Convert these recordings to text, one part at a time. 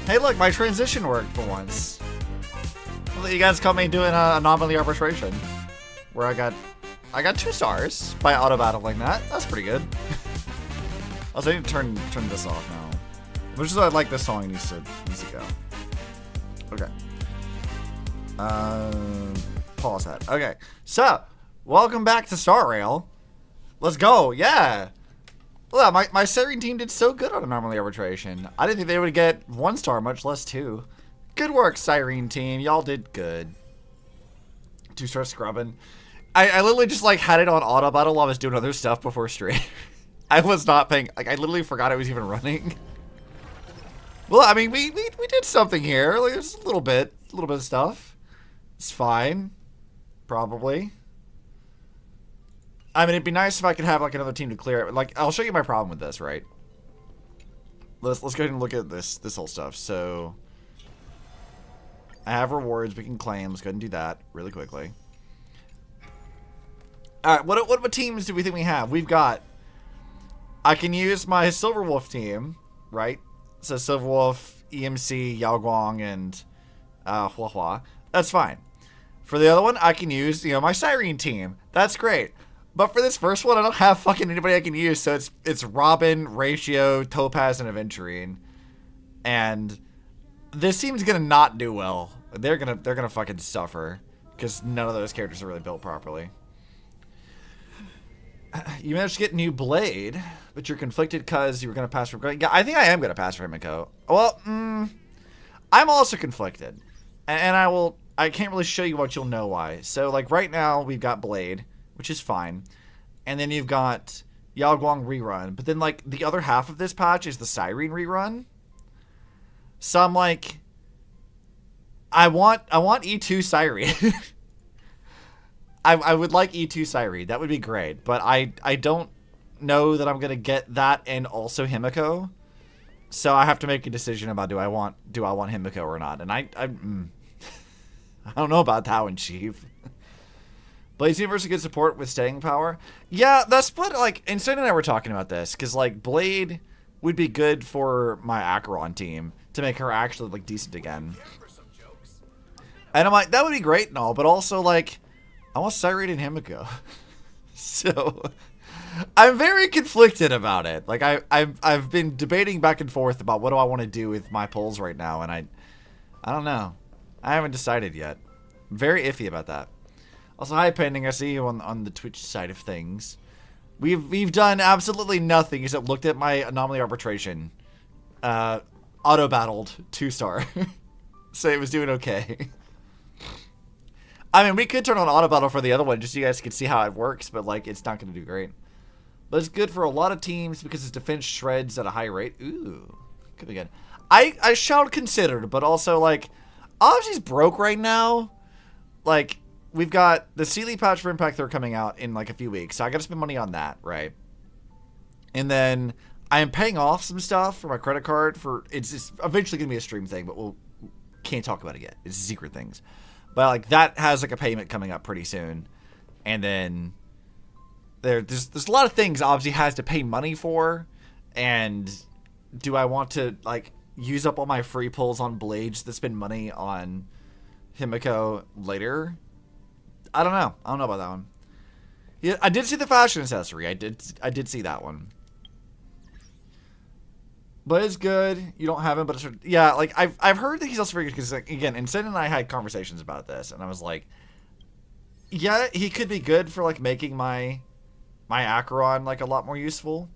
Hey, look, my transition worked for once. You guys caught me doing an anomaly arbitration, where I got 2 stars by auto battling that. That's pretty good. Also, I need to turn this off now. Which is why I like this song needs to go. Okay. Pause that. Okay. So, welcome back to Star Rail. Let's go. Yeah. Well, my Siren team did so good on anomaly arbitration. I didn't think they would get 1 star, much less 2. Good work, Siren team. Y'all did good. 2-star scrubbing. I literally just like had it on auto battle while I was doing other stuff before stream. I was not paying. Like, I literally forgot it was even running. Well, I mean, we did something here. Like, there's a little bit of stuff. It's fine, probably. I mean, it'd be nice if I could have like another team to clear it. Like, I'll show you my problem with this, right? Let's go ahead and look at this whole stuff. So, I have rewards we can claim. Let's go ahead and do that really quickly. All right, what teams do we think we have? We've got. I can use my Silver Wolf team, right? So Silver Wolf, EMC, Yao Guang, and Hua Hua. That's fine. For the other one, I can use, my Siren team. That's great. But for this first one, I don't have fucking anybody I can use. So it's Robin, Ratio, Topaz, and Aventurine. And this team's gonna not do well. They're gonna fucking suffer because none of those characters are really built properly. You managed to get new Blade, but you're conflicted because you were going to pass for... Yeah, I think I am going to pass for Himeko. Well, I'm also conflicted. And I can't really show you what you'll know why. So, like, right now, we've got Blade, which is fine. And then you've got Yao Guang rerun. But then, like, the other half of this patch is the Siren rerun. So I'm like... I want E2 Siren. I would like E2 Siren. That would be great. But I don't know that I'm going to get that and also Himeko. So I have to make a decision about do I want Himeko or not. And I don't know about that one, Chief. Blade's Universe good support with staying power. Yeah, that's what, like, Insane and I were talking about this. Because, like, Blade would be good for my Acheron team to make her actually, like, decent again. And I'm like, that would be great and all. But also, like... I want Siren and Himeko. So, I'm very conflicted about it. Like, I've been debating back and forth about what do I want to do with my polls right now, and I don't know. I haven't decided yet. I'm very iffy about that. Also, hi, Pending. I see you on the Twitch side of things. We've done absolutely nothing except looked at my anomaly arbitration. Auto-battled 2-star. So it was doing okay. I mean, we could turn on auto battle for the other one just so you guys can see how it works, but, like, it's not going to do great. But it's good for a lot of teams because its defense shreds at a high rate. Ooh, could be good. I shall consider, but also, like, Obsi's broke right now. Like, we've got the Sealy patch for Impact 3 coming out in, like, a few weeks, so I got to spend money on that, right? And then I am paying off some stuff for my credit card for, it's eventually going to be a stream thing, but can't talk about it yet. It's secret things. But, like, that has, like, a payment coming up pretty soon. And then there's a lot of things Obsi has to pay money for. And do I want to, like, use up all my free pulls on Blades to spend money on Himeko later? I don't know. I don't know about that one. Yeah, I did see the fashion accessory. I did see that one. But it's good. You don't have him, but it's... Yeah, like, I've heard that he's also very good, because, like, again, Insane and I had conversations about this, and I was like, yeah, he could be good for, like, making my Acheron, like, a lot more useful,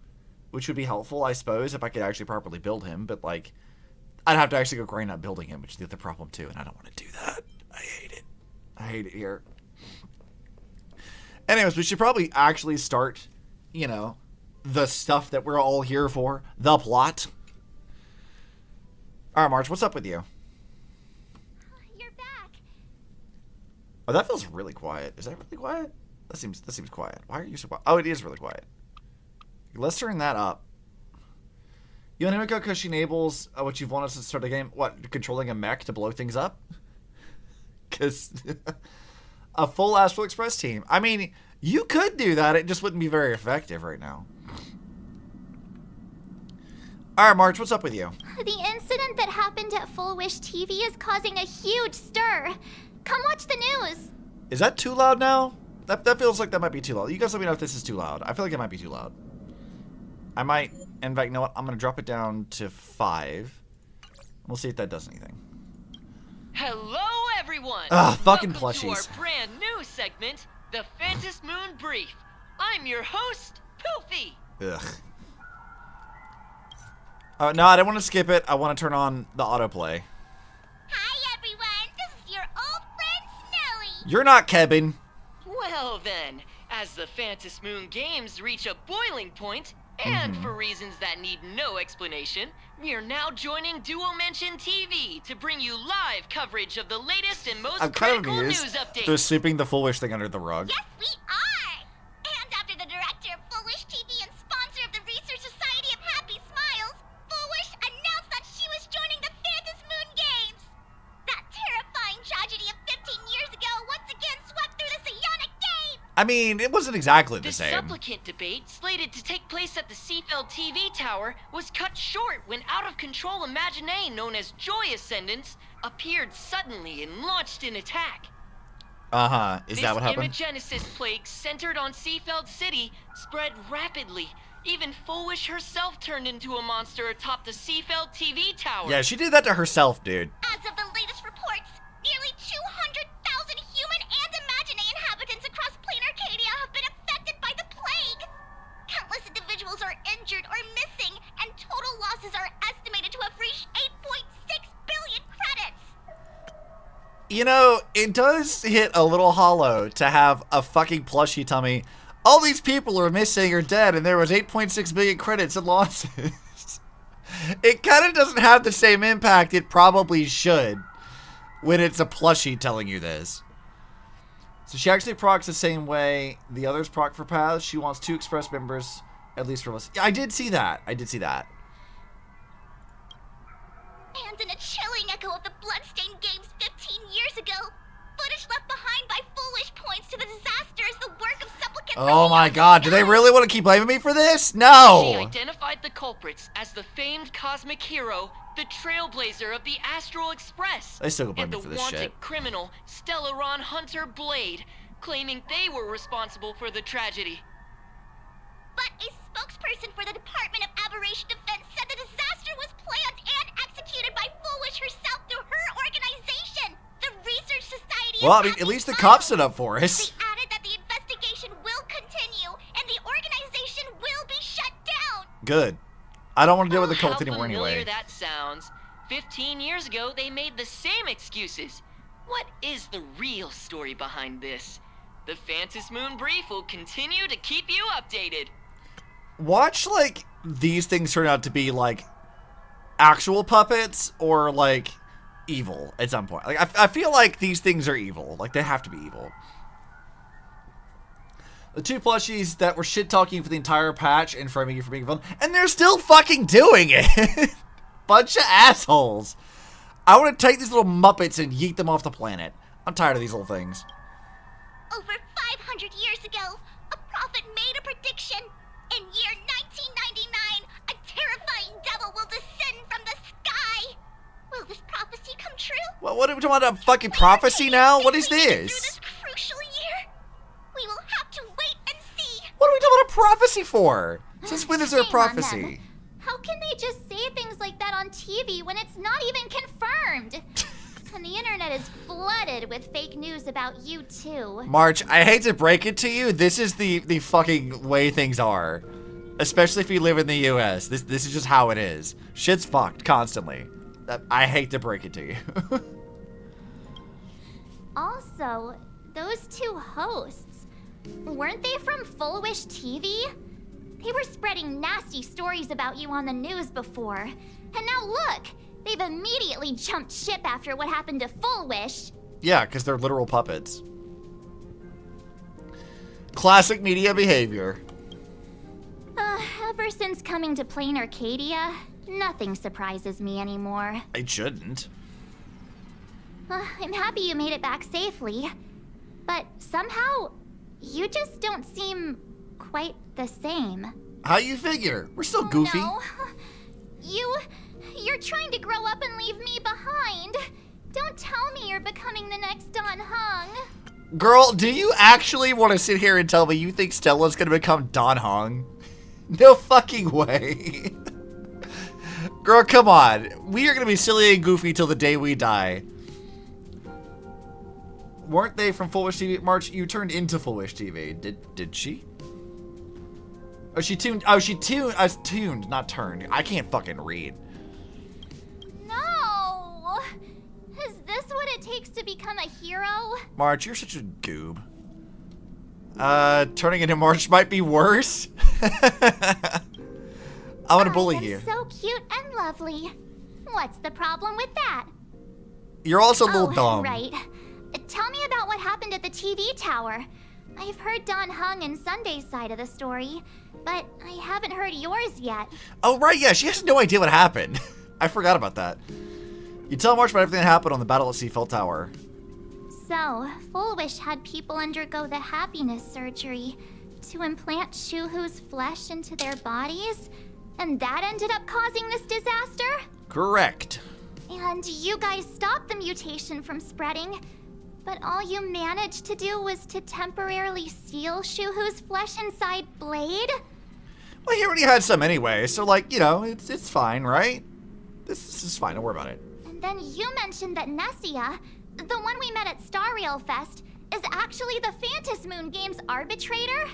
which would be helpful, I suppose, if I could actually properly build him, but, like, I'd have to actually go grind out building him, which is the other problem, too, and I don't want to do that. I hate it. I hate it here. Anyways, we should probably actually start, the stuff that we're all here for, the plot. All right, March, what's up with you? You're back. Oh, that feels really quiet. Is that really quiet? That seems quiet. Why are you so quiet? Oh, it is really quiet. Let's turn that up. You want Himeko because she enables what you've wanted to start the game? What, controlling a mech to blow things up? Because a full Astral Express team. I mean, you could do that. It just wouldn't be very effective right now. Alright, March, what's up with you? The incident that happened at Full Wish TV is causing a huge stir. Come watch the news. Is that too loud now? That feels like that might be too loud. You guys let me know if this is too loud. I feel like it might be too loud. I might, in fact, you know what? I'm going to drop it down to 5. We'll see if that does anything. Hello, everyone! Fucking Welcome plushies. to our brand new segment, the Phantom Moon Brief. I'm your host, Poofy. Ugh. No, I don't want to skip it. I want to turn on the autoplay. Hi, everyone. This is your old friend, Snowy. You're not Kevin. Well then, as the Phantom Moon games reach a boiling point, and for reasons that need no explanation, we are now joining Duo Mention TV to bring you live coverage of the latest and most I'm kind of critical amused. news updates. They're sweeping the Full Wish thing under the rug. Yes, we are. And after the director of Full Wish TV and sponsor of the Research Society of Happy Smiles, Full Wish announced that she was joining the Phantom Moon Games. That terrifying tragedy of 15 years ago once again swept through the psionic game. I mean, it wasn't exactly the The same. supplicant debate, slated to take place at the Seafeld TV tower, was cut short when out-of-control Imaginee known as Joy Ascendants appeared suddenly and launched an attack. Uh-huh. Is that what happened? This Imagenesis plague centered on Seafeld City spread rapidly. Even Full Wish herself turned into a monster atop the Seafeld TV tower. Yeah, she did that to herself, dude. As of the latest reports, nearly 200,000 human and Imaginee inhabitants across Planarcadia have been affected by the plague. Countless individuals are injured or missing, and total losses are estimated to have reached 8.6 billion credits. You know, it does hit a little hollow to have a fucking plushie tell me, all these people are missing or dead, and there was 8.6 billion credits and losses. It kind of doesn't have the same impact it probably should when it's a plushie telling you this. So she actually procs the same way the others proc for paths. She wants 2 express members, at least from us. Yeah, I did see that. I did see that. And in a chilling echo of the Bloodstained Games 15 years ago, footage left behind by Full Wish points to the disaster as the work of supplicant. Oh my god, do they really want to keep blaming me for this? She No! identified the culprits as the famed cosmic hero, the trailblazer of the Astral Express, They still go blame and me the for this wanted shit. criminal, Stellaron Hunter Blade, claiming they were responsible for the tragedy. But a spokesperson for the Department of Aberration Defense said the disaster was planned and executed by Full Wish herself through her organization, the Research Society. Well, I of mean, at Happy least the Smiles. cops stood up for us. They added that the investigation will continue and the organization will be shut down. Good. I don't want to deal with the How cult anymore familiar anyway. that sounds. 15 years ago, they made the same excuses. What is the real story behind this? The Phantom Moon Brief will continue to keep you updated. Watch, like, these things turn out to be, like, actual puppets or, like, evil at some point. Like, I feel like these things are evil. Like, they have to be evil. The 2 plushies that were shit-talking for the entire patch and framing you for being fun, and they're still fucking doing it! Bunch of assholes. I want to take these little muppets and yeet them off the planet. I'm tired of these little things. Over 500 years ago, a prophet made a prediction. In year 1999, a terrifying devil will descend from the sky. Will this prophecy come true? What are we talking about? A fucking prophecy now? What is If we make it this? through this crucial year, we will have to wait and see. What are we talking about a prophecy for? Since when is there a Shame on them. prophecy? How can they just say things like that on TV when it's not even confirmed? And the internet is flooded with fake news about you too. March, I hate to break it to you, this is the fucking way things are. Especially if you live in the US. This is just how it is. Shit's fucked constantly. I hate to break it to you. Also, those 2 hosts, weren't they from Full Wish TV? They were spreading nasty stories about you on the news before. And now look, they've immediately jumped ship after what happened to Full Wish. Yeah, because they're literal puppets. Classic media behavior. Ever since coming to Planarcadia, nothing surprises me anymore. It shouldn't. I'm happy you made it back safely. But somehow, you just don't seem quite the same. How you figure? We're still goofy. No. You're trying to grow up and leave me behind. Don't tell me you're becoming the next Don Hung. Girl, do you actually want to sit here and tell me you think Stella's gonna become Don Hung? No fucking way. Girl, come on. We are gonna be silly and goofy till the day we die. Weren't they from Foolish TV? March, you turned into Foolish TV. Did she? Oh, she tuned. Oh, she tuned. I was tuned, not turned. I can't fucking read. No. Is this what it takes to become a hero? March, you're such a goob. Turning into March might be worse. I'm gonna bully you. So cute and lovely. What's the problem with that? You're also a little dumb. Right. Tell me about what happened at the TV tower. I've heard Don Hung and Sunday's side of the story, but I haven't heard yours yet. Oh, right, yeah, she has no idea what happened. I forgot about that. You tell March about everything that happened on the Battle at Seafell Tower. So, Fullwish had people undergo the happiness surgery to implant Shuhu's flesh into their bodies, and that ended up causing this disaster? Correct. And you guys stopped the mutation from spreading, but all you managed to do was to temporarily seal Shuhu's flesh inside Blade? Well, he already had some anyway, so, like, you know, it's fine, right? This is fine, don't worry about it. And then you mentioned that Nessia, the one we met at Star Rail Fest, is actually the Phantasm Moon Games arbitrator?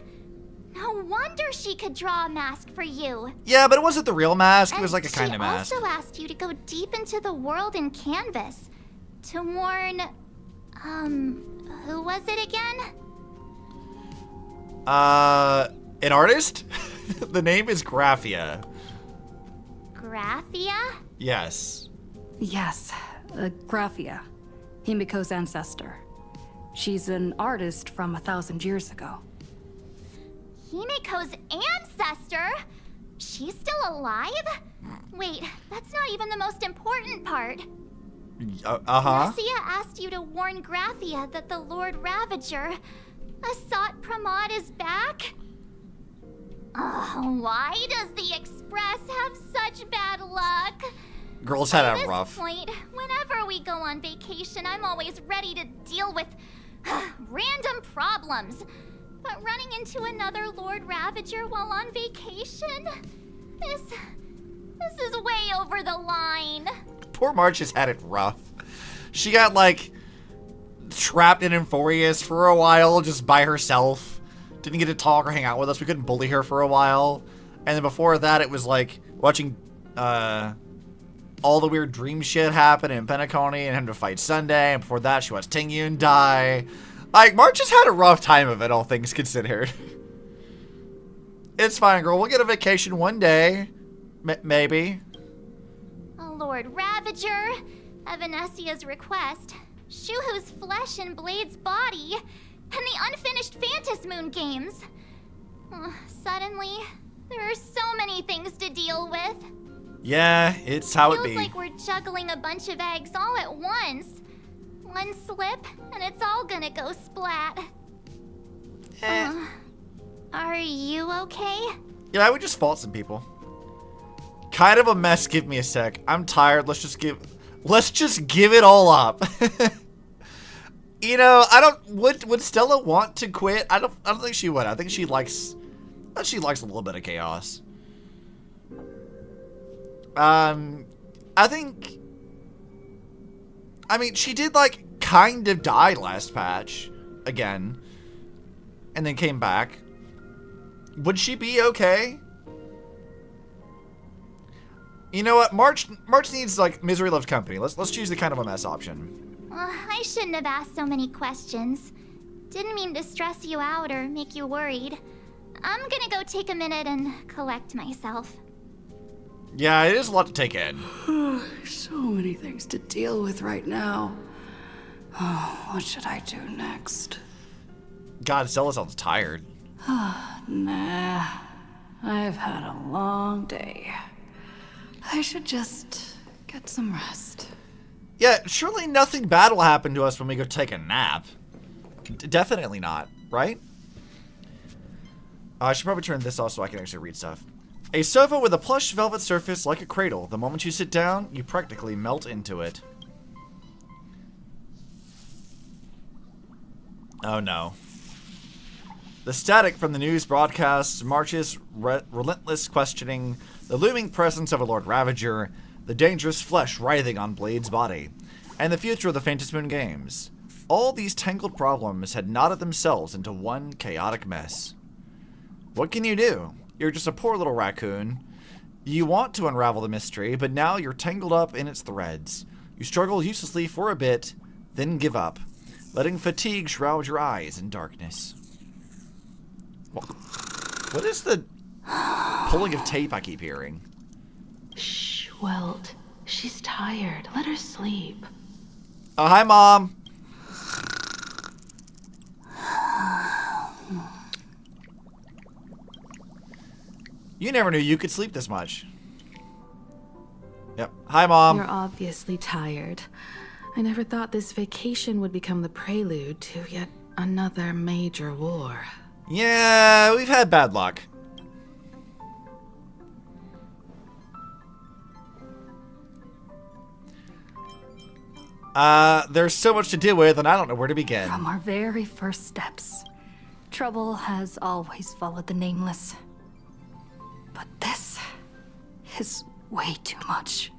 No wonder she could draw a mask for you. Yeah, but it wasn't the real mask, and it was like a kind of mask. She also asked you to go deep into the world in Canvas to warn... who was it again? An artist? The name is Graphia. Graphia? Yes. Yes, Graphia, Himeko's ancestor. She's an artist from 1,000 years ago. Himeko's ancestor? She's still alive? Wait, that's not even the most important part. Uh-huh. Nessia asked you to warn Graphia that the Lord Ravager, Asat Pramod, is back? Oh, why does the Express have such bad luck? Girls had At it this rough. point, whenever we go on vacation, I'm always ready to deal with random problems. But running into another Lord Ravager while on vacation? This is way over the line. Poor March has had it rough. She got, like, trapped in Euphorius for a while just by herself. Didn't get to talk or hang out with us. We couldn't bully her for a while. And then before that, it was like watching all the weird dream shit happen in Penacony and him to fight Sunday. And before that, she watched Tingyun die. Like, March has had a rough time of it, all things considered. It's fine, girl. We'll get a vacation one day. Maybe. Lord Ravager, at Venessia's request, Shuhu's flesh and Blade's body, and the unfinished Phantasm Moon Games. Suddenly, there are so many things to deal with. Yeah, it's how it be. Feels like we're juggling a bunch of eggs all at once. One slip, and it's all gonna go splat. Are you okay? Yeah, I would just fault some people. Kind of a mess. Give me a sec. I'm tired. Let's just give it all up. You know, I don't. Would Stella want to quit? I don't think she would. I think she likes a little bit of chaos. I think. I mean, she did like kind of die last patch again, and then came back. Would she be okay? You know what? March needs, like, Misery Loves Company. Let's choose the kind of a mess option. I shouldn't have asked so many questions. Didn't mean to stress you out or make you worried. I'm gonna go take a minute and collect myself. Yeah, it is a lot to take in. So many things to deal with right now. Oh, what should I do next? God, Stella sounds tired. Nah, I've had a long day. I should just get some rest. Yeah, surely nothing bad will happen to us when we go take a nap. Definitely not, right? I should probably turn this off so I can actually read stuff. A sofa with a plush velvet surface like a cradle. The moment you sit down, you practically melt into it. Oh no. The static from the news broadcasts marches relentless questioning the looming presence of a Lord Ravager, the dangerous flesh writhing on Blade's body, and the future of the Phantom Moon Games. All these tangled problems had knotted themselves into one chaotic mess. What can you do? You're just a poor little raccoon. You want to unravel the mystery, but now you're tangled up in its threads. You struggle uselessly for a bit, then give up, letting fatigue shroud your eyes in darkness. What is the pulling of tape I keep hearing? Shh, Welt. She's tired. Let her sleep. Oh, hi, Mom. You never knew you could sleep this much. Yep. Hi, Mom. You're obviously tired. I never thought this vacation would become the prelude to yet another major war. Yeah, we've had bad luck. There's so much to deal with, and I don't know where to begin. From our very first steps, trouble has always followed the Nameless. But this is way too much.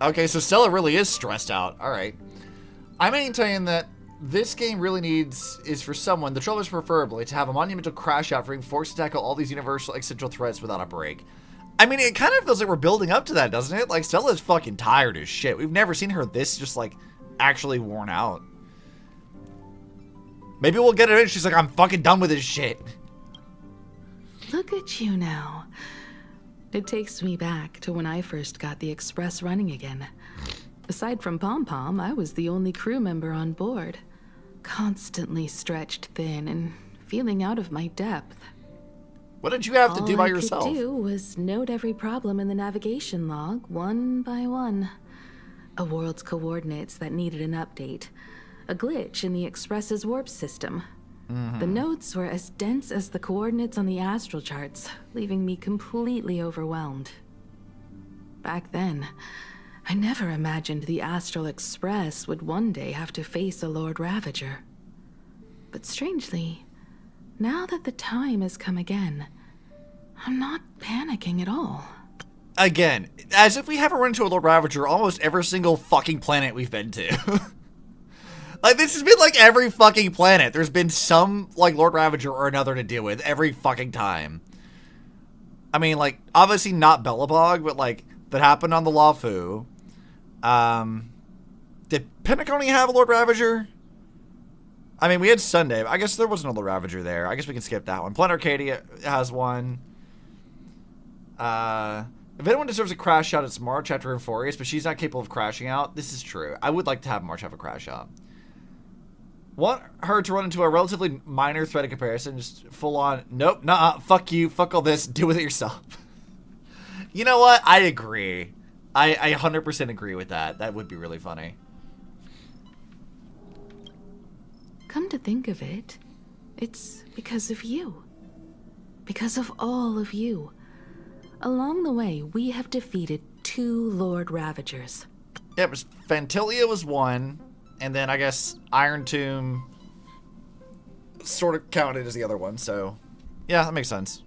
Okay, so Stella really is stressed out. Alright. I maintain that this game really is for someone, the Troublers preferably, to have a monumental crash out for being forced to tackle all these universal existential threats without a break. I mean, it kind of feels like we're building up to that, doesn't it? Like, Stella's fucking tired as shit. We've never seen her this just, like, actually worn out. Maybe we'll get it in. She's like, I'm fucking done with this shit. Look at you now. It takes me back to when I first got the Express running again. Aside from Pom Pom, I was the only crew member on board. Constantly stretched thin and feeling out of my depth. What did you have to do by All yourself? I could do was note every problem in the navigation log, one by one. A world's coordinates that needed an update. A glitch in the Express's warp system. The notes were as dense as the coordinates on the astral charts, leaving me completely overwhelmed. Back then, I never imagined the Astral Express would one day have to face a Lord Ravager. But strangely, now that the time has come again, I'm not panicking at all. Again, as if we haven't run into a Lord Ravager almost every single fucking planet we've been to. Like, this has been like every fucking planet. There's been some, like, Lord Ravager or another to deal with every fucking time. I mean, like, obviously not Bellabog, but, like, that happened on the Lafu. Did Pentaconi have a Lord Ravager? I mean, we had Sunday. I guess there wasn't a Lord Ravager there. I guess we can skip that one. Planarcadia has one. If anyone deserves a crash out, it's March after Euphorius, but she's not capable of crashing out. This is true. I would like to have March have a crash out. Want her to run into a relatively minor threat in comparison, just full on, nope, nah, fuck you, fuck all this, deal with it yourself. You know what? I agree. I 100% agree with that. That would be really funny. Come to think of it, it's because of you. Because of all of you. Along the way, we have defeated 2 Lord Ravagers. Yeah, it was Fantilia was one, and then I guess Iron Tomb sort of counted as the other one, so yeah, that makes sense.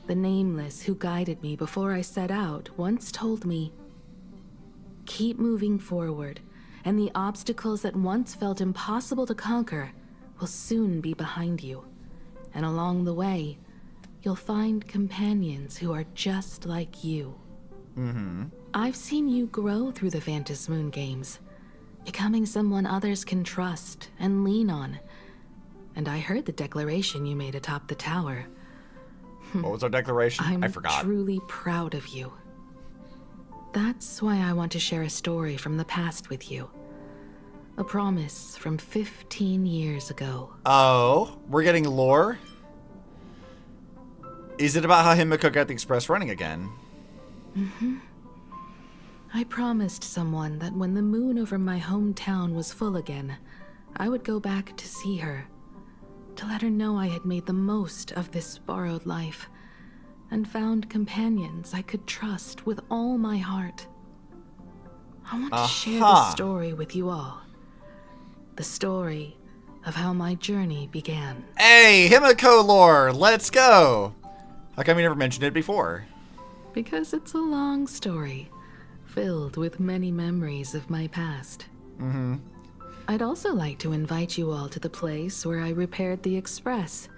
The Nameless who guided me before I set out once told me, keep moving forward, and the obstacles that once felt impossible to conquer will soon be behind you. And along the way, you'll find companions who are just like you. I've seen you grow through the Phantom Moon Games, becoming someone others can trust and lean on. And I heard the declaration you made atop the tower. What was our declaration? I forgot. I'm truly proud of you. That's why I want to share a story from the past with you. A promise from 15 years ago. Oh, we're getting lore? Is it about how Himeko got the Express running again? I promised someone that when the moon over my hometown was full again, I would go back to see her, to let her know I had made the most of this borrowed life, and found companions I could trust with all my heart. I want to share this story with you all. The story of how my journey began. Hey, Himeko lore, let's go. How come you never mentioned it before? Because it's a long story, filled with many memories of my past. I'd also like to invite you all to the place where I repaired the Express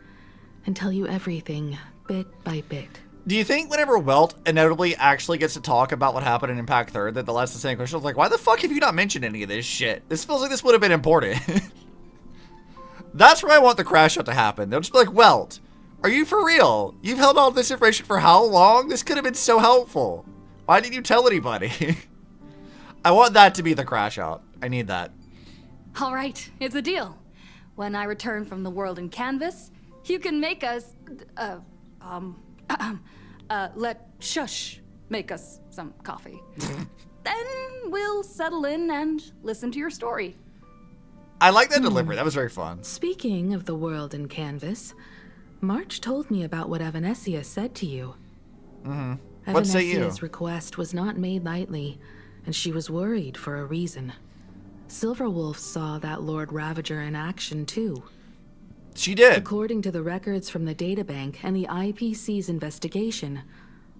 and tell you everything bit by bit. Do you think whenever Welt inevitably actually gets to talk about what happened in Impact 3rd that they'll ask the same question? I was like, why the fuck have you not mentioned any of this shit? This feels like this would have been important. That's where I want the crash out to happen. They'll just be like, Welt, are you for real? You've held all this information for how long? This could have been so helpful. Why didn't you tell anybody? I want that to be the crash out. I need that. All right, it's a deal. When I return from the world in canvas, you can make us, let Shush make us some coffee. Then we'll settle in and listen to your story. I like that delivery. That was very fun. Speaking of the world in canvas, March told me about what Evanesia said to you. What say you? Evanesia's request was not made lightly, and she was worried for a reason. Silverwolf saw that Lord Ravager in action too. She did. According to the records from the databank and the IPC's investigation,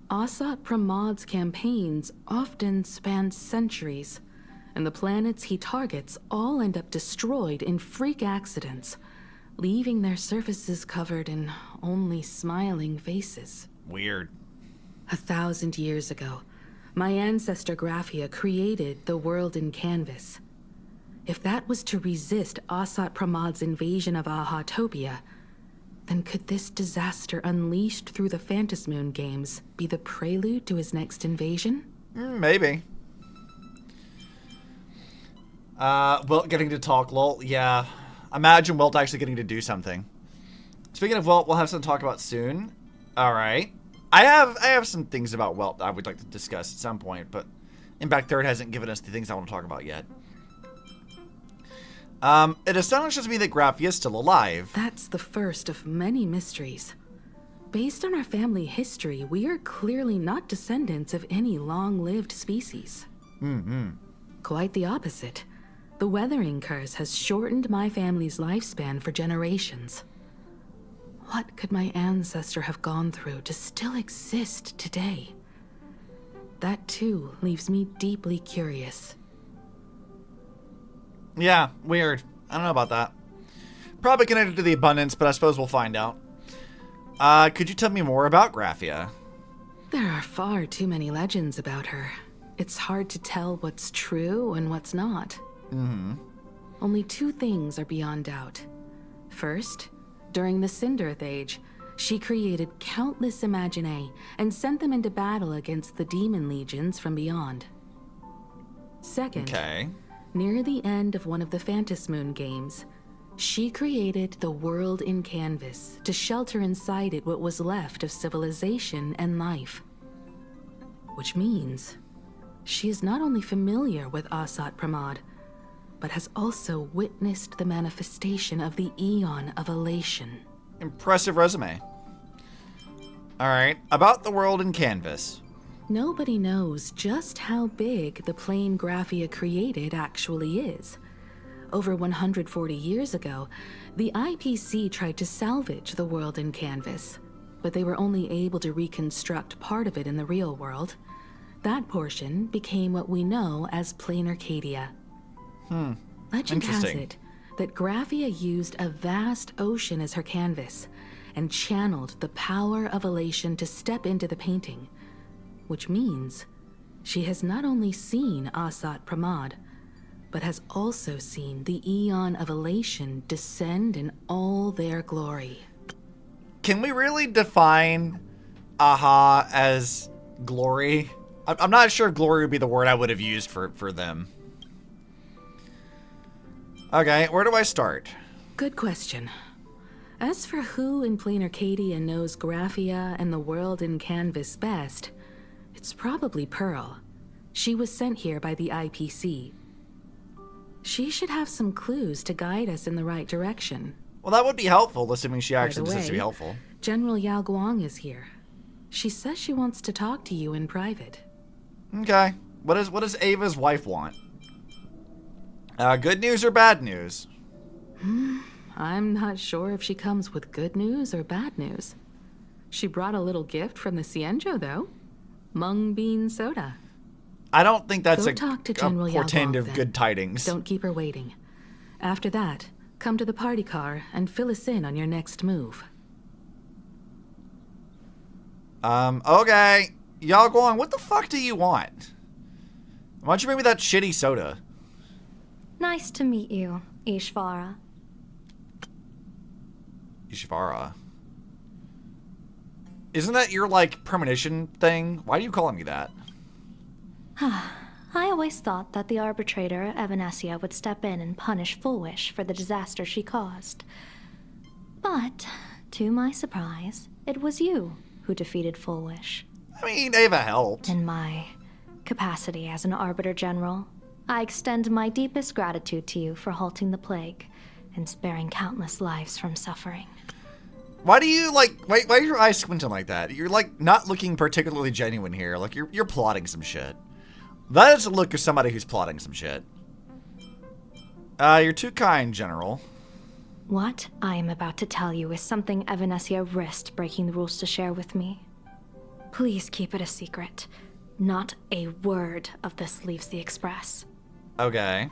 Asat Pramad's campaigns often span centuries, and the planets he targets all end up destroyed in freak accidents, leaving their surfaces covered in only smiling faces. Weird. 1,000 years ago, my ancestor Graphia created the world in canvas. If that was to resist Asat Pramad's invasion of Ahatopia, then could this disaster unleashed through the Phantasmoon games be the prelude to his next invasion? Maybe. Wilt getting to talk, lol. Yeah. Imagine Wilt actually getting to do something. Speaking of Wilt, we'll have something to talk about soon. Alright. I have some things about Wilt I would like to discuss at some point, but Impact 3rd hasn't given us the things I want to talk about yet. It astonishes me that Graphia is still alive. That's the first of many mysteries. Based on our family history, we are clearly not descendants of any long-lived species. Quite the opposite. The weathering curse has shortened my family's lifespan for generations. What could my ancestor have gone through to still exist today? That too leaves me deeply curious. Yeah, weird. I don't know about that. Probably connected to the abundance, but I suppose we'll find out. Could you tell me more about Graphia? There are far too many legends about her. It's hard to tell what's true and what's not. Only two things are beyond doubt. First, during the Cinderth Age, she created countless Imaginae and sent them into battle against the demon legions from beyond. Second, near the end of one of the Phantasmoon games, she created the world in canvas to shelter inside it what was left of civilization and life. Which means she is not only familiar with Asat Pramad, but has also witnessed the manifestation of the Eon of Elation. Impressive resume. Alright, about the world in canvas. Nobody knows just how big the plane Graphia created actually is. Over 140 years ago, the IPC tried to salvage the world in canvas, but they were only able to reconstruct part of it in the real world. That portion became what we know as Planarcadia. Legend has it that Graphia used a vast ocean as her canvas and channeled the power of elation to step into the painting, which means she has not only seen Asat Pramad, but has also seen the Eon of Elation descend in all their glory. Can we really define Aha as glory? I'm not sure glory would be the word I would have used for them. Okay, where do I start? Good question. As for who in Planarcadia knows Graphia and the world in canvas best, it's probably Pearl. She was sent here by the IPC. She should have some clues to guide us in the right direction. Well, that would be helpful, assuming she actually decides to be helpful. General Yao Guang is here. She says she wants to talk to you in private. Okay. What does Ava's wife want? Good news or bad news? I'm not sure if she comes with good news or bad news. She brought a little gift from the Cienjo, though. Mung bean soda. I don't think that's Go a talk to General portend Yagwang, of then. good tidings. Don't keep her waiting. After that, come to the party car and fill us in on your next move. Okay. Yagwang, what the fuck do you want? Why don't you bring me that shitty soda? Nice to meet you, Ishvara. Ishvara. Isn't that your, like, premonition thing? Why do you call me that? I always thought that the arbitrator, Evanesia, would step in and punish Fullwish for the disaster she caused. But, to my surprise, it was you who defeated Fullwish. I mean, Ava helped. In my capacity as an Arbiter General, I extend my deepest gratitude to you for halting the plague and sparing countless lives from suffering. Why do you, like, why are your eyes squinting like that? You're, like, not looking particularly genuine here. Like, you're plotting some shit. That is the look of somebody who's plotting some shit. You're too kind, General. What I am about to tell you is something Evanesia risked breaking the rules to share with me. Please keep it a secret. Not a word of this leaves the Express. Okay.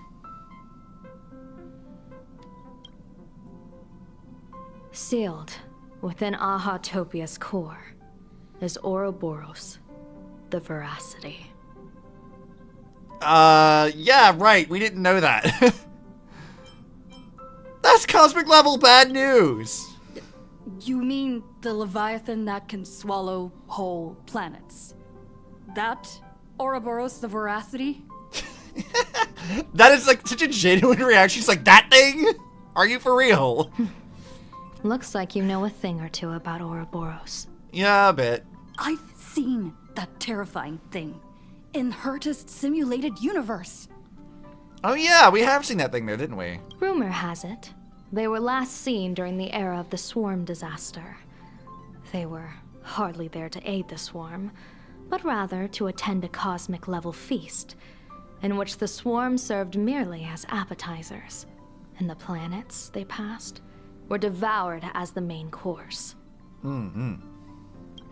Sealed within Ahatopia's core is Ouroboros, the Veracity. Yeah, right. We didn't know that. That's cosmic level bad news. You mean the Leviathan that can swallow whole planets? That Ouroboros the Veracity? That is, like, such a genuine reaction. She's like, that thing? Are you for real? Looks like you know a thing or two about Ouroboros. Yeah, a bit. I've seen that terrifying thing in Herta's simulated universe. Oh yeah, we have seen that thing there, didn't we? Rumor has it, they were last seen during the era of the Swarm disaster. They were hardly there to aid the Swarm, but rather to attend a cosmic-level feast, in which the Swarm served merely as appetizers, and the planets they passed were devoured as the main course. No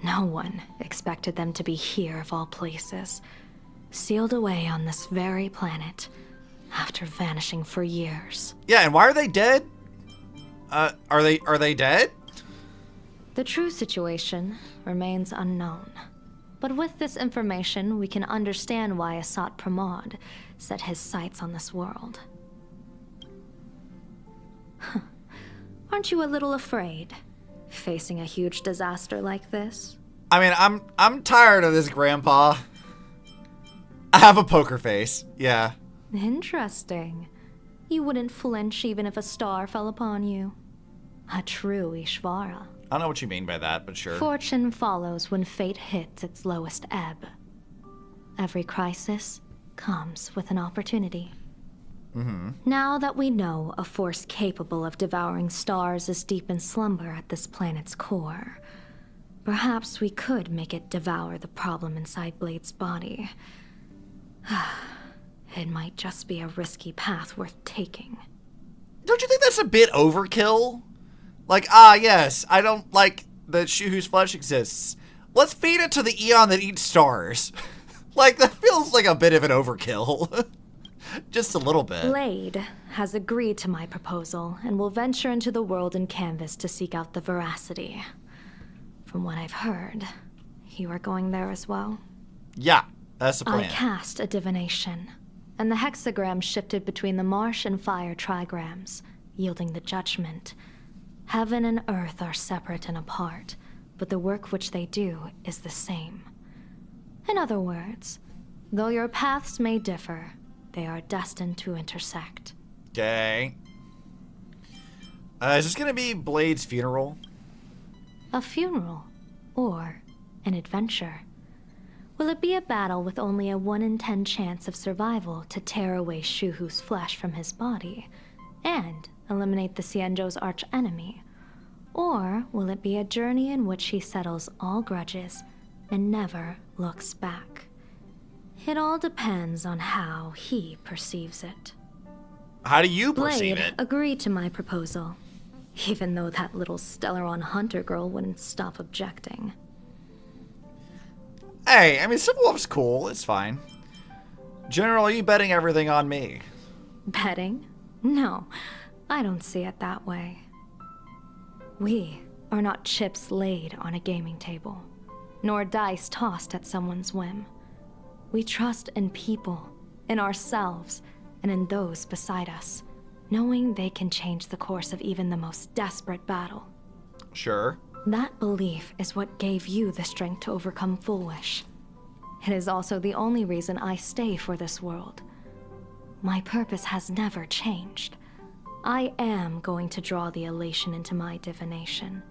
one expected them to be here of all places, sealed away on this very planet, after vanishing for years. Yeah, and why are they dead? Are they dead? The true situation remains unknown. But with this information, we can understand why Asat Pramod set his sights on this world. Aren't you a little afraid, facing a huge disaster like this? I mean, I'm tired of this, Grandpa. I have a poker face. Yeah. Interesting. You wouldn't flinch even if a star fell upon you. A true Ishvara. I don't know what you mean by that, but sure. Fortune follows when fate hits its lowest ebb. Every crisis comes with an opportunity. Now that we know a force capable of devouring stars is deep in slumber at this planet's core, perhaps we could make it devour the problem inside Blade's body. It might just be a risky path worth taking. Don't you think that's a bit overkill? Like, yes, I don't like the shoe whose flesh exists. Let's feed it to the Eon that eats stars. Like, that feels like a bit of an overkill. Just a little bit. Blade has agreed to my proposal and will venture into the world in canvas to seek out the Veracity. From what I've heard, you are going there as well? Yeah, that's the plan. I cast a divination, and the hexagram shifted between the marsh and fire trigrams, yielding the judgment. Heaven and earth are separate and apart, but the work which they do is the same. In other words, though your paths may differ, they are destined to intersect. Okay. Is this gonna be Blade's funeral? A funeral, or an adventure. Will it be a battle with only a 1 in 10 chance of survival to tear away Shuhu's flesh from his body, and eliminate the Cienjo's arch enemy? Or will it be a journey in which he settles all grudges and never looks back. It all depends on how he perceives it. How do you perceive Blade it? agreed to my proposal, even though that little Stellaron hunter girl wouldn't stop objecting. Hey, I mean, Civil Love's cool. It's fine. General, you betting everything on me? Betting? No, I don't see it that way. We are not chips laid on a gaming table, nor dice tossed at someone's whim. We trust in people, in ourselves, and in those beside us, knowing they can change the course of even the most desperate battle. Sure. That belief is what gave you the strength to overcome Full Wish. It is also the only reason I stay for this world. My purpose has never changed. I am going to draw the elation into my divination,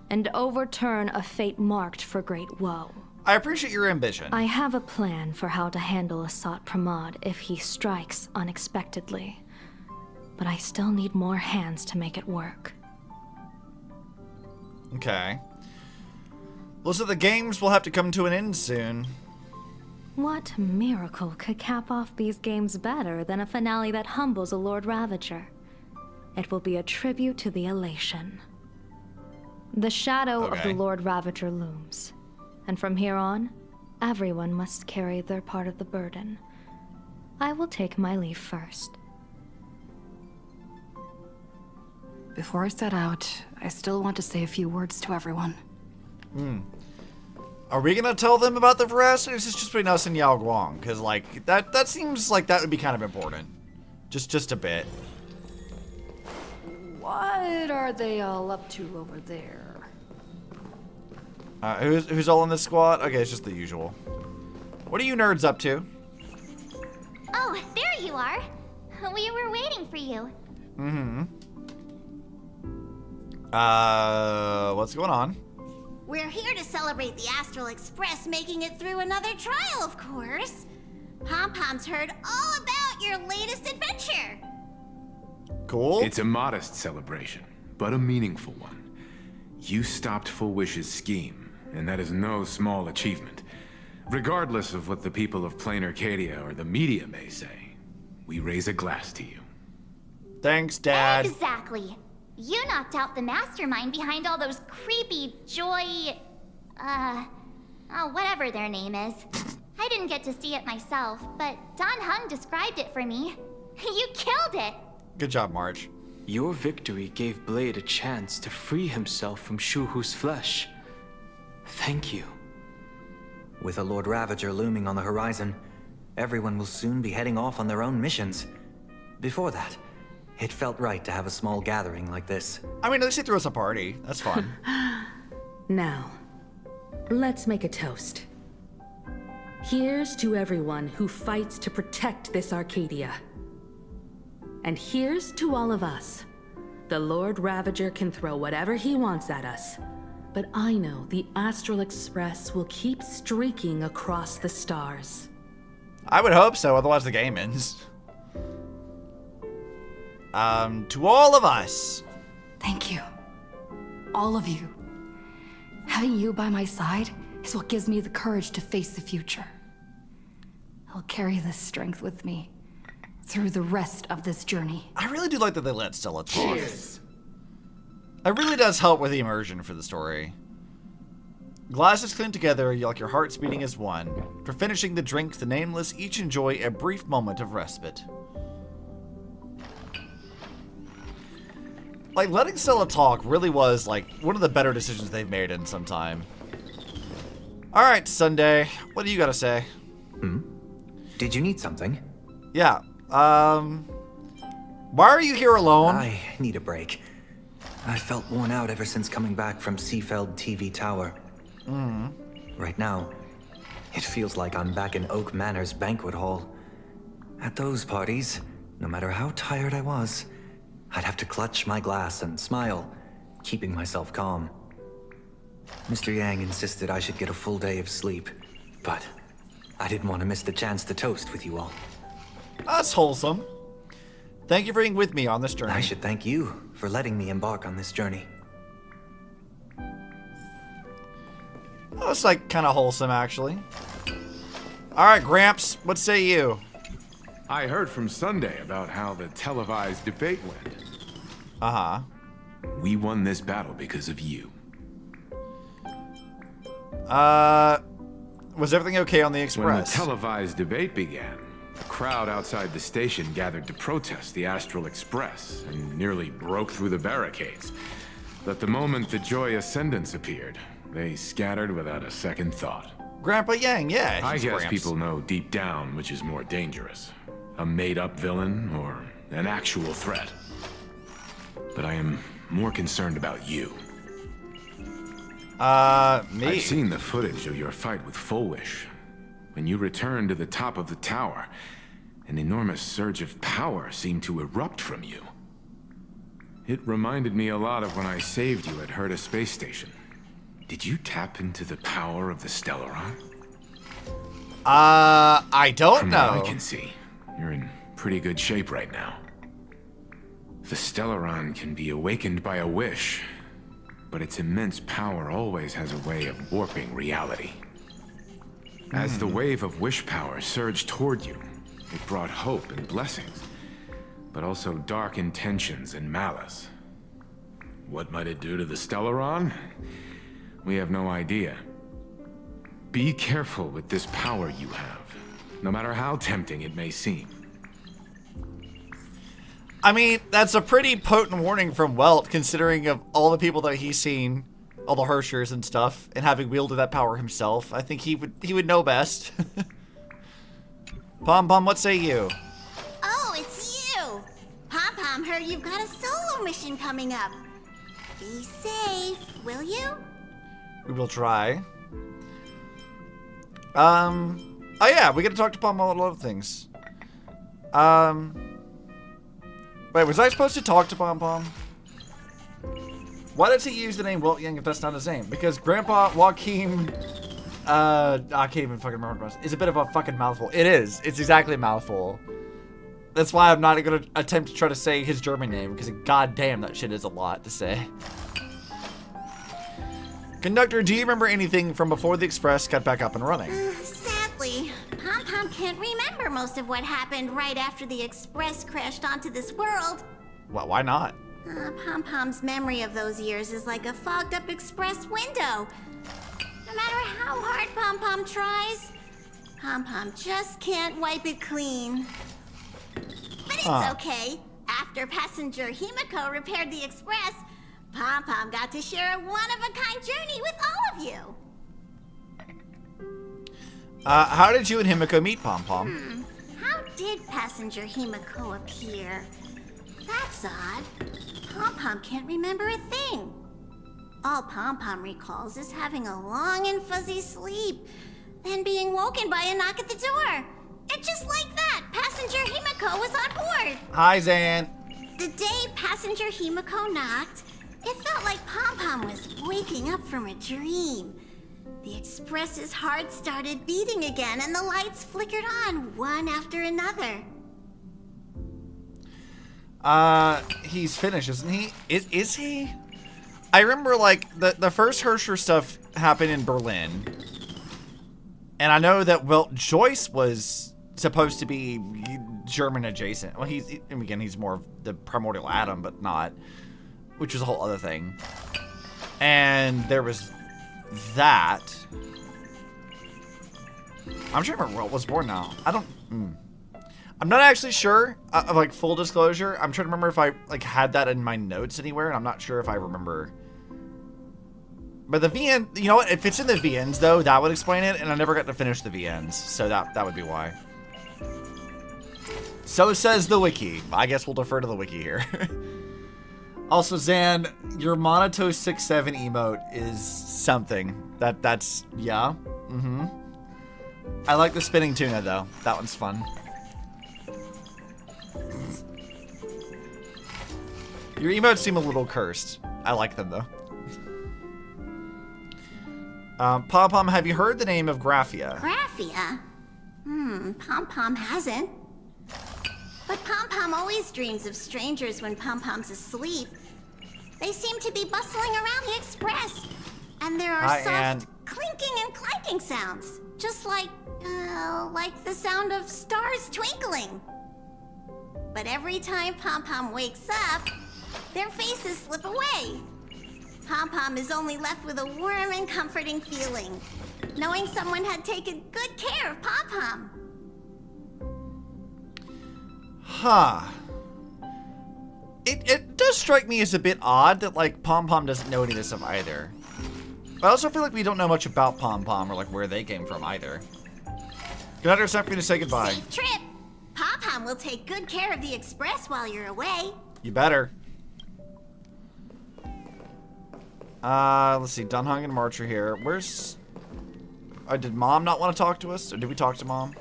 and overturn a fate marked for great woe. I appreciate your ambition. I have a plan for how to handle Asat Pramod if he strikes unexpectedly. But I still need more hands to make it work. Okay. Well, so the games will have to come to an end soon. What miracle could cap off these games better than a finale that humbles a Lord Ravager? It will be a tribute to the elation. The shadow of Okay. the Lord Ravager looms. And from here on, everyone must carry their part of the burden. I will take my leave first. Before I set out, I still want to say a few words to everyone. Are we gonna tell them about the veracity, or is this just between us and Yao Guang? Because, like, that seems like that would be kind of important. Just a bit. What are they all up to over there? Who's all in this squad? Okay, it's just the usual. What are you nerds up to? Oh, there you are. We were waiting for you. What's going on? We're here to celebrate the Astral Express making it through another trial, of course. Pom-Pom's heard all about your latest adventure. Cool. It's a modest celebration, but a meaningful one. You stopped Full Wish's scheme, and that is no small achievement. Regardless of what the people of Planarcadia or the media may say, we raise a glass to you. Thanks, Dad. Exactly. You knocked out the mastermind behind all those creepy whatever their name is. I didn't get to see it myself, but Don Hung described it for me. You killed it. Good job, March. Your victory gave Blade a chance to free himself from Shuhu's flesh. Thank you. With a Lord Ravager looming on the horizon, everyone will soon be heading off on their own missions. Before that, it felt right to have a small gathering like this. I mean, at least they threw us a party. That's fun. Now, let's make a toast. Here's to everyone who fights to protect this Arcadia. And here's to all of us. The Lord Ravager can throw whatever he wants at us. But I know the Astral Express will keep streaking across the stars. I would hope so, otherwise the game ends. To all of us. Thank you. All of you. Having you by my side is what gives me the courage to face the future. I'll carry this strength with me through the rest of this journey. I really do like that they let Stella talk. Cheers. It really does help with the immersion for the story. Glasses clean together, like your hearts beating as one. For finishing the drink, the nameless each enjoy a brief moment of respite. Like, letting Stella talk really was, like, one of the better decisions they've made in some time. Alright, Sunday. What do you gotta say? Did you need something? Yeah, why are you here alone? I need a break. I felt worn out ever since coming back from Seafeld TV Tower. Right now, it feels like I'm back in Oak Manor's banquet hall. At those parties, no matter how tired I was, I'd have to clutch my glass and smile, keeping myself calm. Mr. Yang insisted I should get a full day of sleep, but I didn't want to miss the chance to toast with you all. That's wholesome. Thank you for being with me on this journey. I should thank you for letting me embark on this journey. Well, it's like kind of wholesome, actually. All right, Gramps, what say you? I heard from Sunday about how the televised debate went. Uh-huh. We won this battle because of you. Was everything okay on the When the Express? televised debate began, a crowd outside the station gathered to protest the Astral Express and nearly broke through the barricades. But the moment the Joy Ascendants appeared, they scattered without a second thought. Grandpa Yang, yeah. I he's guess Gramps. people know deep down which is more dangerous. A made-up villain or an actual threat. But I am more concerned about you. Me. I've seen the footage of your fight with Full Wish. When you returned to the top of the tower, an enormous surge of power seemed to erupt from you. It reminded me a lot of when I saved you at Herta Space Station. Did you tap into the power of the Stellaron? I don't From know. what I can see, you're in pretty good shape right now. The Stellaron can be awakened by a wish, but its immense power always has a way of warping reality. As the wave of wish power surged toward you, it brought hope and blessings, but also dark intentions and malice. What might it do to the Stellaron? We have no idea. Be careful with this power you have, no matter how tempting it may seem. I mean, that's a pretty potent warning from Welt, considering of all the people that he's seen, all the Hershers and stuff, and having wielded that power himself. I think he would know best. Pom Pom, what say you? Oh, it's you! Pom Pom heard you've got a solo mission coming up. Be safe, will you? We will try. Oh yeah, we gotta talk to Pom Pom about a lot of things. Wait, was I supposed to talk to Pom Pom? Why does he use the name Welt Yang if that's not his name? Because Grandpa Joaquin, I can't even fucking remember what it was. It's a bit of a fucking mouthful. It is. It's exactly a mouthful. That's why I'm not gonna attempt to try to say his German name, because goddamn, that shit is a lot to say. Conductor, do you remember anything from before the Express got back up and running? Sadly, Pom Pom can't remember most of what happened right after the Express crashed onto this world. Well, why not? Pom Pom's memory of those years is like a fogged up Express window. No matter how hard Pom Pom tries, Pom Pom just can't wipe it clean. But it's okay. After passenger Himeko repaired the Express, Pom Pom got to share a one-of-a-kind journey with all of you. How did you and Himeko meet, Pom Pom? How did passenger Himeko appear? That's odd. Pom Pom can't remember a thing. All Pom Pom recalls is having a long and fuzzy sleep, then being woken by a knock at the door. And just like that, passenger Himeko was on board. Hi, Zan. The day passenger Himeko knocked, it felt like Pom Pom was waking up from a dream. The Express's heart started beating again, and the lights flickered on one after another. He's finished, isn't he? Is he? I remember, like, the first Hersher stuff happened in Berlin. And I know that, well, Joyce was supposed to be German adjacent. Well, he's more of the primordial atom, but not. Which was a whole other thing. And there was that. I'm trying to remember what was born now. I'm not actually sure. Like, full disclosure, I'm trying to remember if I like had that in my notes anywhere, and I'm not sure if I remember. But the VN, you know what? If it's in the VNs though, that would explain it, and I never got to finish the VNs, so that would be why. So says the wiki. I guess we'll defer to the wiki here. Also, Zan, your Monato 6-7 emote is something. That's yeah. I like the spinning tuna though. That one's fun. Your emotes seem a little cursed. I like them though. Pom Pom, have you heard the name of Graphia? Graphia? Pom Pom hasn't. But Pom Pom always dreams of strangers when Pom Pom's asleep. They seem to be bustling around the Express. And there are Hi, soft Anne. clinking and clanking sounds. Just like the sound of stars twinkling. But every time Pom-Pom wakes up, their faces slip away. Pom-Pom is only left with a warm and comforting feeling, knowing someone had taken good care of Pom-Pom. Huh. It does strike me as a bit odd that, like, Pom-Pom doesn't know any of this stuff either. I also feel like we don't know much about Pom-Pom or, like, where they came from either. Good night, it's time for me to say goodbye. Safe trip. Pom-Pom will take good care of the express while you're away. You better. Let's see. Dunhung and March are here. Where's... did Mom not want to talk to us? Or did we talk to Mom?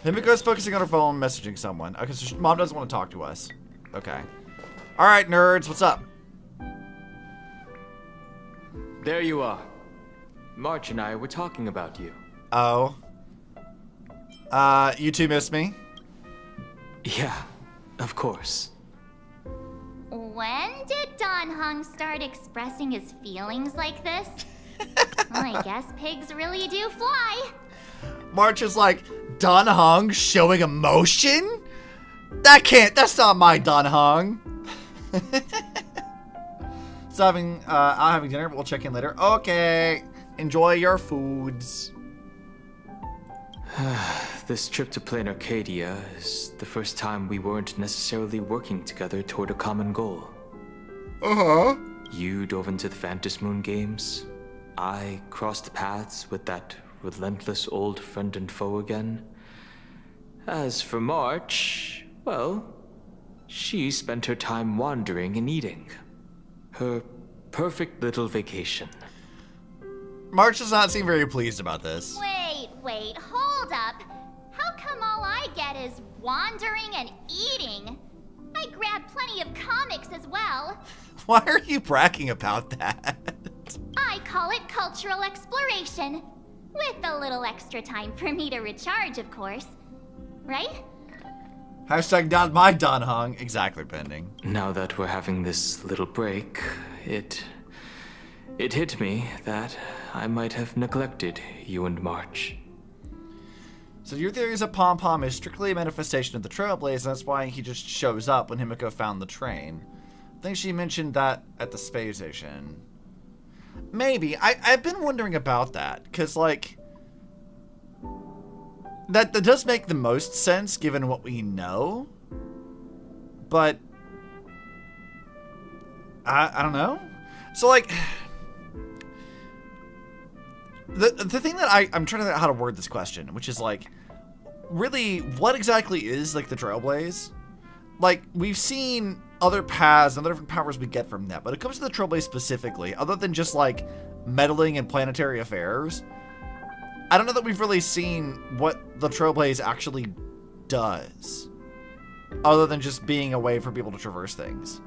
Himiko's focusing on her phone, messaging someone. Okay, so Mom doesn't want to talk to us. Okay. Alright, nerds. What's up? There you are. March and I were talking about you. Oh. You two missed me? Yeah, of course. When did Don Hung start expressing his feelings like this? Well, I guess pigs really do fly. March is like, Dunhung showing emotion? That's not my Dunhung. So I'm having dinner, but we'll check in later. Okay, enjoy your foods. This trip to Planarcadia is the first time we weren't necessarily working together toward a common goal. Uh-huh. You dove into the Phantom Moon games. I crossed paths with that relentless old friend and foe again. As for March, well, she spent her time wandering and eating. Her perfect little vacation. March does not seem very pleased about this. Wait, hold up. How come all I get is wandering and eating? I grabbed plenty of comics as well. Why are you bragging about that? I call it cultural exploration. With a little extra time for me to recharge, of course. Right? Hashtag not my Dunhung. Exactly, pending. Now that we're having this little break, it hit me that I might have neglected you and March. So your theory is that Pom-Pom is strictly a manifestation of the Trailblaze, and that's why he just shows up when Himeko found the train. I think she mentioned that at the space station. Maybe. I've been wondering about that, because, like, that does make the most sense given what we know, but I don't know. So, like, the thing that I'm trying to figure out how to word this question, which is, like, really, what exactly is, like, the Trailblaze? Like, we've seen other paths and other different powers we get from that, but it comes to the Trailblaze specifically, other than just, like, meddling in planetary affairs, I don't know that we've really seen what the Trailblaze actually does, other than just being a way for people to traverse things.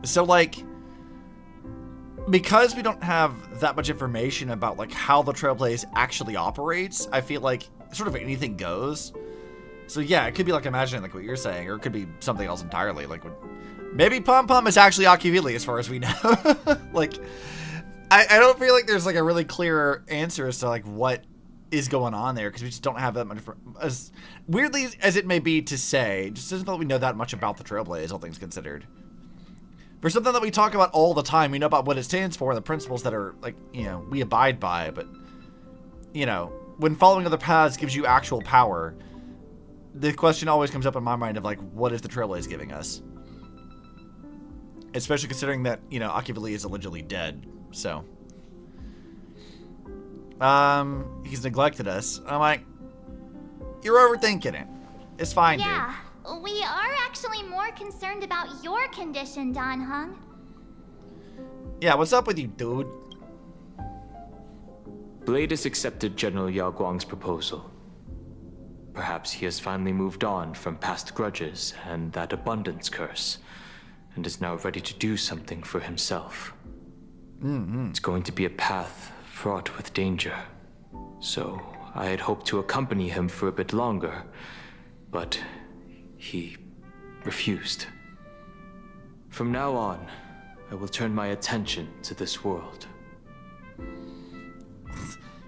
So, like, because we don't have that much information about, like, how the Trailblaze actually operates, I feel like sort of anything goes. So yeah, it could be like imagining like what you're saying, or it could be something else entirely. Like, maybe Pom-Pom is actually Akivili as far as we know. Like, I don't feel like there's like a really clear answer as to like what is going on there, because we just don't have that much. As weirdly as it may be to say, just doesn't feel like we know that much about the Trailblaze, all things considered. For something that we talk about all the time, we know about what it stands for and the principles that are, like, you know, we abide by. But, you know, when following other paths gives you actual power, the question always comes up in my mind of, like, what is the Trailblaze giving us? Especially considering that, you know, Akivili is allegedly dead, so. He's neglected us. I'm like, you're overthinking it. It's fine, Yeah, we are actually more concerned about your condition, Don Hung. dude. Yeah, what's up with you, dude? Blade has accepted General Yao Guang's proposal. Perhaps he has finally moved on from past grudges and that abundance curse, and is now ready to do something for himself. It's going to be a path fraught with danger, so I had hoped to accompany him for a bit longer, but he refused. From now on, I will turn my attention to this world.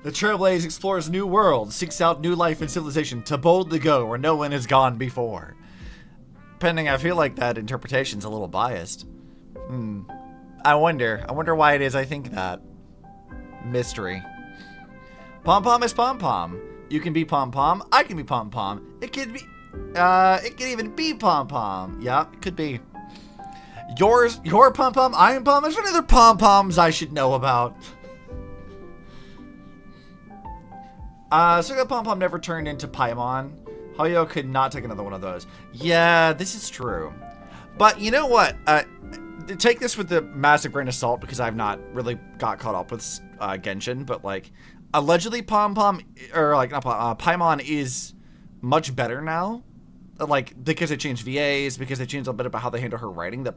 The Trailblaze explores new worlds, seeks out new life and civilization to boldly go where no one has gone before. Pending, I feel like that interpretation's a little biased. I wonder why it is I think that. Mystery. Pom Pom is Pom Pom. You can be Pom Pom. I can be Pom Pom. It could even be Pom Pom. Yeah, it could be. Your Pom Pom, I am Pom. There's any other Pom Poms I should know about. So the Pom Pom never turned into Paimon. Hoyo could not take another one of those. Yeah, this is true. But you know what? Take this with the massive grain of salt because I've not really got caught up with Genshin, but like allegedly Paimon is much better now. Like because they changed VAs, because they changed a bit about how they handle her writing. The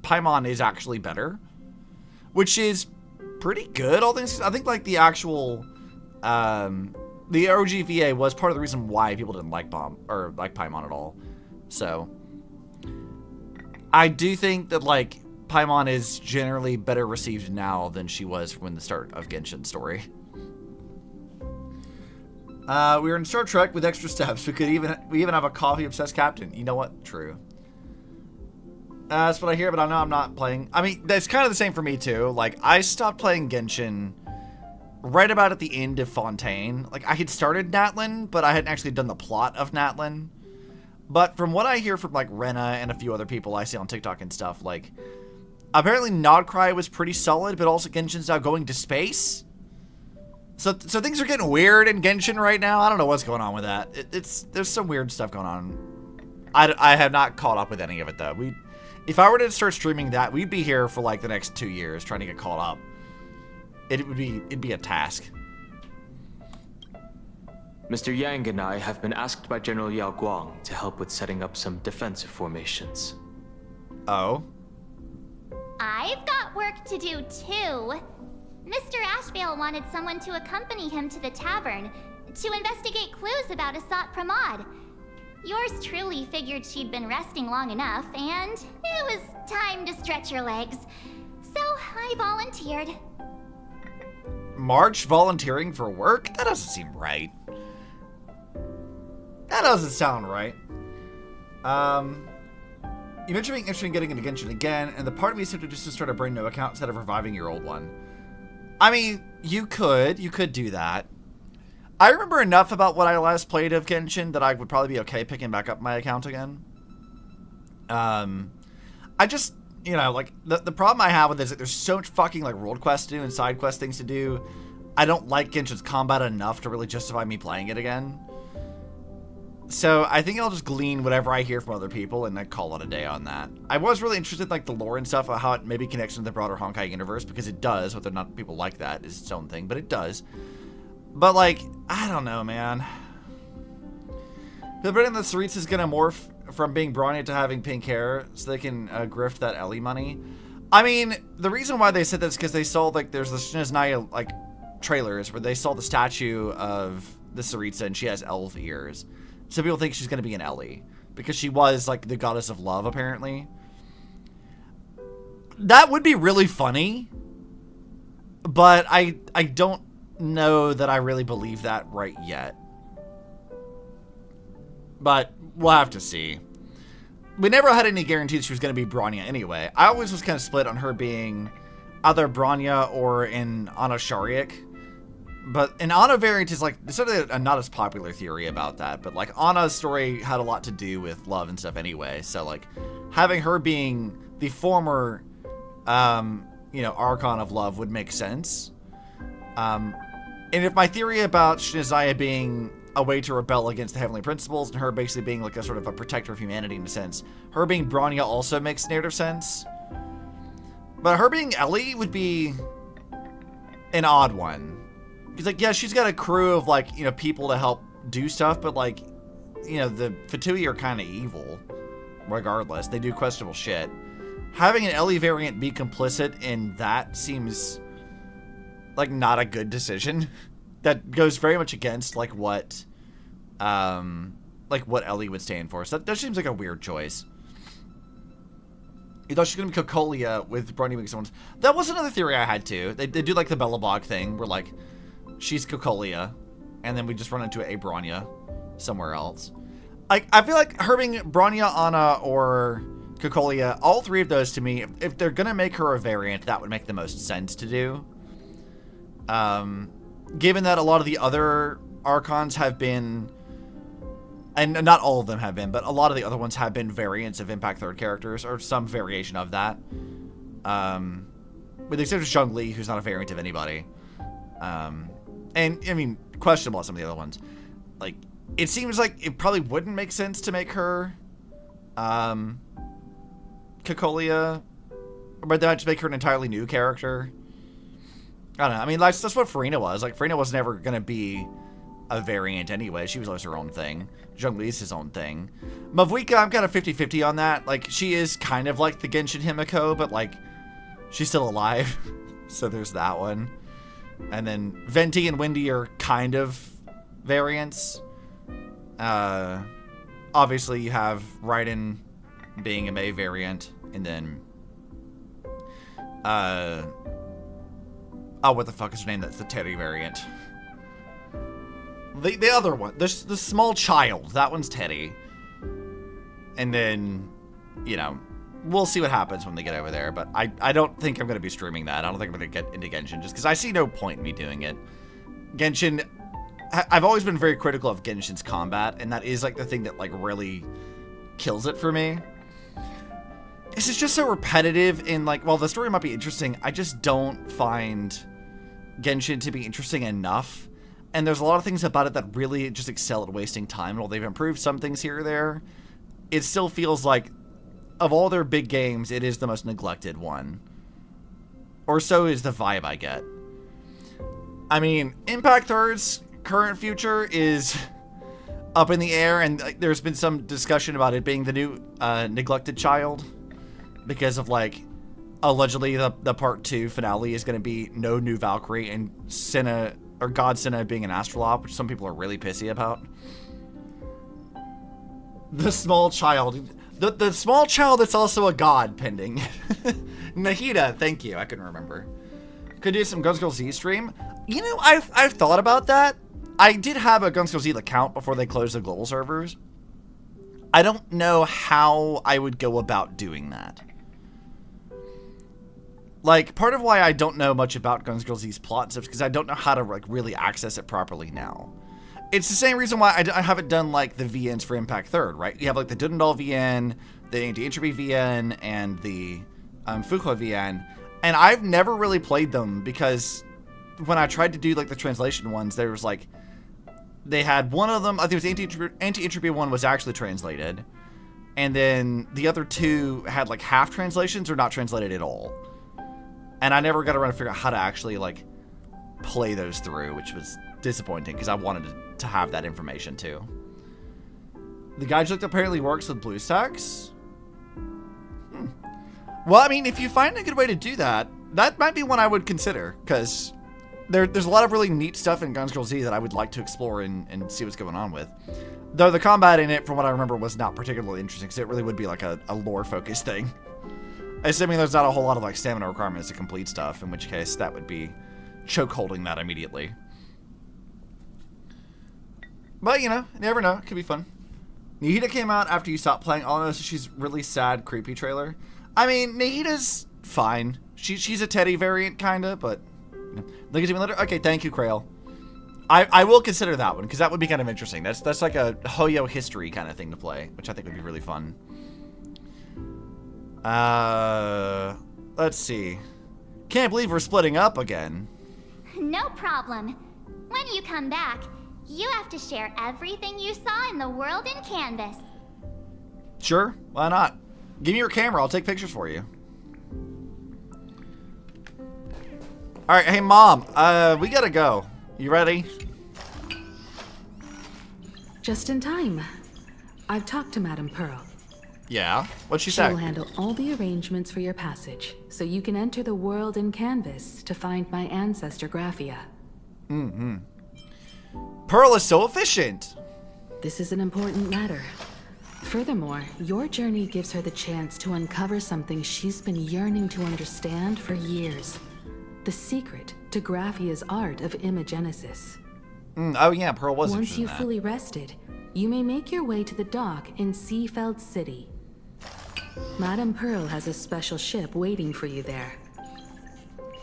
Paimon is actually better, which is pretty good. All things I think like the actual the OG VA was part of the reason why people didn't like Paimon at all. So I do think that like Paimon is generally better received now than she was when the start of Genshin's story. We were in Star Trek with extra steps. We even have a coffee obsessed captain. You know what? True. That's what I hear, but I know I'm not playing. I mean, that's kind of the same for me too. Like I stopped playing Genshin right about at the end of Fontaine. Like I had started Natlin, but I hadn't actually done the plot of Natlin. But from what I hear from like Rena and a few other people I see on TikTok and stuff, like apparently Nodcry was pretty solid, but also Genshin's now going to space. So things are getting weird in Genshin right now. I don't know what's going on with that. There's some weird stuff going on. I have not caught up with any of it though. If I were to start streaming that, we'd be here for like the next 2 years trying to get caught up. It'd be a task. Mr. Yang and I have been asked by General Yao Guang to help with setting up some defensive formations. Oh? I've got work to do too. Mr. Ashvale wanted someone to accompany him to the tavern to investigate clues about Asat Pramod. Yours truly figured she'd been resting long enough, and it was time to stretch her legs. So I volunteered. March volunteering for work? That doesn't seem right. That doesn't sound right. You mentioned being interested in getting into Genshin again, and the part of me said to just start a brand new account instead of reviving your old one. I mean, you could do that. I remember enough about what I last played of Genshin that I would probably be okay picking back up my account again. I just, you know, like, the problem I have with it is that there's so much fucking, like, world quests to do and side quest things to do. I don't like Genshin's combat enough to really justify me playing it again. So I think I'll just glean whatever I hear from other people and then call it a day on that. I was really interested in like the lore and stuff, how it maybe connects into the broader Honkai universe, because it does. Whether or not people like that is its own thing, but it does. But like, I don't know, man. The Britain the Saritz is gonna morph from being brawny to having pink hair so they can grift that Ellie money. I mean, the reason why they said that is because they saw like there's the Shinznaya like trailers where they saw the statue of the Saritza and she has elf ears. So people think she's going to be an Ellie because she was like the goddess of love, apparently. That would be really funny, but I don't know that I really believe that right yet. But we'll have to see. We never had any guarantees she was going to be Bronya anyway. I always was kind of split on her being either Bronya or in Anna Shariak. But an Anna variant is like, it's sort of a not as popular theory about that, but like Anna's story had a lot to do with love and stuff anyway. So like having her being the former, you know, Archon of love would make sense. And if my theory about Shinzaya being a way to rebel against the heavenly principles and her basically being like a sort of a protector of humanity in a sense, her being Bronya also makes narrative sense. But her being Ellie would be an odd one. Because, like, yeah, she's got a crew of, like, you know, people to help do stuff, but, like, you know, the Fatui are kind of evil, regardless. They do questionable shit. Having an Ellie variant be complicit in that seems like not a good decision. That goes very much against, like, what Ellie would stand for. So that seems like a weird choice. You thought she was gonna be Cocolia with Bronya being someone's. That was another theory I had too. They do like the Bellabog thing, where like she's Cocolia, and then we just run into a Bronya somewhere else. I feel like her being Bronya, Anna, or Cocolia, all three of those to me, if they're gonna make her a variant, that would make the most sense to do. Given that a lot of the other Archons have been, and not all of them have been, but a lot of the other ones have been variants of Impact Third characters, or some variation of that. With the exception of Zhongli, who's not a variant of anybody. And, I mean, questionable on some of the other ones. Like, it seems like it probably wouldn't make sense to make her, Cocolia, but they might just make her an entirely new character. I don't know. I mean, that's what Farina was. Like, Farina was never going to be a variant anyway. She was always her own thing. Zhongli's his own thing. Mavuika, I'm kind of 50-50 on that. Like, she is kind of like the Genshin Himeko, but, like, she's still alive. So there's that one. And then Venti and Windy are kind of variants. Obviously, you have Raiden being a Mei variant. And then... oh, what the fuck is her name? That's the Terry variant. The other one, the small child, that one's Teddy. And then, you know, we'll see what happens when they get over there. But I don't think I'm going to be streaming that. I don't think I'm going to get into Genshin just because I see no point in me doing it. Genshin, I've always been very critical of Genshin's combat, and that is like the thing that like really kills it for me. This is just so repetitive, and like, while the story might be interesting, I just don't find Genshin to be interesting enough. And there's a lot of things about it that really just excel at wasting time. And while they've improved some things here or there, it still feels like, of all their big games, it is the most neglected one. Or so is the vibe I get. I mean, Impact Third's current future is up in the air, and there's been some discussion about it being the new neglected child. Because of, like, allegedly the part 2 finale is going to be no new Valkyrie and Senna, or God Senna being an Astrolop, which some people are really pissy about. The small child. The small child that's also a god pending. Nahida, thank you. I couldn't remember. Could do some Guns Girl Z stream. You know, I've thought about that. I did have a Guns Girl Z account before they closed the global servers. I don't know how I would go about doing that. Like, part of why I don't know much about Guns Girl Z's plot is because I don't know how to, like, really access it properly now. It's the same reason why I haven't done, like, the VNs for Impact Third, right? You have, like, the Dundal VN, the Anti-Entropy VN, and the Fuqua VN. And I've never really played them because when I tried to do, like, the translation ones, there was, like... They had one of them, I think it was Anti-Entropy one was actually translated. And then the other two had, like, half translations or not translated at all. And I never got around to figure out how to actually, like, play those through, which was disappointing because I wanted to have that information too. The guide look apparently works with BlueStacks. Well, I mean, if you find a good way to do that, that might be one I would consider, because there's a lot of really neat stuff in Guns Girl Z that I would like to explore and see what's going on with. Though the combat in it, from what I remember, was not particularly interesting, because it really would be like a lore-focused thing. Assuming there's not a whole lot of like stamina requirements to complete stuff, in which case that would be choke-holding that immediately. But, you know, you never know. It could be fun. Nahida came out after you stopped playing. All I know is she's really sad, creepy trailer. I mean, Nahida's fine. She's a Teddy variant, kinda, but... You know. Look at me later. Okay, thank you, Krail. I will consider that one, because that would be kind of interesting. That's like a Hoyo history kind of thing to play, which I think would be really fun. Let's see. Can't believe we're splitting up again. No problem. When you come back, you have to share everything you saw in the world in Canvas. Sure, why not? Give me your camera, I'll take pictures for you. Alright, hey Mom, we gotta go. You ready? Just in time. I've talked to Madame Pearl. Yeah? What'd she say? She'll handle all the arrangements for your passage, so you can enter the world in Canvas to find my ancestor Graphia. Pearl is so efficient! This is an important matter. Furthermore, your journey gives her the chance to uncover something she's been yearning to understand for years. The secret to Graphia's art of imagenesis. Oh yeah, Pearl was Once interested in you've that. fully rested, you may make your way to the dock in Seafeld City. Madame Pearl has a special ship waiting for you there.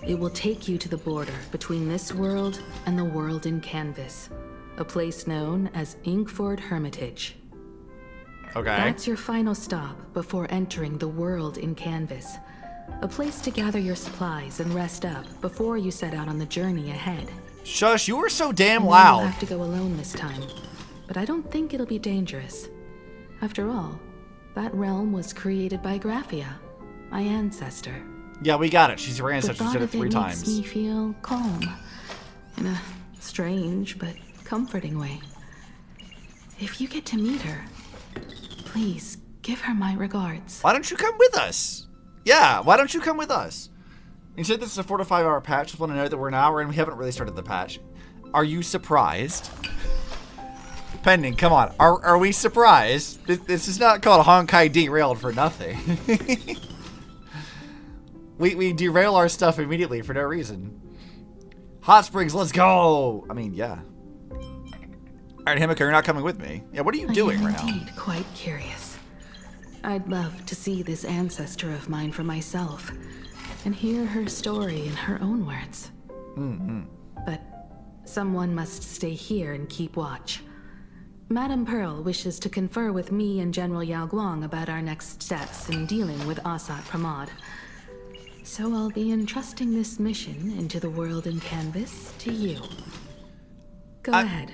It will take you to the border between this world and the world in Canvas, a place known as Inkford Hermitage. Okay. That's your final stop before entering the world in Canvas, a place to gather your supplies and rest up before you set out on the journey ahead. Shush, you were so damn I know loud. You'll have to go alone this time, but I don't think it'll be dangerous. After all, that realm was created by Graphia, my ancestor. Yeah, we got it. She's your The ancestor. She thought said it of it 3 makes times. me feel calm, in a strange but comforting way. If you get to meet her, please give her my regards. Why don't you come with us? Yeah, why don't you come with us? You said this is a 4 to 5 hour patch. Just want to note that we're an hour and we haven't really started the patch. Are you surprised? Pending, come on. Are we surprised? This is not called Honkai Derailed for nothing. we derail our stuff immediately for no reason. Hot Springs, let's go! I mean, yeah. Alright, Himeko, you're not coming with me. Yeah, what are you doing right now? I am indeed quite curious. I'd love to see this ancestor of mine for myself and hear her story in her own words. But someone must stay here and keep watch. Madame Pearl wishes to confer with me and General Yao Guang about our next steps in dealing with Asat Pramod. So I'll be entrusting this mission into the world in Canvas to you. Go ahead.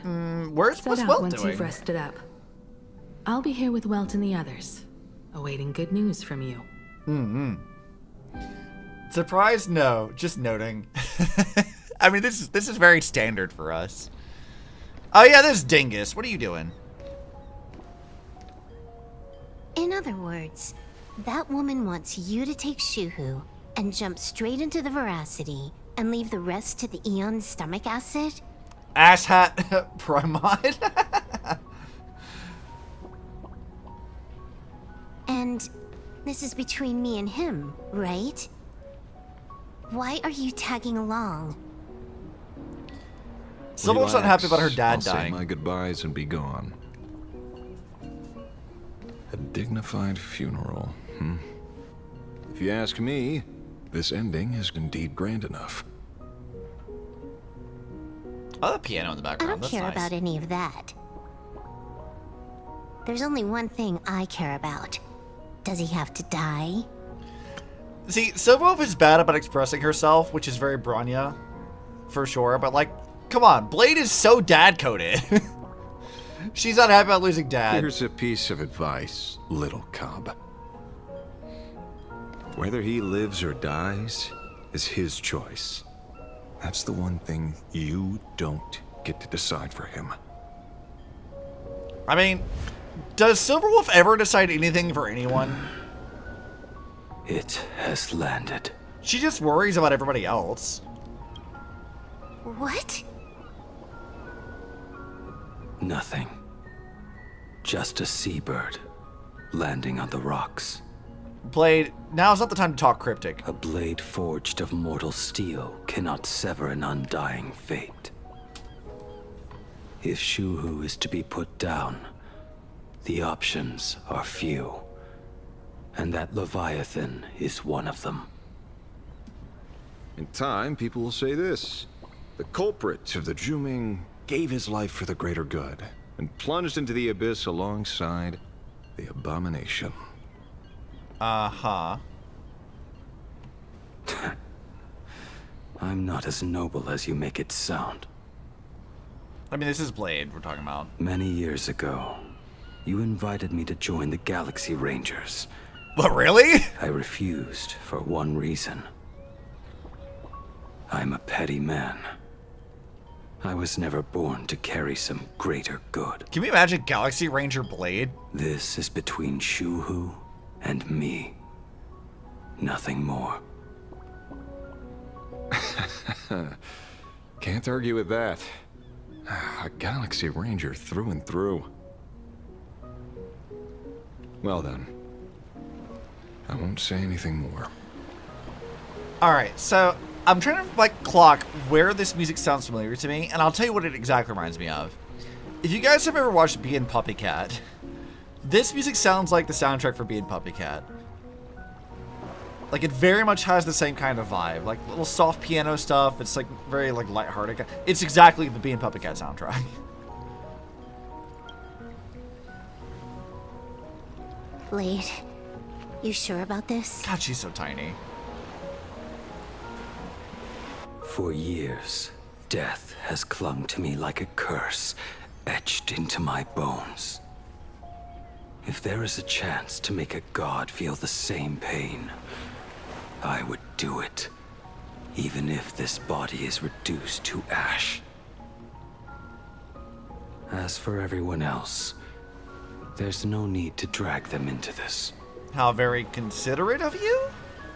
What's Set out Welt once doing? you've rested up. I'll be here with Welt and the others, awaiting good news from you. Surprised? No, just noting. I mean, this is very standard for us. Oh yeah, this dingus. What are you doing? In other words, that woman wants you to take Shuhu and jump straight into the veracity and leave the rest to the Eon stomach acid? Asshat Primod? And this is between me and him, right? Why are you tagging along? Someone's not happy about her dad I'll dying. say my goodbyes and be gone. A dignified funeral, If you ask me, this ending is indeed grand enough. Oh, the piano in the I background. don't That's care nice. about any of that. There's only one thing I care about. Does he have to die? See, Silverwolf is bad about expressing herself, which is very Bronya, for sure. But like, come on, Blade is so dad-coded. She's not happy about losing dad. Here's a piece of advice, little cub. Whether he lives or dies is his choice. That's the one thing you don't get to decide for him. I mean, does Silverwolf ever decide anything for anyone? It has landed. She just worries about everybody else. What? Nothing. Just a seabird landing on the rocks. Blade, now's not the time to talk cryptic. A blade forged of mortal steel cannot sever an undying fate. If Shuhu is to be put down, the options are few. And that Leviathan is one of them. In time, people will say this. The culprit of the Juming gave his life for the greater good and plunged into the abyss alongside the abomination. Uh-huh. I'm not as noble as you make it sound. I mean, this is Blade we're talking about. Many years ago, you invited me to join the Galaxy Rangers. What, really? I refused for one reason. I'm a petty man. I was never born to carry some greater good. Can we imagine Galaxy Ranger Blade? This is between Shuhu and me. Nothing more. Can't argue with that. A Galaxy Ranger through and through. Well then. I won't say anything more. Alright, so I'm trying to like clock where this music sounds familiar to me, and I'll tell you what it exactly reminds me of. If you guys have ever watched Bee and Puppycat, this music sounds like the soundtrack for Bee and Puppycat. Like, it very much has the same kind of vibe. Like, little soft piano stuff. It's, like, very, like, lighthearted. It's exactly the Bee and Puppycat soundtrack. Blade, you sure about this? God, she's so tiny. For years, death has clung to me like a curse, etched into my bones. If there is a chance to make a god feel the same pain, I would do it, even if this body is reduced to ash. As for everyone else, there's no need to drag them into this. How very considerate of you?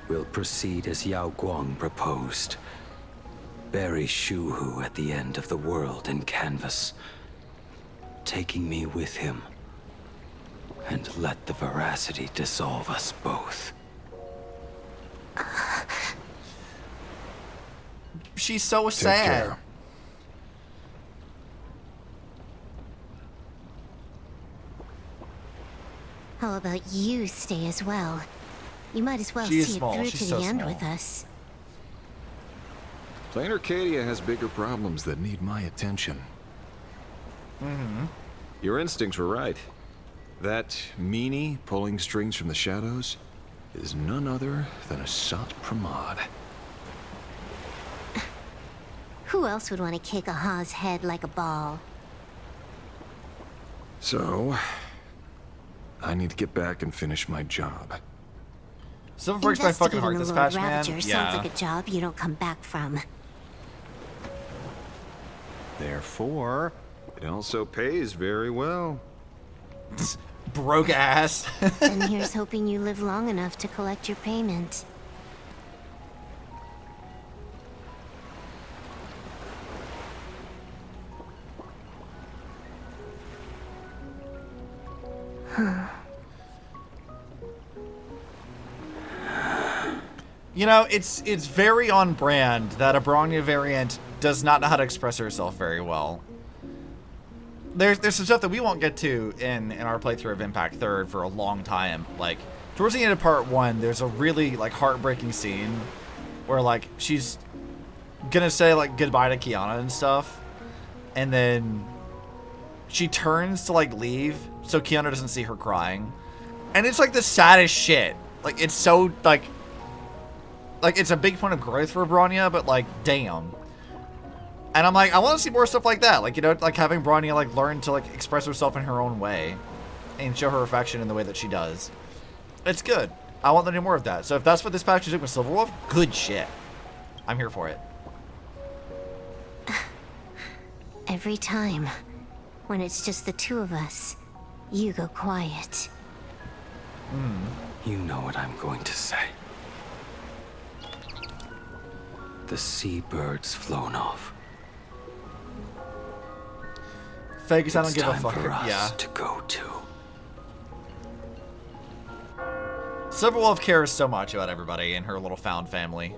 We'll proceed as Yao Guang proposed. Bury Shu Hu at the end of the world in canvas, taking me with him, and let the veracity dissolve us both. She's so Take sad. care. How about you stay as well? You might as well She is see small. it through She's to so the end small. with us. Planarcadia has bigger problems that need my attention. Your instincts were right. That meanie pulling strings from the shadows is none other than a Sat Pramod. Who else would want to kick a Ha's head like a ball? So, I need to get back and finish my job. Silver breaks my fucking heart. Investigating Dispatch, the Lord man. Ravager sounds like a job you don't come back from. Therefore, it also pays very well. Broke ass. And here's hoping you live long enough to collect your payment. You know, it's very on brand that a Bronya variant does not know how to express herself very well. There's some stuff that we won't get to in our playthrough of Impact 3rd for a long time. Like, towards the end of part 1, there's a really, like, heartbreaking scene where, like, she's gonna say, like, goodbye to Kiana and stuff. And then she turns to, like, leave so Kiana doesn't see her crying. And it's, like, the saddest shit. Like, it's so, like, it's a big point of growth for Bronya, but, like, damn. And I'm like, I want to see more stuff like that. Like, you know, like having Bronya, like, learn to, like, express herself in her own way and show her affection in the way that she does. It's good. I want them to do more of that. So if that's what this patch is doing with Silverwolf, good shit. I'm here for it. Every time, when it's just the two of us, you go quiet. You know what I'm going to say. The seabird's flown off. Vegas, I don't It's give a time fuck. for us Yeah. to go too. Silverwolf cares so much about everybody in her little found family.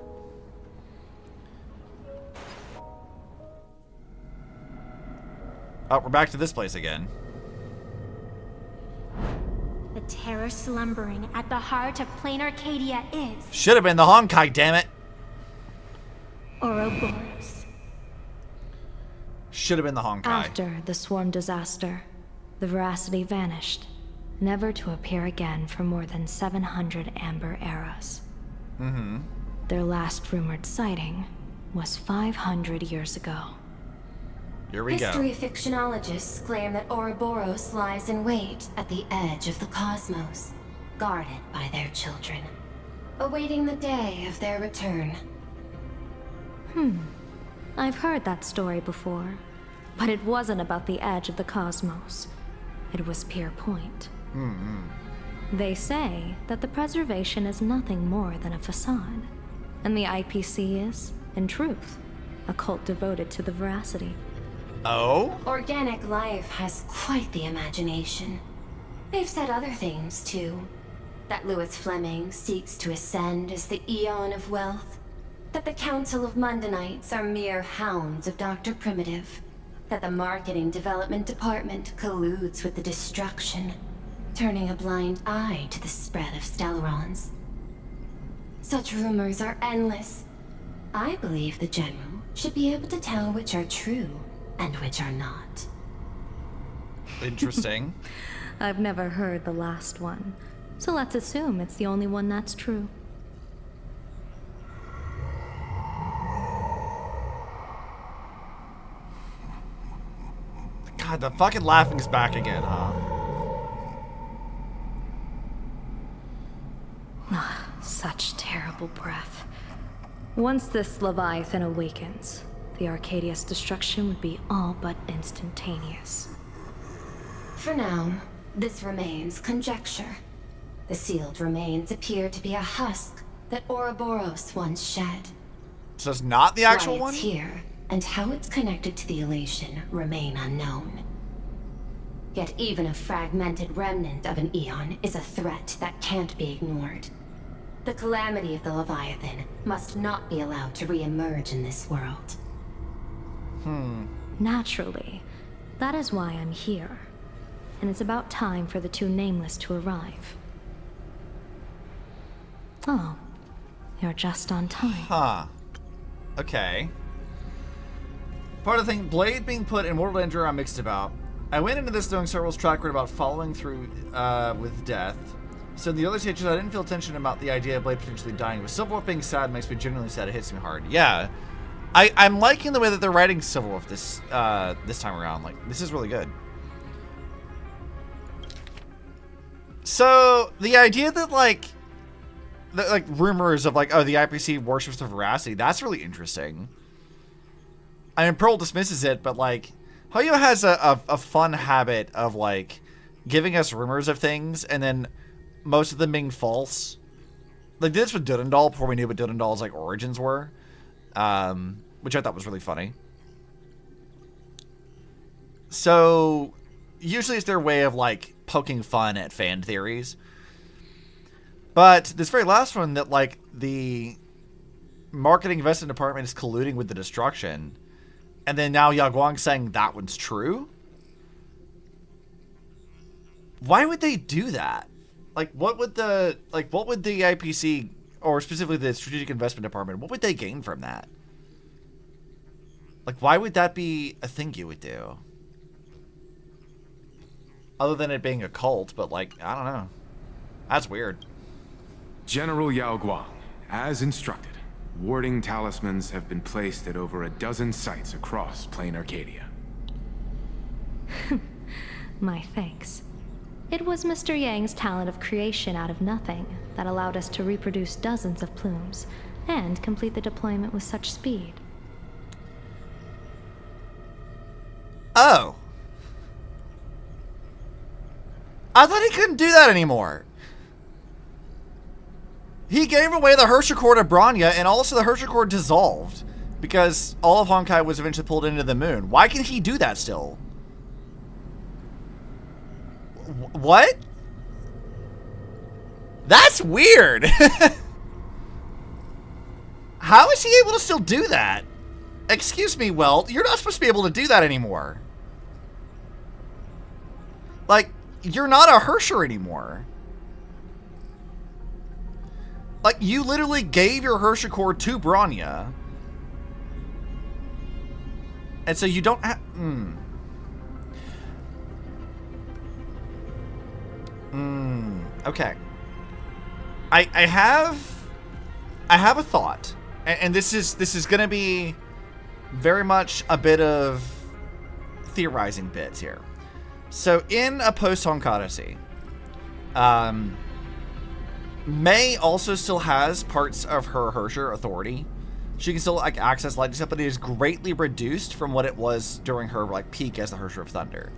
Oh, we're back to this place again. The terror slumbering at the heart of Planarcadia is Should have been the Honkai, damn it. Ouroboros. Should have been the Honkai. After the swarm disaster, the veracity vanished, never to appear again for more than 700 amber eras. Their last rumored sighting was 500 years ago. Here we go. History fictionologists claim that Ouroboros lies in wait at the edge of the cosmos, guarded by their children, awaiting the day of their return. I've heard that story before, but it wasn't about the edge of the cosmos. It was Pier Point. They say that the preservation is nothing more than a facade, and the IPC is, in truth, a cult devoted to the veracity. Oh? Organic life has quite the imagination. They've said other things, too. That Louis Fleming seeks to ascend as the Eon of Wealth. That the Council of Mundanites are mere hounds of Dr. Primitive. That the Marketing Development Department colludes with the destruction, turning a blind eye to the spread of Stellarons. Such rumors are endless. I believe the General should be able to tell which are true and which are not. Interesting. I've never heard the last one, so let's assume it's the only one that's true. God, the fucking laughing's back again, huh? Such terrible breath. Once this Leviathan awakens, the Arcadia's destruction would be all but instantaneous. For now, this remains conjecture. The sealed remains appear to be a husk that Ouroboros once shed. So it's not the actual Why one? it's here, and how it's connected to the elation remain unknown. Yet even a fragmented remnant of an Eon is a threat that can't be ignored. The calamity of the Leviathan must not be allowed to re-emerge in this world. Naturally. That is why I'm here. And it's about time for the two Nameless to arrive. Oh, you're just on time. Huh. Okay. Part of the thing, Blade being put in mortal danger, I'm mixed about. I went into this knowing Serval's track record about following through with death. So in the early stages, I didn't feel tension about the idea of Blade potentially dying. But Silverwolf being sad makes me genuinely sad. It hits me hard. Yeah. I'm liking the way that they're writing Silverwolf this time around. Like, this is really good. So the idea that like rumors of like, oh, the IPC worships the veracity, that's really interesting. I mean, Pearl dismisses it, but like Hoyo has a fun habit of like giving us rumors of things and then most of them being false. Like this with Dudendal before we knew what Dudendal's like origins were, which I thought was really funny. So usually it's their way of like poking fun at fan theories. But this very last one that like the marketing investment department is colluding with the destruction, and then now Yaguang's saying that one's true. Why would they do that? Like what would the IPC or specifically the strategic investment department, what would they gain from that? Like why would that be a thing you would do? Other than it being a cult, but like, I don't know. That's weird. General Yao Guang, as instructed, warding talismans have been placed at over a dozen sites across Planarcadia. My thanks. It was Mr. Yang's talent of creation out of nothing that allowed us to reproduce dozens of plumes and complete the deployment with such speed. Oh. I thought he couldn't do that anymore. He gave away the Hershey-core to Bronya, and also the Hershey-core dissolved because all of Honkai was eventually pulled into the moon. Why can he do that still? What? That's weird. How is he able to still do that? Excuse me, Welt, you're not supposed to be able to do that anymore. Like, you're not a Hersher anymore. Like, you literally gave your Hersher core to Bronya. And so you don't have... Okay. I have a thought. And this is gonna be very much a bit of theorizing bits here. So in a post-Honkai Odyssey, May also still has parts of her Hersher authority. She can still like access lightning stuff, but it is greatly reduced from what it was during her like peak as the Hersher of Thunder.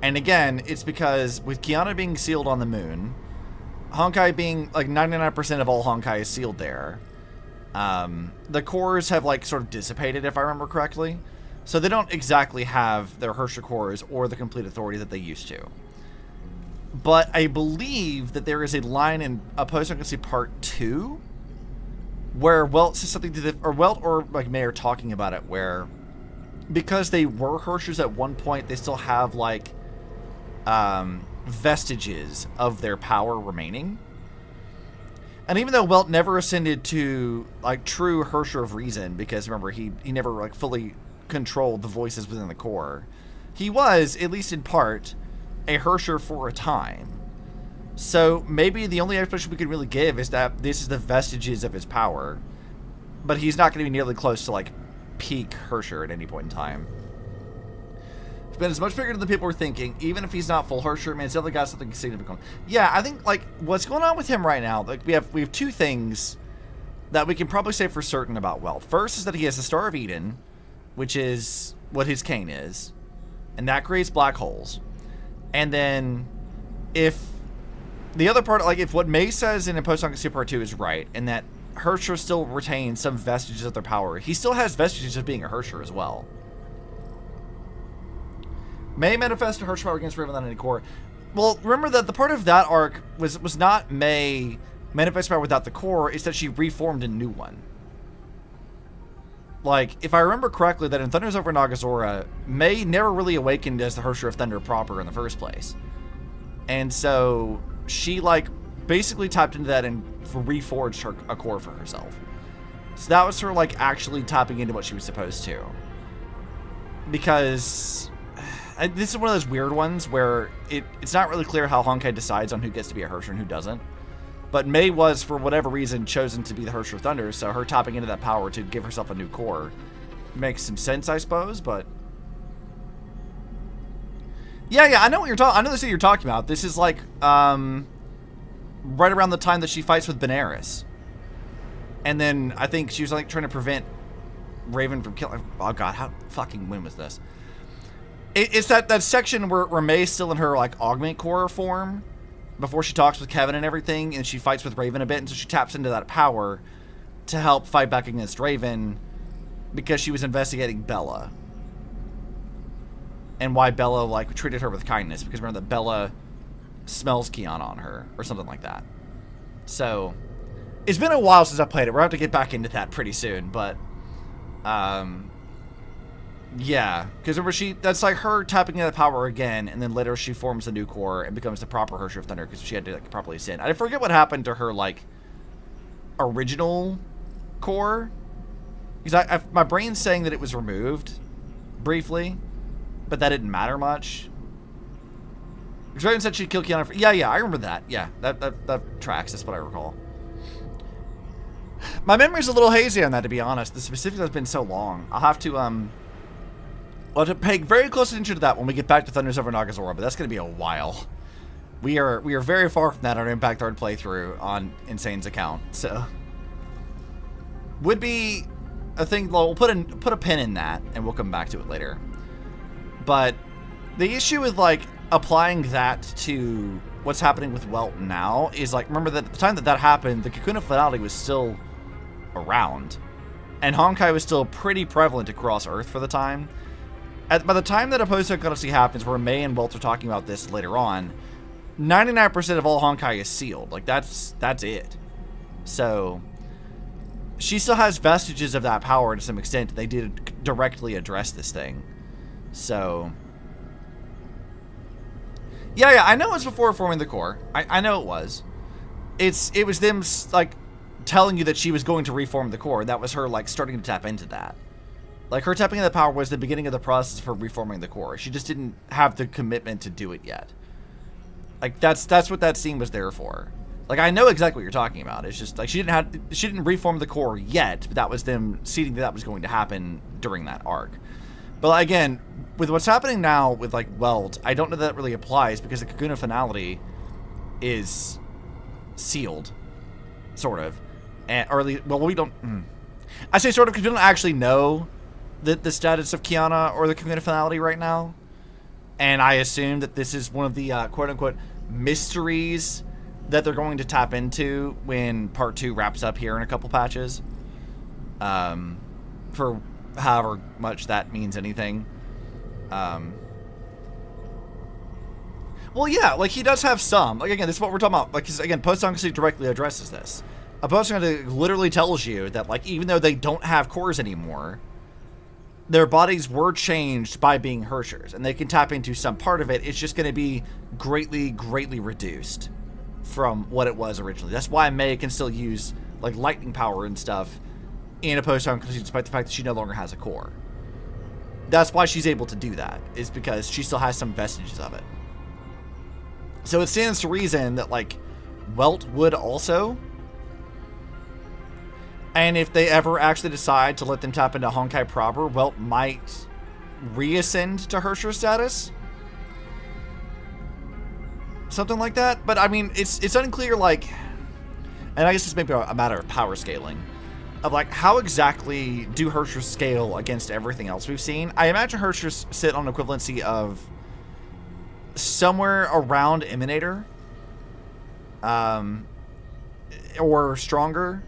And again, it's because with Kiana being sealed on the moon, Honkai being like 99% of all Honkai is sealed there. The cores have like sort of dissipated, if I remember correctly. So they don't exactly have their Hersher cores or the complete authority that they used to. But I believe that there is a line in Post-Infancy Part 2 where Welt says something to the, or Welt or like May are talking about it, where because they were Hershers at one point, they still have like vestiges of their power remaining. And even though Welt never ascended to like true Hersher of reason, because remember he never like fully controlled the voices within the core, he was, at least in part, a Hersher for a time. So maybe the only explanation we could really give is that this is the vestiges of his power, but he's not going to be nearly close to like peak Hersher at any point in time. But it's much bigger than the people were thinking. Even if he's not full Hersher, man, it's definitely got something significant. Yeah, I think like what's going on with him right now, like we have two things that we can probably say for certain about Welt. First is that he has the Star of Eden, which is what his cane is, and that creates black holes. And then if the other part, like if what May says in Post-Infancy Part 2 is right, and that Hersher still retains some vestiges of their power, he still has vestiges of being a Hersher as well. May manifest a Hersher power against Raven without any core. Well, remember that the part of that arc was not May manifest power without the core, it's that she reformed a new one. Like, if I remember correctly, that in Thunders Over Nagazora, May never really awakened as the Hersher of Thunder proper in the first place. And so she, like, basically tapped into that and reforged a core for herself. So that was her, like, actually tapping into what she was supposed to. Because this is one of those weird ones where it's not really clear how Honkai decides on who gets to be a Hersher and who doesn't. But May was, for whatever reason, chosen to be the Hersher of Thunder, so her tapping into that power to give herself a new core makes some sense, I suppose, but... Yeah, I know what you're talking... I know the scene you're talking about. This is like, right around the time that she fights with Benaris. And then I think she was, like, trying to prevent Raven from killing... Oh, God, when was this? It's that section where May's still in her, like, augment core form, before she talks with Kevin and everything, and she fights with Raven a bit, and so she taps into that power to help fight back against Raven because she was investigating Bella. And why Bella, like, treated her with kindness, because remember that Bella smells Kiana on her, or something like that. So, it's been a while since I played it. We're going to have to get back into that pretty soon, but, yeah, because remember that's like her tapping into the power again, and then later she forms a new core and becomes the proper Hersher of Thunder because she had to like properly ascend. I forget what happened to her like original core, because my brain's saying that it was removed briefly, but that didn't matter much. Because Raven said she'd kill Kiana. Yeah, I remember that. Yeah, that tracks. That's what I recall. My memory's a little hazy on that, to be honest. The specifics has been so long. I'll have to pay very close attention to that when we get back to Thunders Over Nagazora, but that's going to be a while. We are very far from that on our Impact 3rd playthrough on Insane's account, so would be a thing. We'll put a pin in that, and we'll come back to it later. But the issue with like applying that to what's happening with Welt now is like, remember that at the time that happened, the Cocoon of Finality was still around, and Honkai was still pretty prevalent across Earth for the time. By the time that Post-Infancy happens, where May and Welt are talking about this later on, 99% of all Honkai is sealed. Like, that's it. So, she still has vestiges of that power to some extent. They did directly address this thing. So, yeah, I know it was before forming the core. I know it was. It was them, like, telling you that she was going to reform the core. That was her, like, starting to tap into that. Like, her tapping into the power was the beginning of the process for reforming the core. She just didn't have the commitment to do it yet. Like, that's what that scene was there for. Like, I know exactly what you're talking about. It's just, like, she didn't reform the core yet, but that was them seeding that was going to happen during that arc. But, again, with what's happening now with, like, Welt, I don't know that really applies, because the Cocoon of Finality is sealed. Sort of. Or at least, well, we don't... I say sort of because we don't actually know the status of Kiana or the Cocoon of Finality right now. And I assume that this is one of the quote-unquote mysteries that they're going to tap into when Part 2 wraps up here in a couple patches. For however much that means anything. Well, Well, yeah, like, he does have some. Like, again, this is what we're talking about. Like, 'cause, again, Post-Honkai directly addresses this. A Post-Honkai literally tells you that, like, even though they don't have cores anymore, their bodies were changed by being Hershers, and they can tap into some part of it. It's just going to be greatly, greatly reduced from what it was originally. That's why May can still use, like, lightning power and stuff in a Post-Honkai, despite the fact that she no longer has a core. That's why she's able to do that, is because she still has some vestiges of it. So it stands to reason that, like, Welt would also. And if they ever actually decide to let them tap into Honkai proper, Welt might reascend to Hersher status. Something like that. But, I mean, it's unclear, like... And I guess it's maybe a matter of power scaling. Of, like, how exactly do Hershers scale against everything else we've seen? I imagine Hershers sit on equivalency of somewhere around Emanator. Or stronger.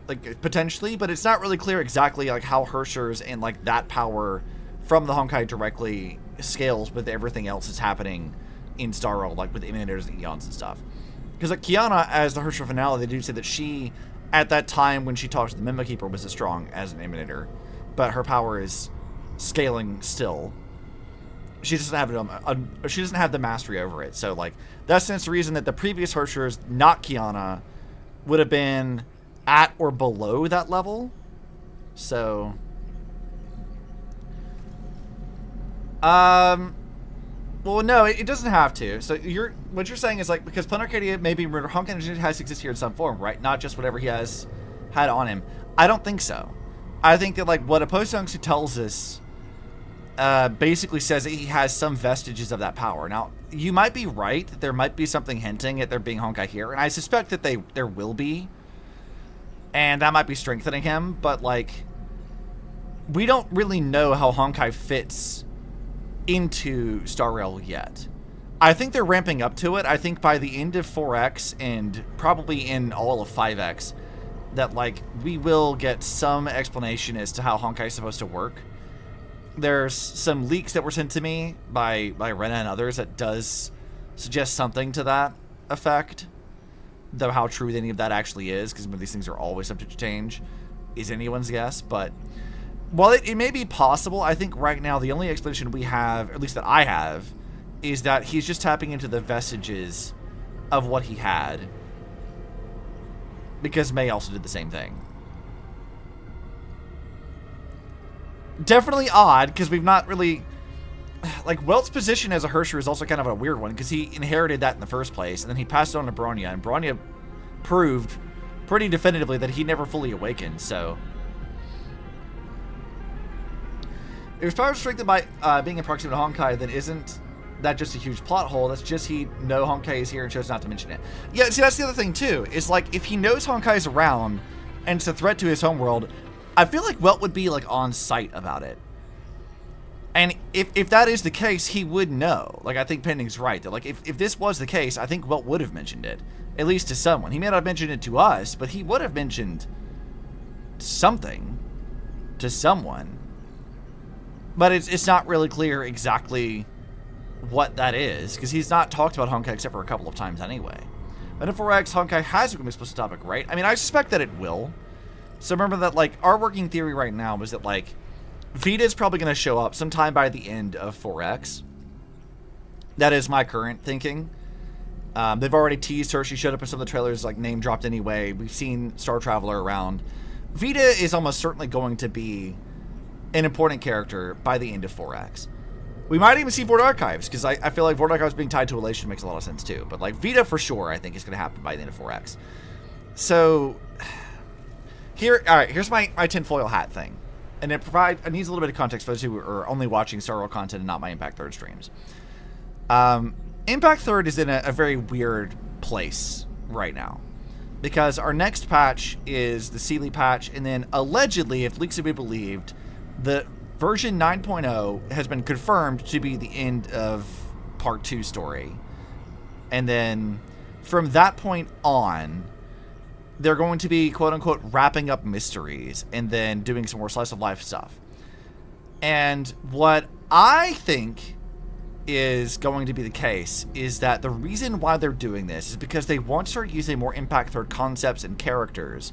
Like, potentially. But it's not really clear exactly, like, how Hershers and, like, that power from the Honkai directly scales with everything else that's happening in Star World, like, with Emanators and Eons and stuff. Because, like, Kiana, as the Hersher finale, they do say that she... At that time, when she talked to the Mima Keeper, was as strong as an Emanator, but her power is scaling still. She doesn't have she doesn't have the mastery over it. So, like, that stands to reason that the previous Hershers, not Kiana, would have been at or below that level. So, well, no, it doesn't have to. So what you're saying is, like, because Planarcadia maybe Honkai has existed here in some form, right? Not just whatever he has had on him. I don't think so. I think that, like, what a Post-Honkai tells us basically says that he has some vestiges of that power. Now, you might be right that there might be something hinting at there being Honkai here, and I suspect that there will be, and that might be strengthening him. But, like, we don't really know how Honkai fits into Star Rail yet. I think they're ramping up to it. I think by the end of 4X and probably in all of 5X that, like, we will get some explanation as to how Honkai is supposed to work. There's some leaks that were sent to me by Rena and others that does suggest something to that effect. Though how true any of that actually is, because these things are always subject to change, is anyone's guess. But while it may be possible, I think right now the only explanation we have, or at least that I have, is that he's just tapping into the vestiges of what he had. Because May also did the same thing. Definitely odd, because we've not really... Like, Welt's position as a Hersher is also kind of a weird one, because he inherited that in the first place, and then he passed it on to Bronya, and Bronya proved pretty definitively that he never fully awakened, so... If his power is strengthened by being in proximity to Honkai, then isn't that just a huge plot hole? That's just he know Honkai is here and chose not to mention it. Yeah, see, that's the other thing, too. Is, like, if he knows Honkai is around, and it's a threat to his homeworld, I feel like Welt would be, like, on site about it. And if that is the case, he would know. Like, I think Pending's right. That, like, if this was the case, I think Welt would have mentioned it. At least to someone. He may not have mentioned it to us, but he would have mentioned something to someone. But it's not really clear exactly what that is, because he's not talked about Honkai except for a couple of times anyway. But in 4X, Honkai has become explicit topic, right? I mean, I suspect that it will. So remember that, like, our working theory right now was that, like, Vita's probably going to show up sometime by the end of 4X. That is my current thinking. They've already teased her. She showed up in some of the trailers, like, name dropped anyway. We've seen Star Traveler around. Vita is almost certainly going to be an important character by the end of 4X. We might even see Board Archives, because I feel like Board Archives being tied to Elation makes a lot of sense too. But, like, Vita for sure, I think, is going to happen by the end of 4X. So, here's my tinfoil hat thing. And it needs a little bit of context for those who are only watching Star Wars content and not my Impact Third streams. Impact Third is in a very weird place right now. Because our next patch is the Sealy patch, and then allegedly, if leaks to be believed, the version 9.0 has been confirmed to be the end of Part 2 story. And then from that point on, they're going to be, quote-unquote, wrapping up mysteries and then doing some more slice-of-life stuff. And what I think is going to be the case is that the reason why they're doing this is because they want to start using more Impact Third concepts and characters,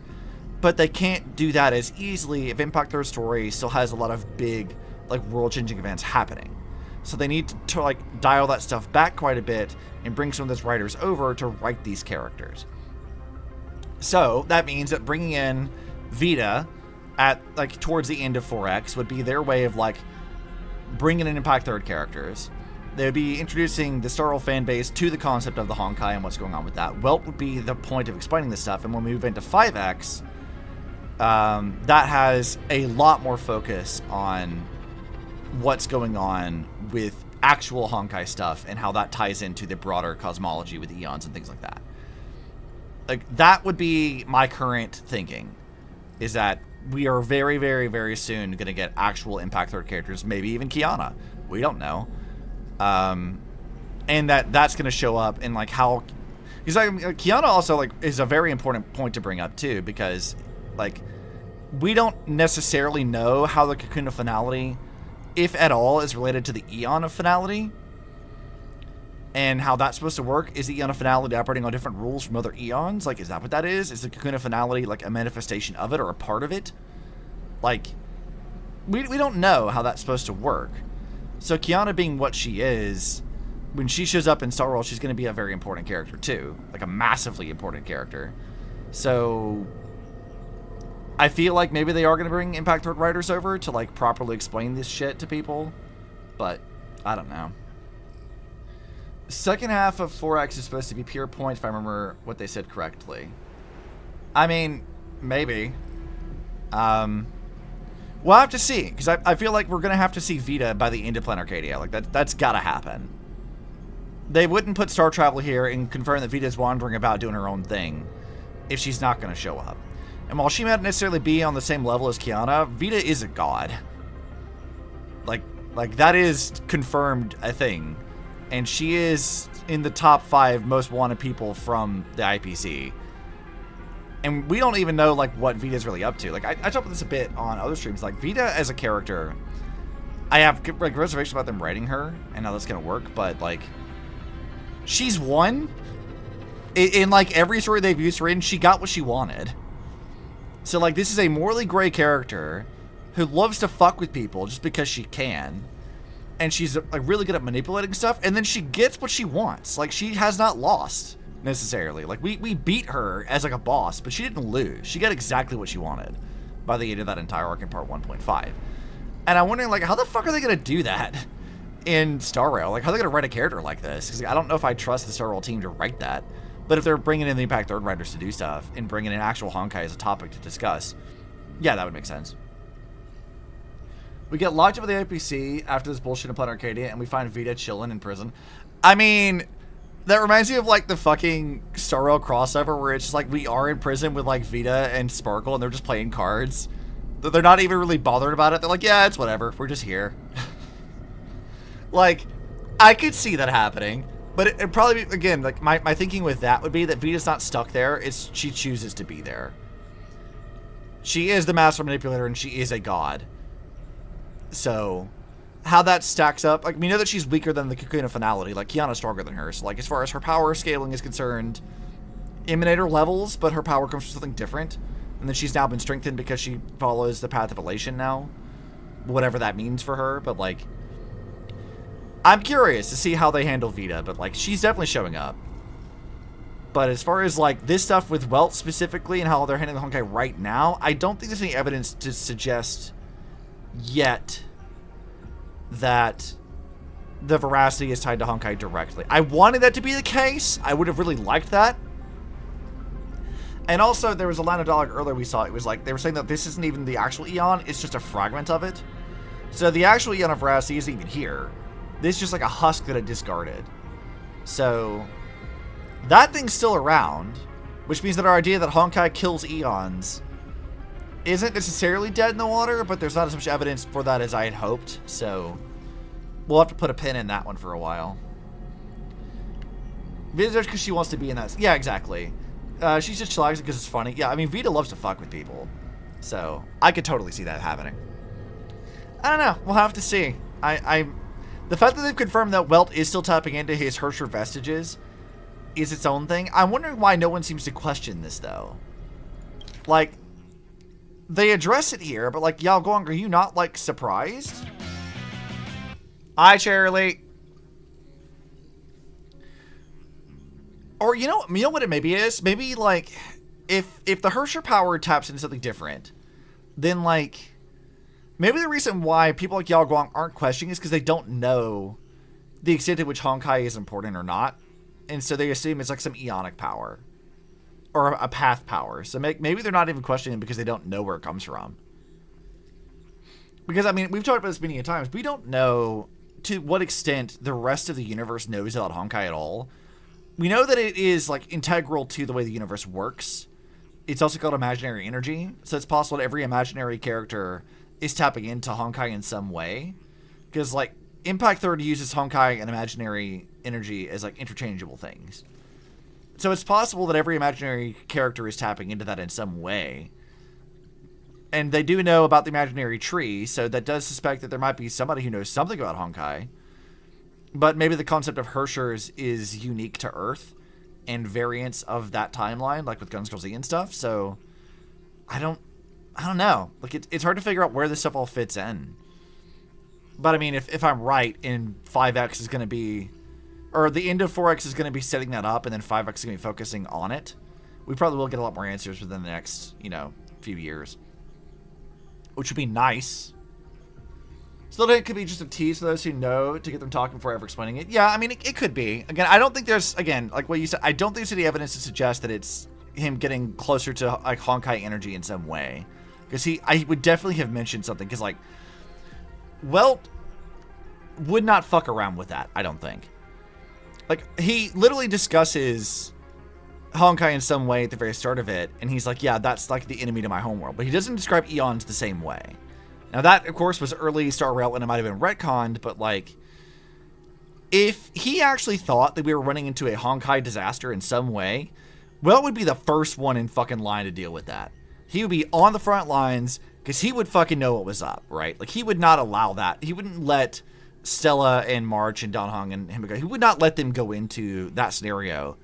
but they can't do that as easily if Impact Third story still has a lot of big, like, world-changing events happening. So they need to like dial that stuff back quite a bit and bring some of those writers over to write these characters. So that means that bringing in Vita at like towards the end of 4X would be their way of like bringing in Impact Third characters. They would be introducing the Stellaron fan base to the concept of the Honkai and what's going on with that. Welt would be the point of explaining this stuff, and when we move into 5X, that has a lot more focus on what's going on with actual Honkai stuff and how that ties into the broader cosmology with eons and things like that. Like, that would be my current thinking, is that we are very, very, very soon going to get actual Impact Third characters, maybe even Kiana. We don't know. And that's going to show up in, like, how... Because, like, Kiana also, like, is a very important point to bring up, too, because, like, we don't necessarily know how the Cocoon of Finality, if at all, is related to the Eon of Finality, and how that's supposed to work. Is the Eon of Finality operating on different rules from other Eons? Like, is that what that is? Is the Cocoon of Finality, like, a manifestation of it or a part of it? Like, we don't know how that's supposed to work. So Kiana being what she is, when she shows up in Star Wars, she's going to be a very important character, too. Like, a massively important character. So I feel like maybe they are going to bring Impact Third writers over to, like, properly explain this shit to people. But I don't know. Second half of 4X is supposed to be pure point, if I remember what they said correctly. I mean, maybe. We'll have to see, because I feel like we're going to have to see Vita by the end of Planarcadia. Like, that's got to happen. They wouldn't put Star Travel here and confirm that Vita's wandering about doing her own thing if she's not going to show up. And while she may not necessarily be on the same level as Kiana, Vita is a god. Like that is confirmed a thing. And she is in the top 5 most wanted people from the IPC. And we don't even know, like, what Vita's really up to. Like, I talked about this a bit on other streams. Like, Vita as a character, I have, like, reservations about them writing her and how that's going to work. But, like, she's won. In, like, every story they've used her in, she got what she wanted. So, like, this is a morally gray character who loves to fuck with people just because she can. And she's, like, really good at manipulating stuff. And then she gets what she wants. Like, she has not lost, necessarily. Like, we beat her as, like, a boss, but she didn't lose. She got exactly what she wanted by the end of that entire arc in part 1.5. And I'm wondering, like, how the fuck are they going to do that in Star Rail? Like, how are they going to write a character like this? Because I don't know if I trust the Star Rail team to write that. But if they're bringing in the Impact Third writers to do stuff and bringing in actual Honkai as a topic to discuss, yeah, that would make sense. We get locked up with the IPC after this bullshit in Planarcadia, and we find Vita chilling in prison. I mean, that reminds me of, like, the fucking Star Rail crossover where it's just, like, we are in prison with, like, Vita and Sparkle, and they're just playing cards. They're not even really bothered about it. They're like, yeah, it's whatever. We're just here. Like, I could see that happening. But it'd probably be, again, like, my thinking with that would be that Vita's not stuck there. It's she chooses to be there. She is the master manipulator, and she is a god. So, how that stacks up, like, we know that she's weaker than the Cocoon of Finality. Like, Kiana's stronger than her. So, like, as far as her power scaling is concerned, Emanator levels, but her power comes from something different. And then she's now been strengthened because she follows the path of elation now. Whatever that means for her, but, like, I'm curious to see how they handle Vita, but, like, she's definitely showing up. But as far as, like, this stuff with Welt specifically and how they're handling the Honkai right now, I don't think there's any evidence to suggest yet that the veracity is tied to Honkai directly. I wanted that to be the case. I would have really liked that. And also, there was a line of dialogue earlier we saw. It was like, they were saying that this isn't even the actual Eon, it's just a fragment of it. So the actual Eon of veracity isn't even here. This is just like a husk that it discarded. So that thing's still around, which means that our idea that Honkai kills Eons isn't necessarily dead in the water, but there's not as much evidence for that as I had hoped, so we'll have to put a pin in that one for a while. Vita's because she wants to be in that. Yeah, exactly. She's just chillaxing because it's funny. Yeah, I mean, Vita loves to fuck with people, so I could totally see that happening. I don't know. We'll have to see. The fact that they've confirmed that Welt is still tapping into his Herrscher vestiges is its own thing. I'm wondering why no one seems to question this, though. Like, they address it here, but, like, Yao Guang, are you not, like, surprised? Hi, Charlie. Or, you know what it maybe is? Maybe, like, if the Herrscher power taps into something different, then, like, maybe the reason why people like Yao Guang aren't questioning is because they don't know the extent to which Honkai is important or not. And so they assume it's like some eonic power. Or a path power. So maybe they're not even questioning because they don't know where it comes from. Because, I mean, we've talked about this many times. We don't know to what extent the rest of the universe knows about Honkai at all. We know that it is, like, integral to the way the universe works. It's also called imaginary energy. So it's possible that every imaginary character is tapping into Honkai in some way. Because, like, Impact Third uses Honkai and imaginary energy as, like, interchangeable things. So it's possible that every imaginary character is tapping into that in some way. And they do know about the imaginary tree, so that does suspect that there might be somebody who knows something about Honkai. But maybe the concept of Herrschers is unique to Earth and variants of that timeline, like with Guns Girl Z and stuff. So I don't know. Like, it's hard to figure out where this stuff all fits in. But I mean, if I'm right, in 5X is going to be, or the end of 4X is going to be setting that up, and then 5X is going to be focusing on it, we probably will get a lot more answers within the next, few years. Which would be nice. Still, it could be just a tease for those who know to get them talking before ever explaining it. Yeah, I mean, it could be. Again, I don't think there's, like what you said, I don't think there's any evidence to suggest that it's him getting closer to, like, Honkai energy in some way. Because I would definitely have mentioned something, because, like, Welt would not fuck around with that, I don't think. Like, he literally discusses Honkai in some way at the very start of it, and he's like, yeah, that's like the enemy to my homeworld. But he doesn't describe eons the same way. Now, that, of course, was early Star Rail, and it might have been retconned, but, like, if he actually thought that we were running into a Honkai disaster in some way, Welt would be the first one in fucking line to deal with that. He would be on the front lines, because he would fucking know what was up, right? Like, he would not allow that. He wouldn't let Stella and March and Donghong and Himeko, he would not let them go into that scenario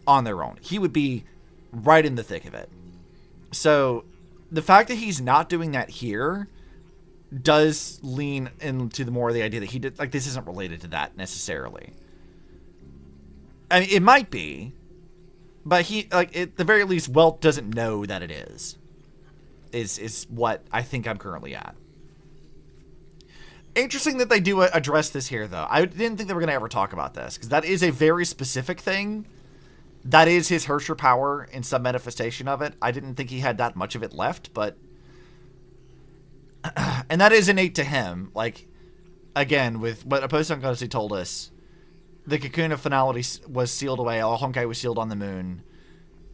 on their own. He would be right in the thick of it. So the fact that he's not doing that here does lean into the more of the idea that he did, like, this isn't related to that necessarily. I mean, it might be, but he, like, at the very least, Welt doesn't know that it is what I think I'm currently at. Interesting that they do address this here, though. I didn't think they were going to ever talk about this, because that is a very specific thing. That is his Herrscher power in some manifestation of it. I didn't think he had that much of it left, but... and that is innate to him. Like, again, with what Opposed Odyssey told us, the cocoon of finality was sealed away, all Honkai was sealed on the moon,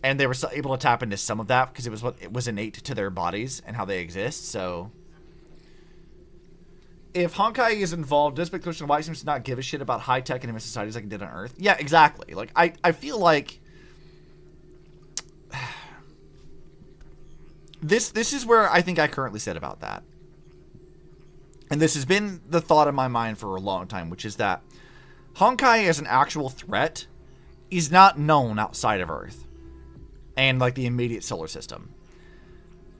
and they were able to tap into some of that, because it was innate to their bodies and how they exist, so... If Honkai is involved, does Christian White seems to not give a shit about high-tech and human societies like it did on Earth? Yeah, exactly. Like, I feel like... This is where I think I currently sit about that. And this has been the thought in my mind for a long time, which is that Honkai as an actual threat is not known outside of Earth. And, like, the immediate solar system.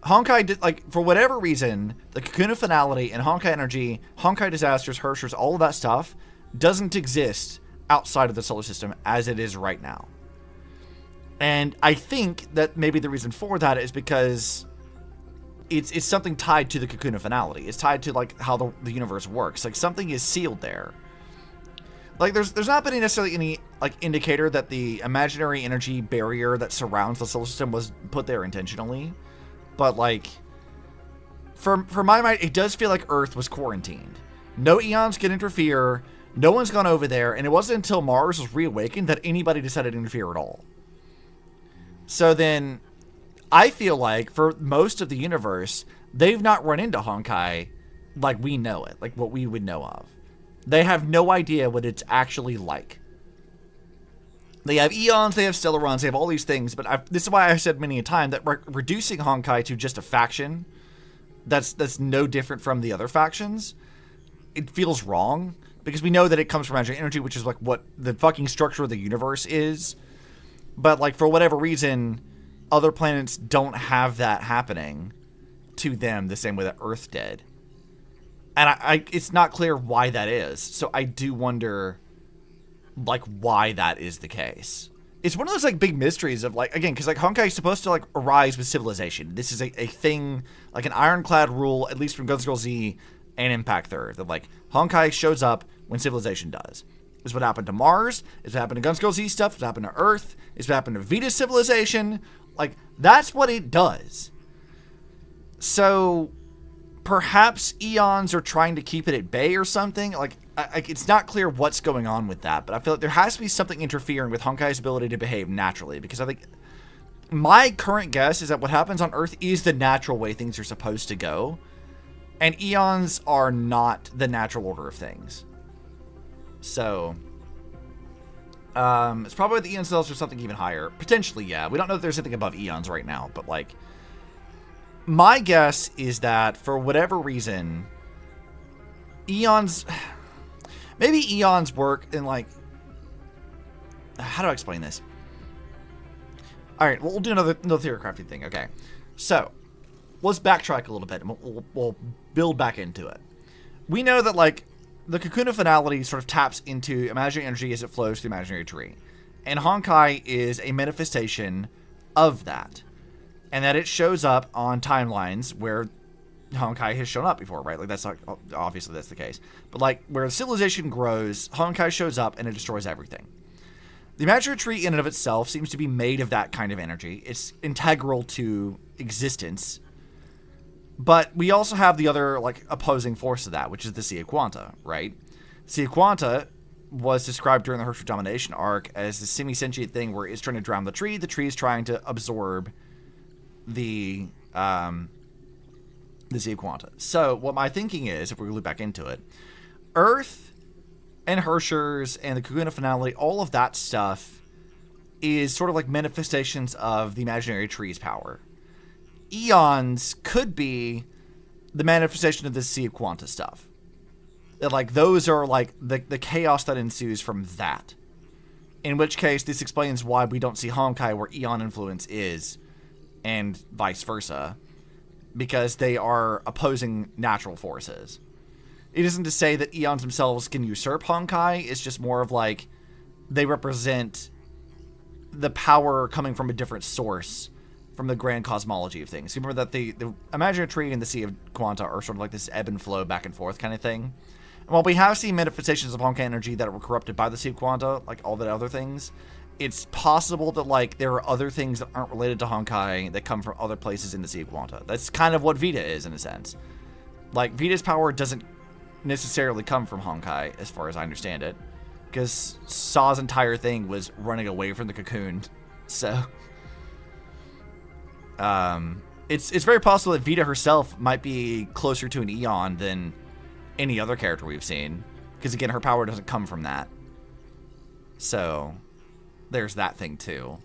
Honkai did, like, for whatever reason, the cocoon of finality and Honkai energy, Honkai disasters, Herrschers, all of that stuff doesn't exist outside of the solar system as it is right now. And I think that maybe the reason for that is because it's something tied to the cocoon of finality. It's tied to, like, how the universe works. Like, something is sealed there. Like, there's not been necessarily any, like, indicator that the imaginary energy barrier that surrounds the solar system was put there intentionally. But, like, for my mind, it does feel like Earth was quarantined. No eons can interfere. No one's gone over there. And it wasn't until Mars was reawakened that anybody decided to interfere at all. So then, I feel like, for most of the universe, they've not run into Honkai like we know it. Like what we would know of. They have no idea what it's actually like. They have eons, they have Stellarons, they have all these things, but this is why I've said many a time that reducing Honkai to just a faction that's no different from the other factions, it feels wrong, because we know that it comes from magic energy, which is like what the fucking structure of the universe is. But like for whatever reason, other planets don't have that happening to them the same way that Earth did. And it's not clear why that is. So I do wonder, like, why that is the case. It's one of those, like, big mysteries of, like, again, because, like, Honkai is supposed to, like, arise with civilization. This is a thing, like, an ironclad rule, at least from Guns Girl Z and Impact Third, that, like, Honkai shows up when civilization does. It's what happened to Mars. It's what happened to Guns Girl Z stuff. It's what happened to Earth. It's what happened to Vita's civilization. Like, that's what it does. So perhaps eons are trying to keep it at bay or something. Like, it's not clear what's going on with that, but I feel like there has to be something interfering with Honkai's ability to behave naturally, because I think my current guess is that what happens on Earth is the natural way things are supposed to go, and eons are not the natural order of things. So it's probably the eon cells or something even higher. Potentially, yeah. We don't know if there's anything above eons right now, but like, my guess is that for whatever reason, eons, maybe eons work in like, how do I explain this? All right, well, we'll do another theory crafting thing. Okay, so let's backtrack a little bit and we'll build back into it. We know that like the Cocoon of Finality sort of taps into imaginary energy as it flows through the imaginary tree, and Honkai is a manifestation of that. And that it shows up on timelines where Honkai has shown up before, right? Like, that's like, obviously that's the case. But like, where civilization grows, Honkai shows up and it destroys everything. The imaginary tree in and of itself seems to be made of that kind of energy. It's integral to existence. But we also have the other, like, opposing force to that, which is the Sea of Quanta, right? Sea of Quanta was described during the Herrscher Domination arc as the semi-sentient thing where it's trying to drown the tree is trying to absorb the Sea of Quanta. So what my thinking is, if we loop back into it, Earth and Herschers and the Cocoon of Finality, all of that stuff is sort of like manifestations of the imaginary tree's power. Eons could be the manifestation of the Sea of Quanta stuff. Like, those are like the chaos that ensues from that. In which case, this explains why we don't see Honkai where Eon influence is, and vice versa, because they are opposing natural forces. It isn't to say that eons themselves can usurp Honkai, it's just more of like, they represent the power coming from a different source from the grand cosmology of things. You remember that the imaginary tree and the Sea of Quanta are sort of like this ebb and flow back and forth kind of thing. And while we have seen manifestations of Honkai energy that were corrupted by the Sea of Quanta, like all the other things, it's possible that, like, there are other things that aren't related to Honkai that come from other places in the Sea of Quanta. That's kind of what Vita is, in a sense. Like, Vita's power doesn't necessarily come from Honkai, as far as I understand it, because Saw's entire thing was running away from the cocoon. So, it's very possible that Vita herself might be closer to an Eon than any other character we've seen, because, again, her power doesn't come from that. So there's that thing too.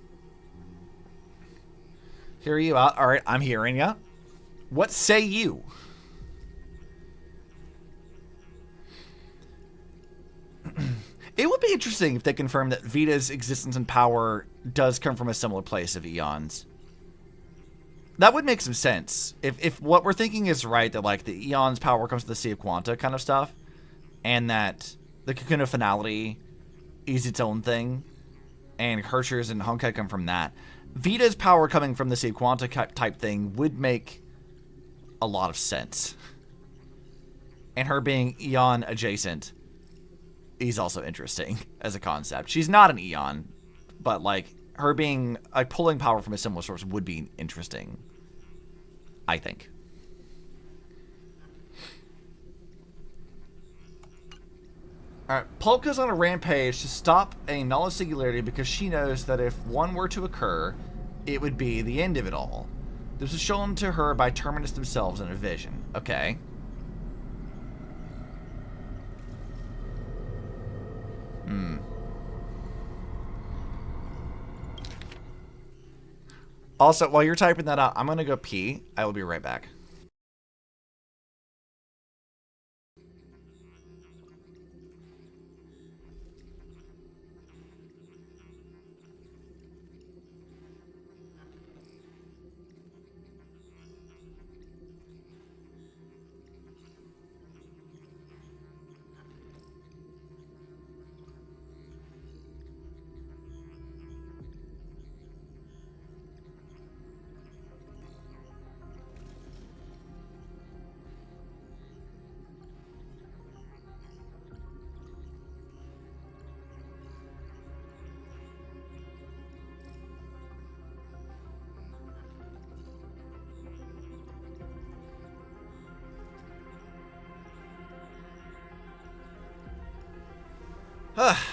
Hear you out. All right, I'm hearing ya. What say you? It would be interesting if they confirmed that Vita's existence and power does come from a similar place of eons. That would make some sense. If what we're thinking is right, that like the eons power comes from the Sea of Quanta kind of stuff, and that the Cocoon of Finality is its own thing, and Herschers and Honkai come from that. Vita's power coming from the Sea of Quanta type thing would make a lot of sense. And her being Eon adjacent is also interesting as a concept. She's not an Eon, but like her being like pulling power from a similar source would be interesting, I think. Alright, Polka's on a rampage to stop a knowledge singularity because she knows that if one were to occur, it would be the end of it all. This was shown to her by Terminus themselves in a vision. Okay. Also, while you're typing that out, I'm gonna go pee. I will be right back.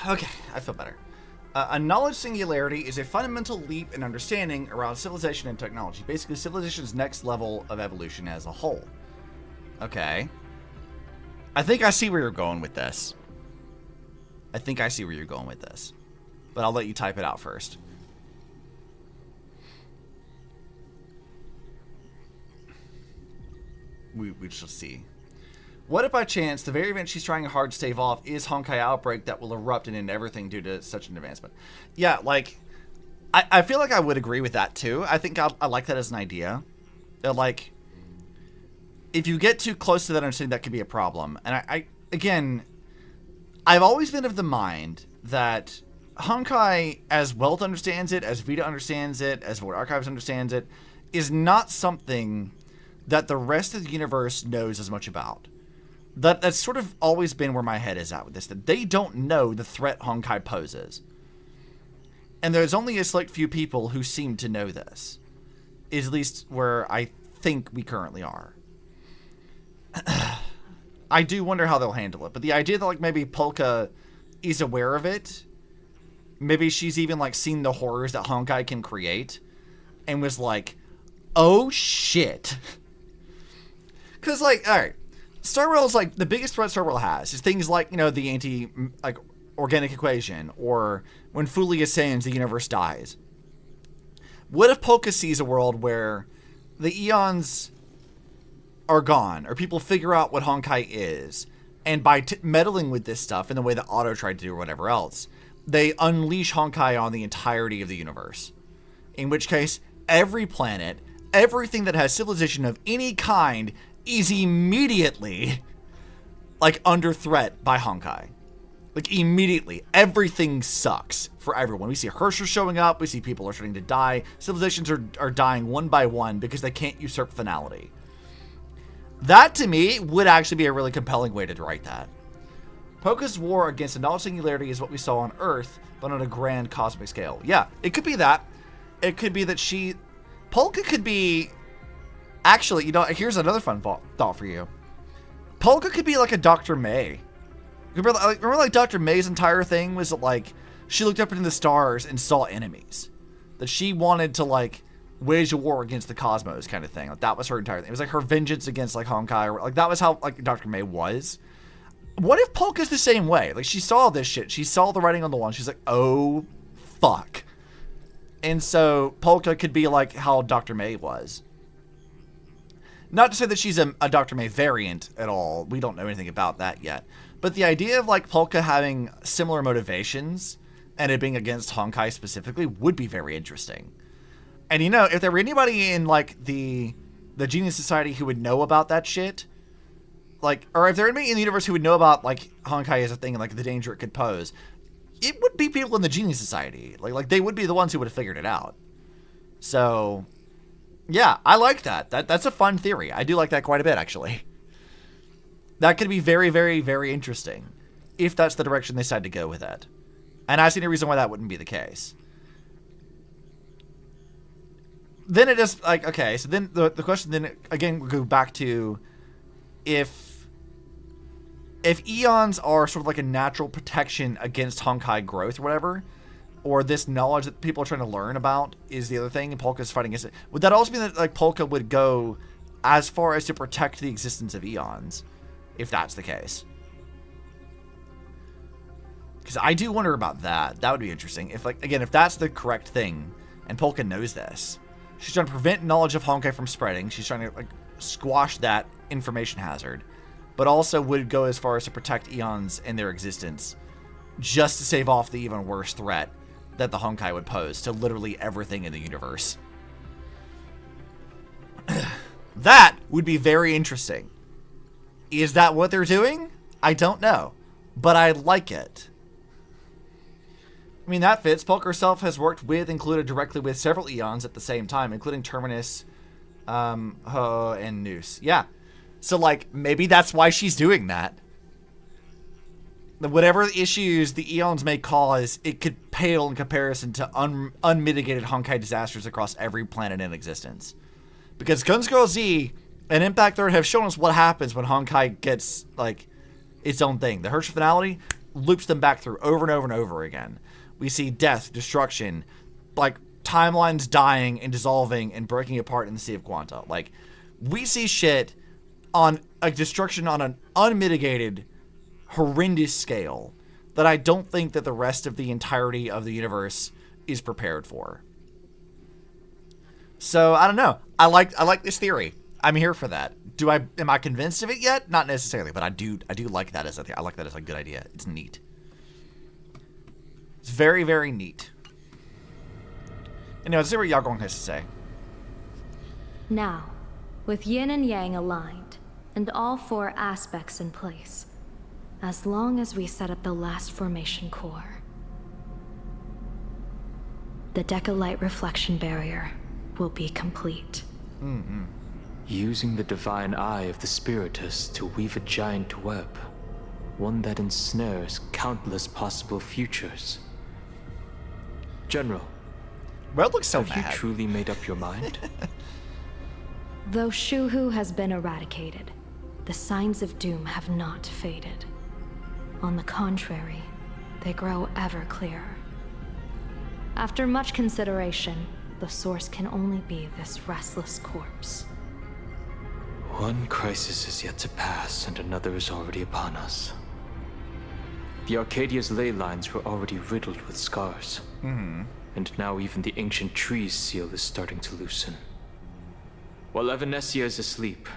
Okay, I feel better. A knowledge singularity is a fundamental leap in understanding around civilization and technology. Basically, civilization's next level of evolution as a whole. Okay. I think I see where you're going with this. But I'll let you type it out first. We shall see. What if by chance the very event she's trying hard to stave off is Honkai outbreak that will erupt and end everything due to such an advancement? Yeah, like, I feel like I would agree with that too. I think I like that as an idea. Like, if you get too close to that understanding, that could be a problem. And again, I've always been of the mind that Honkai, as Wealth understands it, as Vita understands it, as Void Archives understands it, is not something that the rest of the universe knows as much about. That's sort of always been where my head is at with this, that they don't know the threat Honkai poses. And there's only a select few people who seem to know this. Is at least where I think we currently are. I do wonder how they'll handle it, but the idea that like maybe Polka is aware of it, maybe she's even like seen the horrors that Honkai can create, and was like, oh shit. Because like, alright, Star Rail's like, the biggest threat Star Rail has is things like, you know, the organic equation, or when fully ascends, the universe dies. What if Polka sees a world where the eons are gone, or people figure out what Honkai is, and by meddling with this stuff in the way that Otto tried to do or whatever else, they unleash Honkai on the entirety of the universe. In which case, every planet, everything that has civilization of any kind is immediately, like, under threat by Honkai. Like, immediately. Everything sucks for everyone. We see Herschel showing up, we see people are starting to die, civilizations are dying one by one because they can't usurp finality. That, to me, would actually be a really compelling way to write that. Polka's war against a knowledge singularity is what we saw on Earth, but on a grand cosmic scale. Yeah, it could be that. It could be that Polka could be... Actually, you know, here's another fun thought for you. Polka could be like a Dr. May. Remember like Dr. May's entire thing was that, like, she looked up into the stars and saw enemies. That she wanted to, like, wage a war against the cosmos kind of thing. Like, that was her entire thing. It was like her vengeance against, like, Honkai. Or, like, that was how, like, Dr. May was. What if Polka's the same way? Like, she saw this shit. She saw the writing on the wall. And she's like, oh, fuck. And so Polka could be like how Dr. May was. Not to say that she's a Dr. May variant at all. We don't know anything about that yet. But the idea of, like, Polka having similar motivations and it being against Honkai specifically would be very interesting. And, you know, if there were anybody in, like, the Genius Society who would know about that shit, like, or if there were anybody in the universe who would know about, like, Honkai as a thing and, like, the danger it could pose, it would be people in the Genius Society. Like they would be the ones who would have figured it out. So, yeah, I like that. That's a fun theory. I do like that quite a bit, actually. That could be very, very, very interesting if that's the direction they decide to go with it. And I see no reason why that wouldn't be the case. Then it is like, okay, so then the question then again would go back to if eons are sort of like a natural protection against Honkai growth or whatever, or this knowledge that people are trying to learn about is the other thing, and Polka's fighting against it, would that also mean that, like, Polka would go as far as to protect the existence of eons, if that's the case? Because I do wonder about that. That would be interesting. If, like, again, if that's the correct thing, and Polka knows this, she's trying to prevent knowledge of Honkai from spreading. She's trying to, like, squash that information hazard, but also would go as far as to protect eons and their existence, just to save off the even worse threat that the Honkai would pose to literally everything in the universe. That would be very interesting. Is that what they're doing? I don't know, but I like it. I mean, that fits. Polka herself has worked with, included directly with several eons at the same time, including Terminus, Ho, and Noose. Yeah. So, like, maybe that's why she's doing that. Whatever issues the eons may cause, it could pale in comparison to unmitigated Honkai disasters across every planet in existence. Because Guns Girl Z and Impact Third have shown us what happens when Honkai gets, like, its own thing. The Herschel finality, loops them back through over and over and over again. We see death, destruction, like timelines dying and dissolving and breaking apart in the Sea of Quanta. Like, we see shit on a destruction on an unmitigated, horrendous scale that I don't think that the rest of the entirety of the universe is prepared for. So I don't know. I like this theory. I'm here for that. Am I convinced of it yet? Not necessarily, but I do like that as a theory. I like that as a good idea. It's neat. It's very, very neat. Anyway, let's see what Yagong has to say. Now, with yin and yang aligned, and all 4 aspects in place, as long as we set up the last formation core, the Decalight reflection barrier will be complete. Using the divine eye of the Spiritus to weave a giant web, one that ensnares countless possible futures. General, Red looks so have mad. you truly made up your mind? Though Shuhu has been eradicated, the signs of doom have not faded. On the contrary, they grow ever clearer. After much consideration, the source can only be this restless corpse. One crisis is yet to pass, and another is already upon us. The Arcadia's ley lines were already riddled with scars. And now even the ancient tree's seal is starting to loosen. While Evanesia is asleep,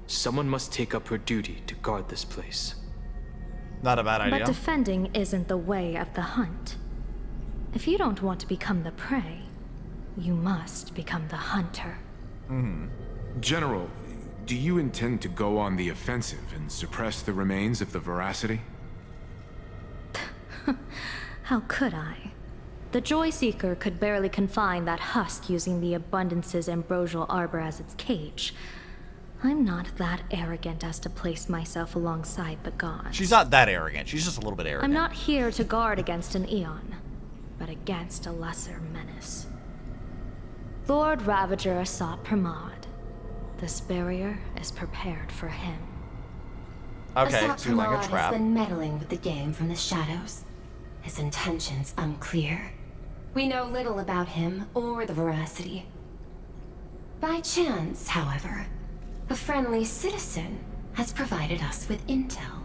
someone must take up her duty to guard this place. Not a bad idea. But defending isn't the way of the hunt. If you don't want to become the prey, you must become the hunter. General, do you intend to go on the offensive and suppress the remains of the Veracity? How could I? The Joy Seeker could barely confine that husk using the Abundance's ambrosial arbor as its cage. I'm not that arrogant as to place myself alongside the gods. She's not that arrogant. She's just a little bit arrogant. I'm not here to guard against an Eon, but against a lesser menace. Lord Ravager sought Pramod. This barrier is prepared for him. Okay, Assault so you like a Pramod trap. has been meddling with the game from the shadows. His intentions unclear. We know little about him or the Veracity. By chance, however, a friendly citizen has provided us with intel.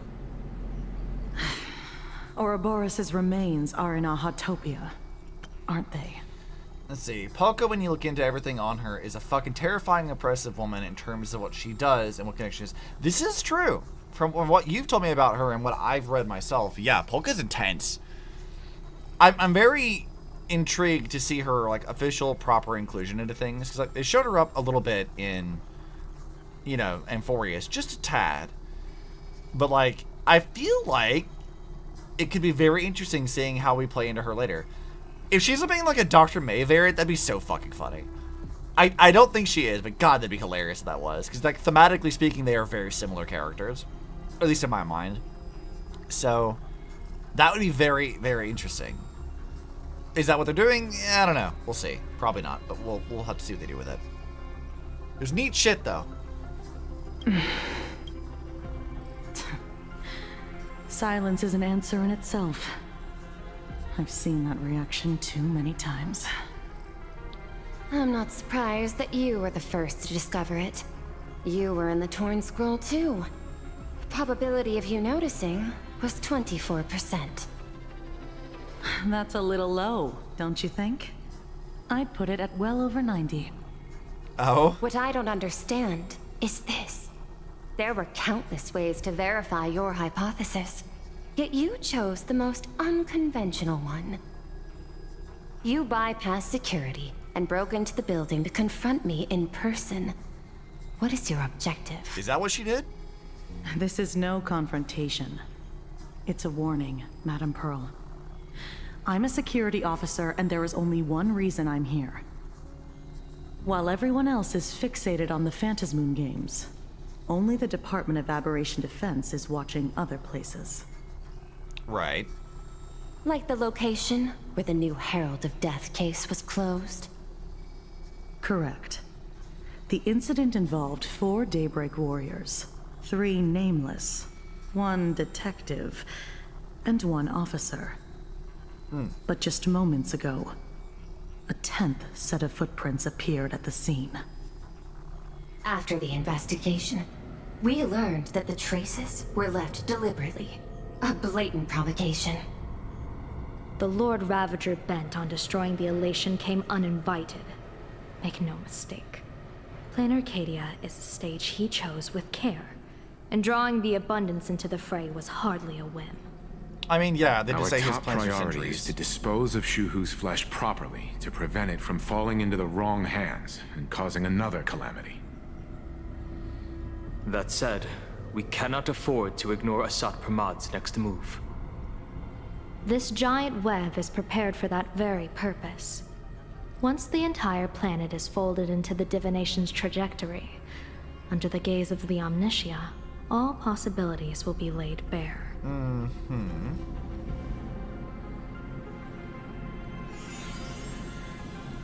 Ouroboros' remains are in Ahatopia, aren't they? Let's see. Polka, when you look into everything on her, is a fucking terrifying, oppressive woman in terms of what she does and what connection is. This is true. From what you've told me about her and what I've read myself, yeah, Polka's intense. I'm very intrigued to see her, like, official, proper inclusion into things. Because, like, they showed her up a little bit in, you know, Amphorius. Just a tad. But, like, I feel like it could be very interesting seeing how we play into her later. If she's being like a Dr. May variant, that'd be so fucking funny. I don't think she is, but God, that'd be hilarious if that was. Because, like, thematically speaking, they are very similar characters. At least in my mind. So, that would be very, very interesting. Is that what they're doing? Yeah, I don't know. We'll see. Probably not, but we'll have to see what they do with it. There's neat shit, though. Silence is an answer in itself. I've seen that reaction too many times. I'm not surprised that you were the first to discover it. You were in the Torn Scroll, too. The probability of you noticing was 24%. That's a little low, don't you think? I'd put it at well over 90. Oh? What I don't understand is this. There were countless ways to verify your hypothesis, yet you chose the most unconventional one. You bypassed security and broke into the building to confront me in person. What is your objective? Is that what she did? This is no confrontation. It's a warning, Madam Pearl. I'm a security officer, and there is only one reason I'm here. While everyone else is fixated on the Phantasmoon games, only the Department of Aberration Defense is watching other places. Right. Like the location where the new Herald of Death case was closed? Correct. The incident involved 4 Daybreak warriors, 3 nameless, 1 detective, and 1 officer. But just moments ago, a 10th set of footprints appeared at the scene. After the investigation, we learned that the traces were left deliberately. A blatant provocation. The Lord Ravager bent on destroying the Elation came uninvited. Make no mistake. Planarcadia is a stage he chose with care, and drawing the Abundance into the fray was hardly a whim. I mean, yeah, they Our just say his top plans are priority is centuries. to dispose of Shuhu's flesh properly to prevent it from falling into the wrong hands and causing another calamity. That said, we cannot afford to ignore Asat Pramad's next move. This giant web is prepared for that very purpose. Once the entire planet is folded into the divination's trajectory, under the gaze of the Omnitia, all possibilities will be laid bare.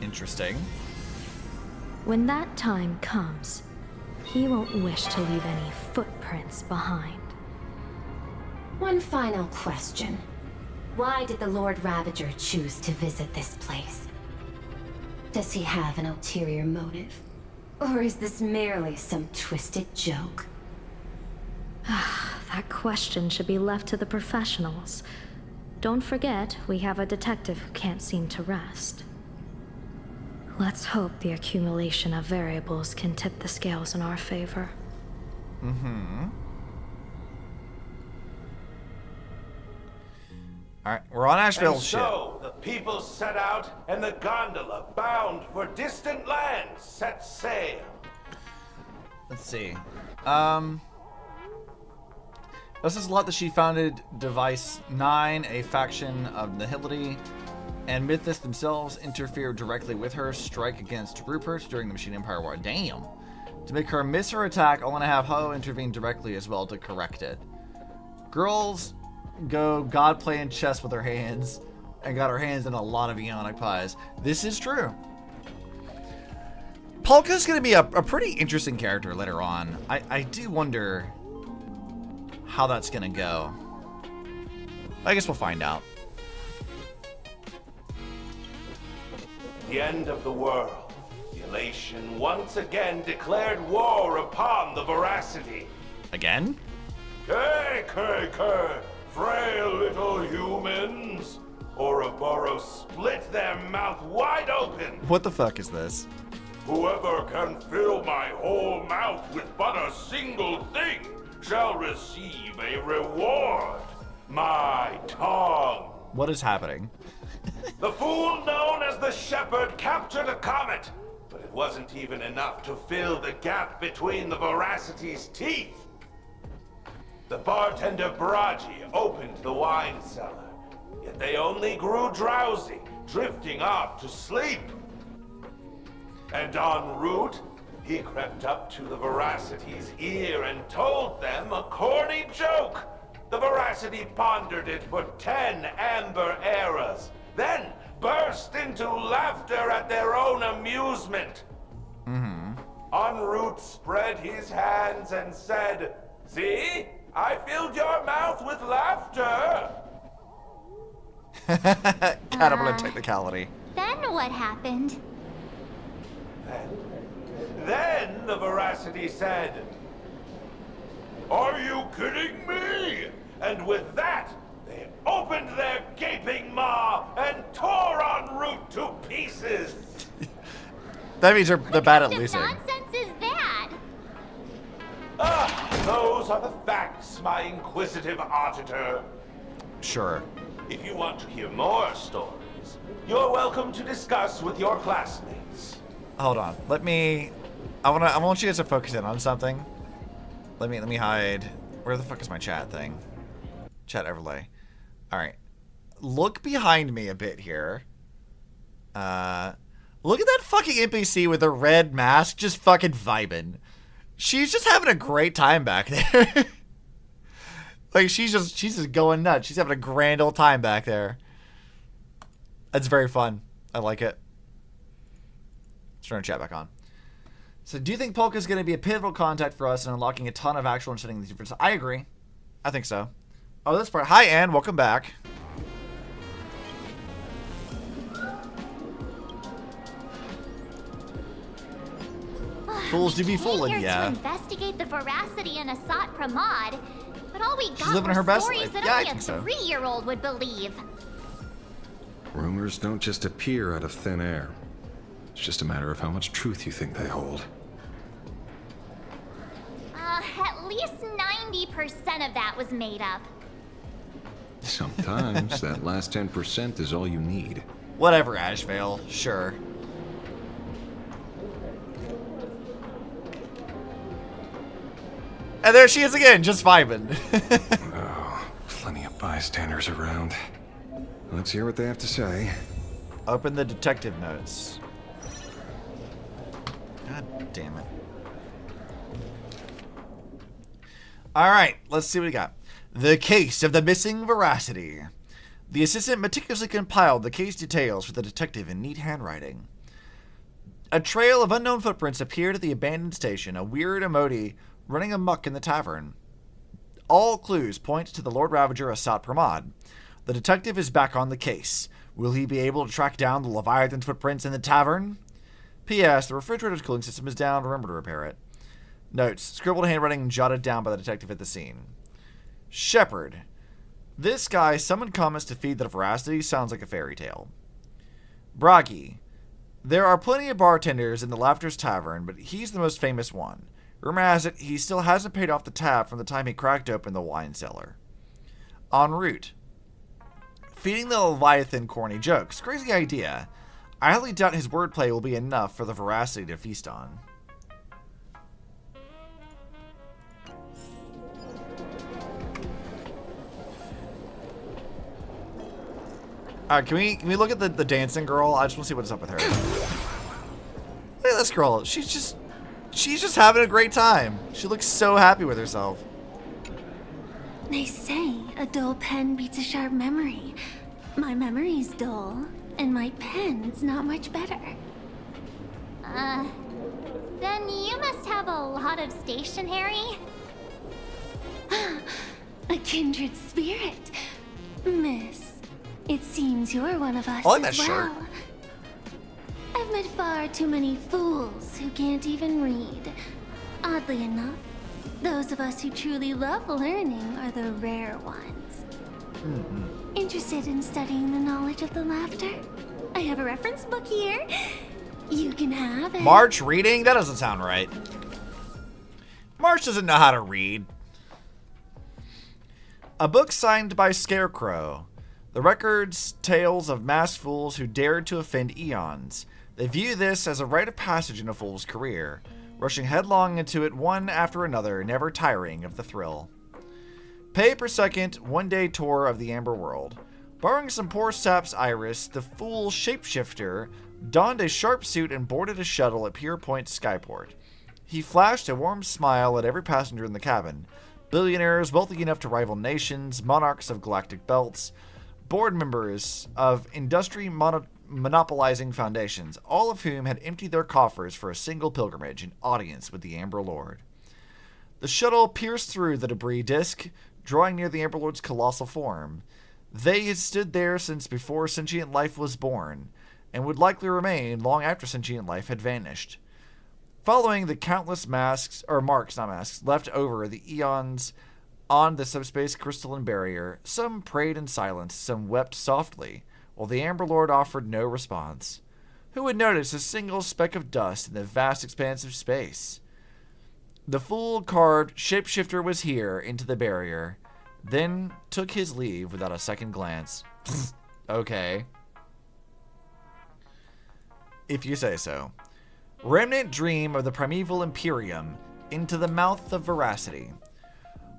Interesting. When that time comes, he won't wish to leave any footprints behind. One final question. Why did the Lord Ravager choose to visit this place? Does he have an ulterior motive? Or is this merely some twisted joke? That question should be left to the professionals. Don't forget, we have a detective who can't seem to rest. Let's hope the accumulation of variables can tip the scales in our favor. Alright, we're on Asheville And ship. so the people set out, and the gondola, bound for distant lands, set sail. Let's see. This is a lot that she founded Device 9, a faction of Nihility, and Mythos themselves interfere directly with her strike against Rupert during the Machine Empire War. Damn. To make her miss her attack, I want to have Ho intervene directly as well to correct it. Girls go god playing chess with her hands and got her hands in a lot of Eonic pies. This is true. Polka's going to be a pretty interesting character later on. I do wonder how that's going to go. I guess we'll find out. The end of the world. The Elation once again declared war upon the Veracity. Again? K, frail little humans. Ouroboros split their mouth wide open. What the fuck is this? Whoever can fill my whole mouth with but a single thing shall receive a reward. My tongue. What is happening? The fool known as the Shepherd captured a comet, but it wasn't even enough to fill the gap between the Veracity's teeth. The bartender Braji opened the wine cellar, yet they only grew drowsy, drifting off to sleep. And en route, he crept up to the Veracity's ear and told them a corny joke. The Veracity pondered it for 10 amber eras, then burst into laughter at their own amusement. En route spread his hands and said, "See, I filled your mouth with laughter." Cannibal technicality. Then what happened? Then the Veracity said, "Are you kidding me?" And with that, they opened their gaping maw and tore en route to pieces. That means they're bad at losing. What kind of nonsense is that? Those are the facts, my inquisitive auditor. Sure. If you want to hear more stories, you're welcome to discuss with your classmates. Hold on. I want you guys to focus in on something. Let me hide. Where the fuck is my chat thing? Chat overlay. All right. Look behind me a bit here. Look at that fucking NPC with a red mask just fucking vibing. She's just having a great time back there. Like she's just going nuts. She's having a grand old time back there. That's very fun. I like it. Let's turn the chat back on. So do you think Polka's going to be a pivotal contact for us in unlocking a ton of actual and setting these differences? I agree. I think so. Oh, this part. Hi, Anne. Welcome back. Fools do be fooling, Here yeah. to investigate the veracity in Asat Pramod, but all we got living were her best stories life. that Yeah, I only a think so. 3-year-old would believe. Rumors don't just appear out of thin air. It's just a matter of how much truth you think they hold. At least 90% of that was made up. Sometimes that last 10% is all you need. Whatever, Ashvale. Sure. And there she is again, just vibing. Oh, plenty of bystanders around. Let's hear what they have to say. Open the detective notes. God damn it. Alright, let's see what we got. The case of the missing veracity. The assistant meticulously compiled the case details for the detective in neat handwriting. A trail of unknown footprints appeared at the abandoned station, a weird emoji running amok in the tavern. All clues point to the Lord Ravager Asat Pramod. The detective is back on the case. Will he be able to track down the Leviathan footprints in the tavern? P.S. The refrigerator's cooling system is down. Remember to repair it. Notes. Scribbled handwriting jotted down by the detective at the scene. Shepard. This guy summoned comments to feed the veracity sounds like a fairy tale. Bragi. There are plenty of bartenders in the Laughter's Tavern, but he's the most famous one. Rumor has it he still hasn't paid off the tab from the time he cracked open the wine cellar. En route. Feeding the Leviathan corny jokes. Crazy idea. I highly doubt his wordplay will be enough for the veracity to feast on. Alright, can we look at the dancing girl? I just want to see what's up with her. Look at this girl. She's just having a great time. She looks so happy with herself. They say a dull pen beats a sharp memory. My memory's dull, and my pen's not much better. Then you must have a lot of stationery? A kindred spirit. Miss, it seems you're one of us I like that as shirt. well. I've met far too many fools who can't even read. Oddly enough, those of us who truly love learning are the rare ones. Interested in studying the knowledge of the laughter? I have a reference book here. You can have it. March reading? That doesn't sound right. March doesn't know how to read. A book signed by Scarecrow. The records tales of masked fools who dared to offend eons. They view this as a rite of passage in a fool's career, rushing headlong into it one after another, never tiring of the thrill. Pay per second, one-day tour of the Amber World. Borrowing some poor sap's iris, the fool shapeshifter donned a sharp suit and boarded a shuttle at Pier Point Skyport. He flashed a warm smile at every passenger in the cabin. Billionaires wealthy enough to rival nations, monarchs of galactic belts, board members of industry monopolizing foundations, all of whom had emptied their coffers for a single pilgrimage, an audience with the Amber Lord. The shuttle pierced through the debris disk, drawing near the Amber Lord's colossal form. They had stood there since before sentient life was born, and would likely remain long after sentient life had vanished. Following the countless marks left over the eons on the subspace crystalline barrier, some prayed in silence, some wept softly, while the Amber Lord offered no response. Who would notice a single speck of dust in the vast expanse of space? The fool carved shapeshifter was here into the barrier, then took his leave without a second glance. Okay. If you say so. Remnant dream of the primeval Imperium into the mouth of veracity.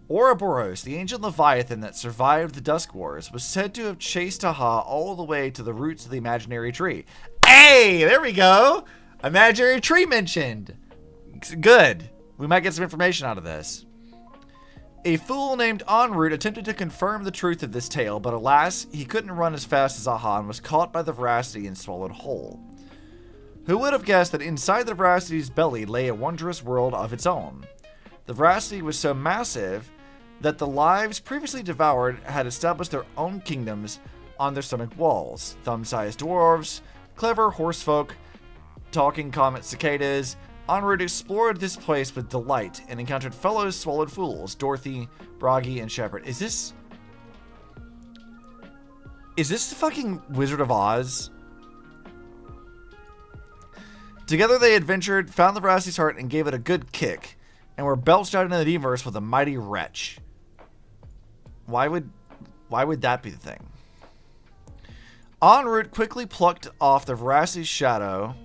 Ouroboros, the ancient Leviathan that survived the Dusk Wars, was said to have chased Taha all the way to the roots of the imaginary tree. Hey, there we go! Imaginary tree mentioned. Good. We might get some information out of this. A fool named En route attempted to confirm the truth of this tale, but alas, he couldn't run as fast as Aha and was caught by the veracity and swallowed whole. Who would have guessed that inside the veracity's belly lay a wondrous world of its own? The veracity was so massive that the lives previously devoured had established their own kingdoms on their stomach walls. Thumb-sized dwarves, clever horsefolk, talking comet cicadas. En route explored this place with delight and encountered fellow swallowed fools, Dorothy, Bragi, and Shepard. Is this the fucking Wizard of Oz? Together they adventured, found the Veracity's heart, and gave it a good kick, and were belched out into the universe with a mighty wretch. Why would that be the thing? En route quickly plucked off the Veracity's shadow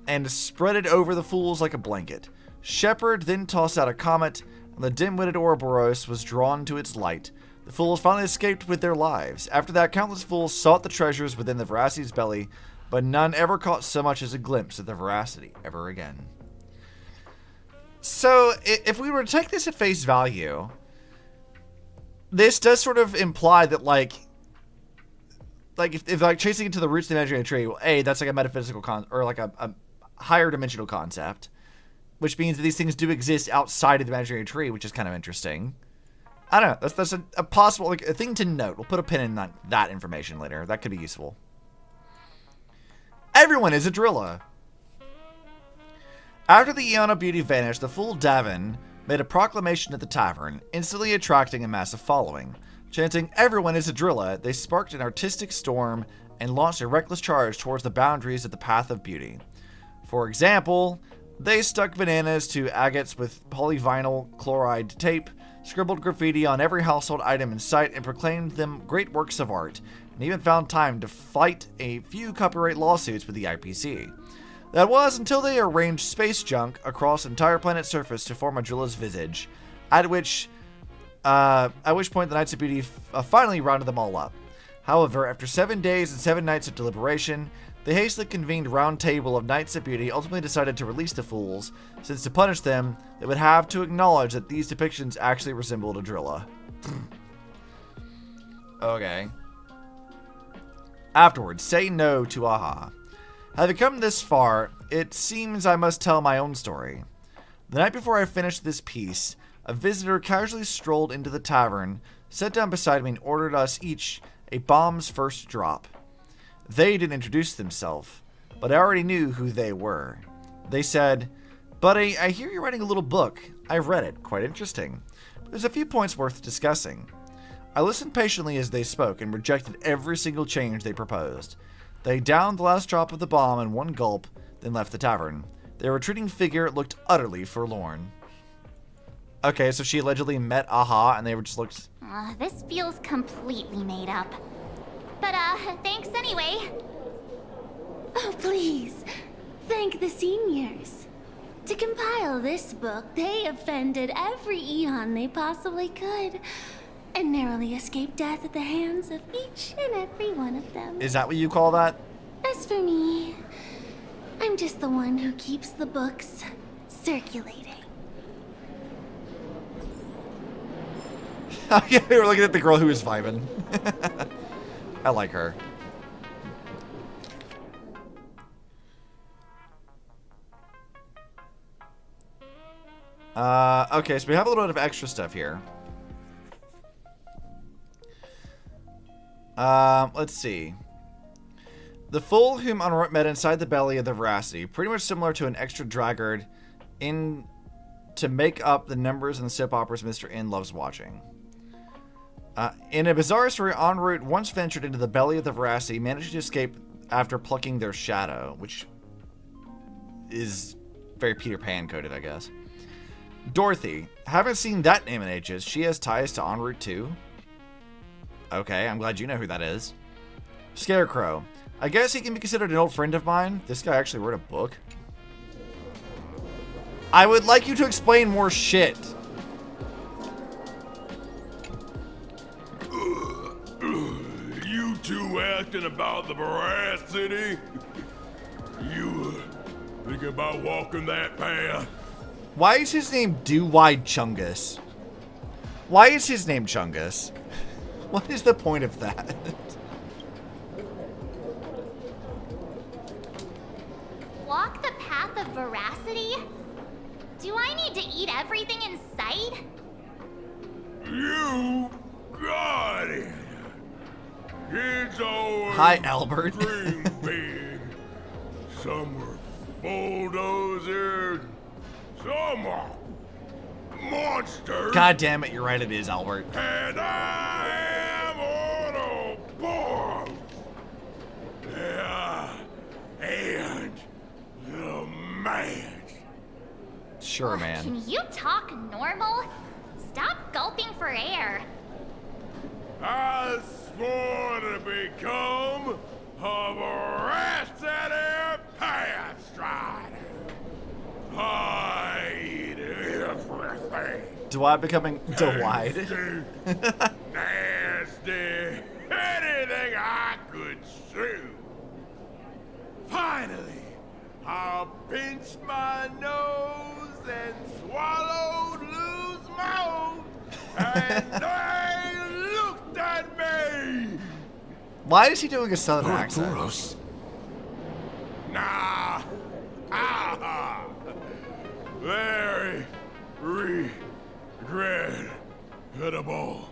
and spread it over the fools like a blanket. Shepard then tossed out a comet, and the dim-witted Ouroboros was drawn to its light. The fools finally escaped with their lives. After that, countless fools sought the treasures within the Veracity's belly, but none ever caught so much as a glimpse of the Veracity ever again. So, if we were to take this at face value, this does sort of imply that, like if like chasing into the roots of the imaginary tree, well, A, that's like a metaphysical or like a higher dimensional concept, which means that these things do exist outside of the imaginary tree, which is kind of interesting. I don't know. That's a possible, like, a thing to note. We'll put a pin in that information later. That could be useful. Everyone is a driller. After the Eon of Beauty vanished, the fool Davin made a proclamation at the tavern, instantly attracting a massive following. Chanting, "Everyone is a driller," they sparked an artistic storm and launched a reckless charge towards the boundaries of the Path of Beauty. For example, they stuck bananas to agates with polyvinyl chloride tape, scribbled graffiti on every household item in sight, and proclaimed them great works of art, and even found time to fight a few copyright lawsuits with the IPC. That was until they arranged space junk across the entire planet's surface to form a drilla's visage, at which point the Knights of Beauty finally rounded them all up. However, after 7 days and 7 nights of deliberation, the hastily convened round table of Knights of Beauty ultimately decided to release the fools, since to punish them, they would have to acknowledge that these depictions actually resembled a drilla. Okay. Afterwards, say no to Aha. Having come this far, it seems I must tell my own story. The night before I finished this piece, a visitor casually strolled into the tavern, sat down beside me, and ordered us each a bomb's first drop. They didn't introduce themselves, but I already knew who they were. They said, "Buddy, I hear you're writing a little book. I've read it. Quite interesting. But there's a few points worth discussing." I listened patiently as they spoke and rejected every single change they proposed. They downed the last drop of the bomb in one gulp, then left the tavern. Their retreating figure looked utterly forlorn. Okay, so she allegedly met Aha, and they were just looked... This feels completely made up. But, thanks anyway. Oh, please. Thank the seniors. To compile this book, they offended every Eon they possibly could, and narrowly escaped death at the hands of each and every one of them. Is that what you call that? As for me, I'm just the one who keeps the books circulating. Yeah, we were looking at the girl who was vibing. I like her. Okay, so we have a little bit of extra stuff here. Let's see. The fool whom Unrort met inside the belly of the Veracity, pretty much similar to an extra draggard in to make up the numbers in the soap operas Mr. N loves watching. In a bizarre story, En route once ventured into the belly of the Veracity, managed to escape after plucking their shadow, which is very Peter Pan coded, I guess. Dorothy, haven't seen that name in ages. She has ties to En route too. Okay, I'm glad you know who that is. Scarecrow, I guess he can be considered an old friend of mine. This guy actually wrote a book. I would like you to explain more shit. You two asking about the Veracity? You thinking about walking that path? Why is his name Do-Wide Chungus? Why is his name Chungus? What is the point of that? Walk the path of veracity? Do I need to eat everything in sight? You got it. Kids always Hi, Albert. dream big. Some were bulldozers, some are monsters. God damn it, you're right, it is, Albert. And I am Autobot. Yeah, and the man. Sure, man. Can you talk normal? Stop gulping for air. I swore to become a veracity pathstrider. I eat everything. Dwight becoming Dwight. Nasty. Anything I could chew. Finally, I pinched my nose and swallowed loose mouth, and they looked at me. Why is he doing a southern accent? Nah. Ah. Very regrettable.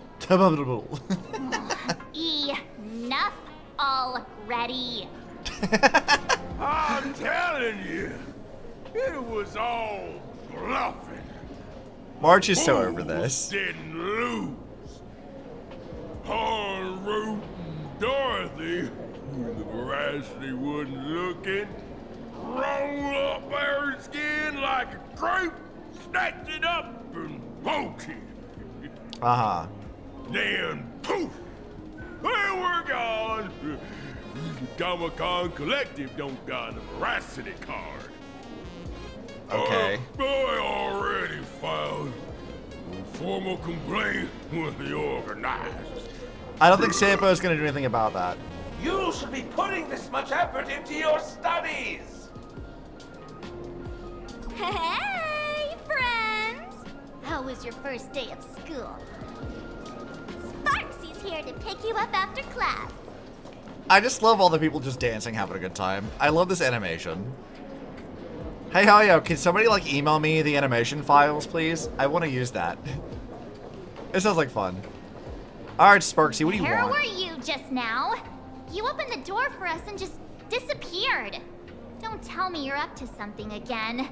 Enough already. I'm telling you, it was all bluffing. March is so over this. Didn't lose. On Root and Dorothy, when the veracity wasn't looking, roll up her skin like a grape, snatch it up and poke it. Uh-huh. Then poof, there we're gone. The Comic-Con Collective don't got a veracity card. Okay. I already filed a formal complaint with the organizers. I don't think Sampo is going to do anything about that. You should be putting this much effort into your studies. Hey, friends! How was your first day of school? Sparksy's here to pick you up after class. I just love all the people just dancing, having a good time. I love this animation. Hey, Hayo, can somebody, like, email me the animation files, please? I want to use that. It sounds like fun. Alright, Sparksy, what do you Where want? were you just now? You opened the door for us and just disappeared. Don't tell me you're up to something again.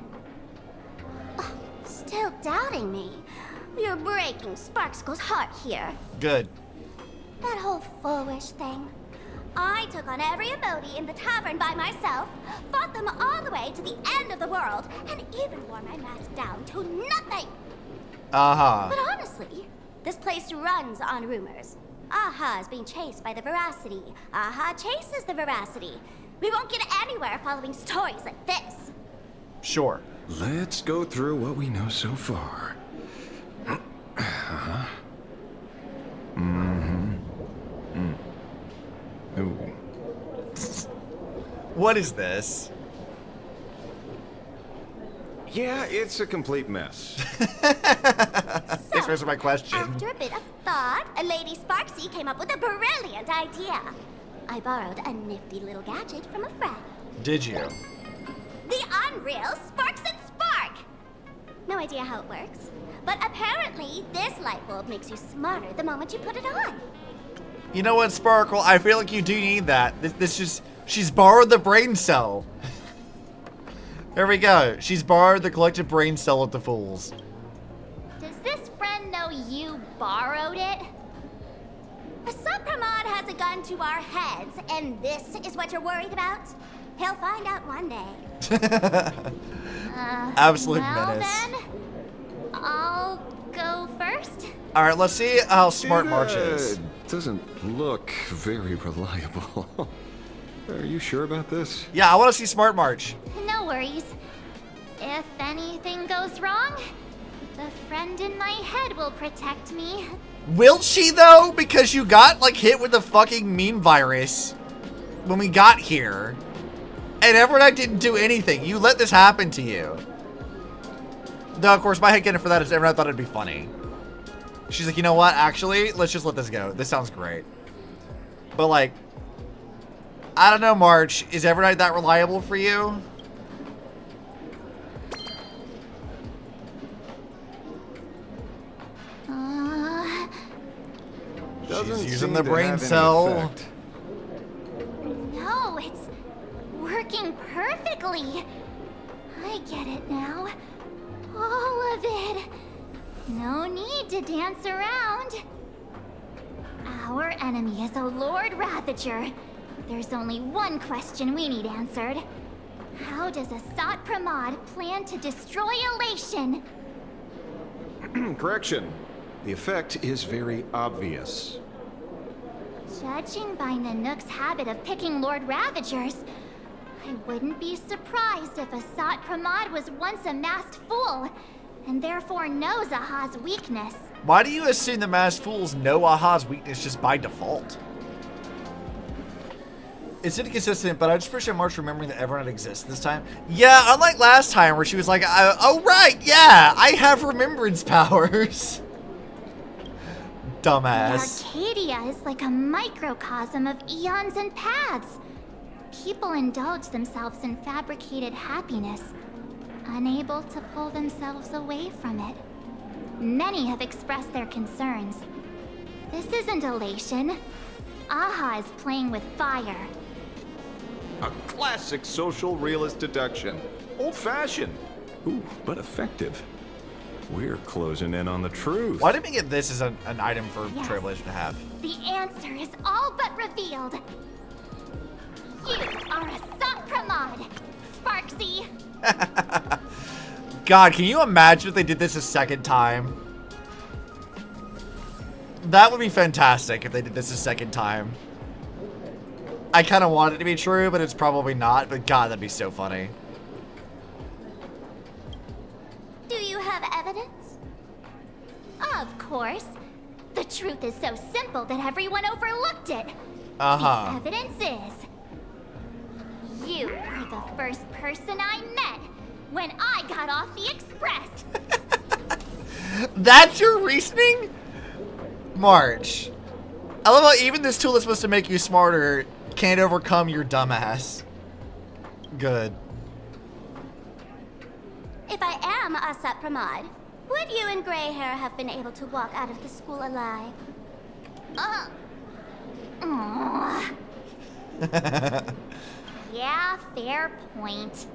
Still doubting me? You're breaking Sparkskull's heart here. Good. That whole foolish thing. I took on every emoji in the tavern by myself, fought them all the way to the end of the world, and even wore my mask down to nothing. Uh-huh. But honestly, this place runs on rumors. Aha is being chased by the veracity. Aha chases the veracity. We won't get anywhere following stories like this. Sure. Let's go through what we know so far. Uh-huh. Mm-hmm. Mm. Ooh. What is this? Yeah, it's a complete mess. Thanks for answering my question. After a bit of thought, Lady Sparksy came up with a brilliant idea. I borrowed a nifty little gadget from a friend. Did you? The unreal Sparks and Spark! No idea how it works, but apparently this light bulb makes you smarter the moment you put it on. You know what, Sparkle? I feel like you do need that. She's borrowed the brain cell. There we go. She's borrowed the collective brain cell of the fools. Does this friend know you borrowed it? A subpramod has a gun to our heads, and this is what you're worried about? He'll find out one day. Absolute well menace. Then, I'll go first. All right, let's see how smart March is. Doesn't look very reliable. Are you sure about this? Yeah, I want to see smart March. No worries. If anything goes wrong, the friend in my head will protect me. Will she though? Because you got like hit with the fucking meme virus when we got here. And Evernight didn't do anything. You let this happen to you. Though, of course, my head canon for that is Evernight thought it'd be funny. She's like, you know what? Actually, let's just let this go. This sounds great. But, like, I don't know, March. Is Evernight that reliable for you? Using the to brain have any cell. effect. No, it's working perfectly. I get it now. All of it. No need to dance around. Our enemy is a Lord Ravager. There's only one question we need answered. How does Asat Pramod plan to destroy Elation? Correction. The effect is very obvious. Judging by Nanook's habit of picking Lord Ravagers, I wouldn't be surprised if Asat Pramod was once a masked fool, and therefore knows Aha's weakness. Why do you assume the masked fools know Aha's weakness just by default? It's inconsistent, but I just appreciate March remembering that Everett exists this time. Yeah, unlike last time where she was like, oh right, yeah, I have remembrance powers. Dumbass. Arcadia is like a microcosm of eons and paths. People indulge themselves in fabricated happiness, unable to pull themselves away from it. Many have expressed their concerns. This isn't elation. Aha is playing with fire. A classic social realist deduction. Old-fashioned. Ooh, but effective. We're closing in on the truth. Why did we get this as an item for Yes. Trailblazer to have? The answer is all but revealed. You are Asat Pramod, Sparksy. God, can you imagine if they did this a second time? That would be fantastic if they did this a second time. I kind of want it to be true, but it's probably not. But God, that'd be so funny. Do you have evidence? Of course. The truth is so simple that everyone overlooked it. Uh-huh. The evidence is... you were the first person I met when I got off the express. That's your reasoning? March. I love how even this tool that's supposed to make you smarter can't overcome your dumbass. Good. If I am Asat Pramod, would you and Grey Hair have been able to walk out of the school alive? Yeah, fair point.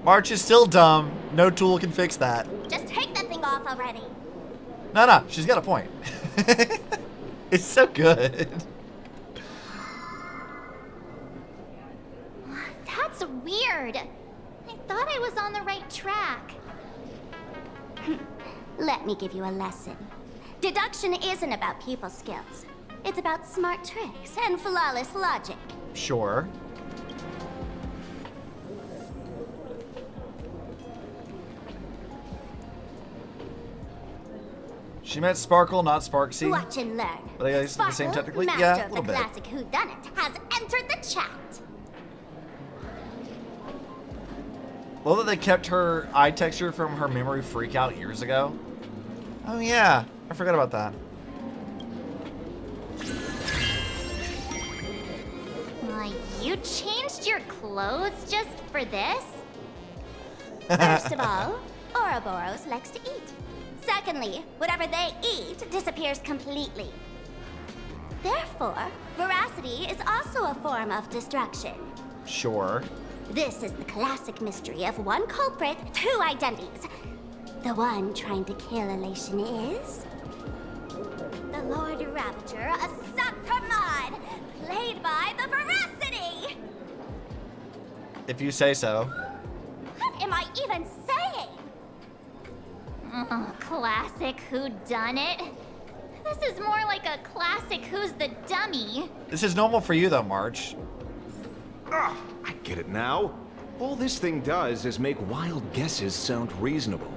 March is still dumb. No tool can fix that. Just take that thing off already. No, she's got a point. It's so good. That's weird. I thought I was on the right track. Let me give you a lesson. Deduction isn't about people skills. It's about smart tricks and flawless logic. Sure. She meant Sparkle, not Sparksy. Watch and learn. Are they the same Sparkle, technically? master Yeah, a of little the bit. classic whodunit, has entered the chat. Well, that they kept her eye texture from her memory freak out years ago. Oh yeah, I forgot about that. You changed your clothes just for this? First of all, Ouroboros likes to eat. Secondly, whatever they eat disappears completely. Therefore, veracity is also a form of destruction. Sure. This is the classic mystery of one culprit, two identities. The one trying to kill Elation is... the Lord Ravager, Asat Pramod, played by the Veracity! If you say so. What am I even saying? Classic whodunit. This is more like a classic Who's the Dummy. This is normal for you though, March. I get it now. All this thing does is make wild guesses sound reasonable.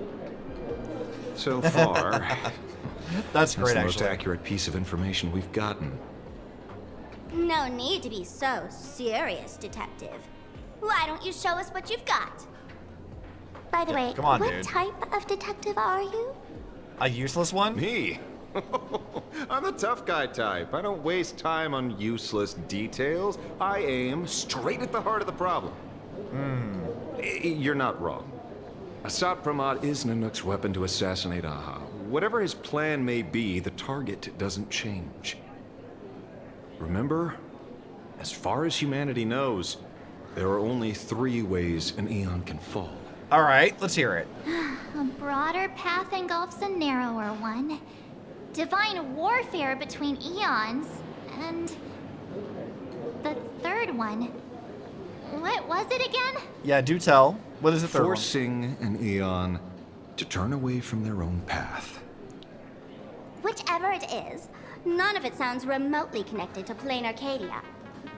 So far, that's great, the most actually. accurate piece of information we've gotten. No need to be so serious, Detective. Why don't you show us what you've got? By the way, come on, what dude. type of detective are you? A useless one? Me? I'm the tough guy type. I don't waste time on useless details. I aim straight at the heart of the problem. You're not wrong. Asat Pramod is Nanook's weapon to assassinate Aha. Whatever his plan may be, the target doesn't change. Remember, as far as humanity knows, there are only 3 ways an eon can fall. All right, let's hear it. A broader path engulfs a narrower one. Divine warfare between eons, and the third one. What was it again? Yeah, do tell. What is the third one? Forcing an eon to turn away from their own path. Whichever it is, none of it sounds remotely connected to Planarcadia.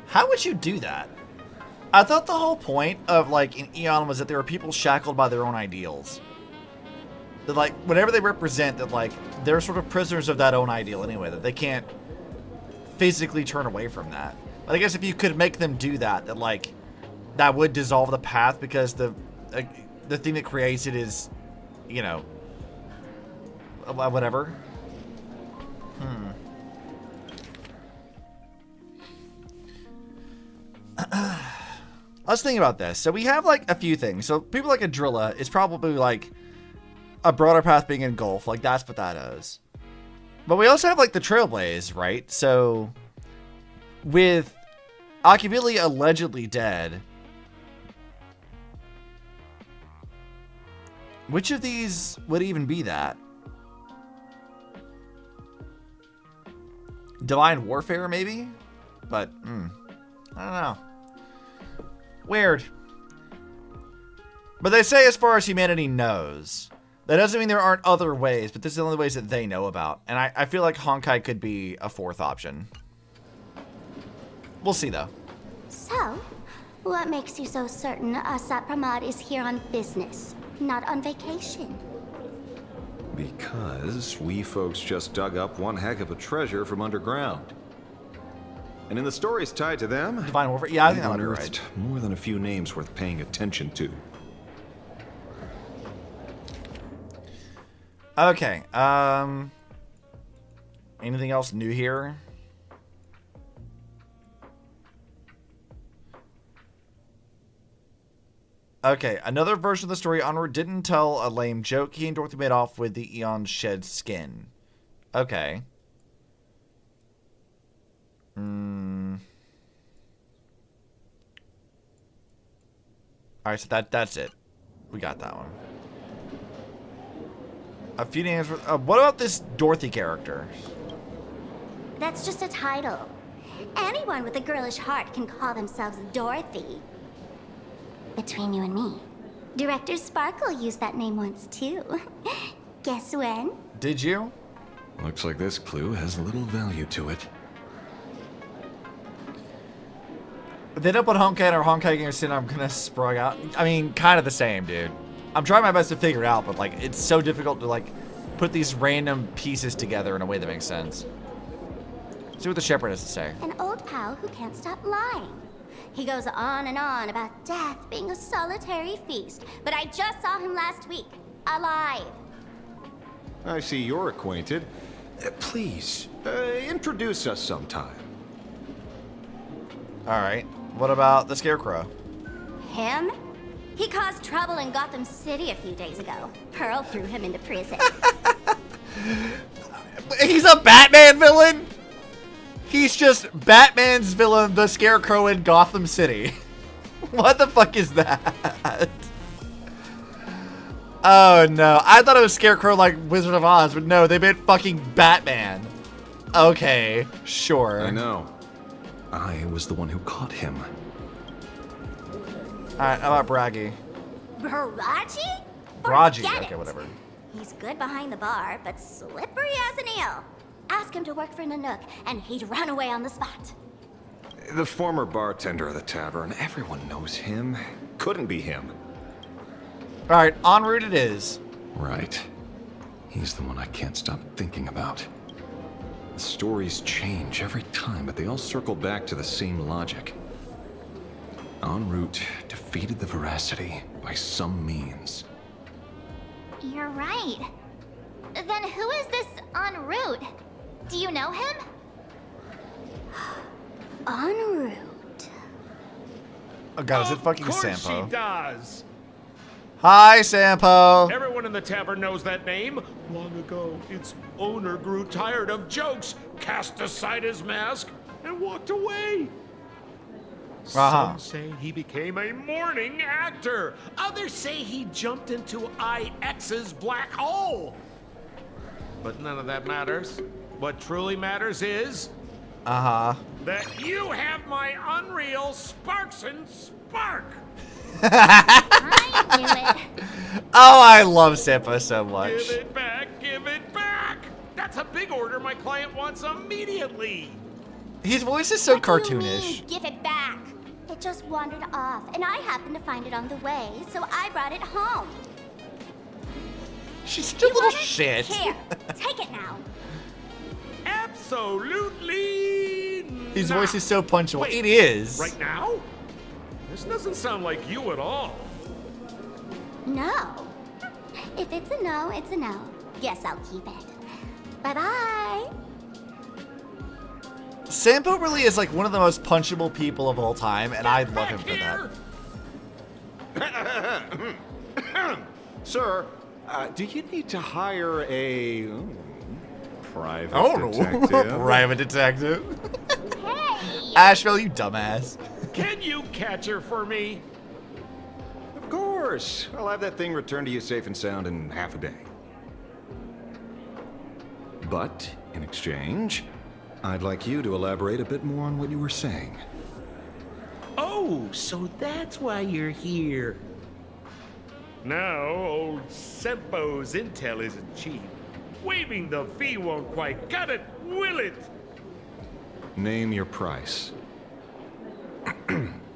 How would you do that? I thought the whole point of, like, an eon was that there were people shackled by their own ideals. That, like, whatever they represent, that, like, they're sort of prisoners of that own ideal anyway, that they can't physically turn away from that. But I guess if you could make them do that, that, like, that would dissolve the path because the thing that creates it is, you know, whatever. Let's think about this. So we have, like, a few things. So people like Adrilla is probably, like, a broader path being engulfed. Like, that's what that is. But we also have, like, the Trailblaze, right? So with Akivili allegedly dead, which of these would even be that? Divine Warfare, maybe? But, I don't know. Weird. But they say as far as humanity knows. That doesn't mean there aren't other ways, but this is the only ways that they know about. And I feel like Honkai could be a 4th option. We'll see, though. So, what makes you so certain Asat Pramad is here on business, not on vacation? Because we folks just dug up one heck of a treasure from underground. And in the stories tied to them, Divine Warfare. Yeah, I think that would be unearthed more than a few names worth paying attention to. Okay. Anything else new here? Okay, another version of the story. Onward didn't tell a lame joke. He and Dorothy made off with the Eon shed skin. Okay. Alright, so that's it. We got that one. A few names. What about this Dorothy character? That's just a title. Anyone with a girlish heart can call themselves Dorothy. Between you and me, Director Sparkle used that name once too. Guess when? Did you? Looks like this clue has little value to it. If they don't put Honkai in our Honkai games in, I'm gonna sprung out. I mean, kind of the same, dude. I'm trying my best to figure it out, but like, it's so difficult to like put these random pieces together in a way that makes sense. See what the shepherd has to say. An old pal who can't stop lying. He goes on and on about death being a solitary feast, but I just saw him last week, alive. I see you're acquainted. Please, introduce us sometime. Alright, what about the Scarecrow? Him? He caused trouble in Gotham City a few days ago. Pearl threw him into prison. He's a Batman villain? He's just Batman's villain, the Scarecrow in Gotham City. What the fuck is that? Oh no, I thought it was Scarecrow like Wizard of Oz, but no, they meant fucking Batman. Okay, sure. I know. I was the one who caught him. Alright, how about Braggy? Baraji? Bragi, Forget okay, it. whatever. He's good behind the bar, but slippery as an eel. Ask him to work for Nanook, and he'd run away on the spot. The former bartender of the tavern. Everyone knows him. Couldn't be him. Alright, en route it is. Right. He's the one I can't stop thinking about. The stories change every time, but they all circle back to the same logic. En route defeated the Veracity by some means. You're right. Then who is this en route? Do you know him? En route. Oh god, is it fucking Of course Sampo? she does. Hi, Sampo. Everyone in the tavern knows that name. Long ago, its owner grew tired of jokes, cast aside his mask, and walked away. Uh-huh. Some say he became a morning actor. Others say he jumped into IX's black hole. But none of that matters. What truly matters is Uh-huh. that you have my unreal Sparks and Spark. I knew it. Oh, I love Sampo so much. Give it back, give it back. That's a big order my client wants immediately. His voice is so What do you cartoonish. mean, give it back. It just wandered off, and I happened to find it on the way, so I brought it home. She's such a little shit. Here, take it now. Absolutely. His not. voice is so punchable. Wait, It is. Right now? This doesn't sound like you at all. No. If it's a no, it's a no. Guess I'll keep it. Bye-bye. Sampo really is like one of the most punchable people of all time, and I love him for that. Sir, do you need to hire a private detective? Private detective. Hey! Asheville, you dumbass. Can you catch her for me? Of course. I'll have that thing returned to you safe and sound in half a day. But, in exchange, I'd like you to elaborate a bit more on what you were saying. Oh, so that's why you're here. Now, old Sempo's intel isn't cheap. Waiving the fee won't quite cut it, will it? Name your price.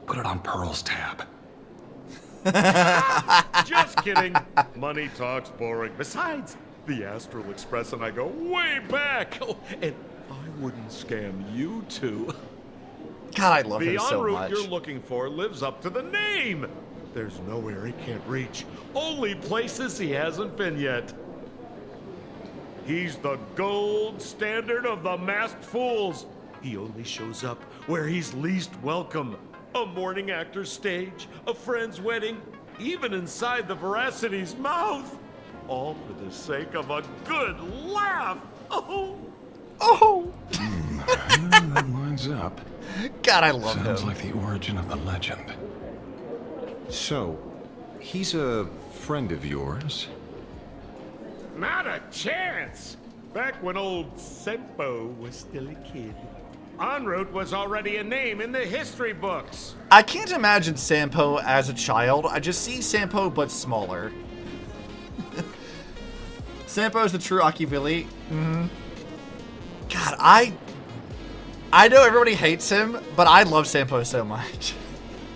Put it on Pearl's tab. Just kidding. Money talks boring. Besides, the Astral Express and I go way back. Oh, and I wouldn't scam you two. God, I love him The en so route much. you're looking for lives up to the name. There's nowhere he can't reach. Only places he hasn't been yet. He's the gold standard of the masked fools. He only shows up where he's least welcome. A morning actor's stage, a friend's wedding, even inside the Veracity's mouth. All for the sake of a good laugh. Oh. Oh. That lines up. God, I love him. Sounds like the origin of the legend. So, he's a friend of yours? Not a chance! Back when old Sempo was still a kid, en route was already a name in the history books. I can't imagine Sampo as a child. I just see Sampo, but smaller. Sampo is the true Akivili. God, I know everybody hates him, but I love Sampo so much.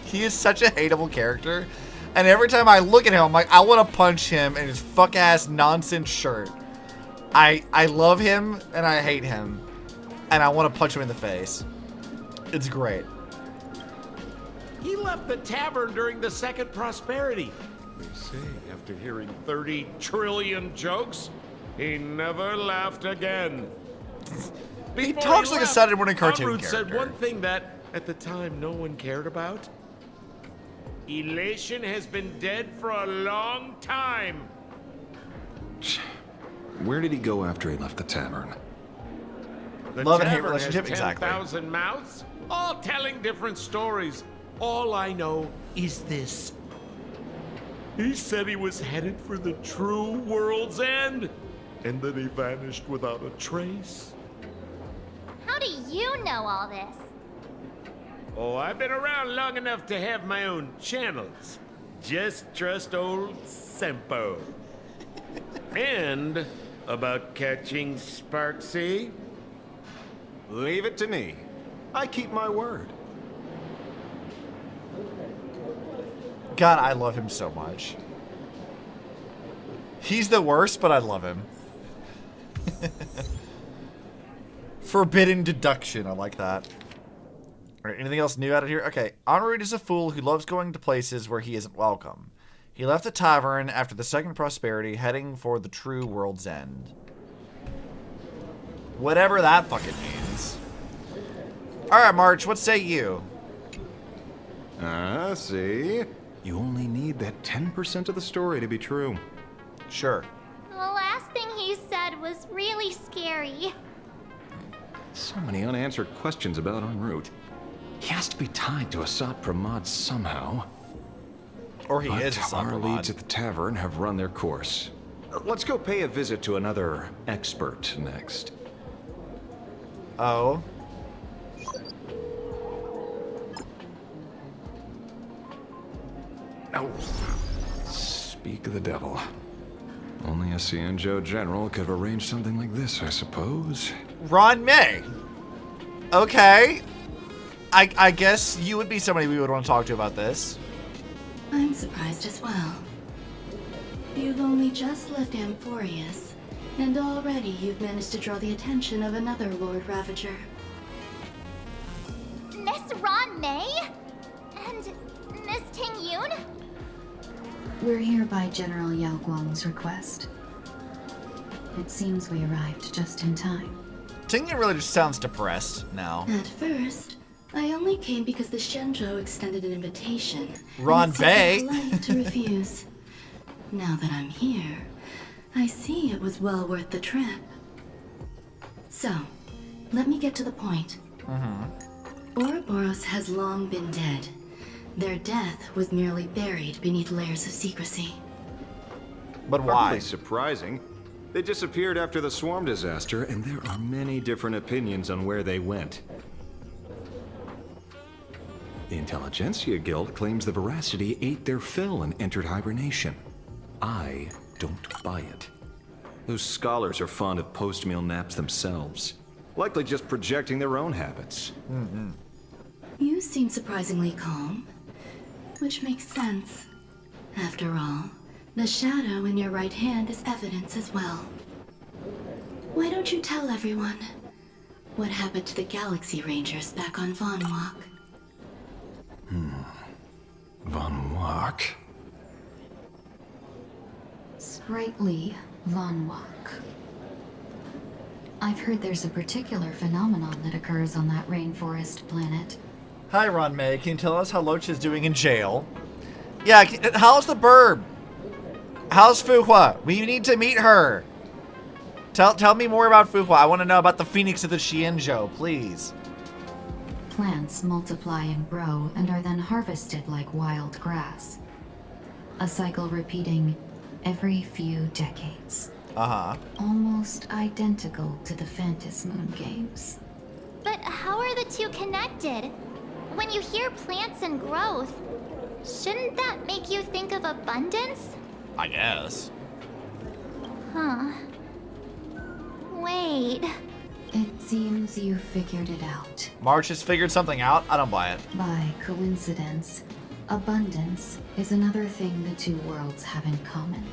He is such a hateable character. And every time I look at him, I'm like, I want to punch him in his fuck-ass nonsense shirt. I love him, and I hate him. And I want to punch him in the face. It's great. He left the tavern during the Second Prosperity. They say after hearing 30 trillion jokes, he never laughed again. He Before talks like a left, Saturday morning cartoon en route said character. one thing that, at the time, no one cared about. Elation has been dead for a long time. Where did he go after he left the tavern? The Love and hate tavern relationship, has exactly. 10,000 mouths, all telling different stories. All I know is this. He said he was headed for the true world's end, and that he vanished without a trace. How do you know all this? Oh, I've been around long enough to have my own channels. Just trust old Sempo. And about catching Sparksy? Leave it to me. I keep my word. God, I love him so much. He's the worst, but I love him. Forbidden deduction. I like that. All right, anything else new out of here? Okay. En route is a fool who loves going to places where he isn't welcome. He left the tavern after the Second Prosperity, heading for the true world's end. Whatever that fucking means. All right, March, what say you? See? You only need that 10% of the story to be true. Sure. The last thing he said was really scary. So many unanswered questions about en route. He has to be tied to Asat Pramod somehow. Or he But is Asat our Pramod. leads at the tavern have run their course. Let's go pay a visit to another expert next. Oh. No. Speak of the devil. Only a Xianzhou general could have arranged something like this, I suppose. Ron May. Okay. I guess you would be somebody we would want to talk to about this. I'm surprised as well. You've only just left Amphorius, and already you've managed to draw the attention of another Lord Ravager. Miss Ron May? And Miss Ting Yun? We're here by General Yao Guang's request. It seems we arrived just in time. Ting really just sounds depressed now. At first, I only came because the Shenzhou extended an invitation. Ron Bay. Polite to refuse. Now that I'm here, I see it was well worth the trip. So, let me get to the point. Ouroboros has long been dead. Their death was merely buried beneath layers of secrecy. But why? Hardly surprising. They disappeared after the swarm disaster, and there are many different opinions on where they went. The Intelligentsia Guild claims the Veracity ate their fill and entered hibernation. I don't buy it. Those scholars are fond of post-meal naps themselves, likely just projecting their own habits. You seem surprisingly calm, which makes sense. After all, the shadow in your right hand is evidence as well. Why don't you tell everyone what happened to the Galaxy Rangers back on Von Walk? Von Walk? Sprightly Von Walk. I've heard there's a particular phenomenon that occurs on that rainforest planet. Hi, Ron May. Can you tell us how Loach is doing in jail? Yeah, how's the burb? How's Fuhua? We need to meet her. Tell me more about Fuhua. I want to know about the Phoenix of the Xianzhou, please. Plants multiply and grow and are then harvested like wild grass. A cycle repeating every few decades. Almost identical to the Phantas Moon games. But how are the two connected? When you hear plants and growth, shouldn't that make you think of abundance? I guess. Huh. Wait. It seems you figured it out. March has figured something out? I don't buy it. By coincidence, abundance is another thing the two worlds have in common.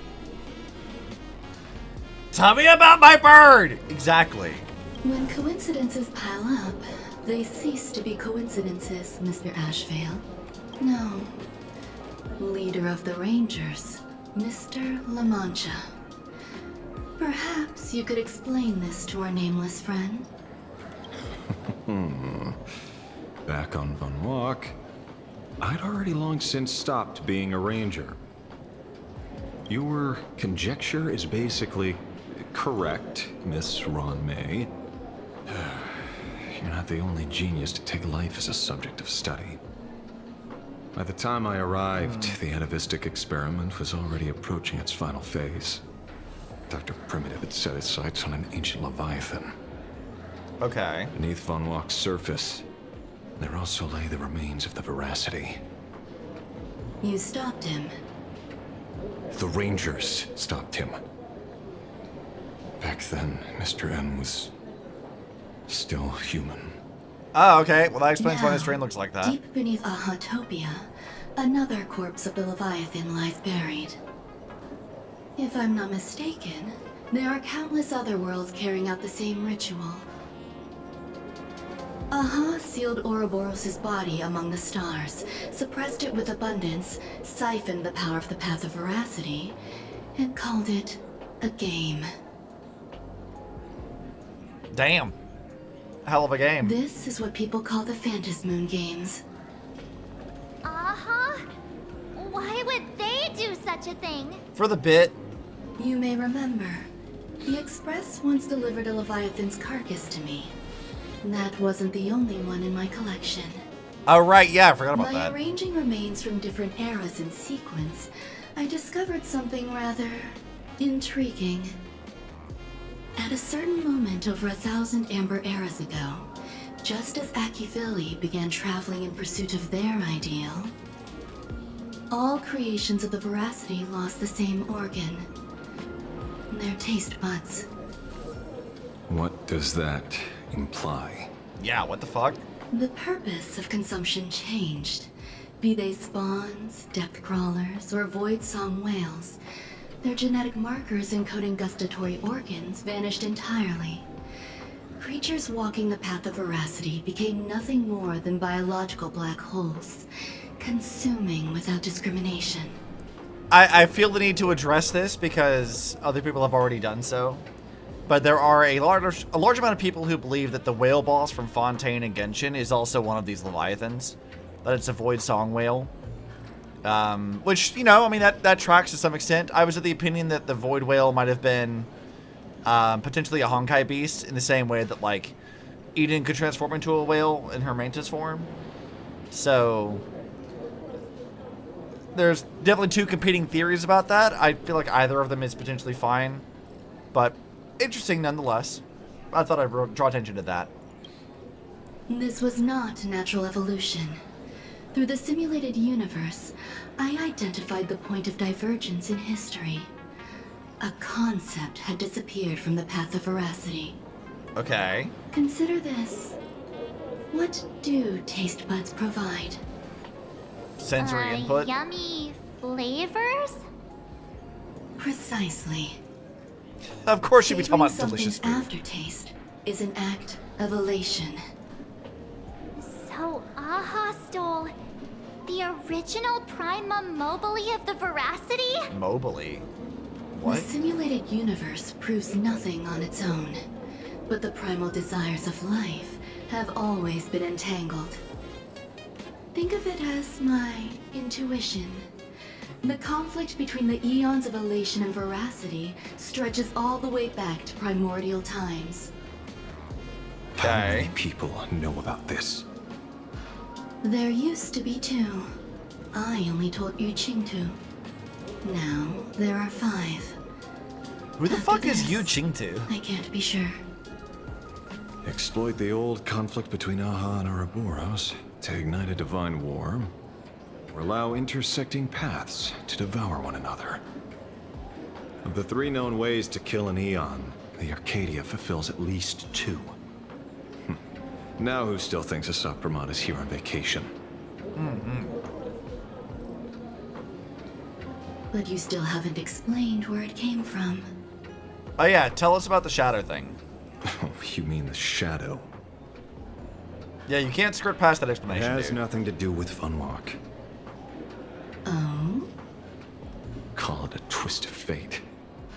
Tell me about my bird! Exactly. When coincidences pile up, they cease to be coincidences, Mr. Ashvale. No. Leader of the Rangers, Mr. La Mancha. Perhaps you could explain this to our nameless friend. Back on Von Walk, I'd already long since stopped being a ranger. Your conjecture is basically correct, Miss Ron May. You're not the only genius to take life as a subject of study. By the time I arrived, the atavistic experiment was already approaching its final phase. Dr. Primitive had set his sights on an ancient Leviathan. Okay. Beneath Von Walk's surface, there also lay the remains of the Veracity. You stopped him. The Rangers stopped him. Back then, Mr. M was still human. Oh, okay. Well, that explains why Now, his train looks like that. Deep beneath Ahatopia, another corpse of the Leviathan lies buried. If I'm not mistaken, there are countless other worlds carrying out the same ritual. Aha sealed Ouroboros' body among the stars, suppressed it with abundance, siphoned the power of the Path of Veracity, and called it a game. Damn. Hell of a game. This is what people call the Phantas Moon games. Uh-huh. Why would they do such a thing? For the bit. You may remember, the Express once delivered a Leviathan's carcass to me. That wasn't the only one in my collection. Oh, right, yeah, I forgot about By that. arranging remains from different eras in sequence, I discovered something rather intriguing. At a certain moment over 1,000 Amber eras ago, just as Akivili began traveling in pursuit of their ideal, all creations of the Veracity lost the same organ, their taste buds. What does that imply? Yeah, what the fuck? The purpose of consumption changed. Be they spawns, depth crawlers, or void song whales, their genetic markers encoding gustatory organs vanished entirely. Creatures walking the path of veracity became nothing more than biological black holes, consuming without discrimination. I feel the need to address this because other people have already done so. But there are a large amount of people who believe that the whale boss from Fontaine and Genshin is also one of these leviathans. That it's a void song whale. Which, you know, I mean, that tracks to some extent. I was of the opinion that the void whale might have been potentially a Honkai beast in the same way that, like, Eden could transform into a whale in her mantis form. So there's definitely two competing theories about that. I feel like either of them is potentially fine. But interesting nonetheless. I thought I'd draw attention to that. This was not natural evolution. Through the simulated universe, I identified the point of divergence in history. A concept had disappeared from the path of veracity. Okay. Consider this. What do taste buds provide? Sensory input? Yummy flavors? Precisely. Of course you'd be talking about Savoring delicious food. something's aftertaste is an act of elation. So Aha stole the original Prima Mobile of the Veracity? Mobily? The What? simulated universe proves nothing on its own, but the primal desires of life have always been entangled. Think of it as my intuition. The conflict between the eons of elation and veracity stretches all the way back to primordial times. How many people know about this? There used to be 2. I only told Yu Qingtu. Now there are 5. Who the fuck is Yu Qingtu? I can't be sure. Exploit the old conflict between Aha and Ouroboros to ignite a divine war, or allow intersecting paths to devour one another. Of the 3 known ways to kill an Eon, the Arcadia fulfills at least 2. Now who still thinks Asap Brahman is here on vacation? But you still haven't explained where it came from. Oh yeah, tell us about the shadow thing. Oh, you mean the shadow? Yeah, you can't skirt past that It explanation, has dude. nothing to do with Funwalk. Oh? Call it a twist of fate.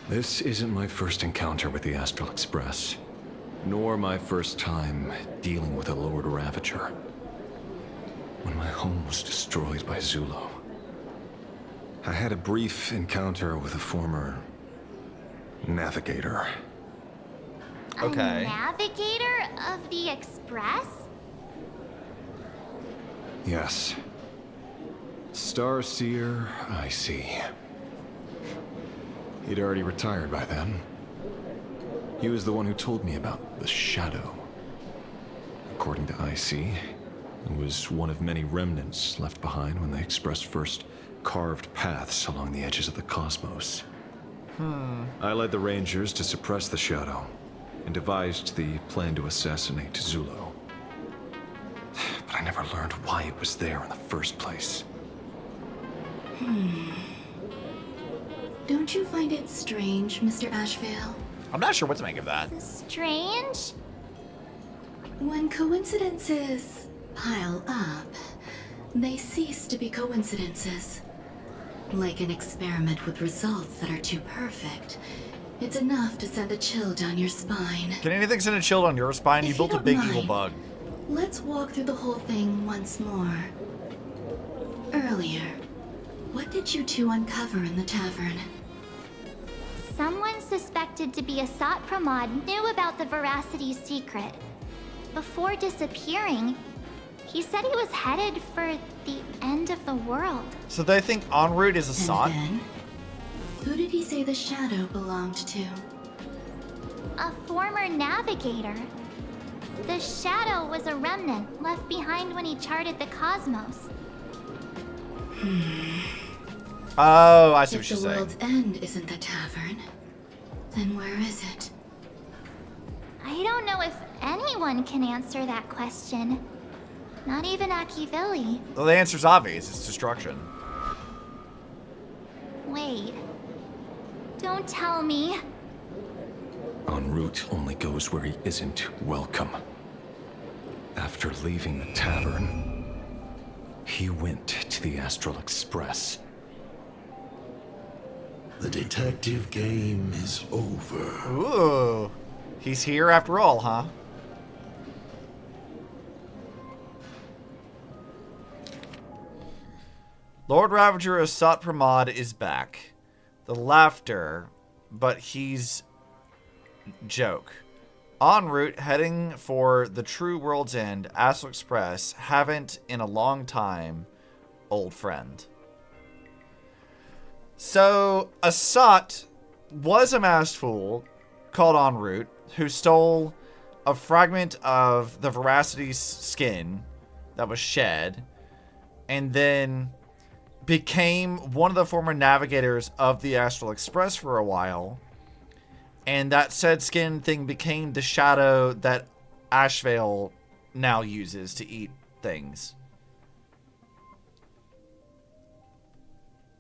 This isn't my first encounter with the Astral Express, nor my first time dealing with a Lord Ravager. When my home was destroyed by Zulo, I had a brief encounter with a former navigator. Okay. A navigator of the Express? Yes. Starseer, I see. He'd already retired by then. He was the one who told me about the Shadow. According to IC, it was one of many remnants left behind when the Express first carved paths along the edges of the cosmos. I led the Rangers to suppress the Shadow, and devised the plan to assassinate Zulo. But I never learned why it was there in the first place. Don't you find it strange, Mr. Ashvale? I'm not sure what to make of that. Strange? When coincidences pile up, they cease to be coincidences. Like an experiment with results that are too perfect, it's enough to send a chill down your spine. Can anything send a chill down your spine? You If built you a big don't evil mind, bug. Let's walk through the whole thing once more. Earlier, what did you 2 uncover in the tavern? Someone suspected to be a Sat Pramod knew about the Veracity's secret. before disappearing, he said he was headed for the end of the world. So they think en route is a Assat? Who did he say the shadow belonged to? A former navigator. The shadow was a remnant left behind when he charted the cosmos. Oh, I see what If you're the saying. world's end isn't the tavern, then where is it? I don't know if anyone can answer that question. Not even Akivili. Well, the answer's obvious. It's destruction. Wait. Don't tell me. En route only goes where he isn't welcome. After leaving the tavern, he went to the Astral Express. The detective game is over. Ooh. He's here after all, huh? Lord Ravager Assat Pramod is back. The laughter, but he's joke. En route, heading for the true world's end, Astral Express, haven't in a long time, old friend. So, Assat was a masked fool called En route, who stole a fragment of the Veracity's skin that was shed, and then became one of the former navigators of the Astral Express for a while. And that said skin thing became the shadow that Ashvale now uses to eat things.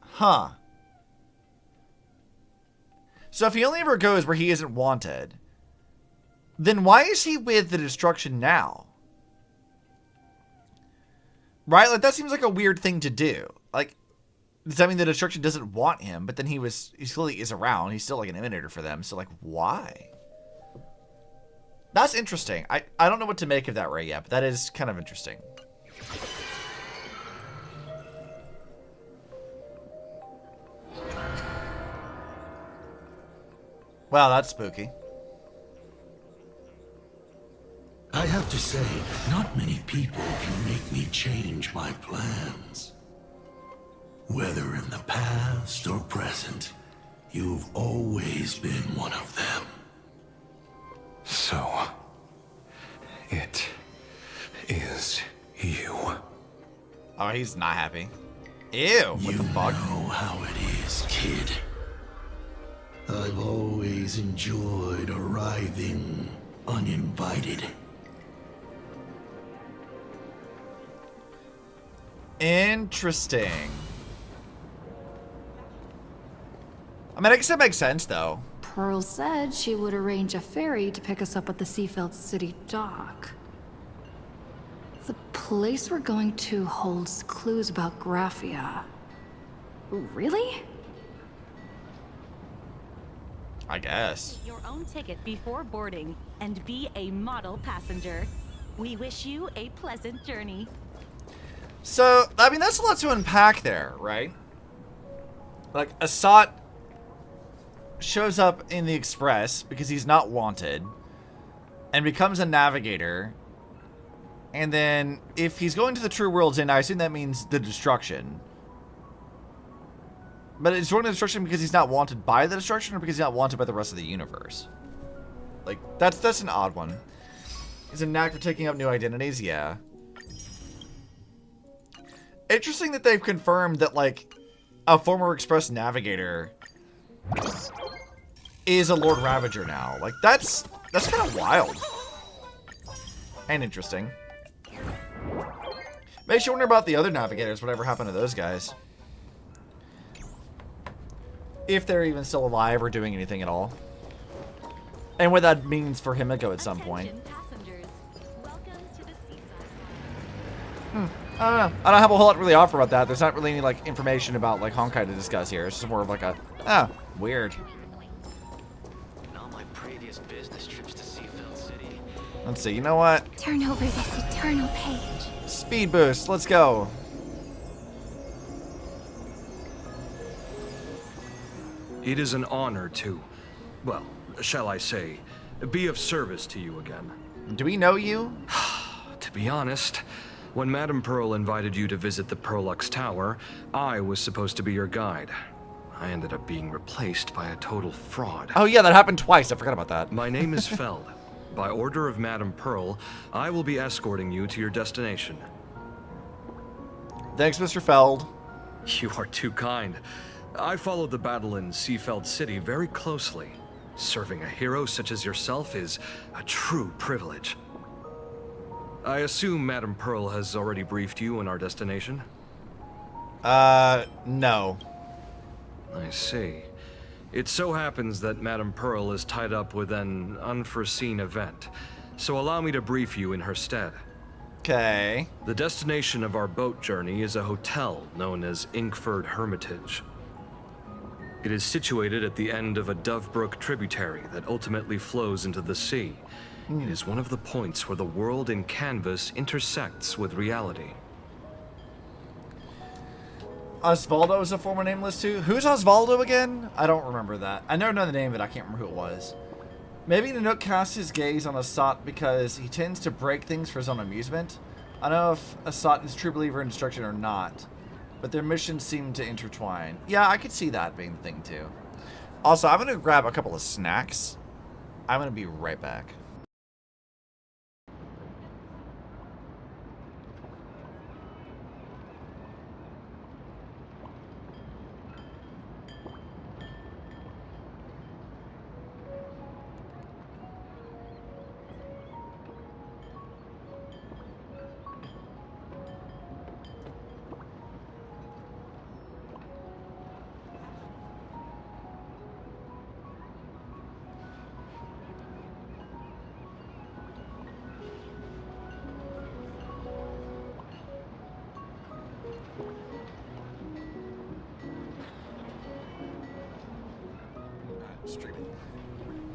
Huh. So if he only ever goes where he isn't wanted, then why is he with the destruction now? Right? Like, that seems like a weird thing to do. Like, does that mean the destruction doesn't want him? But then he clearly is around. He's still like an emanator for them. So, like, why? That's interesting. I don't know what to make of that right yet, but that is kind of interesting. Wow, that's spooky. I have to say, not many people can make me change my plans. Whether in the past or present, you've always been one of them. So, it is you. Oh, he's not happy. Ew, what the fuck? You know how it is, kid. I've always enjoyed arriving uninvited. Interesting. I mean, I guess that makes sense, though. Pearl said she would arrange a ferry to pick us up at the Seafeld City dock. The place we're going to holds clues about Graphia. Really? I guess. Your own ticket before boarding and be a model passenger. We wish you a pleasant journey. So, I mean, that's a lot to unpack there, right? Like, Assat shows up in the Express because he's not wanted and becomes a navigator. And then, if he's going to the True World's End, I assume that means the destruction. But it's going to the destruction because he's not wanted by the destruction or because he's not wanted by the rest of the universe? Like, that's an odd one. Is it a knack for taking up new identities? Yeah. Interesting that they've confirmed that, like, a former Express navigator is a Lord Ravager now. Like, that's kind of wild. And interesting. Makes you wonder about the other navigators, whatever happened to those guys. If they're even still alive or doing anything at all. And what that means for Himeko at some point. I don't know. I don't have a whole lot to really offer about that. There's not really any, like, information about, like, Honkai to discuss here. It's just more of like a, weird. On my previous business trips to Seafeld City. Let's see, you know what? Turn over this eternal page. Speed boost, let's go. It is an honor to, well, shall I say, be of service to you again. Do we know you? To be honest, when Madame Pearl invited you to visit the Perlux Tower, I was supposed to be your guide. I ended up being replaced by a total fraud. Oh yeah, that happened twice. I forgot about that. My name is Feld. By order of Madame Pearl, I will be escorting you to your destination. Thanks, Mr. Feld. You are too kind. I followed the battle in Seafeld City very closely. Serving a hero such as yourself is a true privilege. I assume Madame Pearl has already briefed you on our destination? No. I see. It so happens that Madame Pearl is tied up with an unforeseen event, so allow me to brief you in her stead. Okay. The destination of our boat journey is a hotel known as Inkford Hermitage. It is situated at the end of a Dovebrook tributary that ultimately flows into the sea. It is one of the points where the world in canvas intersects with reality. Osvaldo is a former nameless too. Who's Osvaldo again? I don't remember that. I never know the name, but I can't remember who it was. Maybe Nanook casts his gaze on Asat because he tends to break things for his own amusement. I don't know if Asat is a true believer in destruction or not, but their missions seem to intertwine. Yeah, I could see that being the thing too. Also, I'm going to grab a couple of snacks. I'm going to be right back.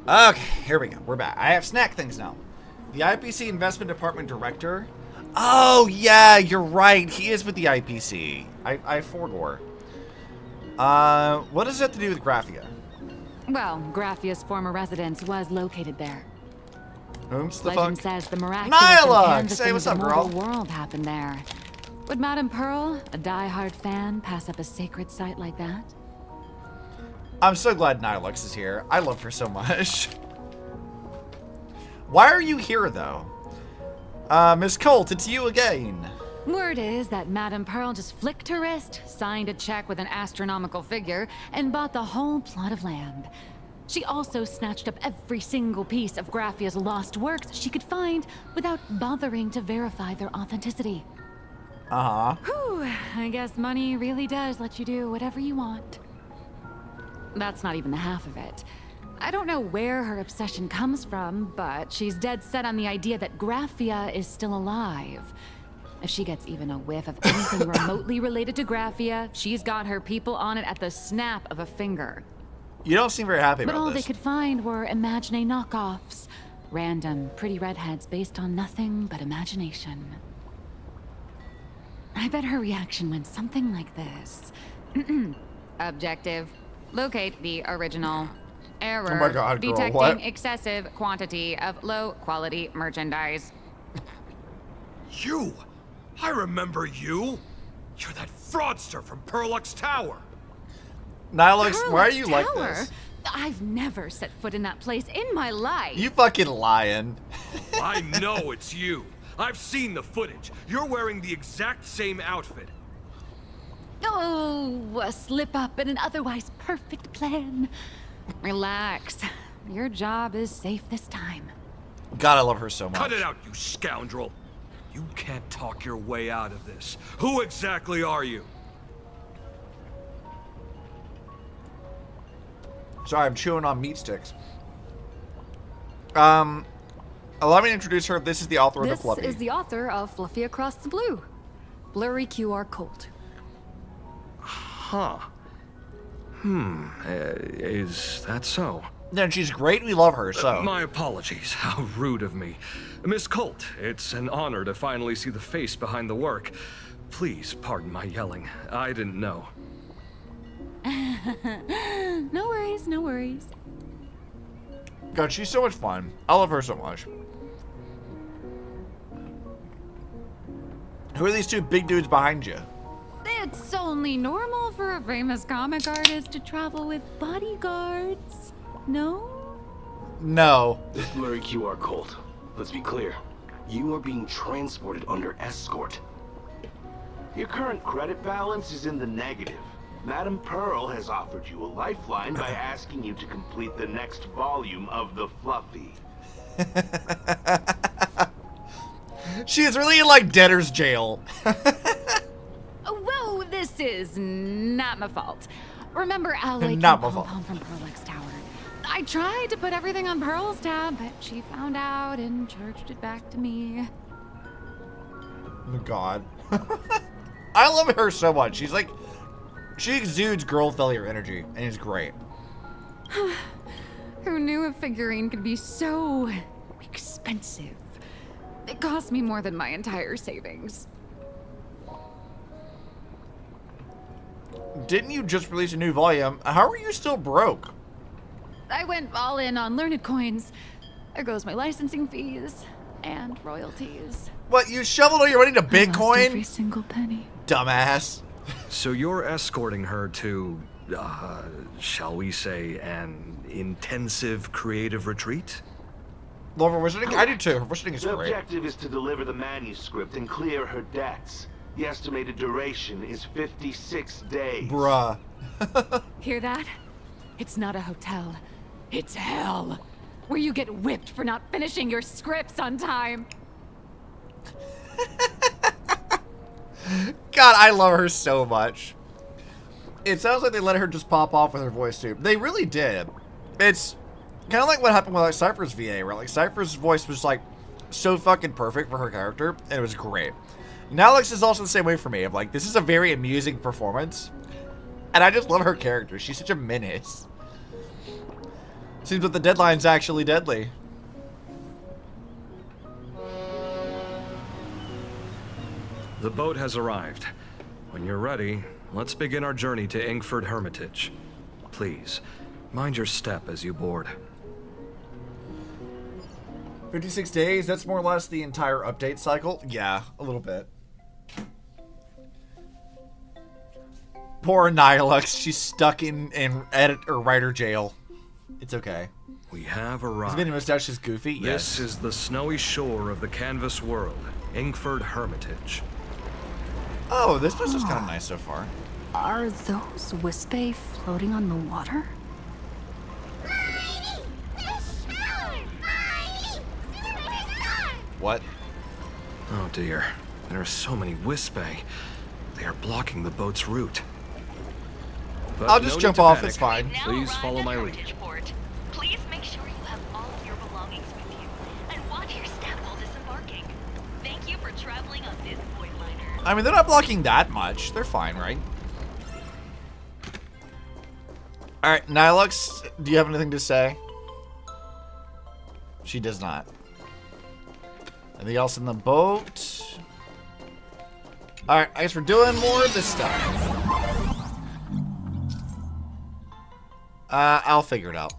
Okay, here we go. We're back. I have snack things now. The IPC Investment Department Director. Oh, yeah, you're right. He is with the IPC. I forgot. What does it have to do with Graphia? Well, Graphia's former residence was located there. Whom's the Legend fuck? says the miraculous Nihilux! Hey, what's up, girl? World happened there. Would Madame Pearl, a die-hard fan, pass up a sacred site like that? I'm so glad Nihilux is here. I love her so much. Why are you here, though? Miss Colt, it's you again. Word is that Madame Pearl just flicked her wrist, signed a check with an astronomical figure, and bought the whole plot of land. She also snatched up every single piece of Graphia's lost works she could find without bothering to verify their authenticity. Uh-huh. Whew, I guess money really does let you do whatever you want. That's not even the half of it. I don't know where her obsession comes from, but she's dead set on the idea that Graphia is still alive. If she gets even a whiff of anything remotely related to Graphia, she's got her people on it at the snap of a finger. You don't seem very happy about this. But all this. they could find were Imagine knockoffs. Random, pretty redheads based on nothing but imagination. I bet her reaction went something like this. Objective. Locate the original. Error. Oh my God, girl, detecting what? excessive quantity of low-quality merchandise. You! I remember you! You're that fraudster from Perlux Tower! Nihilux, why are you like Tower? this? I've never set foot in that place in my life. You fucking lying. I know it's you. I've seen the footage. You're wearing the exact same outfit. Oh, a slip up in an otherwise perfect plan. Relax. Your job is safe this time. God, I love her so much. Cut it out, you scoundrel. You can't talk your way out of this. Who exactly are you? Sorry, I'm chewing on meat sticks. Allow me to introduce her. This is the author of the Fluffy. This is the author of Fluffy Across the Blue. Blurry QR Colt. Huh. Is that so? Then she's great. We love her, so. My apologies. How rude of me. Miss Colt, it's an honor to finally see the face behind the work. Please pardon my yelling. I didn't know. No worries, no worries. God, she's so much fun. I love her so much. Who are these two big dudes behind you? It's only normal for a famous comic artist to travel with bodyguards. No? No. This blurry QR code. Let's be clear. You are being transported under escort. Your current credit balance is in the negative. Madame Pearl has offered you a lifeline by asking you to complete the next volume of the Fluffy. She is really in like debtor's jail. Whoa, this is not my fault. Remember Allie Not my came fault. home from Pearl's Tower. I tried to put everything on Pearl's tab, but she found out and charged it back to me. Oh God. I love her so much. She's like, she exudes girl failure energy, and it's great. Who knew a figurine could be so expensive? It cost me more than my entire savings. Didn't you just release a new volume? How are you still broke? I went all in on learned coins. There goes my licensing fees and royalties. What, you shoveled all your money to I lost Bitcoin? every single penny. Dumbass. So you're escorting her to, shall we say, an intensive creative retreat? Lord, we're visiting? I do too. Her visiting is The great. objective is to deliver the manuscript and clear her debts. The estimated duration is 56 days. Bruh. Hear that? It's not a hotel. It's hell. Where you get whipped for not finishing your scripts on time. God, I love her so much. It sounds like they let her just pop off with her voice too. They really did. It's kind of like what happened with like Cypher's VA, where like Cypher's voice was like so fucking perfect for her character, and it was great. Nalix is also the same way for me. Of like, this is a very amusing performance, and I just love her character. She's such a menace. Seems that the deadline's actually deadly. The boat has arrived. When you're ready, let's begin our journey to Inkford Hermitage. Please, mind your step as you board. 56 days, that's more or less the entire update cycle. Yeah, a little bit. Poor Nihilux, she's stuck in edit or writer jail. It's okay. We have arrived. His mini mustache is goofy, yes. This is the snowy shore of the canvas world, Inkford Hermitage. Oh, this place is kind of nice so far. Are those Wispae floating on the water? What? Oh dear, there are so many Wispae. They are blocking the boat's route. But I'll just no jump need to off, panic. it's fine. Please follow my lead. Please make sure you have all of your belongings with you, and watch your step while disembarking. Thank you for traveling on this void liner. I mean, they're not blocking that much. They're fine, right? Alright, Nihilux, do you have anything to say? She does not. Anything else in the boat? Alright, I guess we're doing more of this stuff. I'll figure it out.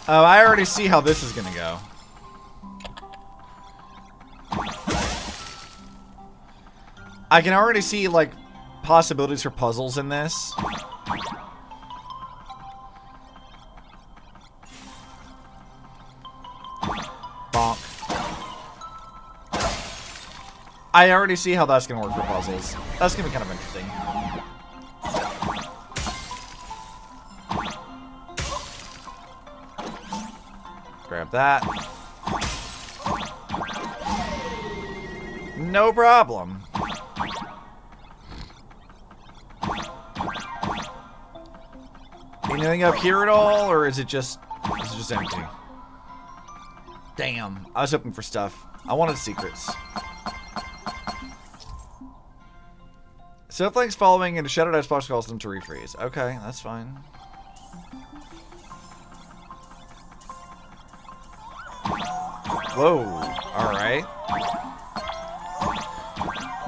Oh, I already see how this is gonna go. I can already see, like, possibilities for puzzles in this. Bonk. I already see how that's gonna work for puzzles. That's gonna be kind of interesting. Grab that. No problem. Anything up here at all, or is it just empty? Damn, I was hoping for stuff. I wanted secrets. So if things following and a Shadow Dice box calls them to refreeze. Okay, that's fine. Whoa, alright.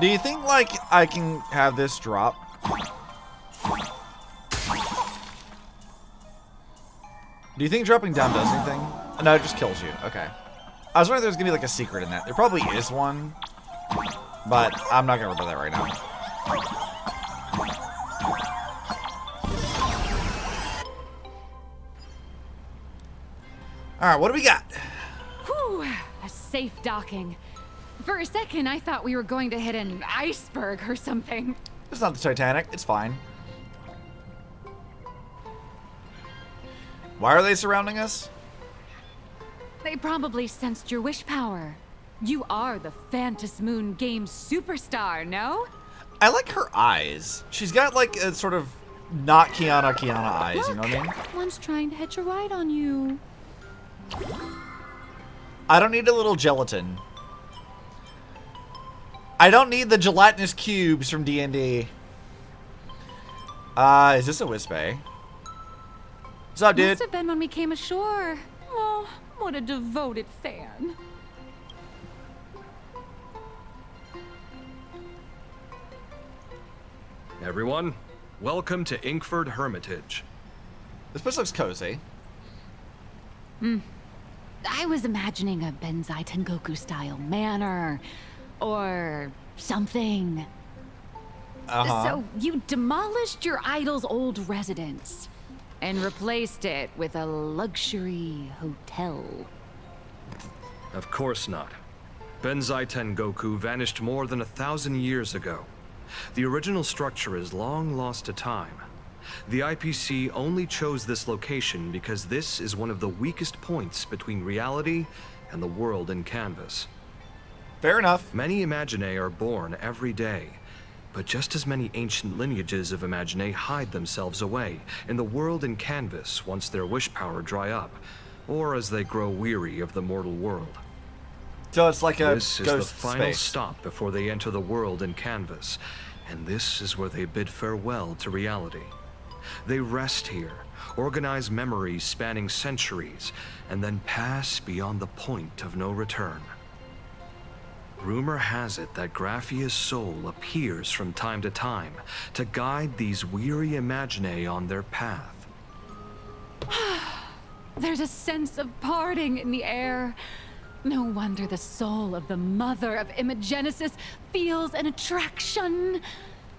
Do you think, like, I can have this drop? Do you think dropping down does anything? No, it just kills you. Okay. I was wondering if there was gonna be like a secret in that. There probably is one, but I'm not gonna reveal that right now. All right, what do we got? Whew, a safe docking. For a second, I thought we were going to hit an iceberg or something. It's not the Titanic. It's fine. Why are they surrounding us? They probably sensed your wish power. You are the Phantom Moon Games superstar, no? I like her eyes. She's got like a sort of not Kiana eyes, you know what I mean? One's trying to hitch a ride on you. I don't need a little gelatin. I don't need the gelatinous cubes from D&D. Is this a Wisp-A? What's up, dude? Must have been when we came ashore. Oh, what a devoted fan. Everyone, welcome to Inkford Hermitage. This place looks cozy. I was imagining a Benzai Tengoku style manor or something. So you demolished your idol's old residence and replaced it with a luxury hotel. Of course not. Benzai Tengoku vanished more than 1,000 years ago. The original structure is long lost to time. The IPC only chose this location because this is one of the weakest points between reality and the world in canvas. Fair enough. Many Imaginae are born every day, but just as many ancient lineages of Imaginae hide themselves away in the world in canvas once their wish power dry up, or as they grow weary of the mortal world. So it's like a This is ghost the final space. stop before they enter the world in canvas, and this is where they bid farewell to reality. They rest here, organize memories spanning centuries, and then pass beyond the point of no return. Rumor has it that Graphia's soul appears from time to time to guide these weary Imaginae on their path. There's a sense of parting in the air. No wonder the soul of the mother of Imagenesis feels an attraction.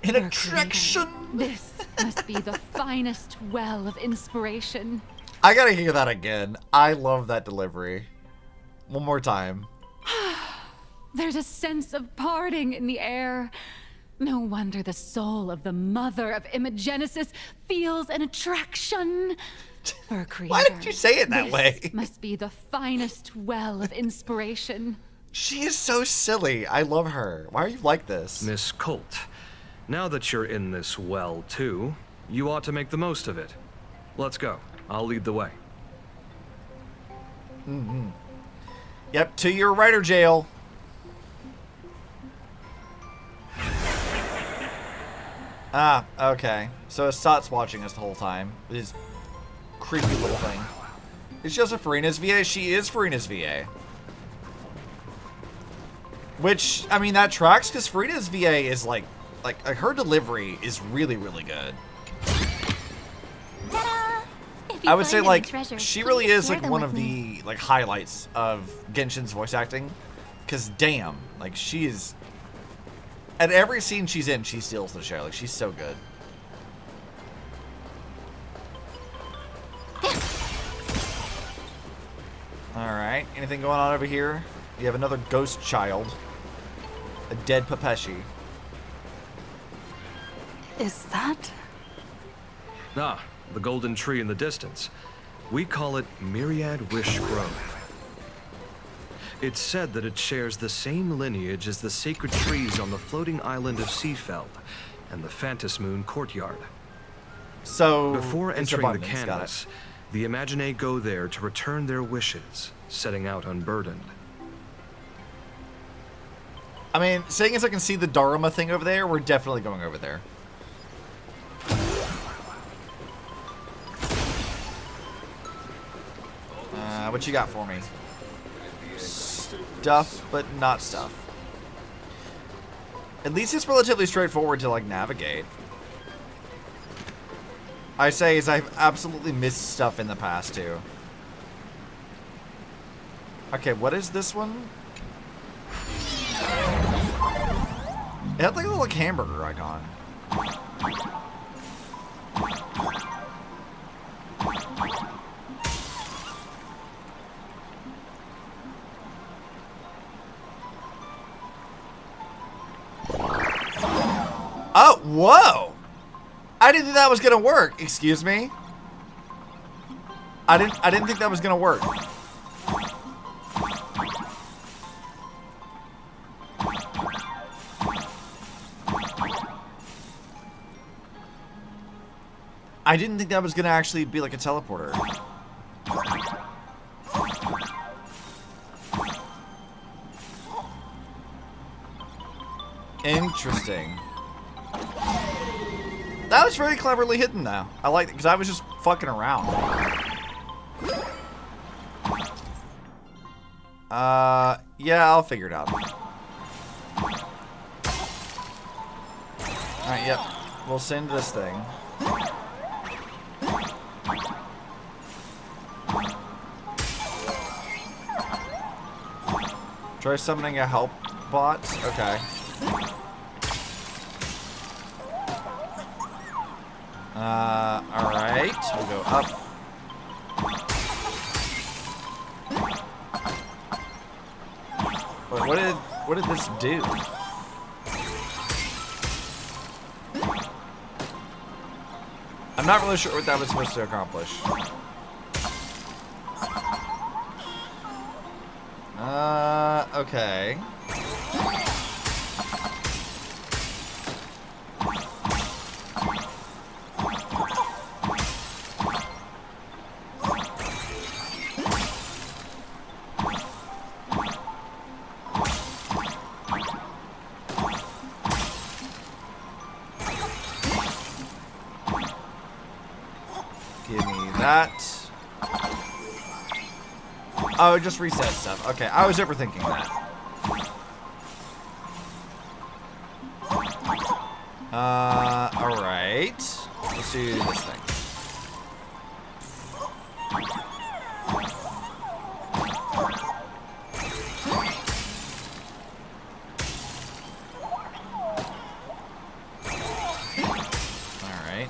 An attraction? This must be the finest well of inspiration. I gotta hear that again. I love that delivery. One more time. There's a sense of parting in the air. No wonder the soul of the mother of Imagenesis feels an attraction for a creator. Why did you say it that way? This must be the finest well of inspiration. She is so silly. I love her. Why are you like this? Miss Colt, now that you're in this well too, you ought to make the most of it. Let's go. I'll lead the way. Yep, to your writer jail. Ah, okay. So Assat's watching us the whole time. With his creepy little thing. It's just a Farina's VA. She is Farina's VA. Which, I mean, that tracks because Farina's VA is like her delivery is really, really good. I would say like she really is like one of the like highlights of Genshin's voice acting. Cause damn, like she is. At every scene she's in, she steals the show. Like, she's so good. Alright, anything going on over here? You have another ghost child. A dead Papeshi. Is that? Ah, the golden tree in the distance. We call it Myriad Wish Grove. It's said that it shares the same lineage as the sacred trees on the floating island of Seafeld and the Phantom Moon courtyard. So, before entering the abundance, canvas, the Imaginae go there to return their wishes, setting out unburdened. I mean, seeing as I can see the Dharma thing over there, we're definitely going over there. What you got for me? Stuff, but not stuff. At least it's relatively straightforward to, like, navigate. I say as I've absolutely missed stuff in the past, too. Okay, what is this one? It had like a little like, hamburger icon. Oh, whoa! I didn't think that was gonna work. Excuse me. I didn't think that was gonna work. I didn't think that was gonna actually be like a teleporter. Interesting. That was very cleverly hidden though. I like it because I was just fucking around. Yeah, I'll figure it out. Alright, yep. We'll send this thing. Try summoning a help bot? Okay. Alright. We'll go up. Wait, what did this do? I'm not really sure what that was supposed to accomplish. Okay. Give me that. Oh, it just reset stuff. Okay, I was overthinking that. Alright. Let's do this thing. Alright.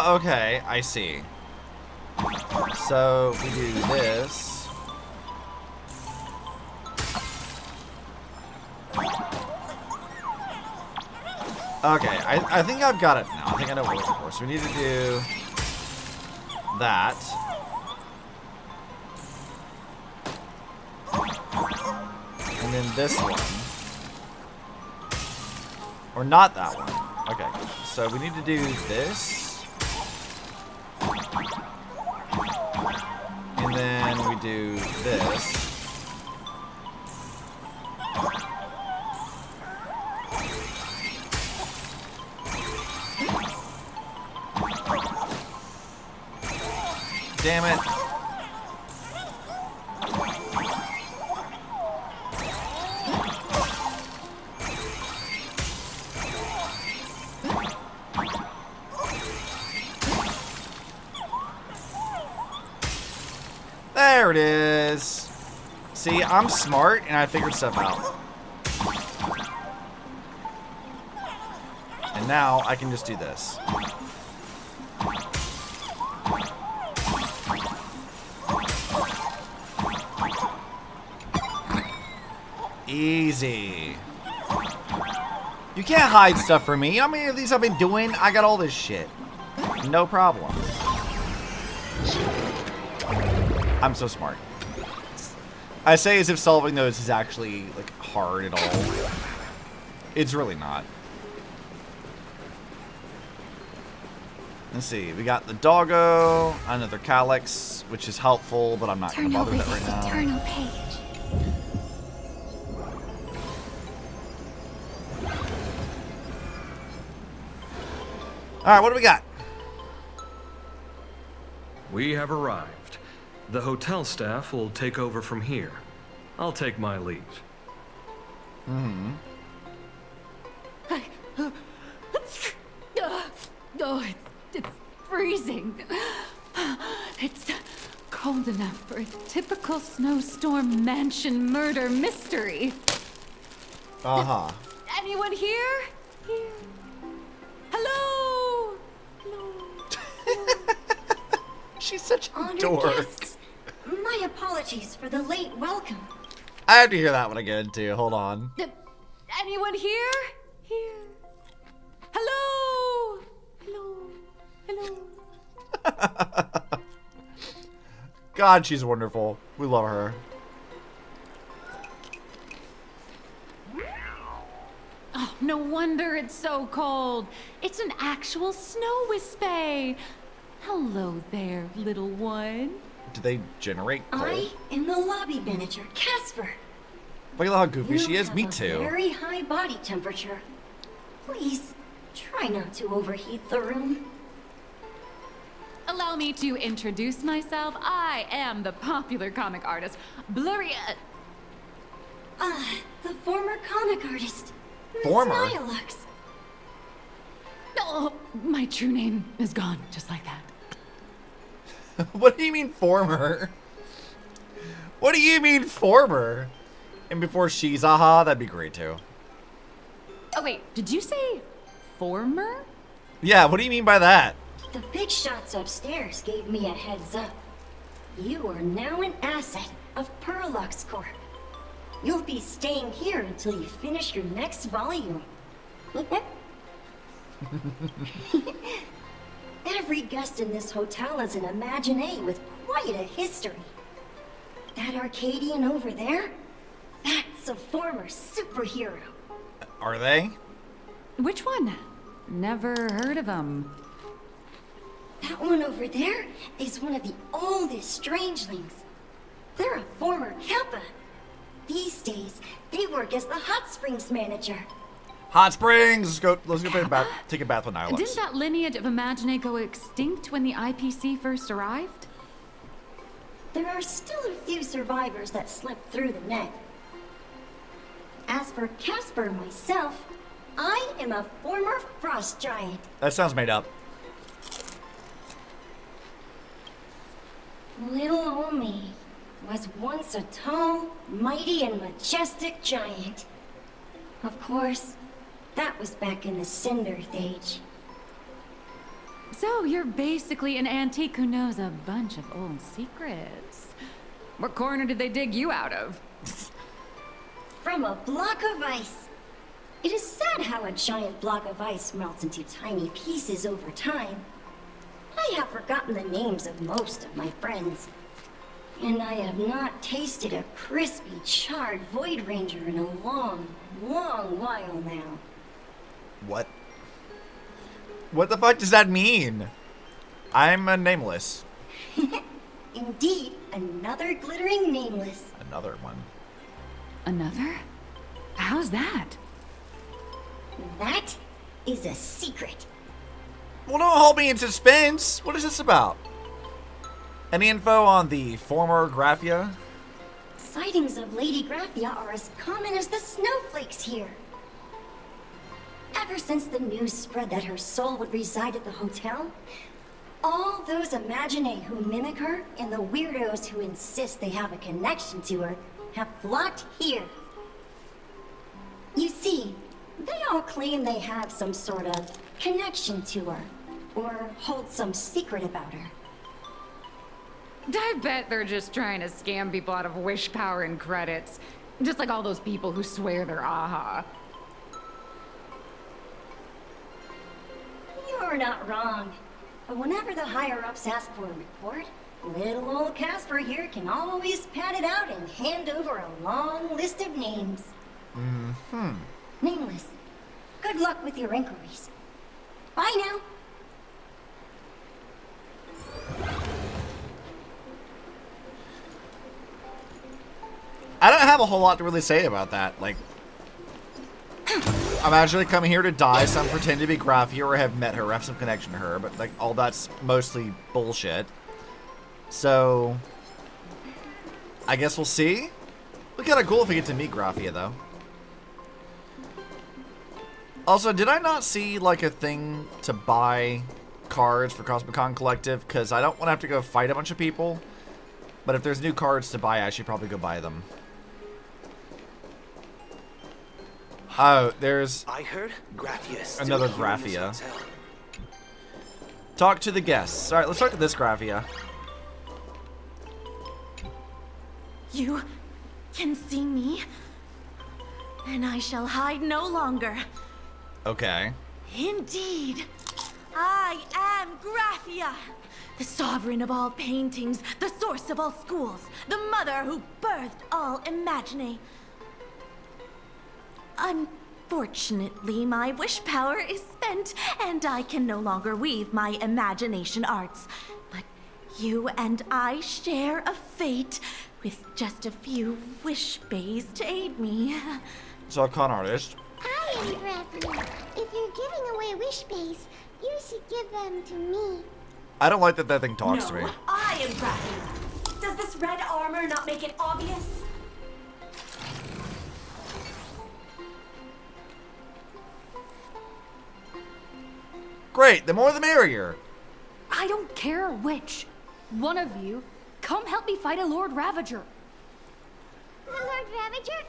Okay, I see. So, we do this. Okay, I think I've got it now. I think I know what we're looking for. So we need to do that. And then this one. Or not that one. Okay, so we need to do this. And then we do this. Damn it. There it is. See, I'm smart and I figured stuff out. And now I can just do this. Easy. You can't hide stuff from me. How many of these I've been doing? I got all this shit. No problem. I'm so smart. I say as if solving those is actually like hard at all. It's really not. Let's see. We got the doggo, another calyx, which is helpful, but I'm not going to bother with that right now. Eternal page. Alright, what do we got? We have arrived. The hotel staff will take over from here. I'll take my leave. Mm-hmm. Oh, it's freezing. It's cold enough for a typical snowstorm mansion murder mystery. Uh-huh. Anyone here? Here. Hello? She's such a Honored dork. guests, my apologies for the late welcome. I have to hear that one again, too. Hold on. Anyone here? Here. Hello? God, she's wonderful. We love her. Oh, no wonder it's so cold. It's an actual snow wispy. Hello there, little one. Do they generate cold? I am the lobby manager, Casper. Look at how goofy You she is. have Me a too. Very high body temperature. Please, try not to overheat the room. Allow me to introduce myself. I am the popular comic artist, Blurry. The former comic artist, Miss Former? Nihilux. Oh, my true name is gone, just like that. What do you mean former? What do you mean former? And before she's aha, that'd be great too. Oh wait, did you say former? Yeah, what do you mean by that? The big shots upstairs gave me a heads up. You are now an asset of Perlux Corp. You'll be staying here until you finish your next volume. Every guest in this hotel is an Imaginé with quite a history. That Arcadian over there? That's a former superhero. Are they? Which one? Never heard of them. That one over there is one of the oldest strangelings. They're a former Kappa. These days, they work as the hot springs manager. Hot Springs! Let's go take a bath with Nihilux. Didn't that lineage of Imaginé go extinct when the IPC first arrived? There are still a few survivors that slipped through the net. As for Casper myself, I am a former frost giant. That sounds made up. Little old me was once a tall, mighty, and majestic giant. Of course, that was back in the Cinder Age. So you're basically an antique who knows a bunch of old secrets. What corner did they dig you out of? From a block of ice. It is sad how a giant block of ice melts into tiny pieces over time. I have forgotten the names of most of my friends. And I have not tasted a crispy, charred Void Ranger in a long, long while now. What? What the fuck does that mean? I'm a nameless. Indeed, another glittering nameless. Another one. Another? How's that? That is a secret. Well, don't hold me in suspense. What is this about? Any info on the former Graphia? Sightings of Lady Graphia are as common as the snowflakes here. Ever since the news spread that her soul would reside at the hotel, all those Imaginé who mimic her and the weirdos who insist they have a connection to her have flocked here. You see, they all claim they have some sort of connection to her, or hold some secret about her. I bet they're just trying to scam people out of wish power and credits. Just like all those people who swear they're aha. You're not wrong. But whenever the higher-ups ask for a report, little old Casper here can always pad it out and hand over a long list of names. Mm-hmm. Nameless, good luck with your inquiries. Bye now. I don't have a whole lot to really say about that. Like, I'm actually coming here to die, so I'm pretending to be Graphia or have met her or have some connection to her, but like all that's mostly bullshit. So, I guess we'll see. Look kind of cool if we get to meet Graphia, though. Also, did I not see like a thing to buy cards for Cosmicon Collective, because I don't want to have to go fight a bunch of people. But if there's new cards to buy, I should probably go buy them. Oh, there's I heard Graphia is still another here in this Graphia. hotel. Talk to the guests. Alright, let's talk to this Graphia. You can see me, and I shall hide no longer. Okay. Indeed, I am Graphia, the sovereign of all paintings, the source of all schools, the mother who birthed all Imagine. Unfortunately, my wish power is spent, and I can no longer weave my imagination arts. But you and I share a fate, with just a few wish bays to aid me. So a con artist. I am Graphia. If you're giving away wish bays, you should give them to me. I don't like that that thing talks to me. I am Graphia. Does this red armor not make it obvious? Great, the more the merrier. I don't care which. One of you, come help me fight a Lord Ravager. The Lord Ravager?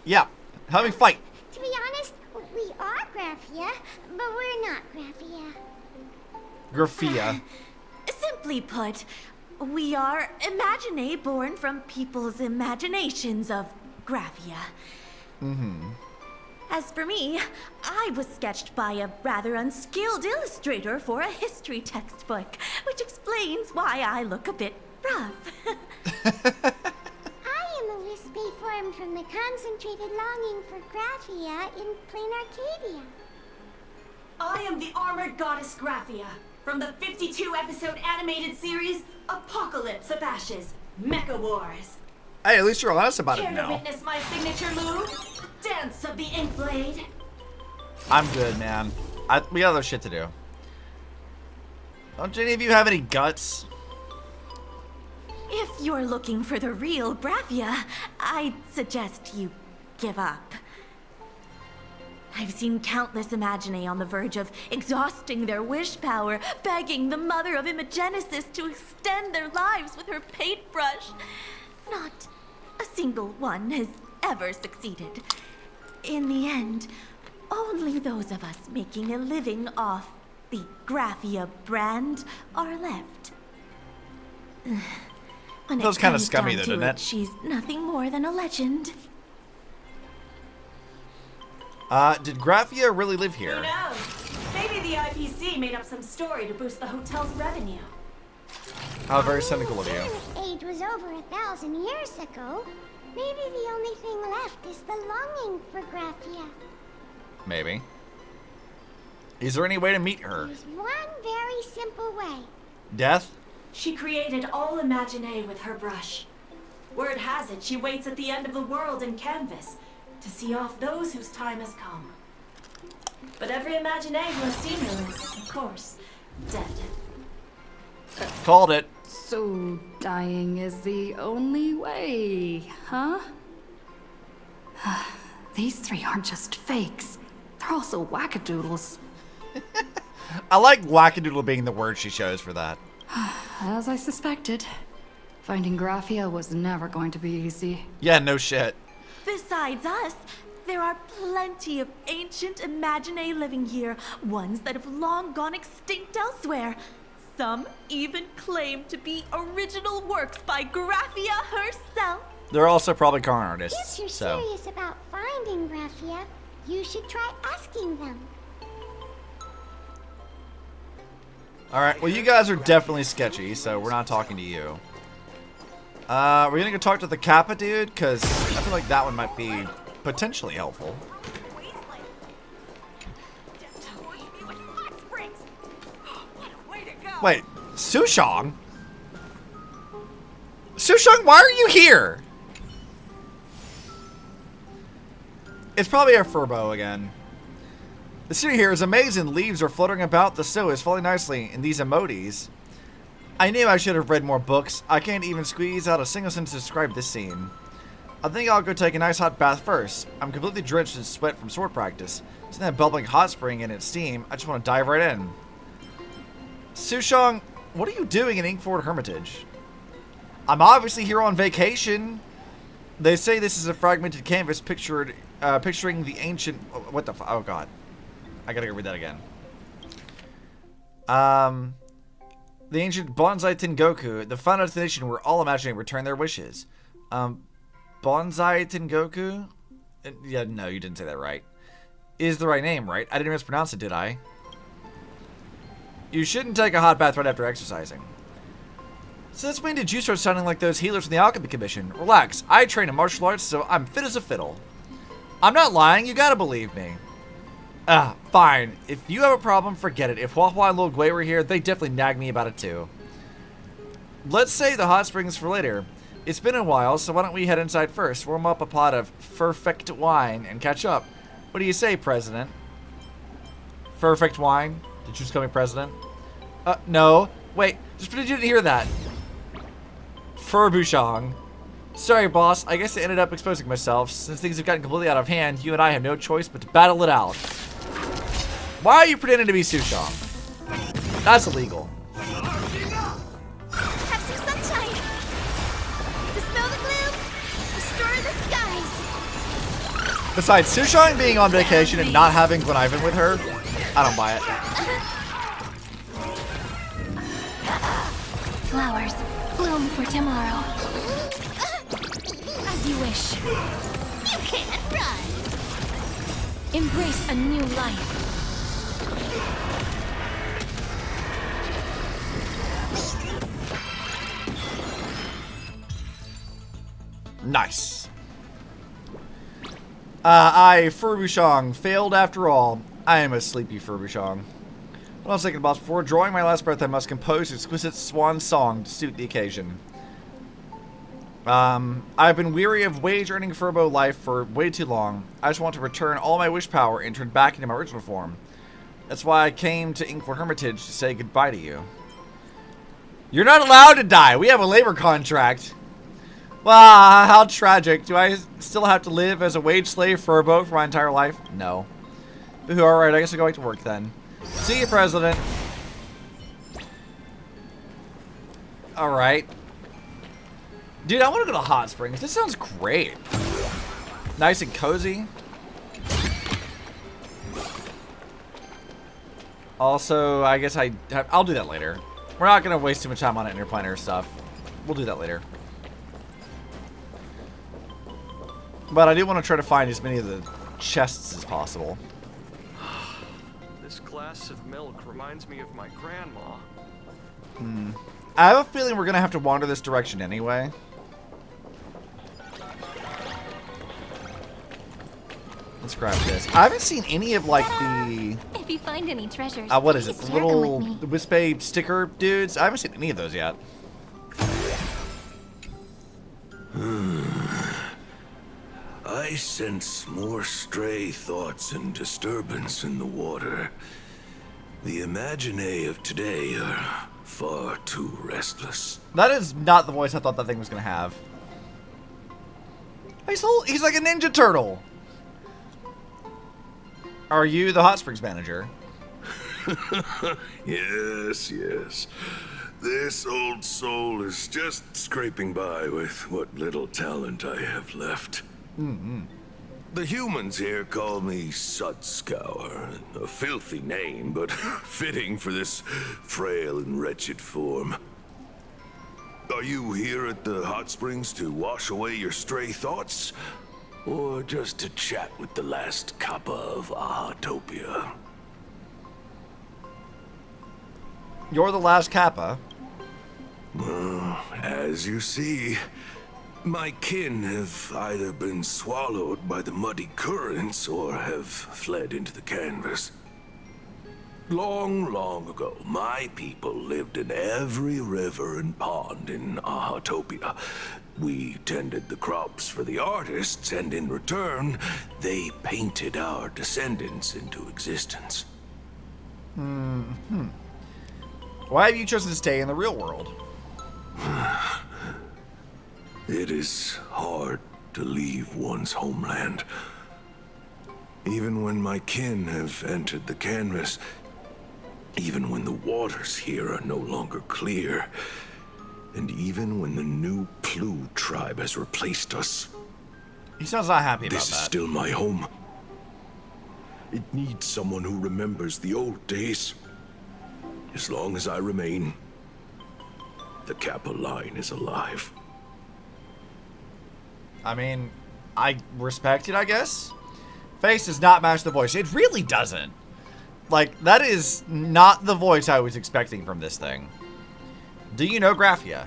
Yeah, help me fight. To be honest, we are Graphia, but we're not Graphia. Graphia. Simply put, we are Imagine born from people's imaginations of Graphia. Mm-hmm. As for me, I was sketched by a rather unskilled illustrator for a history textbook, which explains why I look a bit rough. I am a wispy formed from the concentrated longing for Graphia in Planarcadia. I am the armored goddess Graphia from the 52-episode animated series Apocalypse of Ashes, Mecha Wars. Hey, at least you're honest about it Care to now. witness my signature move? Dance of the Inkblade. I'm good, man. We got other shit to do. Don't any of you have any guts? If you're looking for the real Graphia, I'd suggest you give up. I've seen countless Imagine on the verge of exhausting their wish power, begging the mother of Imagenesis to extend their lives with her paintbrush. Not a single one has ever succeeded. In the end, only those of us making a living off the Graphia brand are left. When Feels it kind of comes scummy, down though, to doesn't it? She's nothing more than a legend. Did Graphia really live Who here? knows? Maybe the IPC made up some story to boost the hotel's revenue. How very cynical of you. If age was over 1,000 years ago, maybe the only thing left is the longing for Graphia. Maybe. Is there any way to meet her? There's one very simple way. Death? She created all Imagine with her brush. Word has it, she waits at the end of the world in canvas to see off those whose time has come. But every Imagine who has seen her is, of course, dead. Called it. So dying is the only way, huh? These three aren't just fakes. They're also wackadoodles. I like wackadoodle being the word she chose for that. As I suspected, finding Graphia was never going to be easy. Yeah, no shit. Besides us, there are plenty of ancient Imagine living here, ones that have long gone extinct elsewhere. Some even claim to be original works by Graphia herself. They're also probably con If artists, you're so. serious about finding Graphia, you should try asking them. Alright, well you guys are definitely sketchy, so we're not talking to you. We're gonna go talk to the Kappa dude, because I feel like that one might be potentially helpful. Wait, Sushong? Sushong, why are you here? It's probably our Furbo again. The city here is amazing. Leaves are fluttering about. The snow is falling nicely in these emojis. I knew I should have read more books. I can't even squeeze out a single sentence to describe this scene. I think I'll go take a nice hot bath first. I'm completely drenched in sweat from sword practice. Seeing that bubbling hot spring and its steam, I just want to dive right in. Sushong, what are you doing in Inkford Hermitage? I'm obviously here on vacation. They say this is a fragmented canvas picturing the ancient... What the... Oh, God. I gotta go read that again. The ancient Bonsai Tengoku, the final destination where all imagining return their wishes. Bonsai Tengoku? Yeah, no, you didn't say that right. Is the right name, right? I didn't mispronounce it, did I? You shouldn't take a hot bath right after exercising. Since when did you start sounding like those healers from the Alchemy Commission? Relax, I train in martial arts, so I'm fit as a fiddle. I'm not lying, you gotta believe me. Fine. If you have a problem, forget it. If Huahua and Lil Gui were here, they'd definitely nag me about it too. Let's save the hot springs for later. It's been a while, so why don't we head inside first, warm up a pot of perfect wine, and catch up. What do you say, President? Perfect wine? Did you just call me President? No. Wait, just pretend you didn't hear that. Furbushong. Sorry, boss. I guess I ended up exposing myself. Since things have gotten completely out of hand, you and I have no choice but to battle it out. Why are you pretending to be Sushong? That's illegal. Have some sunshine. Dispel the gloom. Restore the skies. Besides, Sushong being on vacation and not having Glenivin with her, I don't buy it. Flowers, bloom for tomorrow. As you wish. You can't run. Embrace a new life. Nice. I, Furbushong, failed after all. I am a sleepy Furbushong. Hold on a second, boss. Before drawing my last breath, I must compose an exquisite swan song to suit the occasion. I've been weary of wage-earning Furbo life for way too long. I just want to return all my wish power and turn back into my original form. That's why I came to Inkford Hermitage to say goodbye to you. You're not allowed to die. We have a labor contract. Wow, how tragic. Do I still have to live as a wage slave Furbo for my entire life? No. Boo-hoo, alright, I guess I'll go back to work then. See you, President. Alright. Dude, I want to go to Hot Springs. This sounds great. Nice and cozy. Also, I guess I'll do that later. We're not going to waste too much time on interplanar stuff. We'll do that later. But I do want to try to find as many of the chests as possible. This glass of milk reminds me of my grandma. I have a feeling we're going to have to wander this direction anyway. Let's grab this. I haven't seen any of, like, the... If you find any treasures, what is it? please The share them little with me. Wispe sticker dudes? I haven't seen any of those yet. I sense more stray thoughts and disturbance in the water. The Imaginae of today are far too restless. That is not the voice I thought that thing was going to have. He's like a Ninja Turtle. Are you the Hot Springs manager? Yes, yes. This old soul is just scraping by with what little talent I have left. The humans here call me Sudscour, a filthy name, but fitting for this frail and wretched form. Are you here at the hot springs to wash away your stray thoughts? Or just to chat with the last Kappa of Ahatopia? You're the last Kappa. Well, as you see, my kin have either been swallowed by the muddy currents or have fled into the canvas. Long, long ago, my people lived in every river and pond in Ahatopia. We tended the crops for the artists, and in return, they painted our descendants into existence. Why have you chosen to stay in the real world? It is hard to leave one's homeland. Even when my kin have entered the canvas, Even when the waters here are no longer clear, and even when the new Plu tribe has replaced us. He sounds not happy about this that. Is still my home. It needs someone who remembers the old days. As long as I remain, the Kappa line is alive. I mean, I respect it, I guess. Face does not match the voice. It really doesn't. Like, that is not the voice I was expecting from this thing. Do you know Graphia?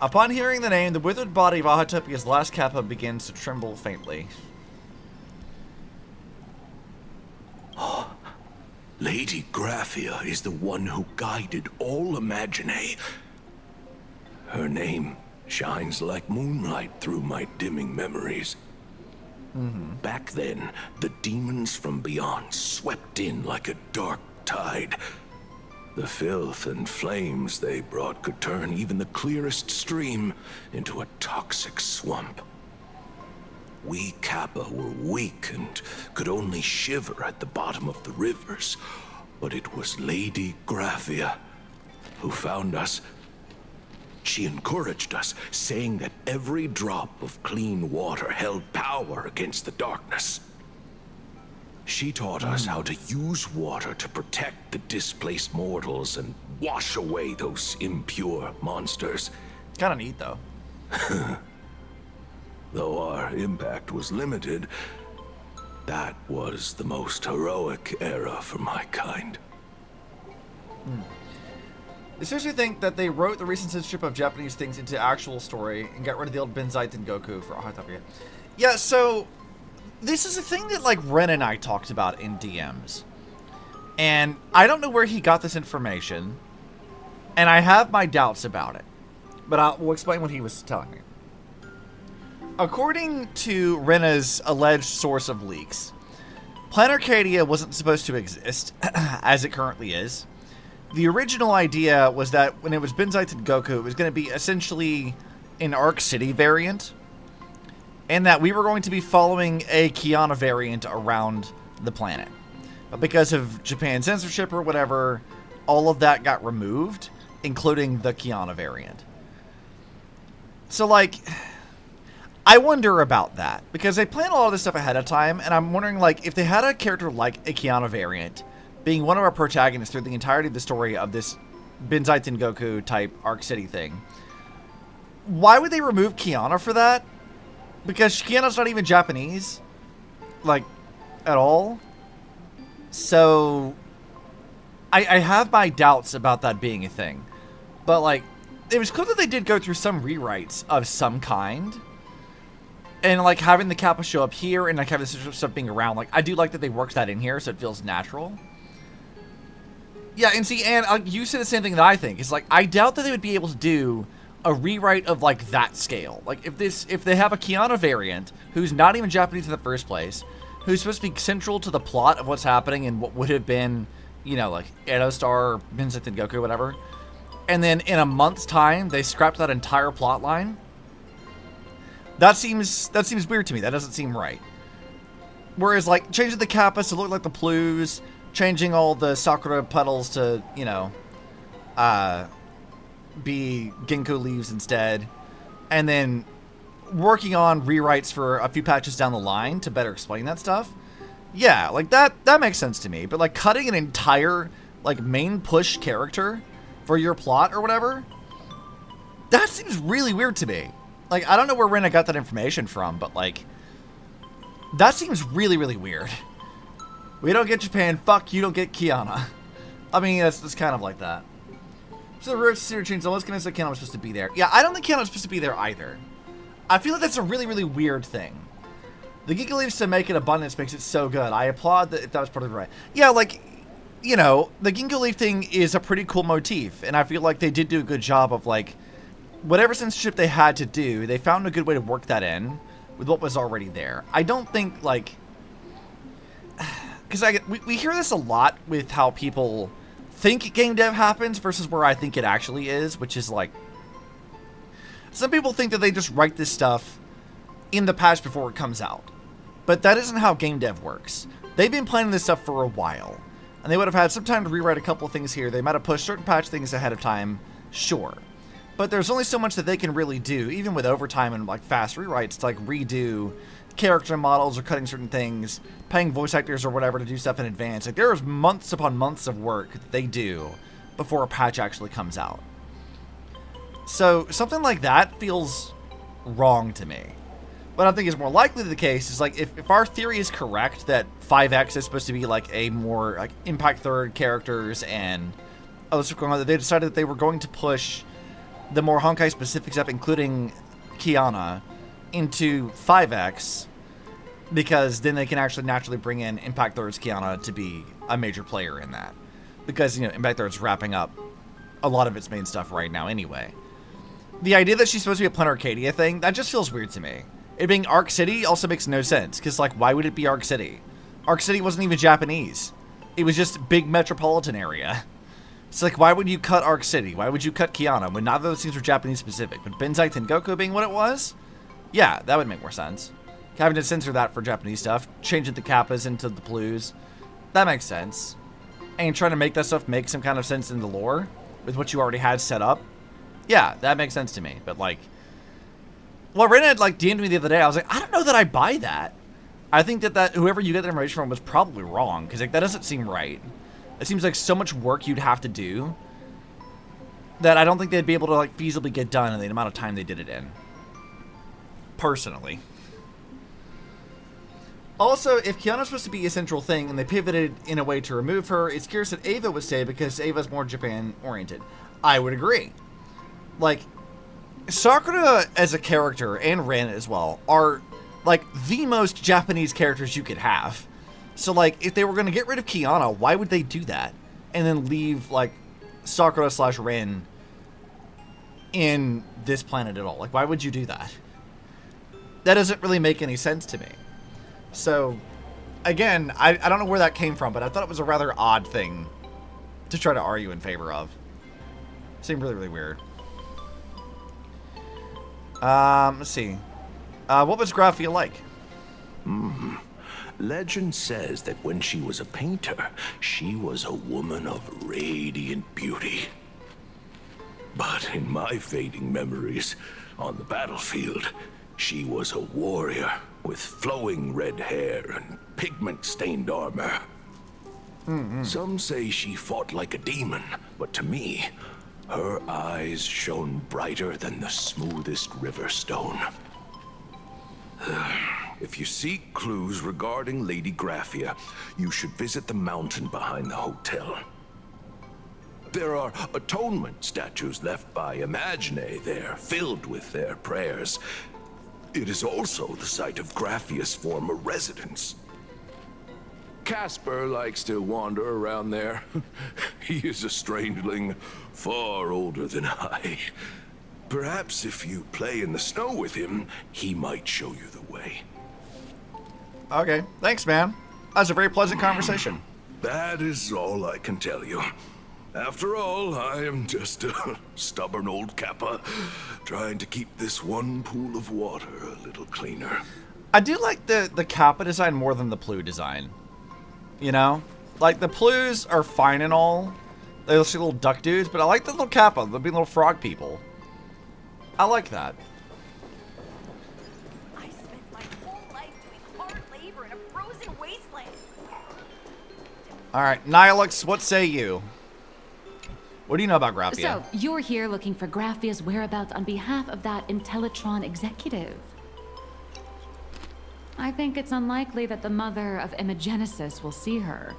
Upon hearing the name, the withered body of Ahatopia's last Kappa begins to tremble faintly. Lady Graphia is the one who guided all Imagine. Her name shines like moonlight through my dimming memories. Back then, the demons from beyond swept in like a dark tide. The filth and flames they brought could turn even the clearest stream into a toxic swamp. We Kappa were weak and could only shiver at the bottom of the rivers, but it was Lady Graphia who found us. She encouraged us, saying that every drop of clean water held power against the darkness. She taught us how to use water to protect the displaced mortals and wash away those impure monsters. Kind of neat, though. Though our impact was limited, that was the most heroic era for my kind. I seriously think that they wrote the recent censorship of Japanese things into actual story and got rid of the old Benzaiten Goku for Ahatopiya. Yeah, so this is a thing that like Ren and I talked about in DMs. And I don't know where he got this information. And I have my doubts about it. But we'll explain what he was telling me. According to Rena's alleged source of leaks, Planarcadia wasn't supposed to exist, as it currently is. The original idea was that when it was Benzaiten Goku, it was going to be essentially an Arc City variant, and that we were going to be following a Kiana variant around the planet. But because of Japan's censorship or whatever, all of that got removed, including the Kiana variant. So, like, I wonder about that, because they plan a lot of this stuff ahead of time, and I'm wondering, like, if they had a character like a Kiana variant being one of our protagonists through the entirety of the story of this Benzaiten Goku type Arc City thing, why would they remove Kiana for that? Because Kiana's not even Japanese, like, at all. So, I have my doubts about that being a thing. But, like, it was clear that they did go through some rewrites of some kind. And, like, having the Kappa show up here and, like, having this stuff being around, like, I do like that they worked that in here so it feels natural. Yeah, and see, and you said the same thing that I think. It's like, I doubt that they would be able to do a rewrite of, like, that scale. Like, if they have a Kiana variant who's not even Japanese in the first place, who's supposed to be central to the plot of what's happening and what would have been, you know, like, Edo Star, Benzaiten Goku, whatever, and then in a month's time, they scrapped that entire plot line, that seems weird to me. That doesn't seem right. Whereas, like, changing the Kappas to look like the Plus, changing all the Sakura petals to, you know, be Ginkgo leaves instead, and then working on rewrites for a few patches down the line to better explain that stuff. Yeah, like, that makes sense to me. But, like, cutting an entire, like, main push character for your plot or whatever, that seems really weird to me. Like, I don't know where Rena got that information from, but, like, that seems really, really weird. We don't get Japan, fuck, you don't get Kiana. I mean, it's kind of like that. So the road to Cedar Chains, almost convinced that Kiana was supposed to be there. Yeah, I don't think Kiana was supposed to be there either. I feel like that's a really, really weird thing. The Giga Leaves to make it abundance makes it so good. I applaud that if that was part of the right. Yeah, like, you know, the Ginkgo Leaf thing is a pretty cool motif, and I feel like they did do a good job of, like, whatever censorship they had to do, they found a good way to work that in with what was already there. I don't think, like, because we hear this a lot with how people think game dev happens versus where I think it actually is, which is, like, some people think that they just write this stuff in the patch before it comes out. But that isn't how game dev works. They've been planning this stuff for a while. and they would have had some time to rewrite a couple of things here. They might have pushed certain patch things ahead of time, sure. But there's only so much that they can really do, even with overtime and like fast rewrites, to like redo character models or cutting certain things, paying voice actors or whatever to do stuff in advance. Like there's months upon months of work that they do before a patch actually comes out. So something like that feels wrong to me. What I think is more likely the case is like if our theory is correct that 5X is supposed to be like a more like Impact Third characters and other stuff going on, that they decided that they were going to push the more Honkai specific stuff, including Kiana, into 5X, because then they can actually naturally bring in Impact Third's Kiana to be a major player in that. Because, you know, Impact Third's wrapping up a lot of its main stuff right now anyway. The idea that she's supposed to be a Planarcadia thing, that just feels weird to me. It being Arc City also makes no sense, because, like, why would it be Arc City? Arc City wasn't even Japanese. It was just big metropolitan area. It's like, why would you cut Arc City? Why would you cut Kiana when neither of those things were Japanese specific? But Benzai Tengoku being what it was? Yeah, that would make more sense. Having to censor that for Japanese stuff, changing the Kappas into the Blues, that makes sense. And trying to make that stuff make some kind of sense in the lore with what you already had set up, yeah, that makes sense to me. But like, well, Ren had like DM'd me the other day. I was like, I don't know that I buy that. I think that whoever you get that information from was probably wrong, because like that doesn't seem right. It seems like so much work you'd have to do that I don't think they'd be able to like feasibly get done in the amount of time they did it in. Personally. Also, if Kiana's supposed to be a central thing and they pivoted in a way to remove her, it's curious that Ava would stay because Ava's more Japan-oriented. I would agree. Like, Sakura as a character, and Ren as well, are like the most Japanese characters you could have. So like, if they were going to get rid of Kiana, why would they do that? And then leave like Sakura/Ren in this planet at all? Like, why would you do that? That doesn't really make any sense to me. So, again, I don't know where that came from, but I thought it was a rather odd thing to try to argue in favor of. Seemed really, really weird. Let's see. What was Graphia like? Legend says that when she was a painter, she was a woman of radiant beauty. But in my fading memories, on the battlefield, she was a warrior with flowing red hair and pigment-stained armor. Some say she fought like a demon, but to me, her eyes shone brighter than the smoothest river stone. If you seek clues regarding Lady Graphia, you should visit the mountain behind the hotel. There are atonement statues left by Imagine there, filled with their prayers. It is also the site of Graphia's former residence. Casper likes to wander around there. He is a strangeling, far older than I. Perhaps if you play in the snow with him, he might show you the way. Okay, thanks, man. That was a very pleasant conversation. That is all I can tell you. After all, I am just a stubborn old Kappa, trying to keep this one pool of water a little cleaner. I do like the Kappa design more than the Plu design. You know? Like, the Plus are fine and all. They look like little duck dudes, but I like the little Kappa, the big little frog people. I like that. I spent my whole life doing hard labor in a frozen wasteland. Alright, Nihilux, what say you? What do you know about Graphia? So, you're here looking for Graphia's whereabouts on behalf of that Intellitron executive. I think it's unlikely that the mother of Imogenesis will see her.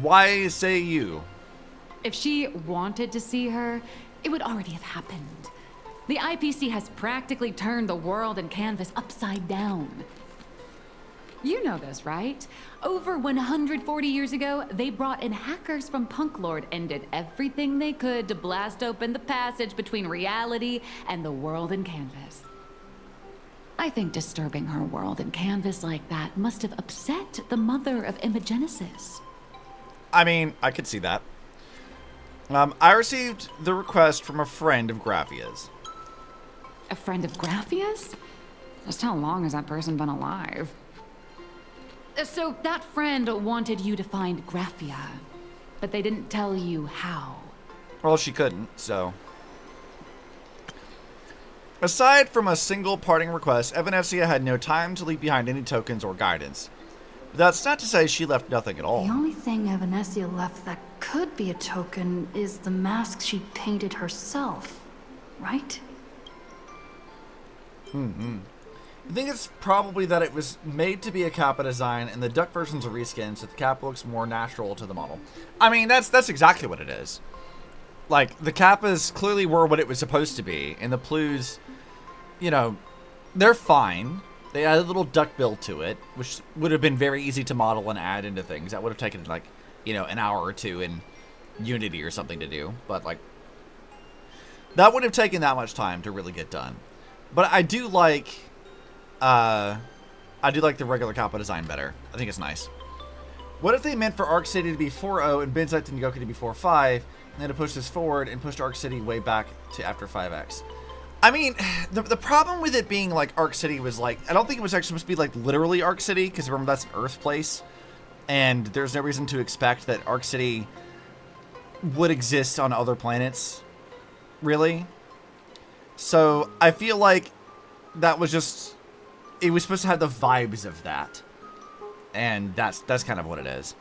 Why say you? If she wanted to see her, it would already have happened. The IPC has practically turned the world and canvas upside down. You know this, right? Over 140 years ago, they brought in hackers from Punklord and did everything they could to blast open the passage between reality and the world in canvas. I think disturbing her world in canvas like that must have upset the mother of Imogenesis. I mean, I could see that. I received the request from a friend of Graphia's. A friend of Graphia's? Just how long has that person been alive? So that friend wanted you to find Graphia, but they didn't tell you how. Well, she couldn't, so. Aside from a single parting request, Evanescia had no time to leave behind any tokens or guidance. But that's not to say she left nothing at all. The only thing Evanescia left that could be a token is the mask she painted herself, right? I think it's probably that it was made to be a Kappa design and the duck version's a reskin, so the Kappa looks more natural to the model. I mean, that's exactly what it is. Like, the Kappas clearly were what it was supposed to be, and the Plus, you know, they're fine. They added a little duck bill to it, which would have been very easy to model and add into things. That would have taken, like, you know, an hour or two in Unity or something to do. But, like, that wouldn't have taken that much time to really get done. But I do like the regular Kappa design better. I think it's nice. What if they meant for Arc City to be 4.0 and Benzite and Goku to be 4.5, and then to push this forward and push Arc City way back to after 5X? I mean, the problem with it being like Arc City was like, I don't think it was actually supposed to be like literally Arc City, because remember that's an Earth place, and there's no reason to expect that Arc City would exist on other planets, really. So I feel like that was just, it was supposed to have the vibes of that. And that's kind of what it is.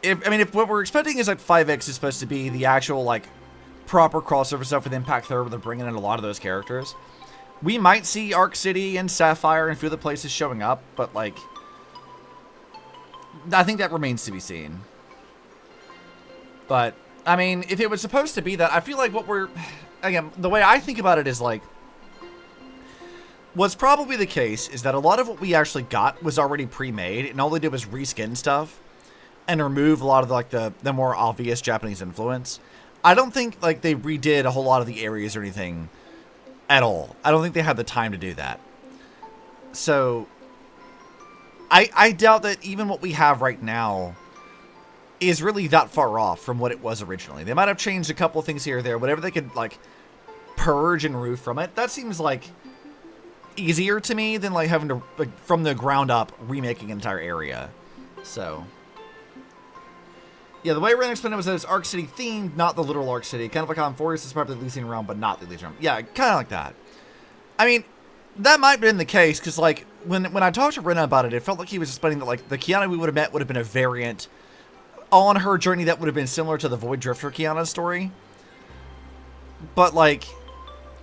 If what we're expecting is like 5X is supposed to be the actual like proper crossover stuff with Impact Third, where they're bringing in a lot of those characters, we might see Arc City and Sapphire and a few other places showing up, but like, I think that remains to be seen. But I mean, if it was supposed to be that, I feel like what we're, again, the way I think about it is like, what's probably the case is that a lot of what we actually got was already pre-made, and all they did was reskin stuff and remove a lot of like the more obvious Japanese influence. I don't think like they redid a whole lot of the areas or anything at all. I don't think they had the time to do that. So I doubt that even what we have right now is really that far off from what it was originally. They might have changed a couple of things here or there, whatever they could like purge and remove from it. That seems like easier to me than like having to like from the ground up remaking an entire area. So yeah, the way Ren explained it was that it's Arc City themed, not the literal Arc City. Kind of like how in Forest is probably the Elysian realm, but not the Elysian realm. Yeah, kind of like that. I mean, that might have been the case, because like when I talked to Rena about it, it felt like he was explaining that like the Kiana we would have met would have been a variant on her journey that would have been similar to the Void Drifter Kiana story. But like,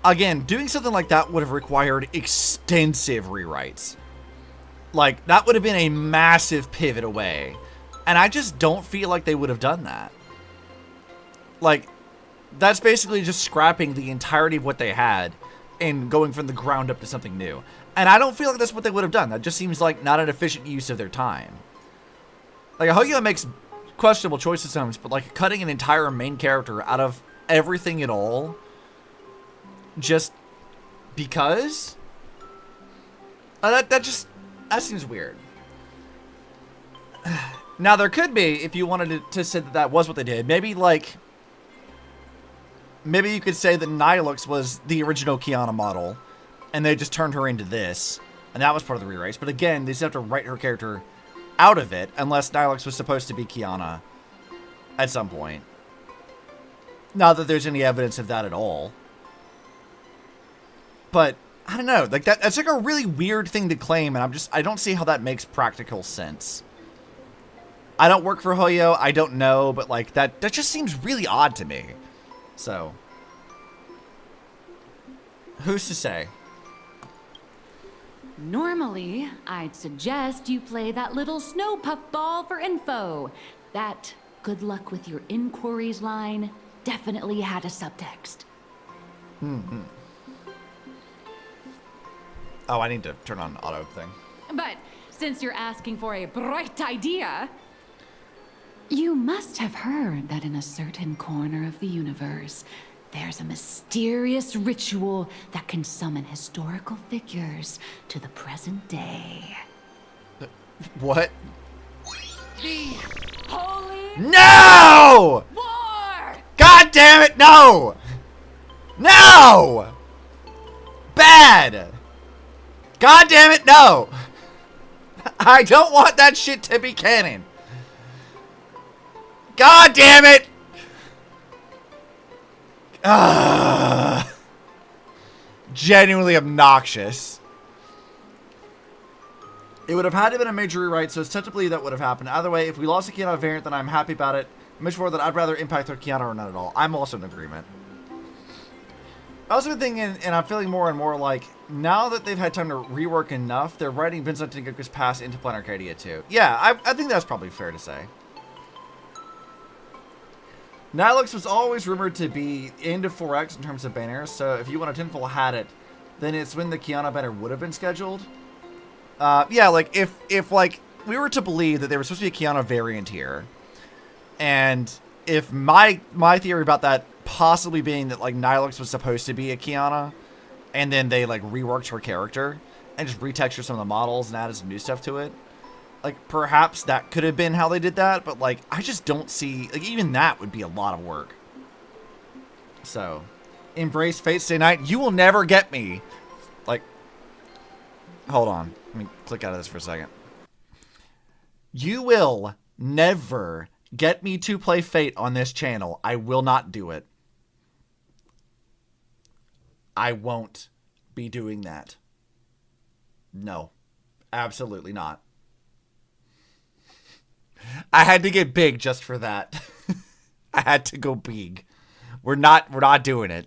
again, doing something like that would have required extensive rewrites. Like, that would have been a massive pivot away. And I just don't feel like they would have done that. Like, that's basically just scrapping the entirety of what they had and going from the ground up to something new. And I don't feel like that's what they would have done. That just seems like not an efficient use of their time. Like, Hoyo makes questionable choices sometimes, but like cutting an entire main character out of everything at all just because? That seems weird. Now, there could be, if you wanted to say that that was what they did, maybe, like, maybe you could say that Nihilux was the original Kiana model, and they just turned her into this, and that was part of the re-race. But again, they just have to write her character out of it, unless Nihilux was supposed to be Kiana at some point. Not that there's any evidence of that at all. But, I don't know, like, that's like a really weird thing to claim, and I don't see how that makes practical sense. I don't work for Hoyo, I don't know, but like that just seems really odd to me. So, who's to say? Normally, I'd suggest you play that little snow puff ball for info. That good luck with your inquiries line definitely had a subtext. Mm-hmm. Oh, I need to turn on auto thing. But since you're asking for a bright idea, you must have heard that in a certain corner of the universe, there's a mysterious ritual that can summon historical figures to the present day. What? The Holy No! War! God damn it, no! No! Bad! God damn it, no! I don't want that shit to be canon. God damn it! Genuinely obnoxious. It would have had to have been a major rewrite, so ostensibly that would have happened. Either way, if we lost a Kiana variant, then I'm happy about it. Much more that I'd rather impact their Kiana or not at all. I'm also in agreement. I also been thinking, and I'm feeling more and more like, now that they've had time to rework enough, they're writing Vincent Tengoku's past into Planarcadia too. Yeah, I think that's probably fair to say. Nihilux was always rumored to be into 4X in terms of banners, so if you want a tinfoil had it, then it's when the Kiana banner would have been scheduled. Yeah, like, if like, we were to believe that there was supposed to be a Kiana variant here, and if my theory about that possibly being that, like, Nihilux was supposed to be a Kiana, and then they, like, reworked her character, and just retextured some of the models and added some new stuff to it, like, perhaps that could have been how they did that, but, like, I just don't see, like, even that would be a lot of work. So, embrace Fate Stay Night. You will never get me. Like, hold on. Let me click out of this for a second. You will never get me to play Fate on this channel. I will not do it. I won't be doing that. No. Absolutely not. I had to get big just for that. I had to go big. We're not doing it.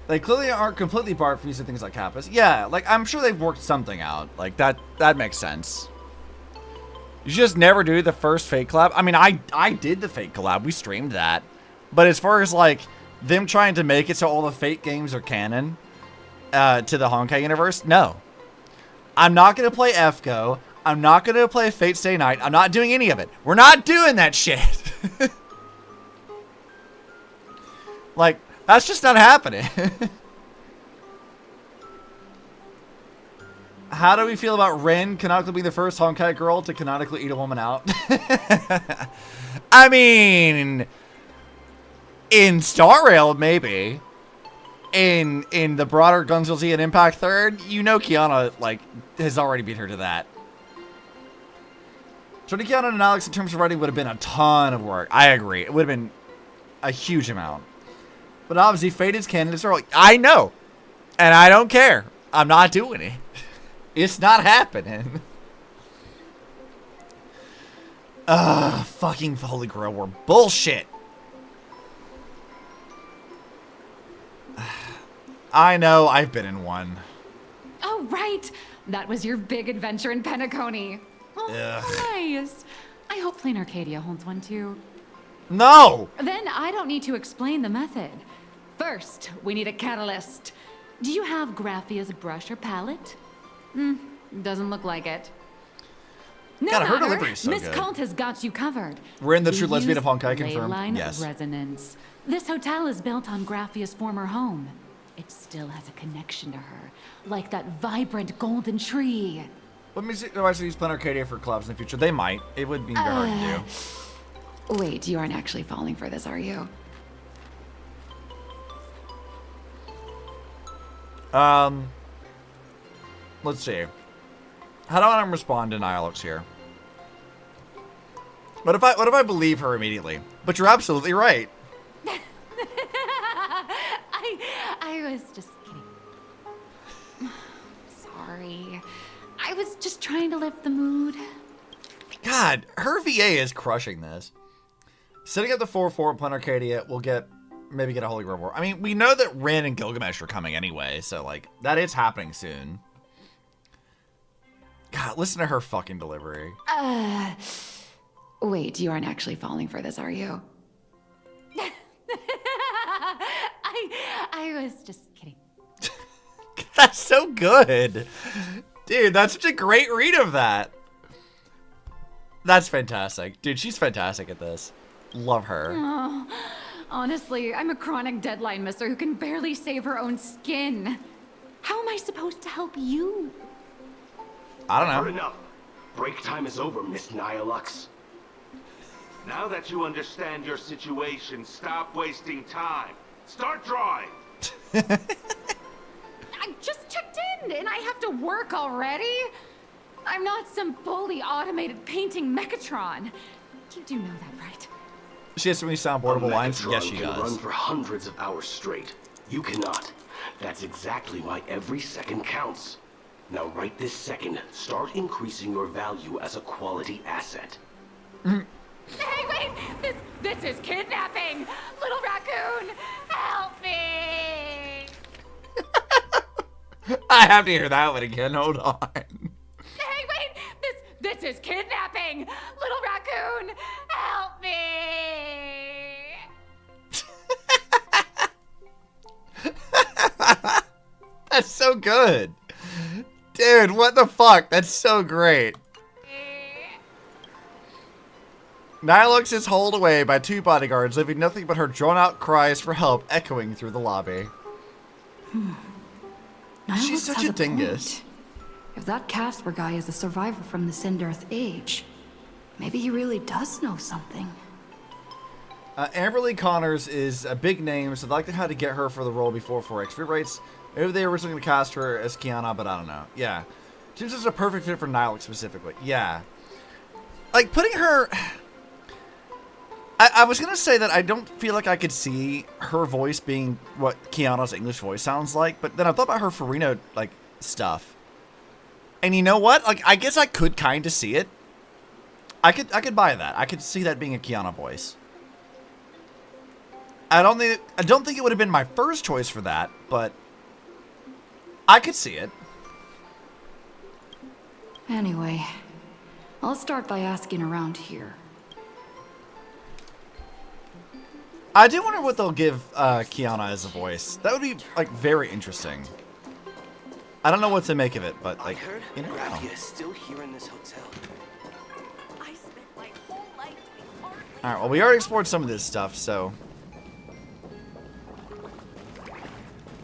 They clearly aren't completely barred from using things like Kappas. Yeah, like, I'm sure they've worked something out. Like, that makes sense. You just never do the first Fate collab. I mean, I did the Fate collab. We streamed that. But as far as, like, them trying to make it so all the Fate games are canon to the Honkai universe, no. I'm not going to play FGO. I'm not going to play Fate Stay Night. I'm not doing any of it. We're not doing that shit. Like, that's just not happening. How do we feel about Ren canonically being the first Honkai girl to canonically eat a woman out? I mean, in Star Rail, maybe. In the broader Guns N' Z and Impact Third, you know Kiana, like, has already beat her to that. Turning Kiana and Alex in terms of writing would have been a ton of work. I agree. It would have been a huge amount. But obviously, Fate is canon. It's like, I know. And I don't care. I'm not doing it. It's not happening. Fucking Holy Grail War. Bullshit. I know, I've been in one. Oh, right. That was your big adventure in Penacony. Oh, Ugh. nice. I hope Planarcadia holds one too. No! Then I don't need to explain the method. First, we need a catalyst. Do you have Graphia's brush or palette? Doesn't look like it. No God, her matter. delivery is so Miss good. Cult has got you covered. We're in the We true lesbian of use Honkai, confirmed. ley line Yes. resonance. This hotel is built on Graphia's former home. It still has a connection to her, like that vibrant golden tree. Let me see. Do I use Planarcadia for collabs in the future? They might. It would be very hard to do. Wait, you aren't actually falling for this, are you? Let's see. How do I respond to Nihilux here? What if I believe her immediately? But you're absolutely right. I was just kidding. Sorry. I was just trying to lift the mood. God, her VA is crushing this. Setting up the 4-4 in Planarcadia, we'll maybe get a Holy Grail War. I mean, we know that Rin and Gilgamesh are coming anyway, so, like, that is happening soon. God, listen to her fucking delivery. Wait, you aren't actually falling for this, are you? I was just kidding. That's so good. Dude, that's such a great read of that. That's fantastic. Dude, she's fantastic at this. Love her. Oh, honestly, I'm a chronic deadline misser who can barely save her own skin. How am I supposed to help you? I don't I've know. heard enough. Break time is over, Miss Nihilux. Now that you understand your situation, stop wasting time. Start drawing. I just checked end and I have to work already? I'm not some fully automated painting Mechatron. You do know that, right? She has so many soundboardable lines. Yes, she can does. run for hundreds of hours straight. You cannot. That's exactly why every second counts. Now, right this second, start increasing your value as a quality asset. Hey, wait! This is kidnapping! Little raccoon, help me! I have to hear that one again. Hold on. Hey, wait! This is kidnapping! Little raccoon, help me! That's so good. Dude, what the fuck? That's so great. Nihilux is hauled away by 2 bodyguards, leaving nothing but her drawn-out cries for help echoing through the lobby. She's such a dingus. Point. If that Casper guy is a survivor from the Sindarth age, maybe he really does know something. Amberly Connors is a big name, so I'd like to how to get her for the role before 4X rewrites. Maybe they were originally going to cast her as Kiana, but I don't know. Yeah. Seems as a perfect fit for Nihilux specifically. Yeah. Like, putting her... I was going to say that I don't feel like I could see her voice being what Kiana's English voice sounds like, but then I thought about her Farino, like, stuff. And you know what? Like, I guess I could kind of see it. I could buy that. I could see that being a Kiana voice. I don't think it would have been my first choice for that, but I could see it. Anyway, I'll start by asking around here. I do wonder what they'll give Kiana as a voice. That would be, like, very interesting. I don't know what to make of it, but, like, you know. Raphia is still here in this hotel. I spent my whole life doing hard. Alright, well, we already explored some of this stuff, so...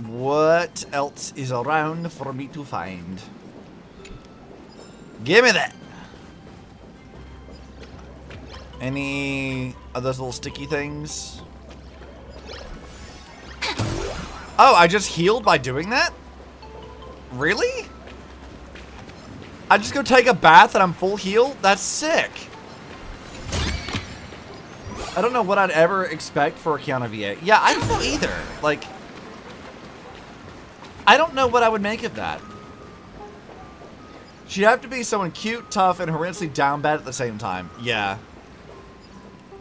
what else is around for me to find? Give me that! Any of those little sticky things? Oh, I just healed by doing that? Really? I just go take a bath and I'm full heal? That's sick. I don't know what I'd ever expect for a Kiana VA. Yeah, I don't know either. Like, I don't know what I would make of that. She'd have to be someone cute, tough, and horrendously down bad at the same time. Yeah.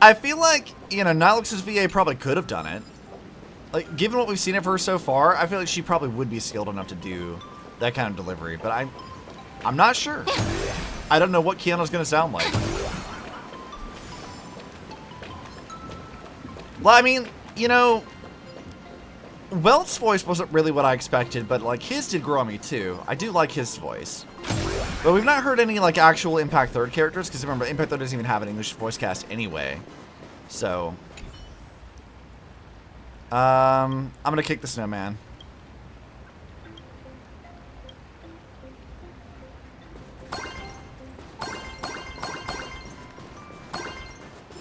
I feel like, you know, Nilux's VA probably could have done it. Like, given what we've seen of her so far, I feel like she probably would be skilled enough to do that kind of delivery, but I'm not sure. I don't know what Kiana's gonna sound like. Well, I mean, you know, Welt's voice wasn't really what I expected, but, like, his did grow on me, too. I do like his voice. But we've not heard any, like, actual Impact Third characters, because remember, Impact Third doesn't even have an English voice cast anyway. So... I'm gonna kick the snowman.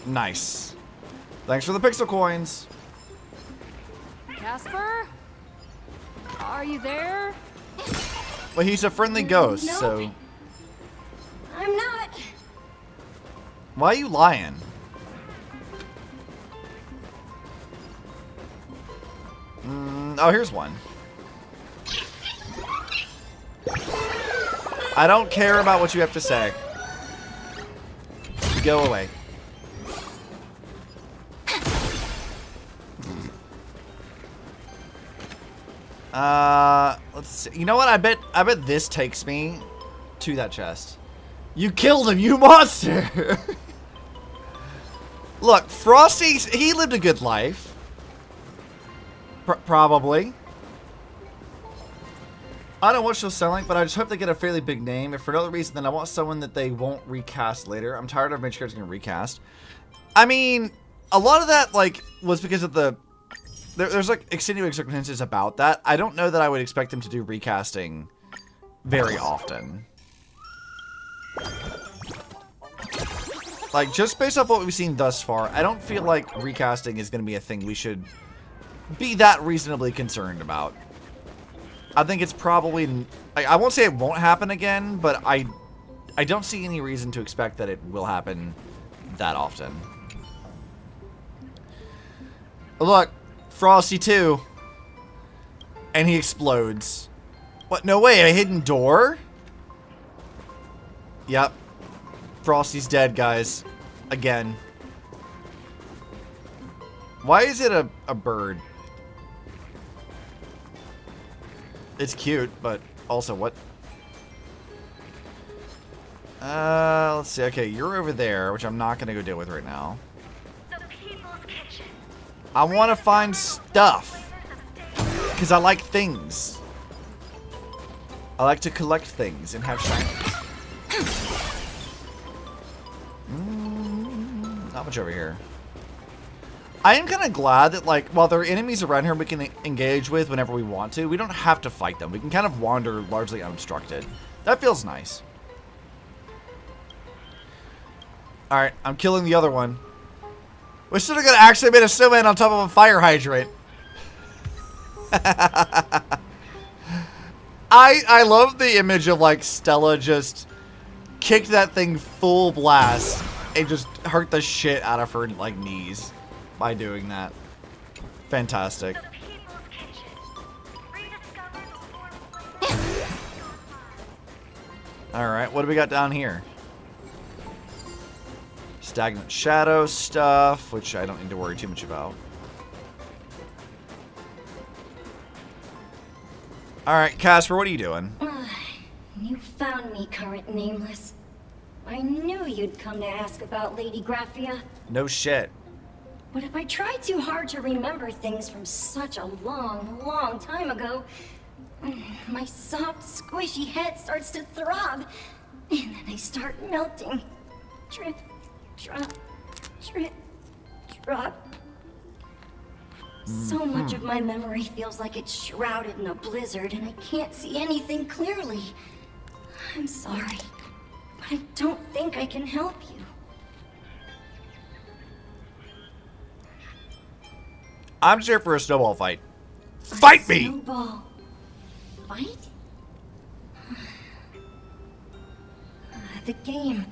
Nice. Thanks for the pixel coins. Casper? Are you there? Well, he's a friendly ghost, No. so... I'm not. why are you lying? Oh, here's one. I don't care about what you have to say. Go away. Let's see. You know what? I bet this takes me to that chest. You killed him, you monster! Look, Frosty, he lived a good life. Probably. I don't know what she'll sound like, but I just hope they get a fairly big name. If for no other reason, then I want someone that they won't recast later. I'm tired of making sure it's going to recast. I mean, a lot of that, like, was because of the... There's, like, extenuating circumstances about that. I don't know that I would expect them to do recasting very often. Like, just based off what we've seen thus far, I don't feel like recasting is going to be a thing we should... be that reasonably concerned about. I think it's probably... I won't say it won't happen again, but I don't see any reason to expect that it will happen that often. Look, Frosty 2. And he explodes. What? No way, a hidden door? Yep. Frosty's dead, guys. Again. Why is it a bird? It's cute, but also what? Let's see. Okay, you're over there, which I'm not going to go deal with right now. I want to find stuff. Because I like things. I like to collect things and have shinies. Not much over here. I am kind of glad that, like, while there are enemies around here we can engage with whenever we want to, we don't have to fight them. We can kind of wander largely unobstructed. That feels nice. Alright, I'm killing the other one. We should have actually made a snowman on top of a fire hydrant. I love the image of, like, Stella just kicked that thing full blast and just hurt the shit out of her, like, knees by doing that. Fantastic. Alright, what do we got down here? Stagnant shadow stuff, which I don't need to worry too much about. Alright, Casper, what are you doing? You found me, current nameless. I knew you'd come to ask about Lady Graphia. No shit. But if I try too hard to remember things from such a long, long time ago, my soft, squishy head starts to throb, and then I start melting. Drip, drop, drip, drop. So much of my memory feels like it's shrouded in a blizzard, and I can't see anything clearly. I'm sorry, but I don't think I can help you. I'm just here for a snowball fight. Fight me! Snowball fight? The game,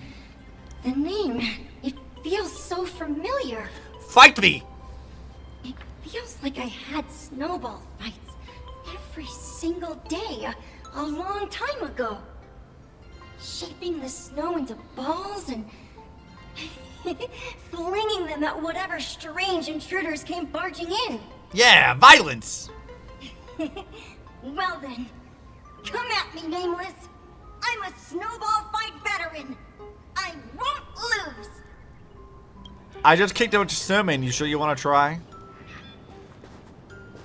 the name, it feels so familiar. Fight me! It feels like I had snowball fights every single day a long time ago. Shaping the snow into balls and flinging them at whatever strange intruders came barging in. Yeah, violence! Well then, come at me, Nameless. I'm a snowball fight veteran. I won't lose. I just kicked out your snowman. You sure you want to try?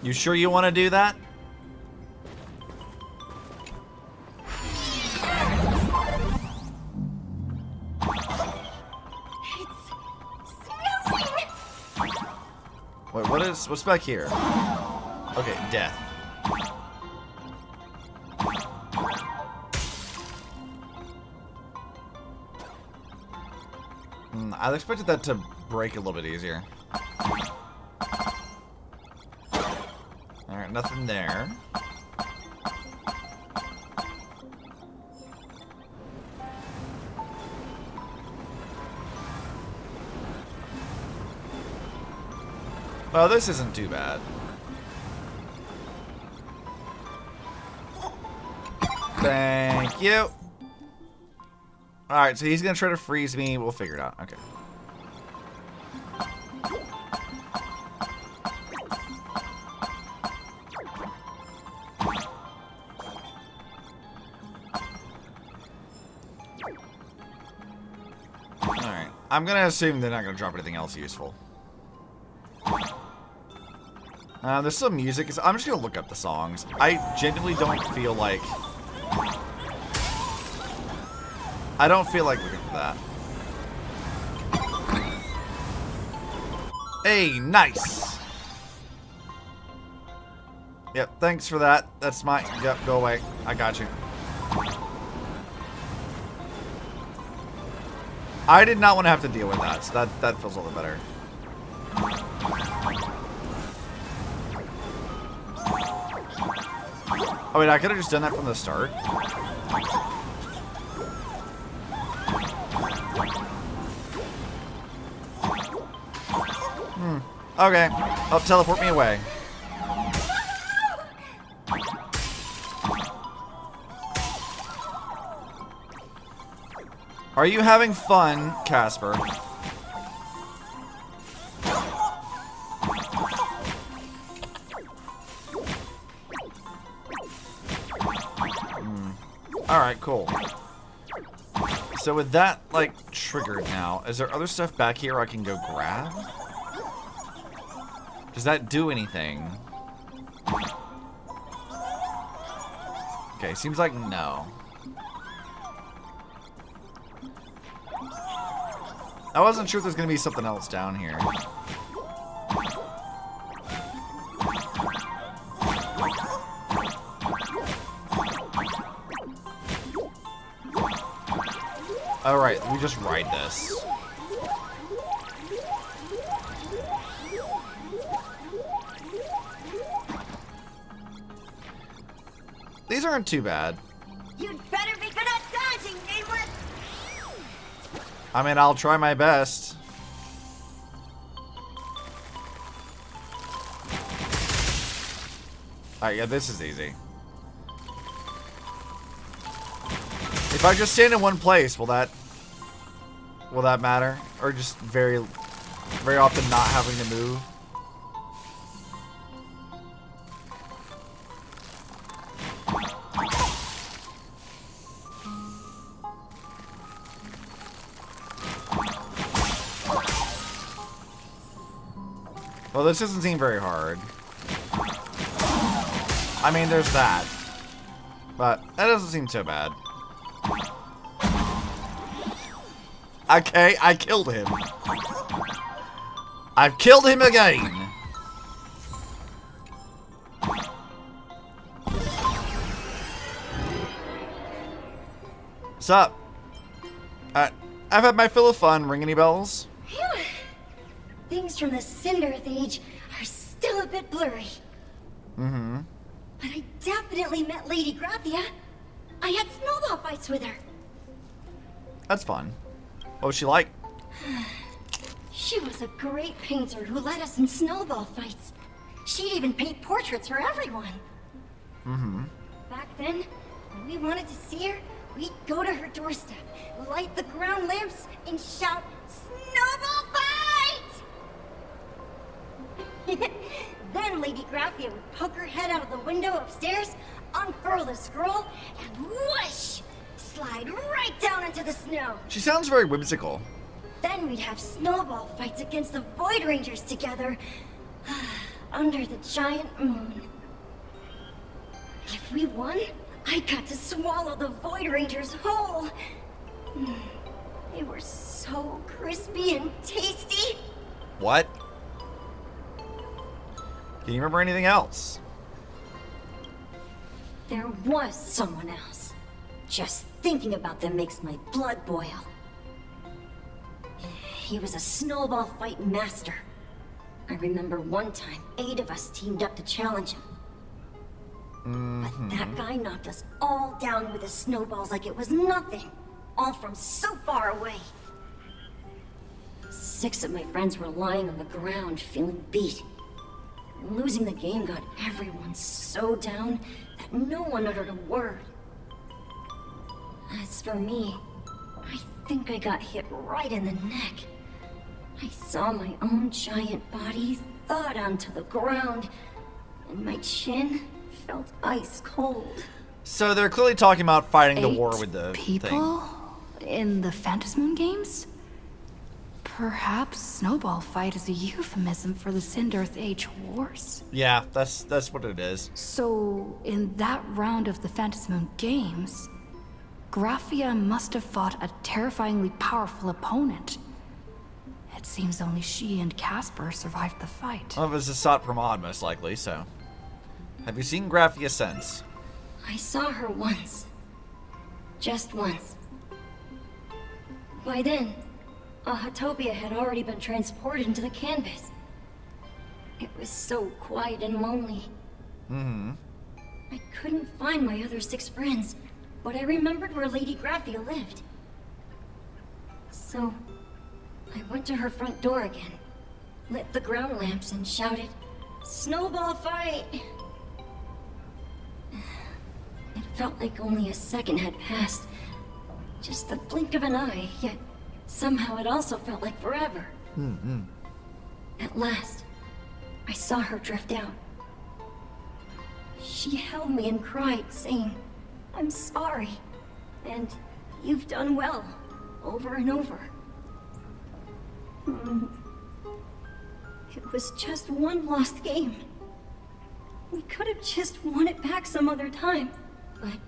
You sure you want to do that? Wait, what's back here? Okay, death. I expected that to break a little bit easier. Alright, nothing there. Oh, this isn't too bad. Thank you. Alright, so he's gonna try to freeze me. We'll figure it out. Okay. Alright. I'm gonna assume they're not gonna drop anything else useful. There's some music. I'm just gonna look up the songs. I genuinely don't feel like... I don't feel like looking for that. Hey, nice! Yep, thanks for that. That's my... Yep, go away. I got you. I did not want to have to deal with that, so that feels a little better. Oh wait, I could have just done that from the start. Okay. Oh, teleport me away. Are you having fun, Casper? Alright, cool. So with that, like, triggered now, is there other stuff back here I can go grab? Does that do anything? Okay, seems like no. I wasn't sure if there's gonna be something else down here. Alright, let me just ride this. These aren't too bad. You'd better be good at dodging, nameless! I mean, I'll try my best. Alright, yeah, this is easy. If I just stand in one place, will that matter? Or just very often not having to move? Well, this doesn't seem very hard. I mean, there's that. But that doesn't seem so bad. Okay, I killed him. I've killed him again. What's up? I've had my fill of fun. Ring any bells? Phew. Things from the Cinderth Age are still a bit blurry. Mm-hmm. But I definitely met Lady Grathia. I had snowball fights with her. That's fun. What was she like? She was a great painter who led us in snowball fights. She'd even paint portraits for everyone. Mm-hmm. Back then, when we wanted to see her, we'd go to her doorstep, light the ground lamps, and shout, "Snowball fight!" Then Lady Grathia would poke her head out of the window upstairs, unfurl the scroll, and whoosh! Slide right down into the snow. She sounds very whimsical. Then we'd have snowball fights against the Void Rangers together, under the giant moon. If we won, I got to swallow the Void Rangers whole. They were so crispy and tasty. What? Can you remember anything else? There was someone else. Just thinking about them makes my blood boil. He was a snowball fight master. I remember one time, 8 of us teamed up to challenge him. But that guy knocked us all down with his snowballs like it was nothing. All from so far away. 6 of my friends were lying on the ground, feeling beat. Losing the game got everyone so down that no one uttered a word. As for me, I think I got hit right in the neck. I saw my own giant body thud onto the ground, and my chin felt ice cold. So they're clearly talking about fighting the 8 war with the people in the Phantasmoon games? Perhaps Snowball Fight is a euphemism for the Cinderth Age wars? Yeah, that's what it is. So, in that round of the Phantasmoon games, Graphia must have fought a terrifyingly powerful opponent. It seems only she and Casper survived the fight. Well, it was Asat Pramod, most likely, so. Have you seen Graphia since? I saw her once. Just once. By then, Ahatopia had already been transported into the canvas. It was so quiet and lonely. Mm-hmm. I couldn't find my other 6 friends, but I remembered where Lady Graphia lived. So, I went to her front door again, lit the ground lamps and shouted, "Snowball fight!" It felt like only a second had passed. Just the blink of an eye, yet somehow it also felt like forever. At last, I saw her drift out. She held me and cried, saying, "I'm sorry, and you've done well," over and over. It was just one lost game. We could have just won it back some other time, but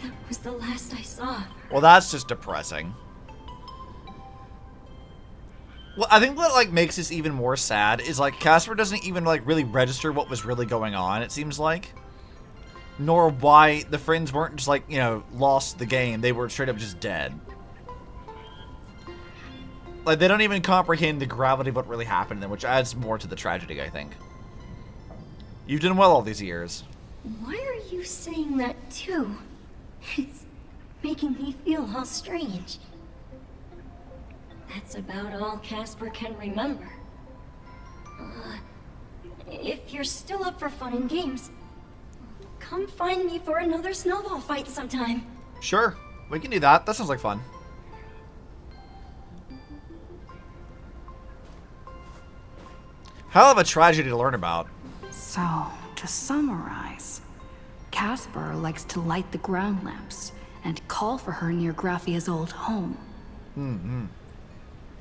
that was the last I saw of her. Well, that's just depressing. Well, I think what like makes this even more sad is like Casper doesn't even like really register what was really going on, it seems like. Nor why the friends weren't just like, you know, lost the game. They were straight up just dead. Like they don't even comprehend the gravity of what really happened to them, which adds more to the tragedy, I think. You've done well all these years. Why are you saying that too? It's making me feel all strange. That's about all Casper can remember. If you're still up for fun and games, come find me for another snowball fight sometime. Sure, we can do that. That sounds like fun. Hell of a tragedy to learn about. So, to summarize, Casper likes to light the ground lamps and call for her near Graphia's old home.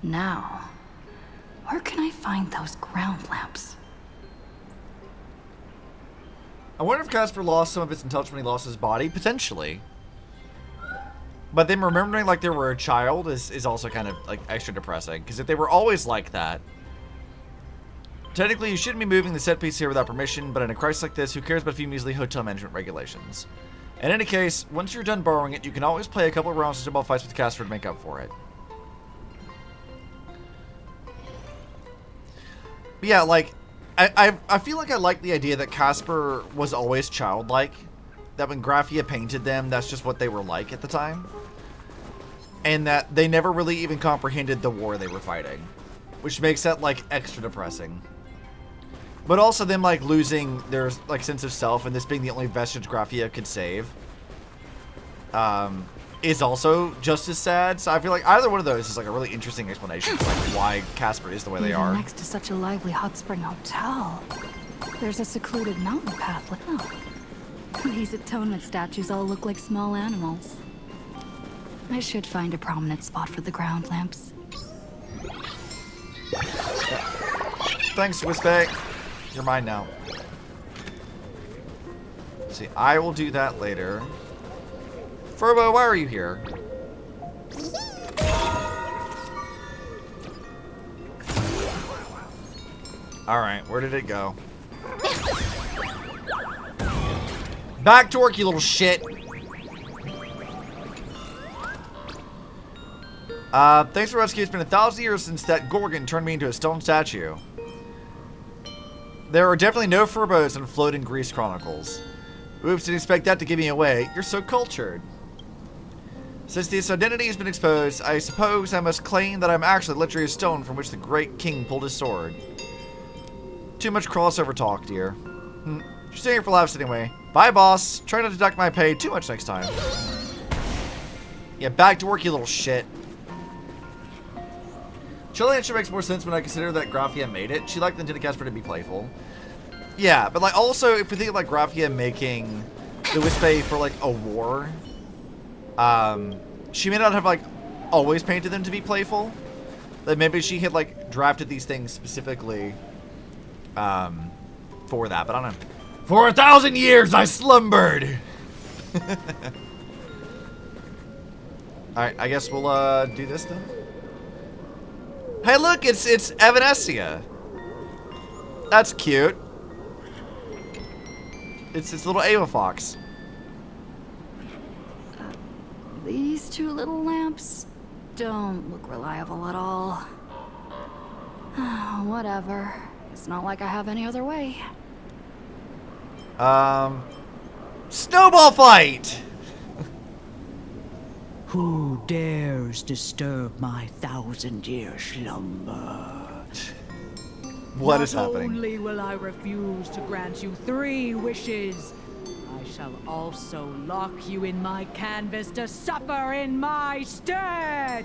Now, where can I find those ground lamps? I wonder if Casper lost some of his intelligence when he lost his body. Potentially. But then remembering like they were a child is also kind of like extra depressing. Because if they were always like that, technically you shouldn't be moving the set piece here without permission, but in a crisis like this, who cares about a few measly hotel management regulations? In any case, once you're done borrowing it, you can always play a couple of rounds of snowball fights with Casper to make up for it. But yeah, like, I feel like I like the idea that Casper was always childlike. That when Graphia painted them, that's just what they were like at the time. And that they never really even comprehended the war they were fighting. Which makes that, like, extra depressing. But also them, like, losing their, like, sense of self and this being the only vestige Graphia could save. Is also just as sad. So I feel like either one of those is, like, a really interesting explanation for, like, why Casper is the way they are. Next to such a lively hot spring hotel, there's a secluded mountain path. These atonement statues all look like small animals. I should find a prominent spot for the ground lamps. Thanks, Wispeg. You're mine now. See, I will do that later. Furbo, why are you here? Alright, where did it go? Back to work, you little shit! Thanks for rescue. It's been 1,000 years since that Gorgon turned me into a stone statue. There are definitely no Furbos in Floating Grease Chronicles. Oops, didn't expect that to give me away. You're so cultured. Since this identity has been exposed, I suppose I must claim that I'm actually literally a stone from which the great king pulled his sword. Too much crossover talk, dear. Just staying here for laughs anyway. Bye, boss. Try not to deduct my pay too much next time. Yeah, back to work, you little shit. Chilling actually makes more sense when I consider that Graphia made it. She liked the intended Casper to be playful. Yeah, but like also if we think of like Graphia making the Wispe for like a war, she may not have like always painted them to be playful. Like maybe she had like drafted these things specifically for that, but I don't know. For 1,000 years I slumbered. Alright, I guess we'll do this then. Hey look, it's Evanescia. That's cute. It's little Ava Fox. These two little lamps don't look reliable at all. Whatever. It's not like I have any other way. Snowball fight! Who dares disturb my 1,000-year slumber? What is happening? Not only will I refuse to grant you 3 wishes, I shall also lock you in my canvas to suffer in my stead!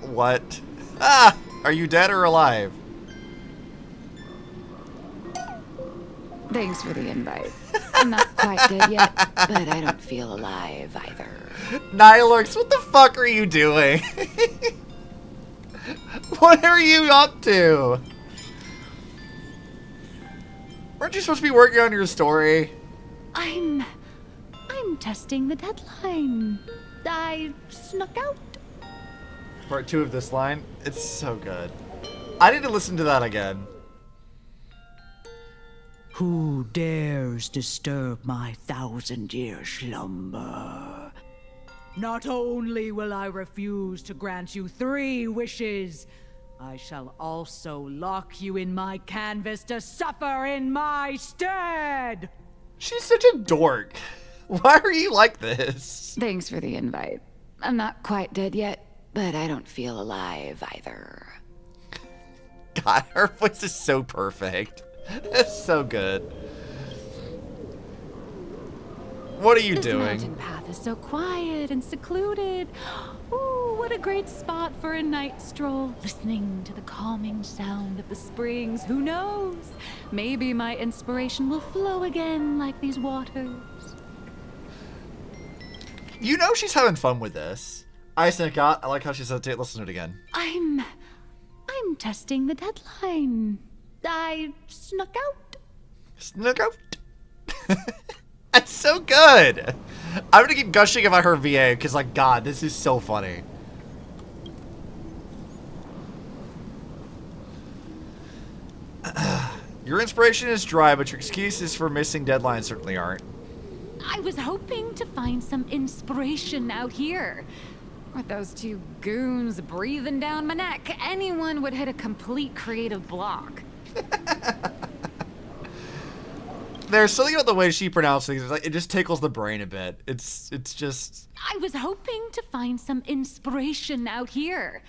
What? Ah! Are you dead or alive? Thanks for the invite. I'm not quite dead yet, but I don't feel alive either. Nihilux, what the fuck are you doing? What are you up to? Weren't you supposed to be working on your story? I'm testing the deadline. I snuck out. Part 2 of this line? It's so good. I need to listen to that again. Who dares disturb my 1,000-year slumber? Not only will I refuse to grant you 3 wishes, I shall also lock you in my canvas to suffer in my stead! She's such a dork. Why are you like this? Thanks for the invite. I'm not quite dead yet, but I don't feel alive either. God, her voice is so perfect. It's so good. What are you doing? This mountain path is so quiet and secluded. Ooh, what a great spot for a night stroll. Listening to the calming sound of the springs. Who knows? Maybe my inspiration will flow again like these waters. You know she's having fun with this. I snuck. I like how she said it. Listen to it again. I'm testing the deadline. I snuck out. Snuck out. That's so good. I'm gonna keep gushing about her VA because, like, God, this is so funny. Your inspiration is dry, but your excuses for missing deadlines certainly aren't. I was hoping to find some inspiration out here. With those 2 goons breathing down my neck, anyone would hit a complete creative block. There's something about the way she pronounces things. Like, it just tickles the brain a bit. It's just. I was hoping to find some inspiration out here.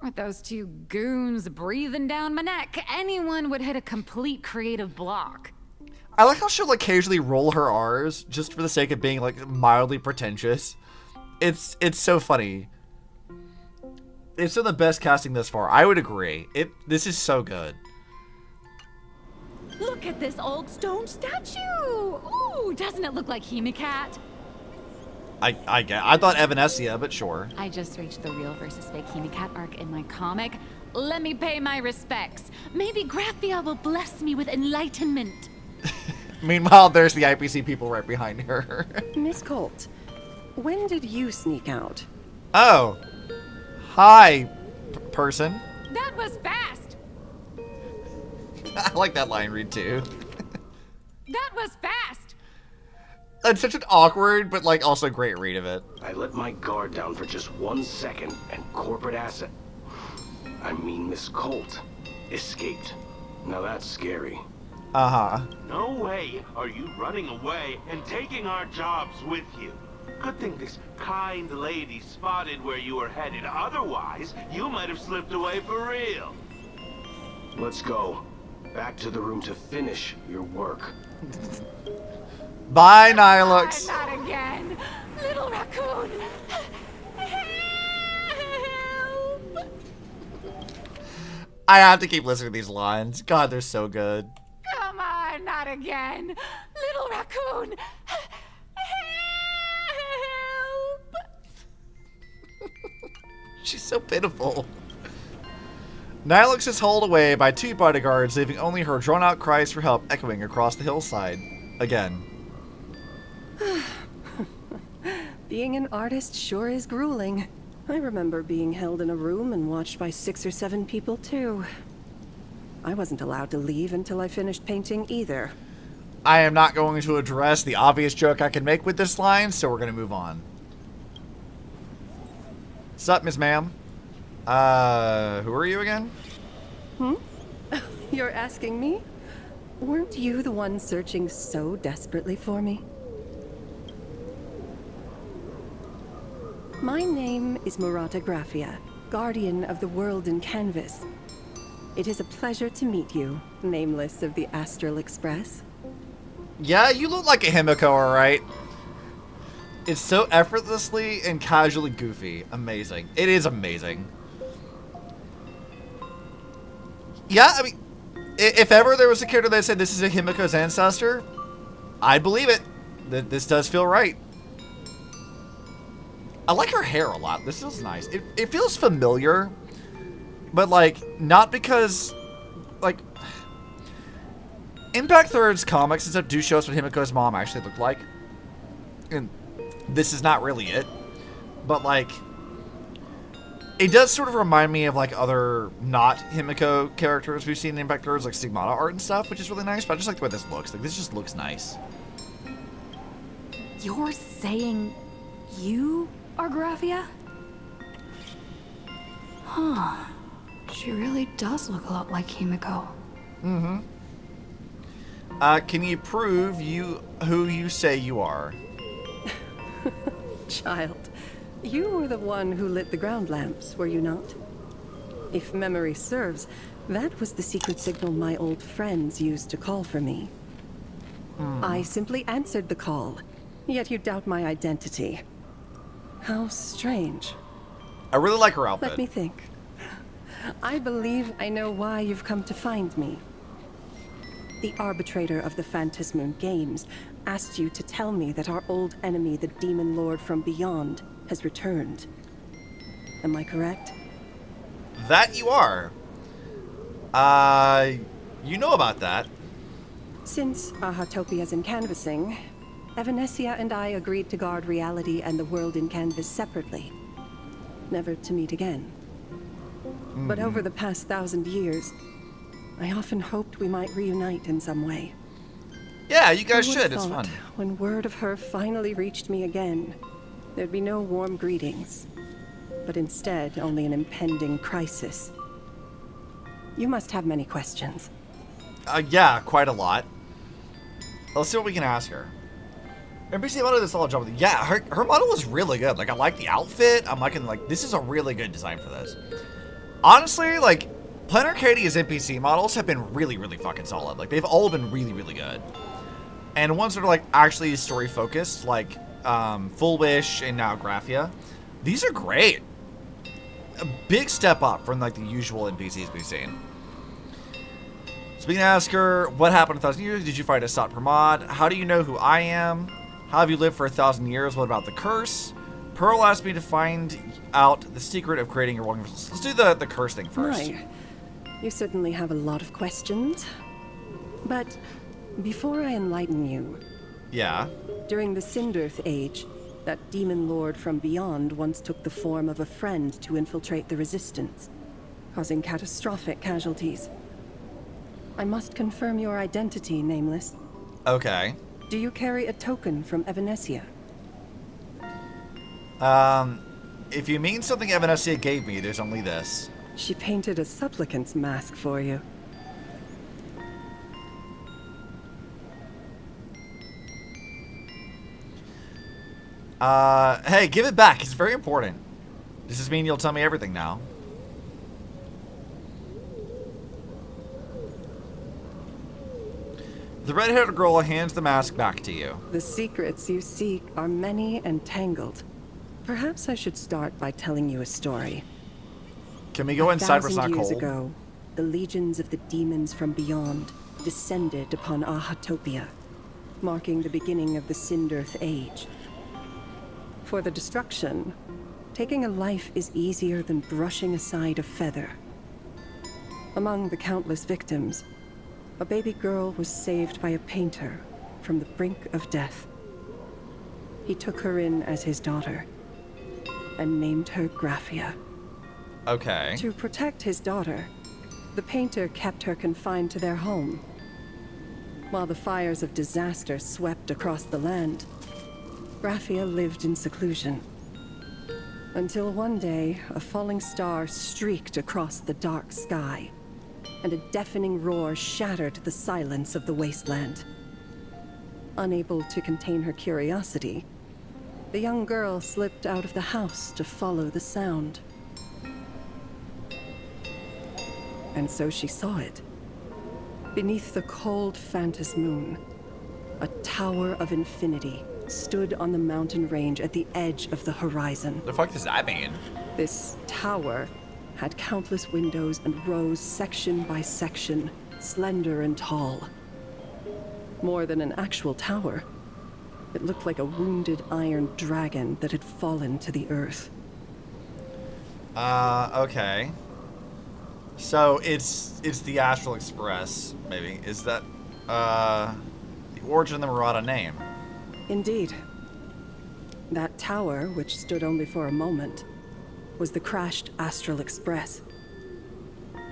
With those 2 goons breathing down my neck, anyone would hit a complete creative block. I like how she'll occasionally roll her R's just for the sake of being, like, mildly pretentious. It's so funny. It's some of the best casting thus far. I would agree. This is so good. Look at this old stone statue! Ooh, doesn't it look like Himeko? I thought Evanescia, but sure. I just reached the real versus fake Himeko arc in my comic. Let me pay my respects. Maybe Graphia will bless me with enlightenment. Meanwhile, there's the IPC people right behind her. Miss Colt, when did you sneak out? Oh. Hi, person. That was fast! I like that line read too. That was fast! It's such an awkward, but like also great read of it. I let my guard down for just 1 second, and corporate asset, I mean Miss Colt, escaped. Now that's scary. Uh-huh. No way are you running away and taking our jobs with you. Good thing this kind lady spotted where you were headed. Otherwise, you might have slipped away for real. Let's go. Back to the room to finish your work. Bye, Nihilux. Not again! Little raccoon! Help! I have to keep listening to these lines. God, they're so good. Come on, not again! Little raccoon! She's so pitiful. Nihilux is hauled away by 2 bodyguards, leaving only her drawn-out cries for help echoing across the hillside. Again. Being an artist sure is grueling. I remember being held in a room and watched by 6 or 7 people, too. I wasn't allowed to leave until I finished painting either. I am not going to address the obvious joke I can make with this line, so we're going to move on. Sup, Miss Ma'am? Who are you again? You're asking me? Weren't you the one searching so desperately for me? My name is Murata Graphia, guardian of the world in canvas. It is a pleasure to meet you, nameless of the Astral Express. Yeah, you look like a Himeko, alright. It's so effortlessly and casually goofy. Amazing. It is amazing. Yeah, I mean, if ever there was a character that said this is a Himeko's ancestor, I'd believe it. This does feel right. I like her hair a lot. This feels nice. It feels familiar, but like, not because, like, Impact Third's comics and stuff do show us what Himeko's mom actually looked like. And this is not really it. But like, it does sort of remind me of like other not Himeko characters we've seen in Impact Thirds, like Stigmata art and stuff, which is really nice. But I just like the way this looks. Like, this just looks nice. You're saying you are Graphia? Huh. She really does look a lot like Himeko. Mm-hmm. Can you prove who you say you are? Child, you were the one who lit the ground lamps, were you not? If memory serves, that was the secret signal my old friends used to call for me. I simply answered the call, yet you doubt my identity. How strange. I really like her outfit. Let me think. I believe I know why you've come to find me. The arbitrator of the Phantasmoon Games asked you to tell me that our old enemy, the Demon Lord from Beyond, has returned. Am I correct? That you are. You know about that. Since Ahatopia's in canvassing, Evanescia and I agreed to guard reality and the world in canvas separately, never to meet again. But over the past 1,000 years, I often hoped we might reunite in some way. Yeah, you guys Who would should. have It's thought, fun. When word of her finally reached me again, there'd be no warm greetings, but instead only an impending crisis. You must have many questions. Yeah, quite a lot. Let's see what we can ask her. NPC model this all job with. Yeah, her model was really good. Like, I like the outfit. I'm liking, like, this is a really good design for this. Honestly, like, Planarcadia's NPC models have been really, really fucking solid. Like, they've all been really, really good. And ones that are, like, actually story focused, like Full Wish and now Graphia, these are great. A big step up from, like, the usual NPCs we've seen. So we can ask her, what happened 1,000 years? Did you fight a Sot Pramod? How do you know who I am? How have you lived for 1,000 years? What about the curse? Pearl asked me to find out the secret of creating your wonderful... Let's do the curse thing first. Right. You certainly have a lot of questions. But before I enlighten you... Yeah? During the Sindirth Age, that demon lord from beyond once took the form of a friend to infiltrate the Resistance, causing catastrophic casualties. I must confirm your identity, Nameless. Okay. Do you carry a token from Evanescia? If you mean something Evanescia gave me, there's only this. She painted a supplicant's mask for you. Hey, give it back. It's very important. Does this mean you'll tell me everything now? The red-haired girl hands the mask back to you. The secrets you seek are many and tangled. Perhaps I should start by telling you a story. Can we go inside where it's not 1,000 years cold? ago, the legions of the demons from beyond descended upon Ahatopia, marking the beginning of the Sindirth Age. For the destruction, taking a life is easier than brushing aside a feather. Among the countless victims, a baby girl was saved by a painter from the brink of death. He took her in as his daughter and named her Graphia. Okay. To protect his daughter, the painter kept her confined to their home. While the fires of disaster swept across the land, Graphia lived in seclusion. Until one day, a falling star streaked across the dark sky, and a deafening roar shattered the silence of the wasteland. Unable to contain her curiosity, the young girl slipped out of the house to follow the sound. And so she saw it. Beneath the cold Phantas moon, a tower of infinity stood on the mountain range at the edge of the horizon. The fuck does that mean? This tower had countless windows and rose section by section, slender and tall. More than an actual tower, it looked like a wounded iron dragon that had fallen to the earth. Okay. So it's the Astral Express, maybe. Is that the origin of the Murata name? Indeed. That tower, which stood only for a moment, was the crashed Astral Express.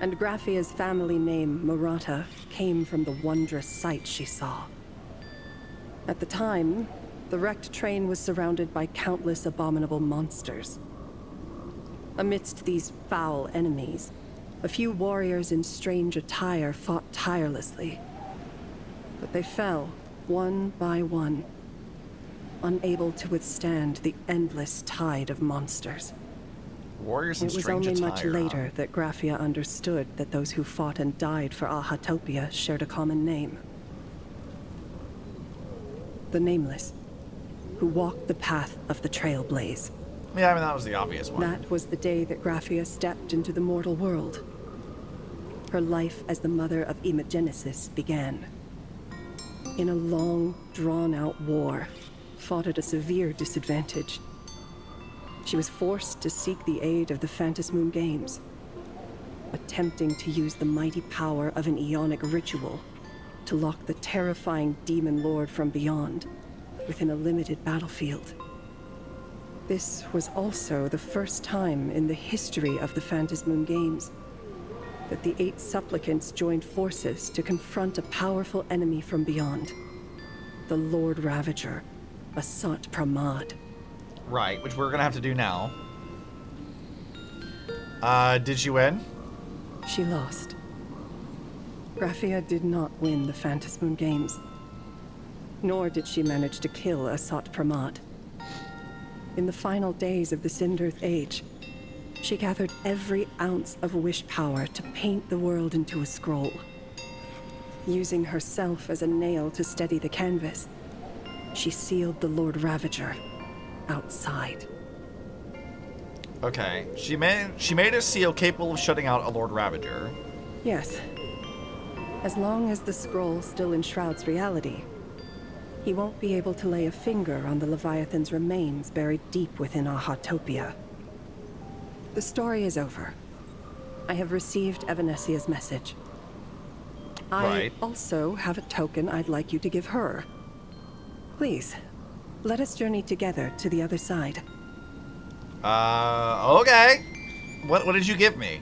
And Graphia's family name, Murata, came from the wondrous sight she saw. At the time, the wrecked train was surrounded by countless abominable monsters. Amidst these foul enemies, a few warriors in strange attire fought tirelessly. But they fell, one by one, unable to withstand the endless tide of monsters. Warriors in strange attire. It was only much later that Graphia understood that those who fought and died for Ahatopia shared a common name. The Nameless, who walked the path of the Trailblaze. Yeah, I mean, that was the obvious one. That was the day that Graphia stepped into the mortal world. Her life as the mother of Imogenesis began. In a long, drawn-out war, fought at a severe disadvantage. She was forced to seek the aid of the Phantas Moon Games, attempting to use the mighty power of an Aeonic ritual to lock the terrifying demon lord from beyond within a limited battlefield. This was also the first time in the history of the Phantas Moon Games that the 8 supplicants joined forces to confront a powerful enemy from beyond, the Lord Ravager, Asat Pramad. Right, which we're gonna have to do now. Did she win? She lost. Graphia did not win the Phantas Moon Games, nor did she manage to kill Asat Pramad. In the final days of the Sindirth Age, she gathered every ounce of wish power to paint the world into a scroll. Using herself as a nail to steady the canvas, she sealed the Lord Ravager outside. Okay, she made a seal capable of shutting out a Lord Ravager. Yes. As long as the scroll still enshrouds reality, he won't be able to lay a finger on the Leviathan's remains buried deep within Ahatopia. The story is over. I have received Evanesia's message. I also have a token I'd like you to give her. Please, let us journey together to the other side. Okay. What did you give me?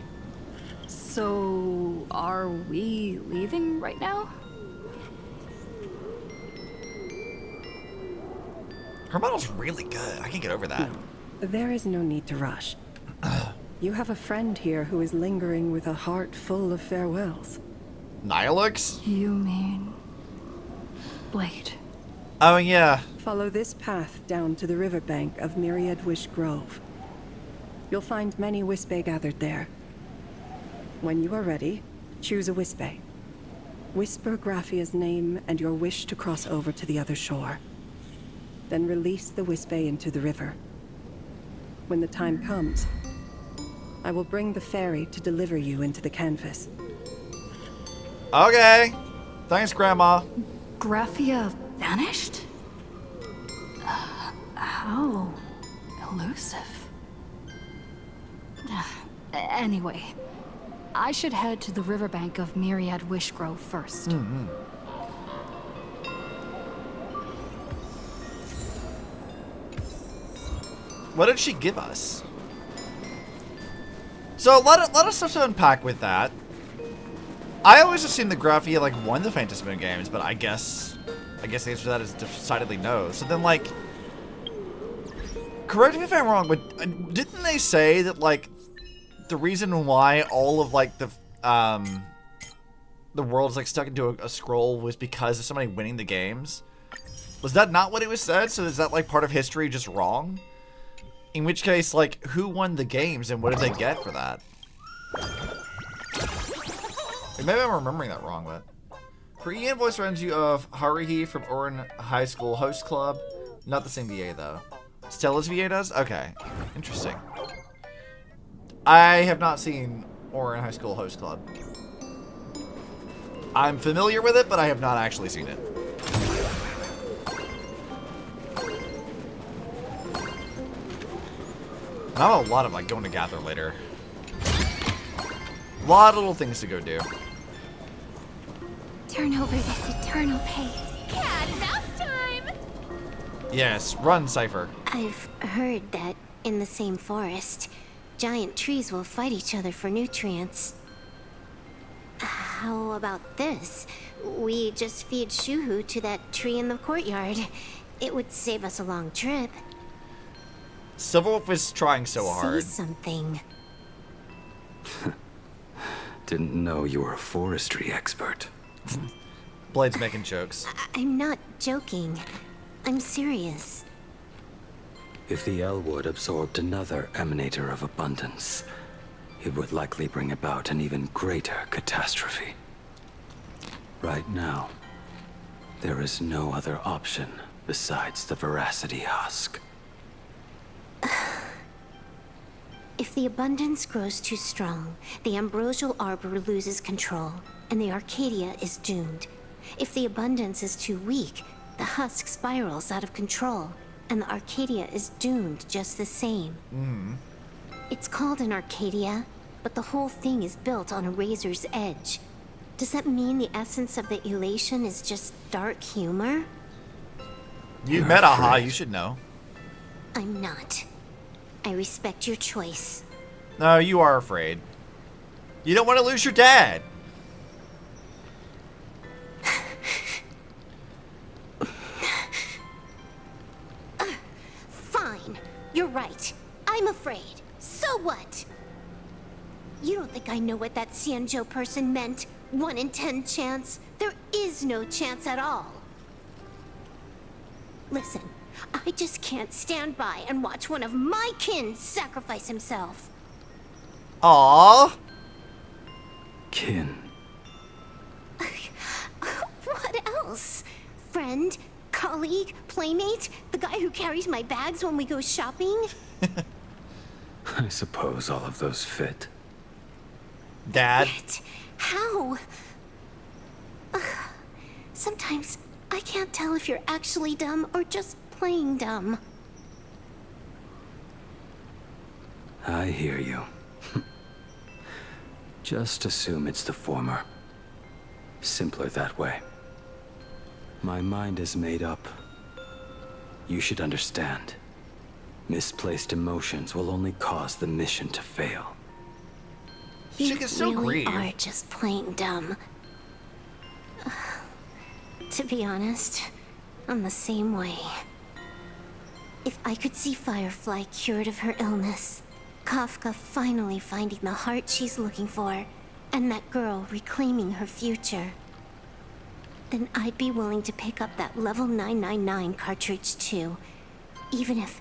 So, are we leaving right now? Her model's really good. I can get over that. No, there is no need to rush. You have a friend here who is lingering with a heart full of farewells. Nihilux? You mean... Blade? Oh, yeah. Follow this path down to the riverbank of Myriad Wish Grove. You'll find many Wispe gathered there. When you are ready, choose a Wispe. Whisper Graphia's name and your wish to cross over to the other shore. Then release the Wispe into the river. When the time comes, I will bring the ferry to deliver you into the canvas. Okay. Thanks, Grandma. Graphia vanished? How elusive. Anyway, I should head to the riverbank of Myriad Wish Grove first. Mm-hmm. What did she give us? So let us have to unpack with that. I always assumed that Graphia like won the Phantas Moon Games, but I guess the answer to that is decidedly no. So then, like, correct me if I'm wrong, but didn't they say that like the reason why all of like the the world's like stuck into a scroll was because of somebody winning the games. Was that not what it was said? So is that like part of history just wrong? In which case, like, who won the games and what did they get for that? Maybe I'm remembering that wrong, but... Korean voice reminds you of Haruhi from Orin High School Host Club. Not the same VA, though. Stella's VA does? Okay. Interesting. I have not seen Orin High School Host Club. I'm familiar with it, but I have not actually seen it. Not a lot of like going to gather later. A lot of little things to go do. Turn over this eternal pain. Cat and mouse time! Yes, run, Cypher. I've heard that in the same forest, giant trees will fight each other for nutrients. How about this? We just feed Shuhu to that tree in the courtyard. It would save us a long trip. Silverwolf is trying so hard. See something. Didn't know you were a forestry expert. Blade's making jokes. I'm not joking. I'm serious. If the Elwood absorbed another emanator of abundance, it would likely bring about an even greater catastrophe. Right now, there is no other option besides the Veracity Husk. If the abundance grows too strong, the ambrosial arbor loses control, and the Arcadia is doomed. If the abundance is too weak, the husk spirals out of control, and the Arcadia is doomed just the same. It's called an Arcadia, but the whole thing is built on a razor's edge. Does that mean the essence of the elation is just dark humor? You've met Aha, you should know. I'm not. I respect your choice. No, you are afraid. You don't want to lose your dad. Fine. You're right. I'm afraid. So what? You don't think I know what that Xianzhou person meant? 1 in 10 chance? There is no chance at all. Listen, I just can't stand by and watch one of my kin sacrifice himself. Aww. Kin. What else? Friend? Colleague? Playmate? The guy who carries my bags when we go shopping? I suppose all of those fit. Dad? How? Sometimes I can't tell if you're actually dumb or just playing dumb. I hear you. Just assume it's the former. Simpler that way. My mind is made up. You should understand. Misplaced emotions will only cause the mission to fail. You really are just plain dumb. To be honest, I'm the same way. If I could see Firefly cured of her illness, Kafka finally finding the heart she's looking for, and that girl reclaiming her future, then I'd be willing to pick up that level 999 cartridge too, even if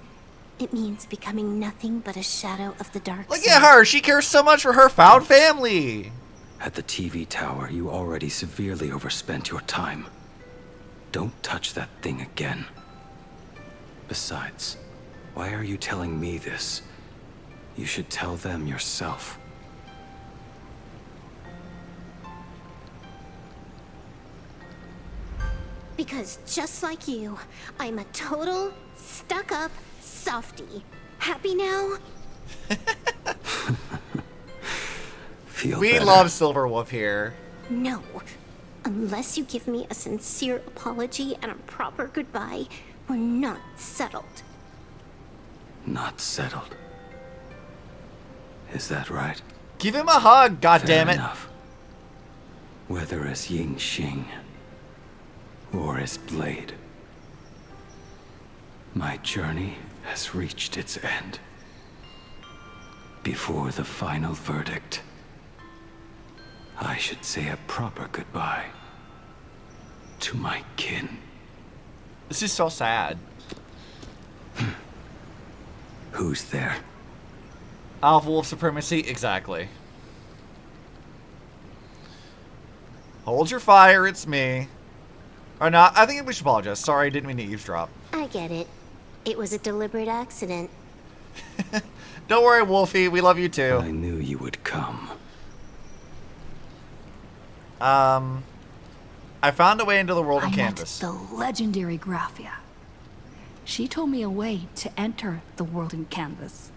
it means becoming nothing but a shadow of the dark Look side. at her! She cares so much for her found family! At the TV tower, you already severely overspent your time. Don't touch that thing again. Besides, why are you telling me this? You should tell them yourself. Because just like you, I'm a total, stuck-up softie. Happy now? We love Silverwolf here. No. Unless you give me a sincere apology and a proper goodbye, we're not settled. Not settled. Is that right? Give him a hug, goddammit. Enough. Whether as Ying Xing or as Blade, my journey has reached its end. Before the final verdict, I should say a proper goodbye to my kin. This is so sad. Who's there? Alpha Wolf Supremacy? Exactly. Hold your fire, it's me. Or not, I think we should apologize. Sorry, I didn't mean to eavesdrop. I get it. It was a deliberate accident. Don't worry, Wolfie, we love you too. I knew you would come. I found a way into the world of Canvas. I met the legendary Graphia. She told me a way to enter the world in Canvas.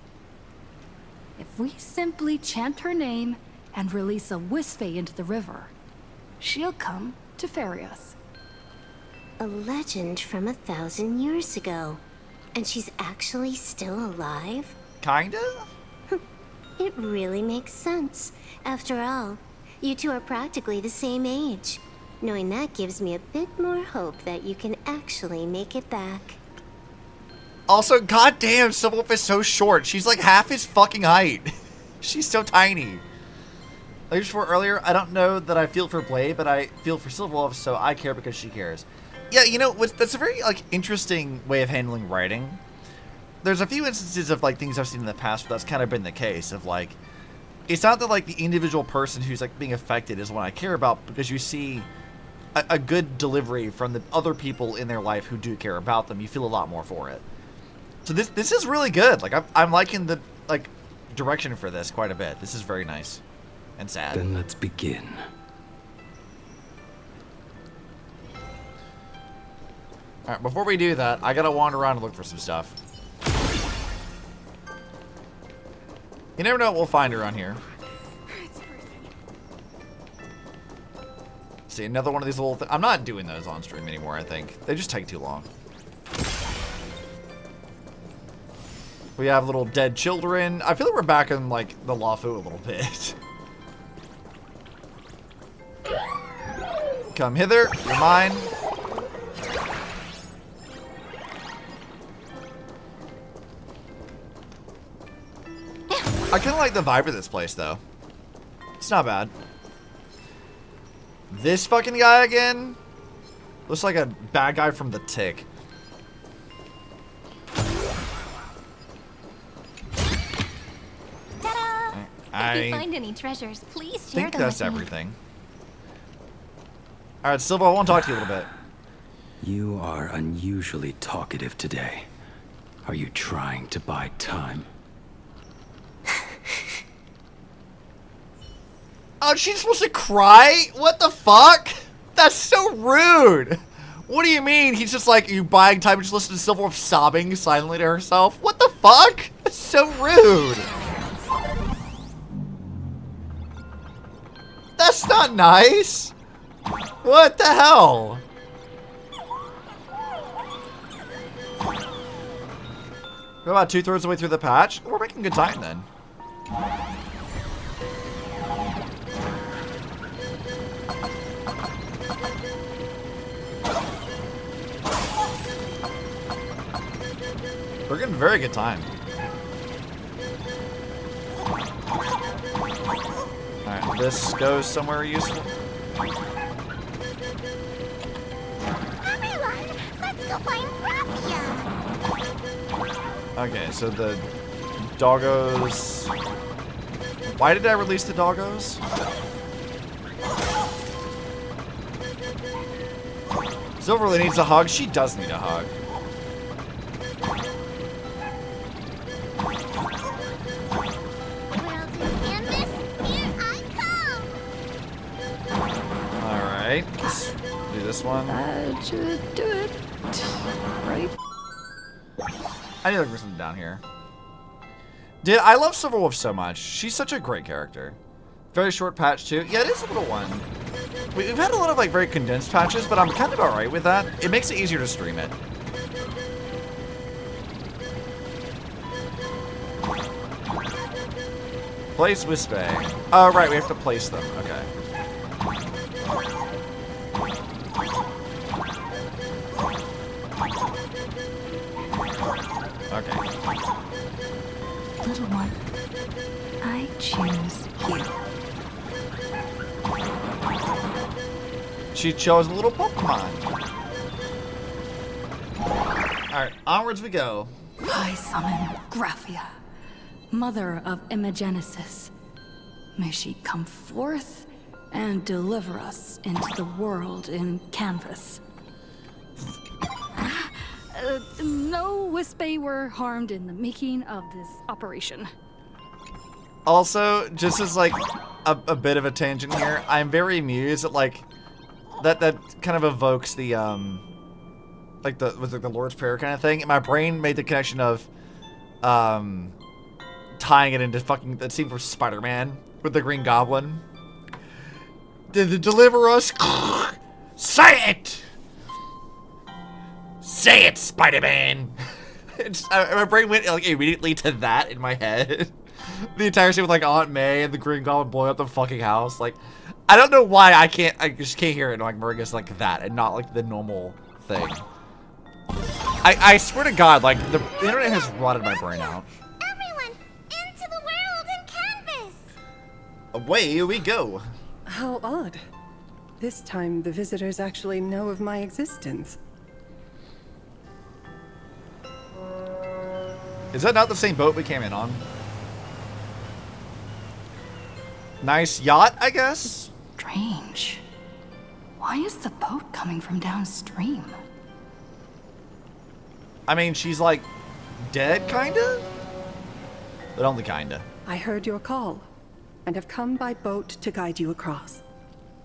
If we simply chant her name and release a Wispe into the river, she'll come to ferry us. A legend from 1,000 years ago. And she's actually still alive? Kinda? It really makes sense. After all, you two are practically the same age. Knowing that gives me a bit more hope that you can actually make it back. Also, goddamn, Silverwolf is so short. She's like half his fucking height. She's so tiny. Like before earlier, I don't know that I feel for Blade, but I feel for Silverwolf, so I care because she cares. Yeah, you know, that's a very like interesting way of handling writing. There's a few instances of like things I've seen in the past where that's kind of been the case of like, it's not that like the individual person who's like being affected is what I care about, because you see a good delivery from the other people in their life who do care about them. You feel a lot more for it. So this is really good. Like I'm liking the like direction for this quite a bit. This is very nice and sad. Then let's begin. All right, before we do that, I gotta wander around and look for some stuff. You never know what we'll find around here. See, another one of these little things. I'm not doing those on stream anymore, I think. They just take too long. We have little dead children. I feel like we're back in, like, the Lafu a little bit. Come hither. You're mine. I kind of like the vibe of this place, though. It's not bad. This fucking guy again? Looks like a bad guy from The Tick. If you find any treasures, please share think them that's with me. everything. Alright, Silva, I want to talk to you a little bit. You are unusually talkative today. Are you trying to buy time? Oh, she's supposed to cry? What the fuck? That's so rude. What do you mean? He's just like, you buying time and just listen to Silverwolf sobbing silently to herself? What the fuck? That's so rude. That's not nice. What the hell? We're about 2/3 of the way through the patch. We're making good time then. We're getting very good time. Alright, this goes somewhere useful. Everyone, let's go find Graphia. Okay, so the doggos... Why did I release the doggos? Silver really needs a hug. She does need a hug. Alright, let's do this one. That should do it. Right? I need to look for something down here. Dude, I love Silverwolf so much. She's such a great character. Very short patch too. Yeah, it is a little one. We've had a lot of like very condensed patches, but I'm kind of alright with that. It makes it easier to stream it. Place Wispe. Oh, right, we have to place them. Okay. Okay. Little one, I choose you. she chose a little Pokemon. Alright, onwards we go. I summon Graphia, mother of Imogenesis. May she come forth and deliver us into the world in canvas. No Wispe were harmed in the making of this operation. Also, just as like a bit of a tangent here, I'm very amused at like that kind of evokes the like the Lord's Prayer kind of thing. And my brain made the connection of tying it into fucking that scene from Spider-Man with the Green Goblin. Deliver us. Say it! Say it, Spider-Man! My brain went like immediately to that in my head. The entire scene with like Aunt May and the Green Goblin blowing up the fucking house. Like, I don't know why I just can't hear it like Murgus like that and not like the normal thing. I swear to God, like the internet has rotted my brain out. Everyone, into the world in canvas! Away we go. How odd. This time the visitors actually know of my existence. Is that not the same boat we came in on? Nice yacht, I guess? Strange. Why is the boat coming from downstream? I mean, she's like dead, kinda? But only kinda. I heard your call and have come by boat to guide you across.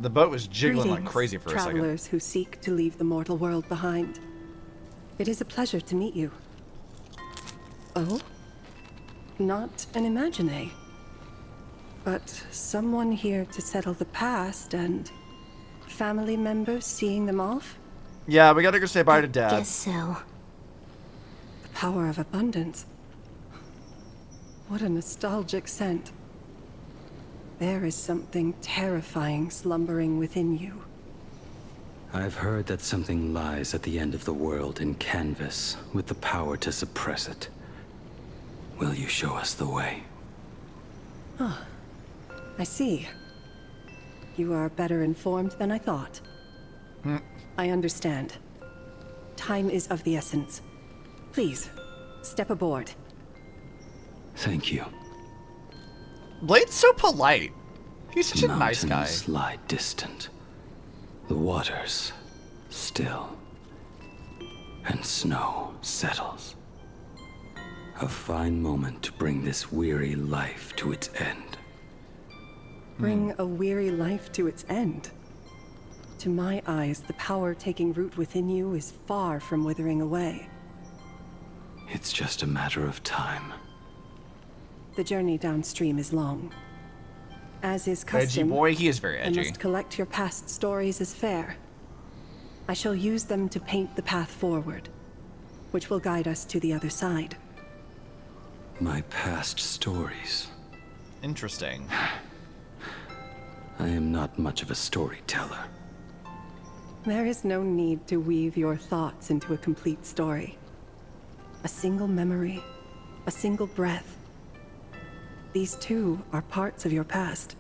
The boat was jiggling like Greetings, crazy for a second. travelers who seek to leave the mortal world behind. It is a pleasure to meet you. Oh? Not an Imagine, but someone here to settle the past and family members seeing them off? Yeah, we gotta go say bye to Dad. Guess so. The power of abundance. What a nostalgic scent. There is something terrifying slumbering within you. I've heard that something lies at the end of the world in canvas, with the power to suppress it. Will you show us the way? Ah, I see. You are better informed than I thought. I understand. Time is of the essence. Please, step aboard. Thank you. Blade's so polite. He's such a nice guy. Mountains lie distant. The waters still. And snow settles. A fine moment to bring this weary life to its end. Bring a weary life to its end. To my eyes, the power taking root within you is far from withering away. It's just a matter of time. The journey downstream is long. As is custom, Edgy boy, he is very edgy. I must collect your past stories as fair. I shall use them to paint the path forward, which will guide us to the other side. My past stories. Interesting. I am not much of a storyteller. There is no need to weave your thoughts into a complete story. A single memory, a single breath. These too are parts of your past.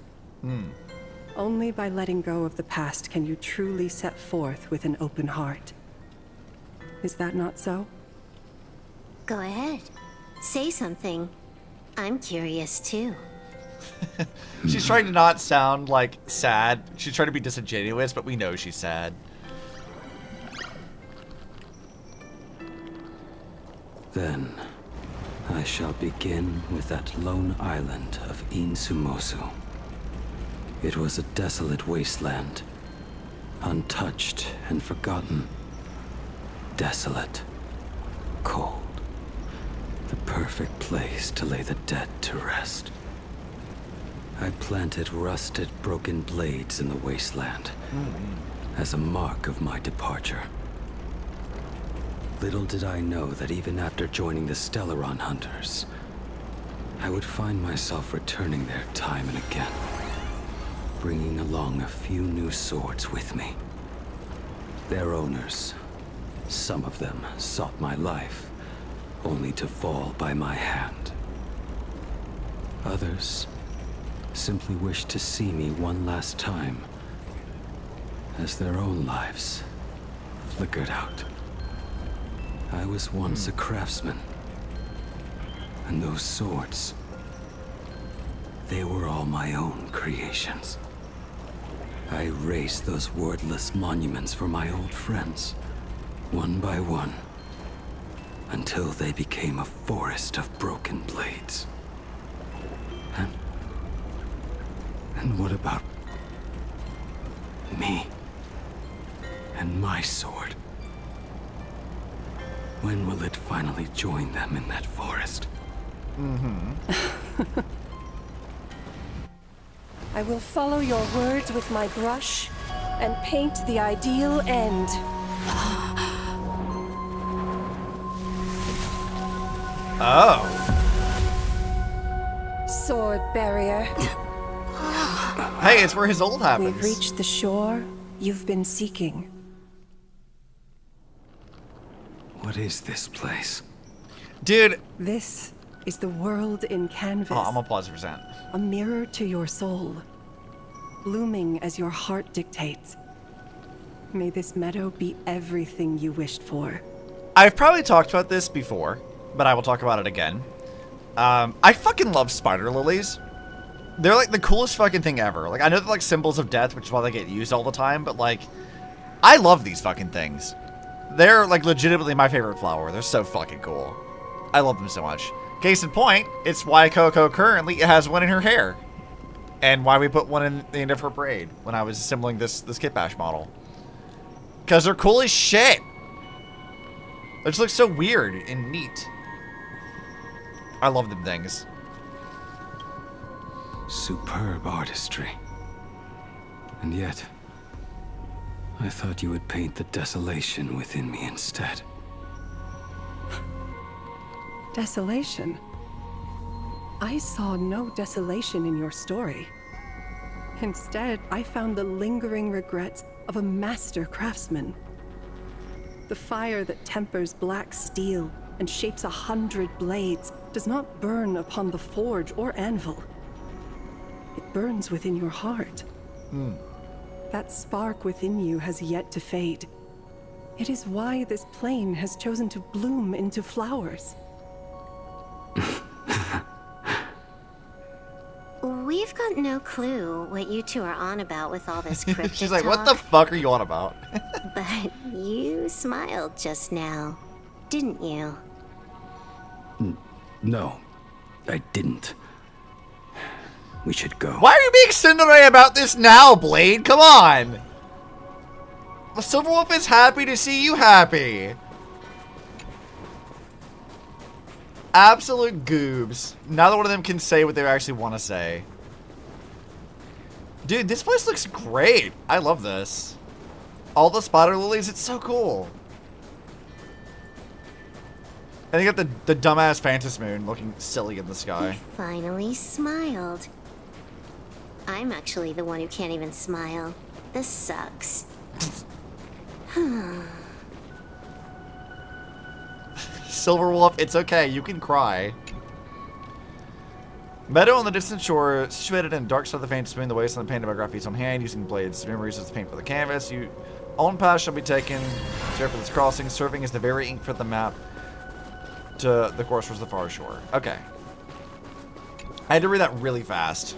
Only by letting go of the past can you truly set forth with an open heart. Is that not so? Go ahead. Say something. I'm curious too. She's trying to not sound like sad. She's trying to be disingenuous, but we know she's sad. Then, I shall begin with that lone island of Insumosu. It was a desolate wasteland, untouched and forgotten. Desolate, cold. The perfect place to lay the dead to rest. I planted rusted, broken blades in the wasteland as a mark of my departure. Little did I know that even after joining the Stellaron hunters, I would find myself returning there time and again, bringing along a few new swords with me. Their owners, some of them sought my life, only to fall by my hand. Others simply wished to see me one last time, as their own lives flickered out. I was once a craftsman, and those swords, they were all my own creations. I raised those wordless monuments for my old friends, one by one, until they became a forest of broken blades. And what about me and my sword? When will it finally join them in that forest? I will follow your words with my brush and paint the ideal end. Oh. Sword barrier. Hey, it's where his ult happens. We've reached the shore you've been seeking. What is this place? Dude. This is the world in canvas. Oh, I'm gonna pause for a second. A mirror to your soul, blooming as your heart dictates. May this meadow be everything you wished for. I've probably talked about this before, but I will talk about it again. I fucking love spider lilies. They're like the coolest fucking thing ever. Like, I know they're like symbols of death, which is why they get used all the time, but like, I love these fucking things. They're like legitimately my favorite flower. They're so fucking cool. I love them so much. Case in point, it's why Coco currently has one in her hair. And why we put one in the end of her braid when I was assembling this Kit Bash model. Because they're cool as shit. They just look so weird and neat. I love them things. Superb artistry. And yet, I thought you would paint the desolation within me instead. Desolation? I saw no desolation in your story. Instead, I found the lingering regrets of a master craftsman. The fire that tempers black steel and shapes 100 blades does not burn upon the forge or anvil. It burns within your heart. That spark within you has yet to fade. It is why this plane has chosen to bloom into flowers. We've got no clue what you two are on about with all this cryptic She's like, talk, what the fuck are you on about? but you smiled just now, didn't you? No, I didn't. We should go. Why are you being Cinderella about this now, Blade? Come on! The Silverwolf is happy to see you happy. Absolute goobs. Neither one of them can say what they actually want to say. Dude, this place looks great. I love this. All the spider lilies, it's so cool. And you got the dumbass Phantom Moon looking silly in the sky. You finally smiled. I'm actually the one who can't even smile. This sucks. Silverwolf, it's okay. You can cry. Meadow on the distant shore, situated in dark side of the Phantom Moon, the wasteland painted by graphics on hand, using blades, memories as the paint for the canvas. Your own path shall be taken to for this crossing, serving as the very ink for the map to the course towards the far shore. Okay. I had to read that really fast.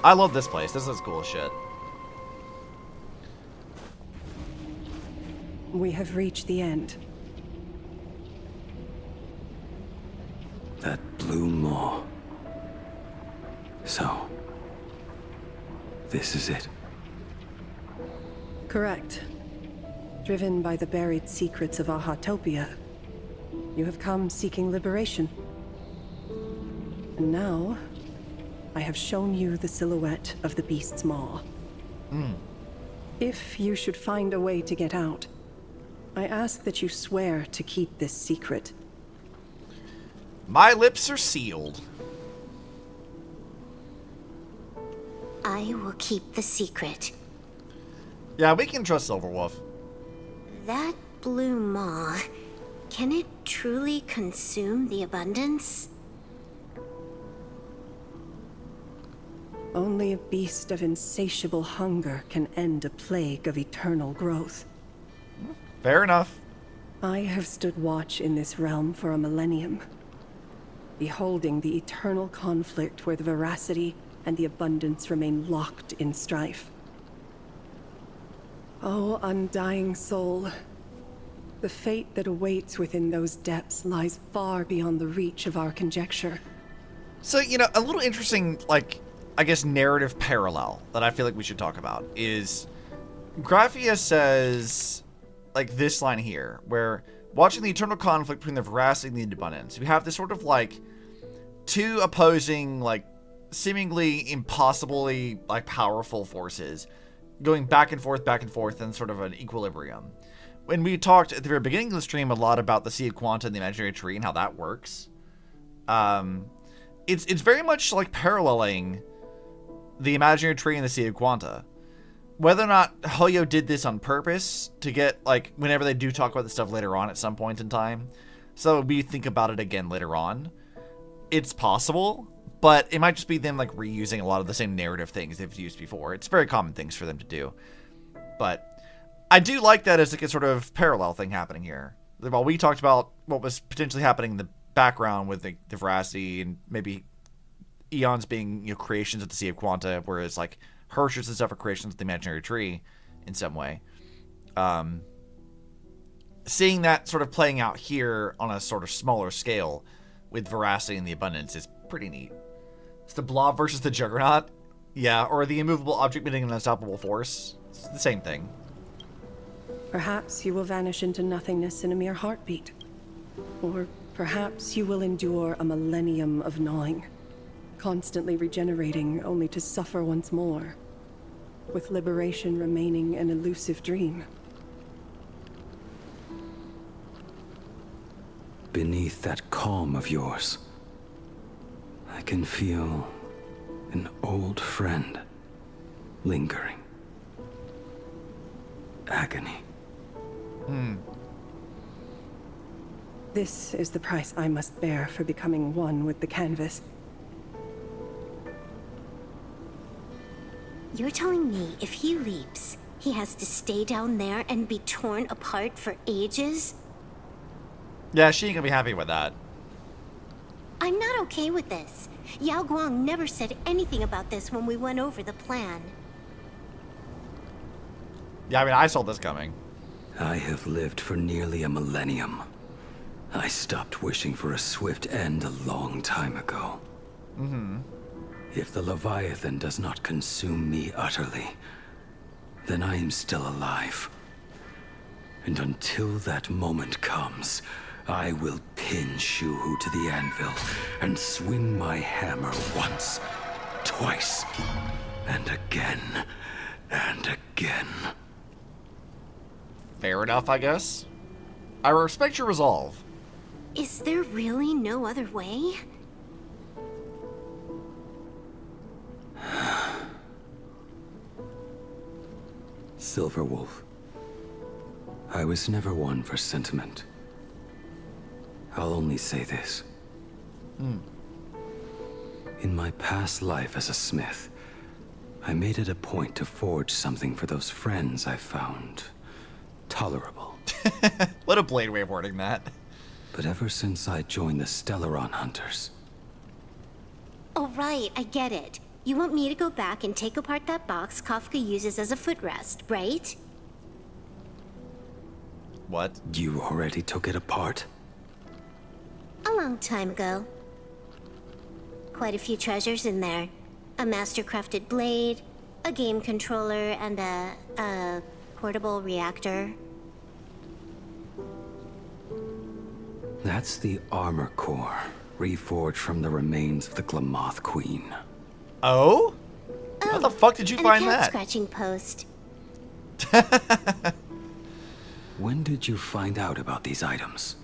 I love this place. This is cool as shit. We have reached the end. That blue maw. So, this is it. Correct. Driven by the buried secrets of Ahatopia, you have come seeking liberation. And now, I have shown you the silhouette of the beast's maw. If you should find a way to get out, I ask that you swear to keep this secret. My lips are sealed. I will keep the secret. Yeah, we can trust Silverwolf. That blue maw, can it truly consume the abundance? Only a beast of insatiable hunger can end a plague of eternal growth. Fair enough. I have stood watch in this realm for a millennium, beholding the eternal conflict where the veracity and the abundance remain locked in strife. Oh, undying soul, the fate that awaits within those depths lies far beyond the reach of our conjecture. So, you know, a little interesting, like, I guess, narrative parallel that I feel like we should talk about is Graphia says, like, this line here, where watching the eternal conflict between the veracity and the abundance, we have this sort of, like, two opposing, like, seemingly impossibly, like, powerful forces going back and forth in sort of an equilibrium. When we talked at the very beginning of the stream a lot about the Sea of Quanta and the imaginary tree and how that works, it's very much like paralleling the imaginary tree and the Sea of Quanta. Whether or not Hoyo did this on purpose to get, like, whenever they do talk about this stuff later on at some point in time, so we think about it again later on, it's possible, but it might just be them, like, reusing a lot of the same narrative things they've used before. It's very common things for them to do. But I do like that as, like, a sort of parallel thing happening here. While we talked about what was potentially happening in the background with the veracity and maybe eons being, you know, creations of the Sea of Quanta, whereas, like, Hershers and stuff are creations of the imaginary tree in some way. Seeing that sort of playing out here on a sort of smaller scale with veracity and the abundance is pretty neat. It's the blob versus the juggernaut. Yeah, or the immovable object meeting an unstoppable force. It's the same thing. Perhaps you will vanish into nothingness in a mere heartbeat. Or perhaps you will endure a millennium of gnawing, constantly regenerating only to suffer once more, with liberation remaining an elusive dream. Beneath that calm of yours, I can feel an old friend lingering. Agony. This is the price I must bear for becoming one with the canvas. You're telling me if he leaps, he has to stay down there and be torn apart for ages? Yeah, she ain't gonna be happy with that. I'm not okay with this. Yao Guang never said anything about this when we went over the plan. Yeah, I mean, I saw this coming. I have lived for nearly a millennium. I stopped wishing for a swift end a long time ago. If the Leviathan does not consume me utterly, then I am still alive. And until that moment comes, I will pin Shuhu to the anvil and swing my hammer once, twice, and again, and again. Fair enough, I guess. I respect your resolve. Is there really no other way? Silverwolf, I was never one for sentiment. I'll only say this. In my past life as a smith, I made it a point to forge something for those friends I found tolerable. What a blade way of wording that. But ever since I joined the Stellaron hunters... Oh, right, I get it. You want me to go back and take apart that box Kafka uses as a footrest, right? What? You already took it apart? A long time ago. Quite a few treasures in there. A master-crafted blade, a game controller, and a portable reactor. That's the armor core, reforged from the remains of the Glamoth Queen. Oh? How the fuck did you find that? Scratching post. When did you find out about these items?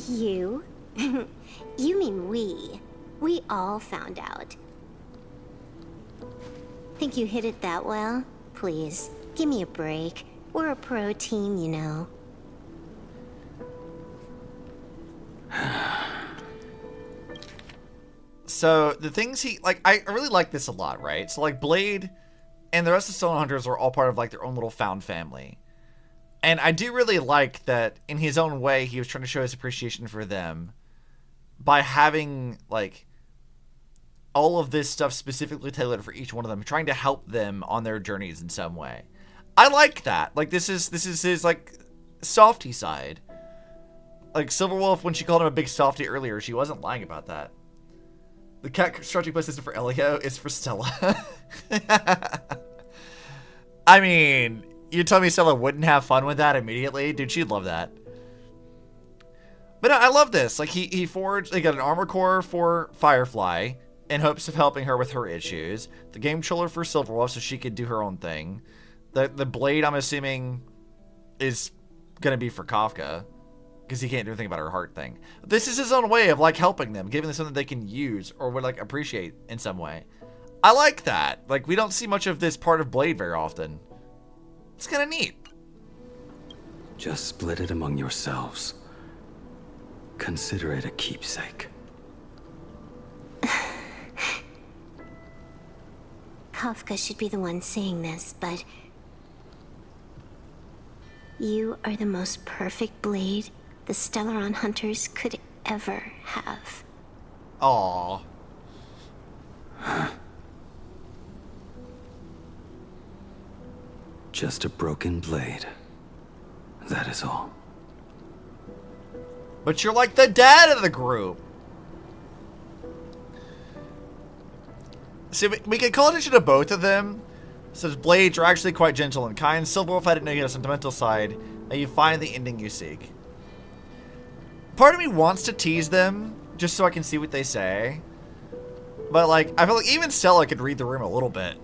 You? You mean we. We all found out. Think you hit it that well? Please, give me a break. We're a pro team, you know. So the things he like, I really like this a lot, right? So like Blade and the rest of the Stellaron Hunters are all part of like their own little found family. And I do really like that in his own way, he was trying to show his appreciation for them by having like all of this stuff specifically tailored for each one of them, trying to help them on their journeys in some way. I like that. Like this is his like softy side. Like Silverwolf, when she called him a big softy earlier, she wasn't lying about that. The cat stretching place isn't for Elio, it's for Stella. I mean, you tell me Stella wouldn't have fun with that immediately? Dude, she'd love that. But I love this. Like, he got an armor core for Firefly in hopes of helping her with her issues. The game controller for Silverwolf so she could do her own thing. The blade, I'm assuming, is going to be for Kafka, because he can't do anything about her heart thing. This is his own way of, like, helping them, giving them something they can use or would, like, appreciate in some way. I like that. Like, we don't see much of this part of Blade very often. It's kind of neat. Just split it among yourselves. Consider it a keepsake. Kafka should be the one saying this, but you are the most perfect blade the Stellaron Hunters could ever have. Aww. Just a broken blade. That is all. But you're like the dad of the group. See, we can call attention to both of them. Since Blades are actually quite gentle and kind. Silverwolf, I didn't know you had a sentimental side. And you find the ending you seek. Part of me wants to tease them, just so I can see what they say. But, like, I feel like even Stella could read the room a little bit.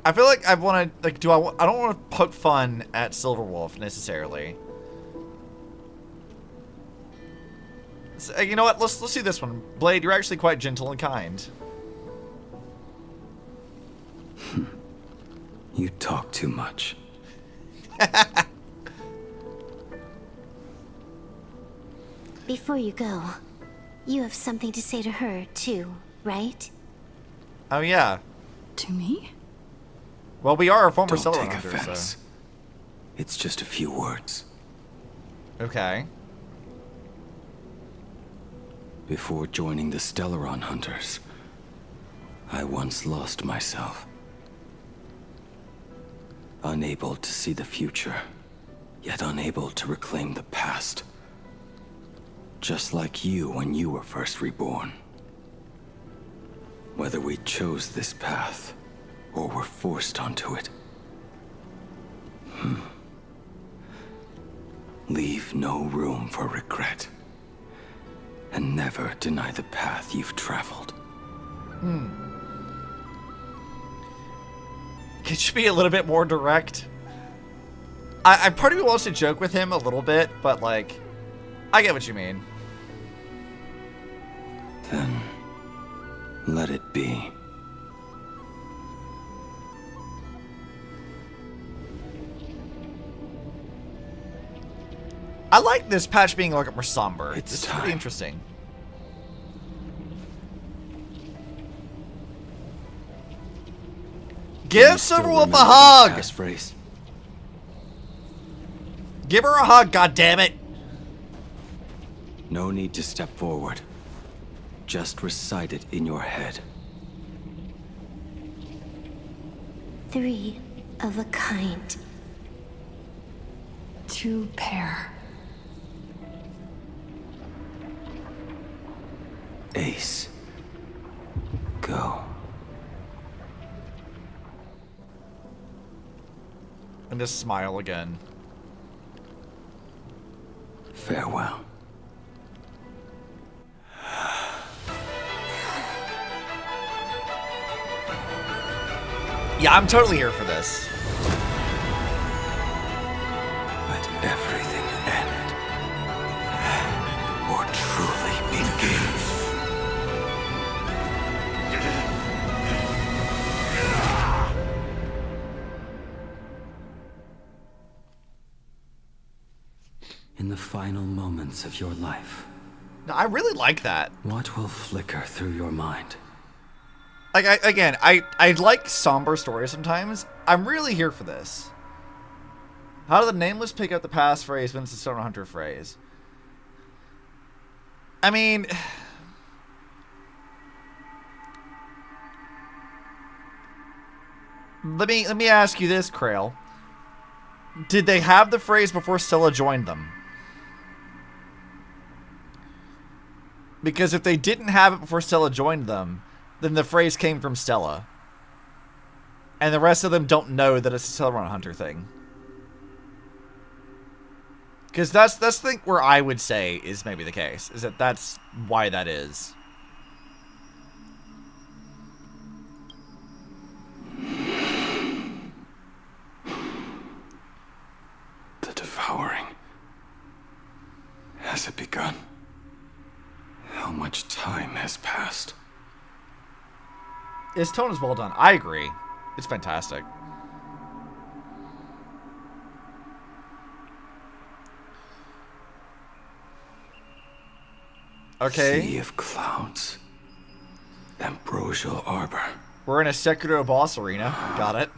I feel like I want to, like, I don't want to poke fun at Silverwolf, necessarily. So, you know what, let's do this one. Blade, you're actually quite gentle and kind. You talk too much. Before you go, you have something to say to her, too, right? Oh, yeah. To me? Well, we are a former Don't Stellaron take Hunter, offense. so. It's just a few words. Okay. Before joining the Stellaron Hunters, I once lost myself. Unable to see the future, yet unable to reclaim the past. Just like you when you were first reborn. Whether we chose this path, or were forced onto it. Leave no room for regret. And never deny the path you've traveled. Could you be a little bit more direct? I part of me wants to joke with him a little bit, but like, I get what you mean. Then, let it be. I like this patch being like more somber. It's pretty interesting. Give Silverwolf a hug! Passphrase? Give her a hug, goddammit! No need to step forward. Just recite it in your head. 3 of a kind. 2 pair. Ace. Go. And just smile again. Farewell. Yeah, I'm totally here for this. Let everything end. Or truly begin. In the final moments of your life, No, I really like that. What will flicker through your mind? Like, I like somber stories sometimes. I'm really here for this. How do the nameless pick up the past phrase when it's a Stone Hunter phrase? I mean, let me ask you this, Krail. Did they have the phrase before Stella joined them? Because if they didn't have it before Stella joined them, then the phrase came from Stella. And the rest of them don't know that it's a Stellaron Hunter thing. Because that's the thing where I would say is maybe the case. Is that that's why that is. The devouring. Has it begun? How much time has passed? His tone is well done. I agree. It's fantastic. Okay. Sea of clouds. Ambrosial arbor. We're in a Sekiro boss arena. Got it.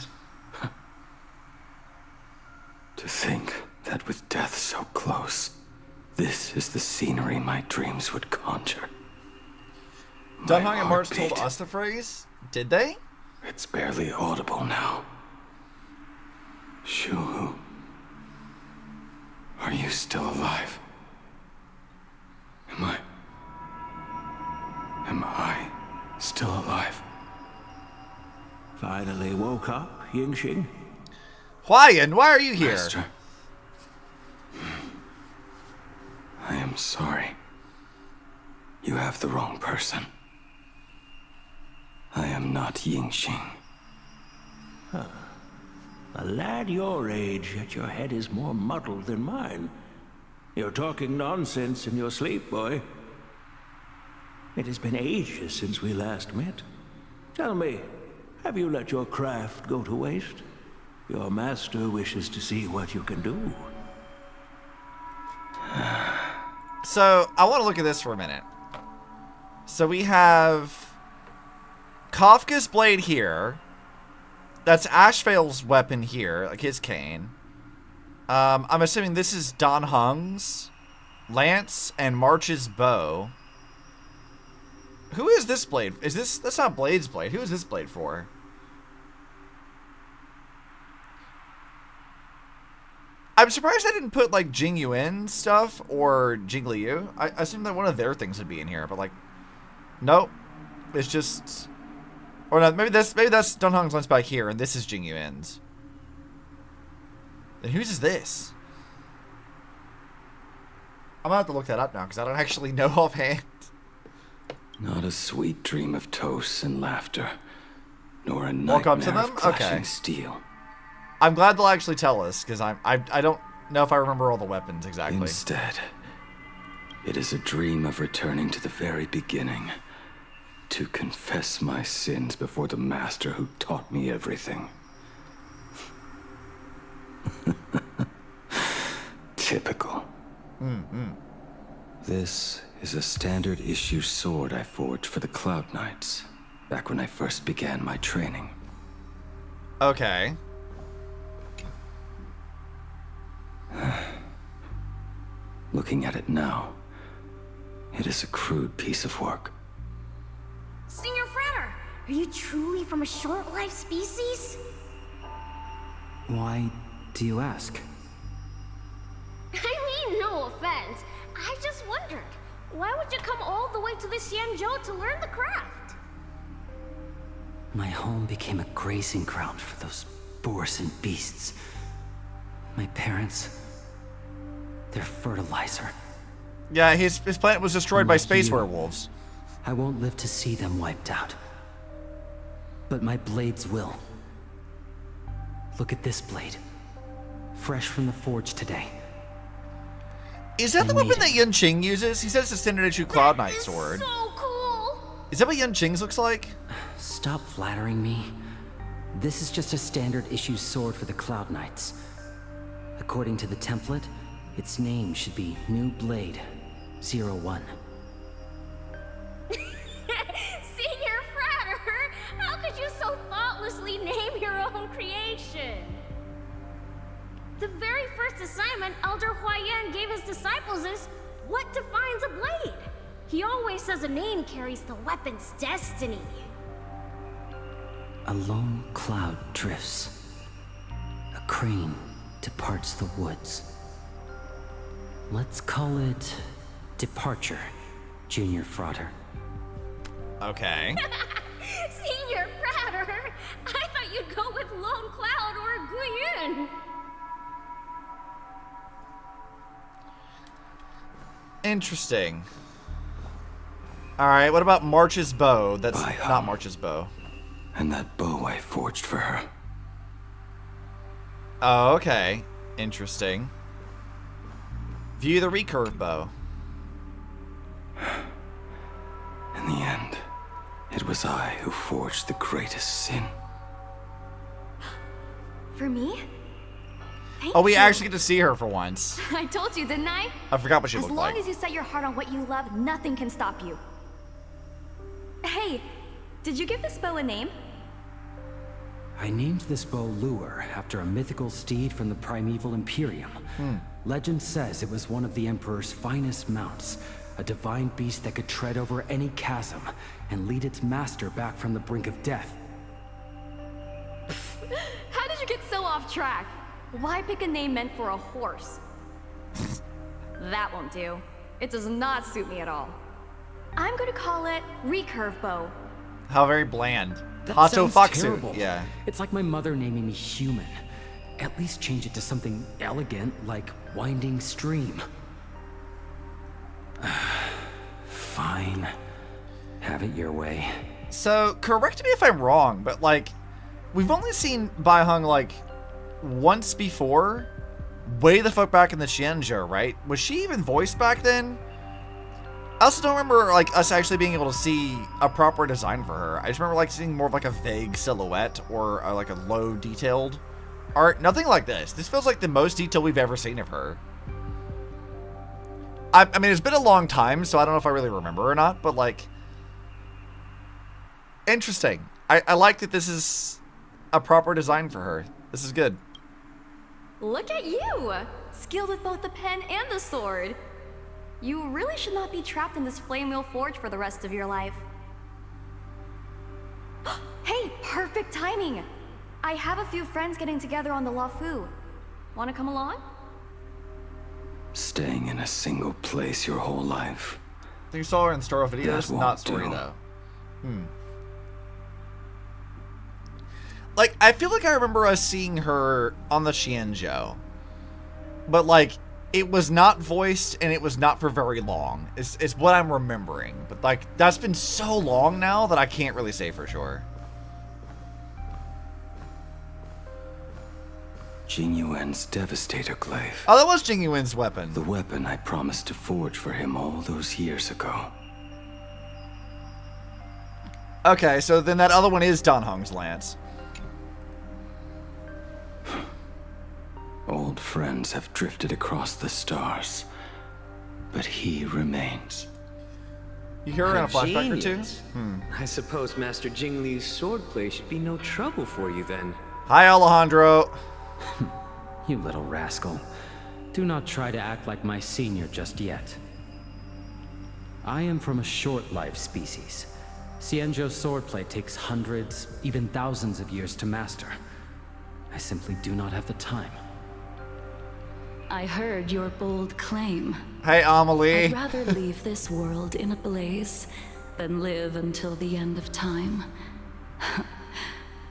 To think that with death so close, this is the scenery my dreams would conjure. Dunhong and March told us the phrase? Did they? It's barely audible now. Shuhu, are you still alive? Am I still alive? Finally woke up, Yingxing? Huayan, why are you here? Master, I am sorry. You have the wrong person. I am not Yingxing. Huh. A lad your age, yet your head is more muddled than mine. You're talking nonsense in your sleep, boy. It has been ages since we last met. Tell me, have you let your craft go to waste? Your master wishes to see what you can do. So, I want to look at this for a minute. So we have Kafka's blade here. That's Ashvale's weapon here, like his cane. I'm assuming this is Don Hung's lance and March's bow. Who is this blade? That's not Blade's blade. Who is this blade for? I'm surprised they didn't put like Jing Yuan stuff or Jing Liu. I assumed that one of their things would be in here, but like, nope. It's just, or no, maybe that's Don Hung's lens back here, and this is Jing Yuan's. Then whose is this? I'm gonna have to look that up now because I don't actually know offhand. Not a sweet dream of toasts and laughter, nor a Welcome to nightmare them? of clashing Okay. steel. I'm glad they'll actually tell us because I don't know if I remember all the weapons exactly. Instead, it is a dream of returning to the very beginning, to confess my sins before the master who taught me everything. Typical. This is a standard issue sword I forged for the Cloud Knights, back when I first began my training. Okay. Looking at it now, it is a crude piece of work. Senior Frater, are you truly from a short-lived species? Why do you ask? I mean, no offense. I just wondered, why would you come all the way to the Xianzhou to learn the craft? My home became a grazing ground for those boars and beasts. My parents, their fertilizer. Yeah, his planet was destroyed by space you, werewolves. I won't live to see them wiped out. But my blades will. Look at this blade. Fresh from the forge today. Is that the weapon that Yun Qing uses? He said it's a standard issue Cloud Knight sword. So cool! Is that what Yun Qing's looks like? Stop flattering me. This is just a standard issue sword for the Cloud Knights. According to the template, its name should be New Blade 01. first assignment Elder Huayan gave his disciples is what defines a blade. He always says a name carries the weapon's destiny. A lone cloud drifts. A crane departs the woods. Let's call it Departure, Junior Frater. Okay. Senior Frater! I thought you'd go with Lone Cloud or Guiyun. Interesting. Alright, what about March's bow? That's not March's bow. And that bow I forged for her. Oh, okay. Interesting. View the recurve bow. In the end, it was I who forged the greatest sin. For me? Oh, we actually get to see her for once. I told you, didn't I? I forgot what she looked like. As long as you set your heart on what you love, nothing can stop you. Hey, did you give this bow a name? I named this bow Lure after a mythical steed from the primeval Imperium. Legend says it was one of the Emperor's finest mounts, a divine beast that could tread over any chasm and lead its master back from the brink of death. How did you get so off track? Why pick a name meant for a horse? That won't do. It does not suit me at all. I'm gonna call it Recurve Bow. How very bland. That Hato sounds Foxu. terrible. Yeah. It's like my mother naming me Human. At least change it to something elegant like Winding Stream. Fine. Have it your way. So, correct me if I'm wrong, but like, we've only seen Bai Hung like once before, way the fuck back in the Xianzhou, right? Was she even voiced back then? I also don't remember like us actually being able to see a proper design for her. I just remember like seeing more of like a vague silhouette or like a low detailed art. Nothing like this. This feels like the most detail we've ever seen of her. I mean, it's been a long time, so I don't know if I really remember or not, but like, interesting. I like that this is a proper design for her. This is good. Look at you! Skilled with both the pen and the sword. You really should not be trapped in this flame wheel forge for the rest of your life. Hey, perfect timing! I have a few friends getting together on the Luofu. Wanna come along? Staying in a single place your whole life. You saw her in Story videos, That won't not story do. though. Like, I feel like I remember us seeing her on the Xianzhou. But like, it was not voiced and it was not for very long. It's what I'm remembering. But like, that's been so long now that I can't really say for sure. Jing Yuan's Devastator Glaive. Oh, that was Jing Yuan's weapon. The weapon I promised to forge for him all those years ago. Okay, so then that other one is Dan Heng's lance. Old friends have drifted across the stars, but he remains. You hear her in a flashback or two? Genius. I suppose Master Jing Li's swordplay should be no trouble for you then. Hi, Alejandro. You little rascal. Do not try to act like my senior just yet. I am from a short-lived species. Xianzhou's swordplay takes hundreds, even thousands of years to master. I simply do not have the time. I heard your bold claim. Hey, Amelie. I'd rather leave this world in a blaze than live until the end of time.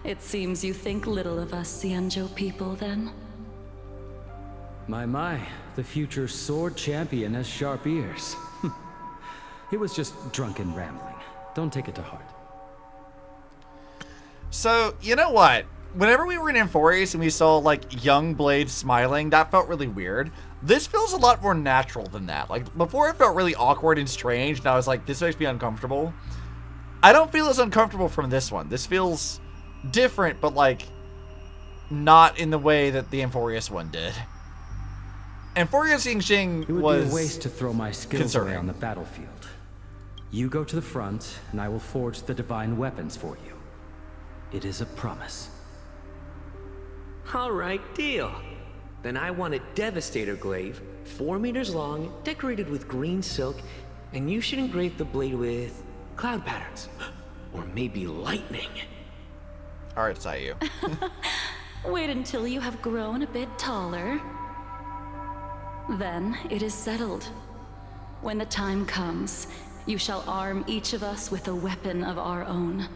It seems you think little of us Xianzhou people, then? My, the future sword champion has sharp ears. It was just drunken rambling. Don't take it to heart. So, you know what? Whenever we were in Amphorius and we saw, like, young Blade smiling, that felt really weird. This feels a lot more natural than that. Like, before it felt really awkward and strange, and I was like, this makes me uncomfortable. I don't feel as uncomfortable from this one. This feels different, but, like, not in the way that the Amphorius one did. Amphorius Yingxing It would was be a waste to throw my skills concerning. away on the battlefield. You go to the front, and I will forge the divine weapons for you. It is a promise. All right, deal. Then I want a Devastator glaive, 4 meters long, decorated with green silk, and you should engrave the blade with cloud patterns. Or maybe lightning. Alright, Sayu. Wait until you have grown a bit taller. Then it is settled. When the time comes, you shall arm each of us with a weapon of our own.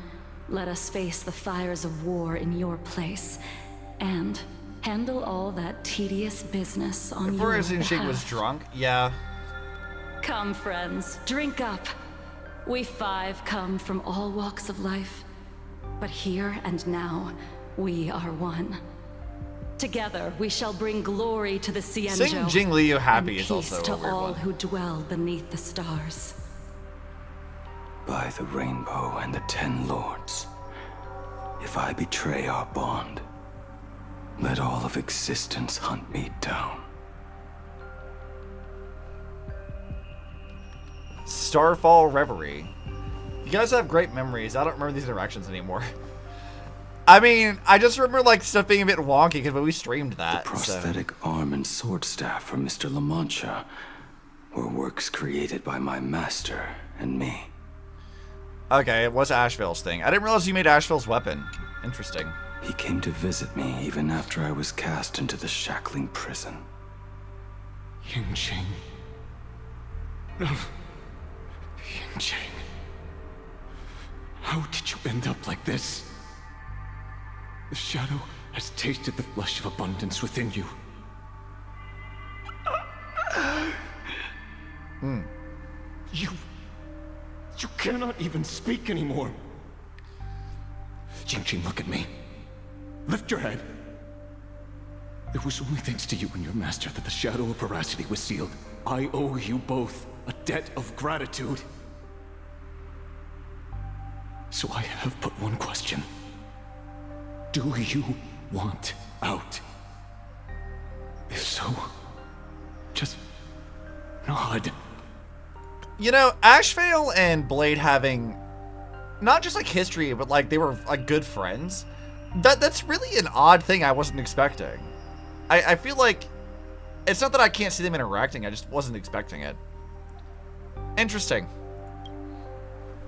Let us face the fires of war in your place, and handle all that tedious business on your behalf. If Shig was drunk, yeah. Come, friends, drink up. We 5 come from all walks of life, but here and now, we are one. Together, we shall bring glory to the Xianzhou. Sing Jing Liu happy is peace also to a weird all one. who dwell beneath the stars. By the rainbow and the 10 lords, if I betray our bond, let all of existence hunt me down. Starfall Reverie. You guys have great memories. I don't remember these interactions anymore. I mean, I just remember like stuff being a bit wonky because we streamed that. The prosthetic arm and sword staff from Mr. La Mancha were works created by my master and me. Okay, it was Asheville's thing. I didn't realize you made Asheville's weapon. Interesting. He came to visit me even after I was cast into the shackling prison. Yingqing. No. Yingqing. How did you end up like this? The shadow has tasted the flesh of abundance within you. You cannot even speak anymore. Yingqing, look at me. Lift your head. It was only thanks to you and your master that the shadow of veracity was sealed. I owe you both a debt of gratitude. So I have but one question. Do you want out? If so, just nod. You know, Ashvale and Blade having not just like history, but like they were like good friends. That's really an odd thing I wasn't expecting. I feel like it's not that I can't see them interacting, I just wasn't expecting it. Interesting.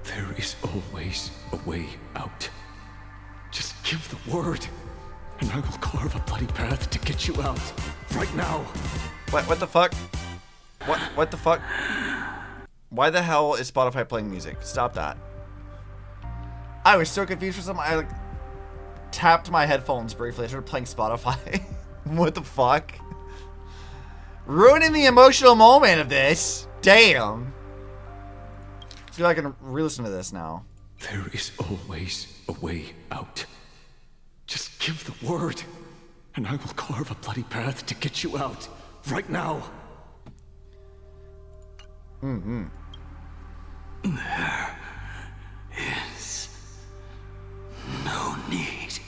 There is always a way out. Just give the word, and I will carve a bloody path to get you out. Right now. What the fuck? What the fuck? Why the hell is Spotify playing music? Stop that. I was so confused for some. I like tapped my headphones briefly. I started playing Spotify. What the fuck? Ruining the emotional moment of this. Damn. Let's see if I can re-listen to this now. There is always a way out. Just give the word, and I will carve a bloody path to get you out. Right now. There is no need.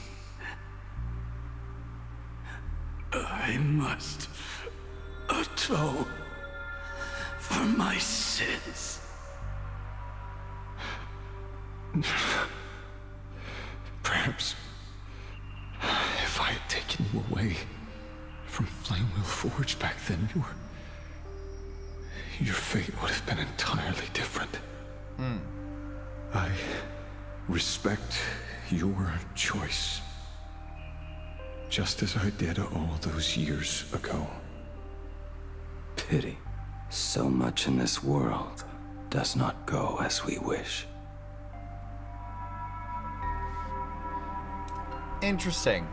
I must atone for my sins. Perhaps if I had taken you away from Flamewheel Forge back then, your fate would have been entirely different. I respect your choice, just as I did all those years ago. Pity. So much in this world does not go as we wish. Interesting.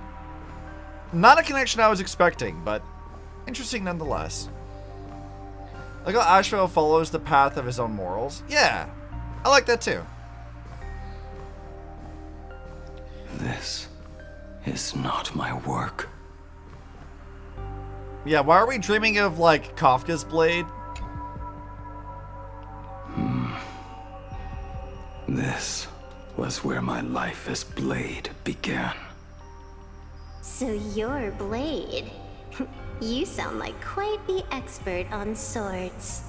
Not a connection I was expecting, but interesting nonetheless. Like how Asheville follows the path of his own morals. Yeah, I like that too. This is not my work. Yeah, why are we dreaming of like Kafka's Blade? This was where my life as Blade began. So you're Blade. You sound like quite the expert on swords.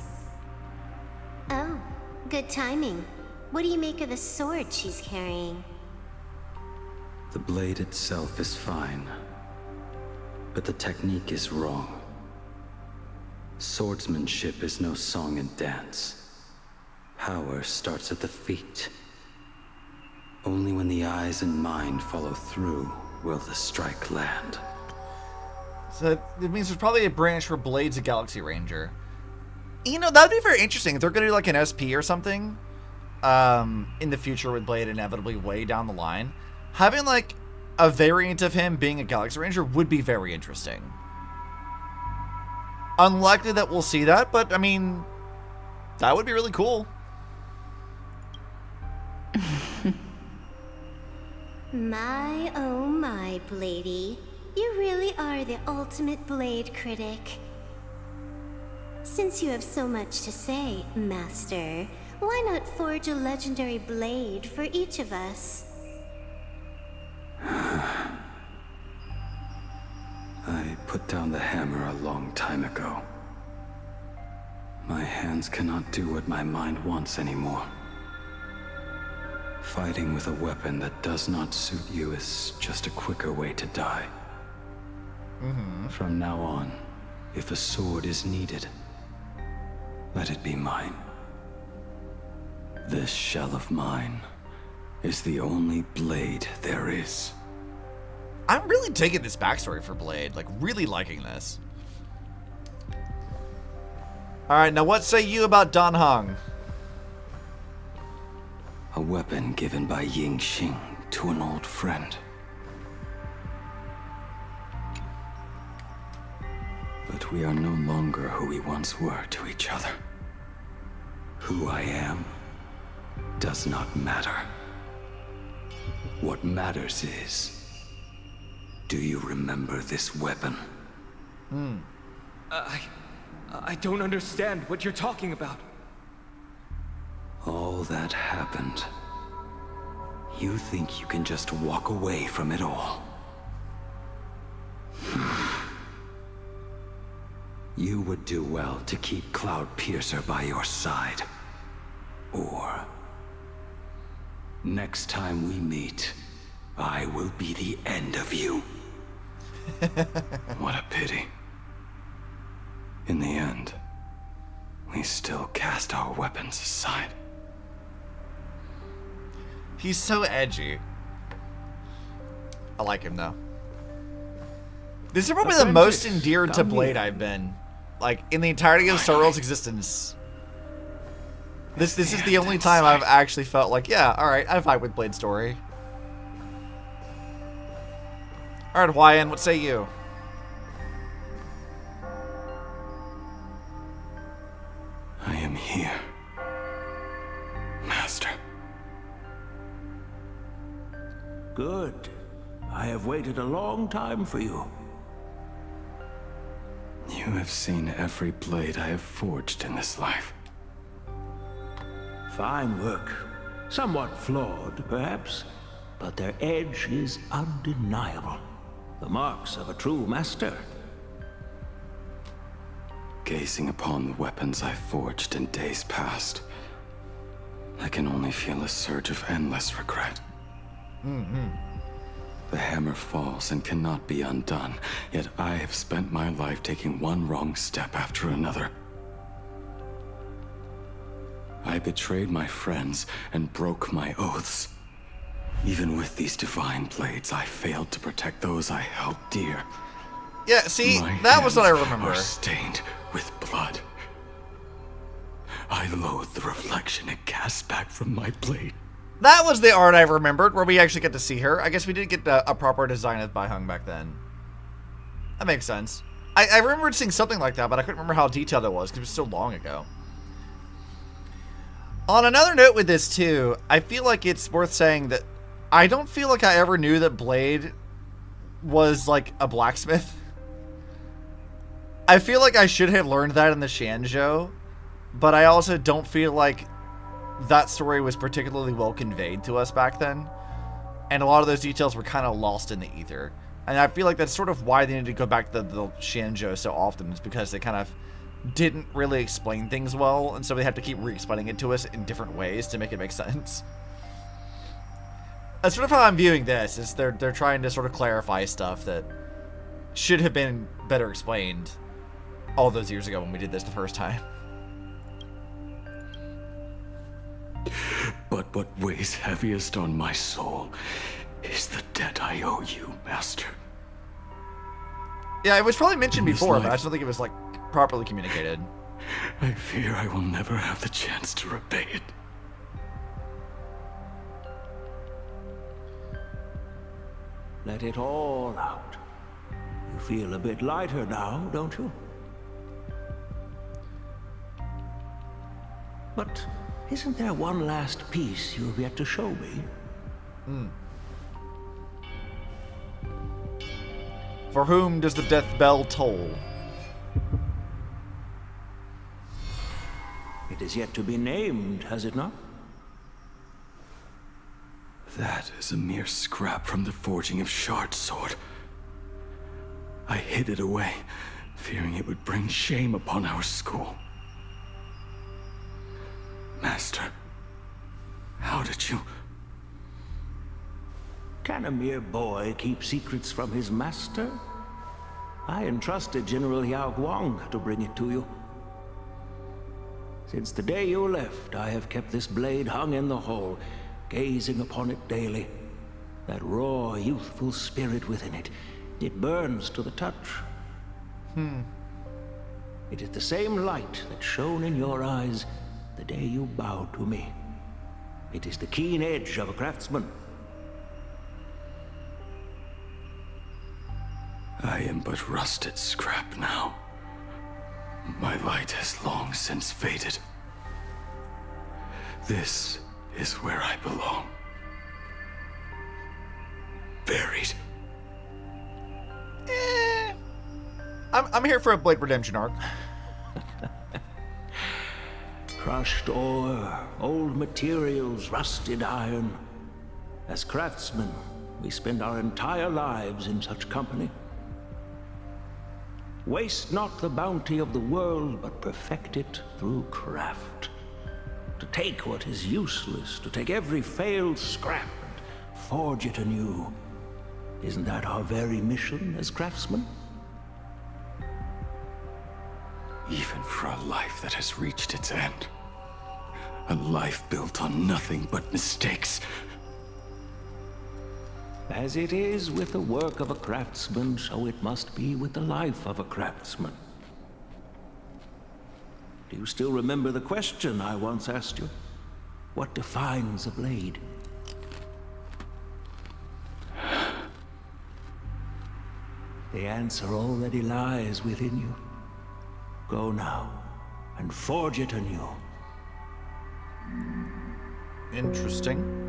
Oh, good timing. What do you make of the sword she's carrying? The blade itself is fine. but the technique is wrong. Swordsmanship is no song and dance. Power starts at the feet. Only when the eyes and mind follow through will the strike land. So it means there's probably a branch for Blade's a Galaxy Ranger. You know, that'd be very interesting if they're going to do like an SP or something in the future with Blade inevitably way down the line. Having like a variant of him being a Galaxy Ranger would be very interesting. Unlikely that we'll see that, but I mean, that would be really cool. My, oh my, Bladey. You really are the ultimate Blade critic. Since you have so much to say, Master, why not forge a legendary blade for each of us? I put down the hammer a long time ago. My hands cannot do what my mind wants anymore. Fighting with a weapon that does not suit you is just a quicker way to die. From now on, if a sword is needed, let it be mine. This shell of mine is the only blade there is. I'm really digging this backstory for Blade, like really liking this. Alright, now what say you about Dan Heng? A weapon given by Ying Xing to an old friend. But we are no longer who we once were to each other. Who I am does not matter. What matters is, do you remember this weapon? I don't understand what you're talking about. All that happened. You think you can just walk away from it all? You would do well to keep Cloud Piercer by your side. Or, next time we meet, I will be the end of you. What a pity. In the end, we still cast our weapons aside. He's so edgy. I like him though. This is probably the most endeared to Blade I've been, like, in the entirety of Star Wars' existence. This is the only time I've actually felt like, yeah, alright, I vibe with Blade's story. Alright, Hawaiian, what say you? I am here, Master. Good. I have waited a long time for you. You have seen every blade I have forged in this life. Fine work. Somewhat flawed, perhaps, but their edge is undeniable. The marks of a true master. Gazing upon the weapons I forged in days past, I can only feel a surge of endless regret. The hammer falls and cannot be undone, yet I have spent my life taking one wrong step after another. I betrayed my friends and broke my oaths. Even with these divine blades, I failed to protect those I held dear. Yeah, see, My that was what I hands remember. are stained with blood. I loathe the reflection it casts back from my blade. That was the art I remembered, where we actually get to see her. I guess we did get a proper design of Bai Heng back then. That makes sense. I remembered seeing something like that, but I couldn't remember how detailed it was, because it was so long ago. On another note with this, too, I feel like it's worth saying that I don't feel like I ever knew that Blade was, like, a blacksmith. I feel like I should have learned that in the Shanzhou, but I also don't feel like that story was particularly well conveyed to us back then, and a lot of those details were kind of lost in the ether. And I feel like that's sort of why they need to go back to the Shanzhou so often, is because they kind of didn't really explain things well, and so they have to keep re-explaining it to us in different ways to make it make sense. That's sort of how I'm viewing this, is they're trying to sort of clarify stuff that should have been better explained all those years ago when we did this the first time. But what weighs heaviest on my soul is the debt I owe you, Master. Yeah, it was probably mentioned In this before, but I life- just don't think it was, like, properly communicated. I fear I will never have the chance to repay it. Let it all out. You feel a bit lighter now, don't you? But isn't there one last piece you've yet to show me? For whom does the death bell toll? It is yet to be named, has it not? That is a mere scrap from the forging of Shard's sword. I hid it away, fearing it would bring shame upon our school. Master, how did you... Can a mere boy keep secrets from his master? I entrusted General Yao Guang to bring it to you. Since the day you left, I have kept this blade hung in the hall, gazing upon it daily. That raw, youthful spirit within it, it burns to the touch. It is the same light that shone in your eyes the day you bowed to me. It is the keen edge of a craftsman. I am but rusted scrap now. My light has long since faded. This is where I belong. Buried. I'm here for a Blade Redemption arc. Crushed ore, old materials, rusted iron. As craftsmen, we spend our entire lives in such company. Waste not the bounty of the world, but perfect it through craft. To take what is useless, to take every failed scrap and forge it anew. Isn't that our very mission as craftsmen? Even for a life that has reached its end. A life built on nothing but mistakes. As it is with the work of a craftsman, so it must be with the life of a craftsman. Do you still remember the question I once asked you? What defines a blade? The answer already lies within you. Go now, and forge it anew. Interesting.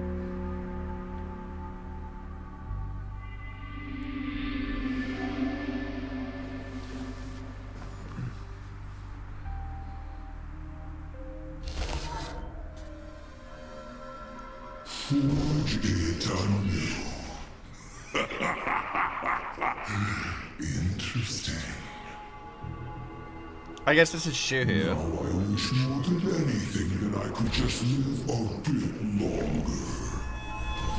Forge it anew. Interesting. I guess this is Shuhu. Now I wish more than anything that I could just live a bit longer.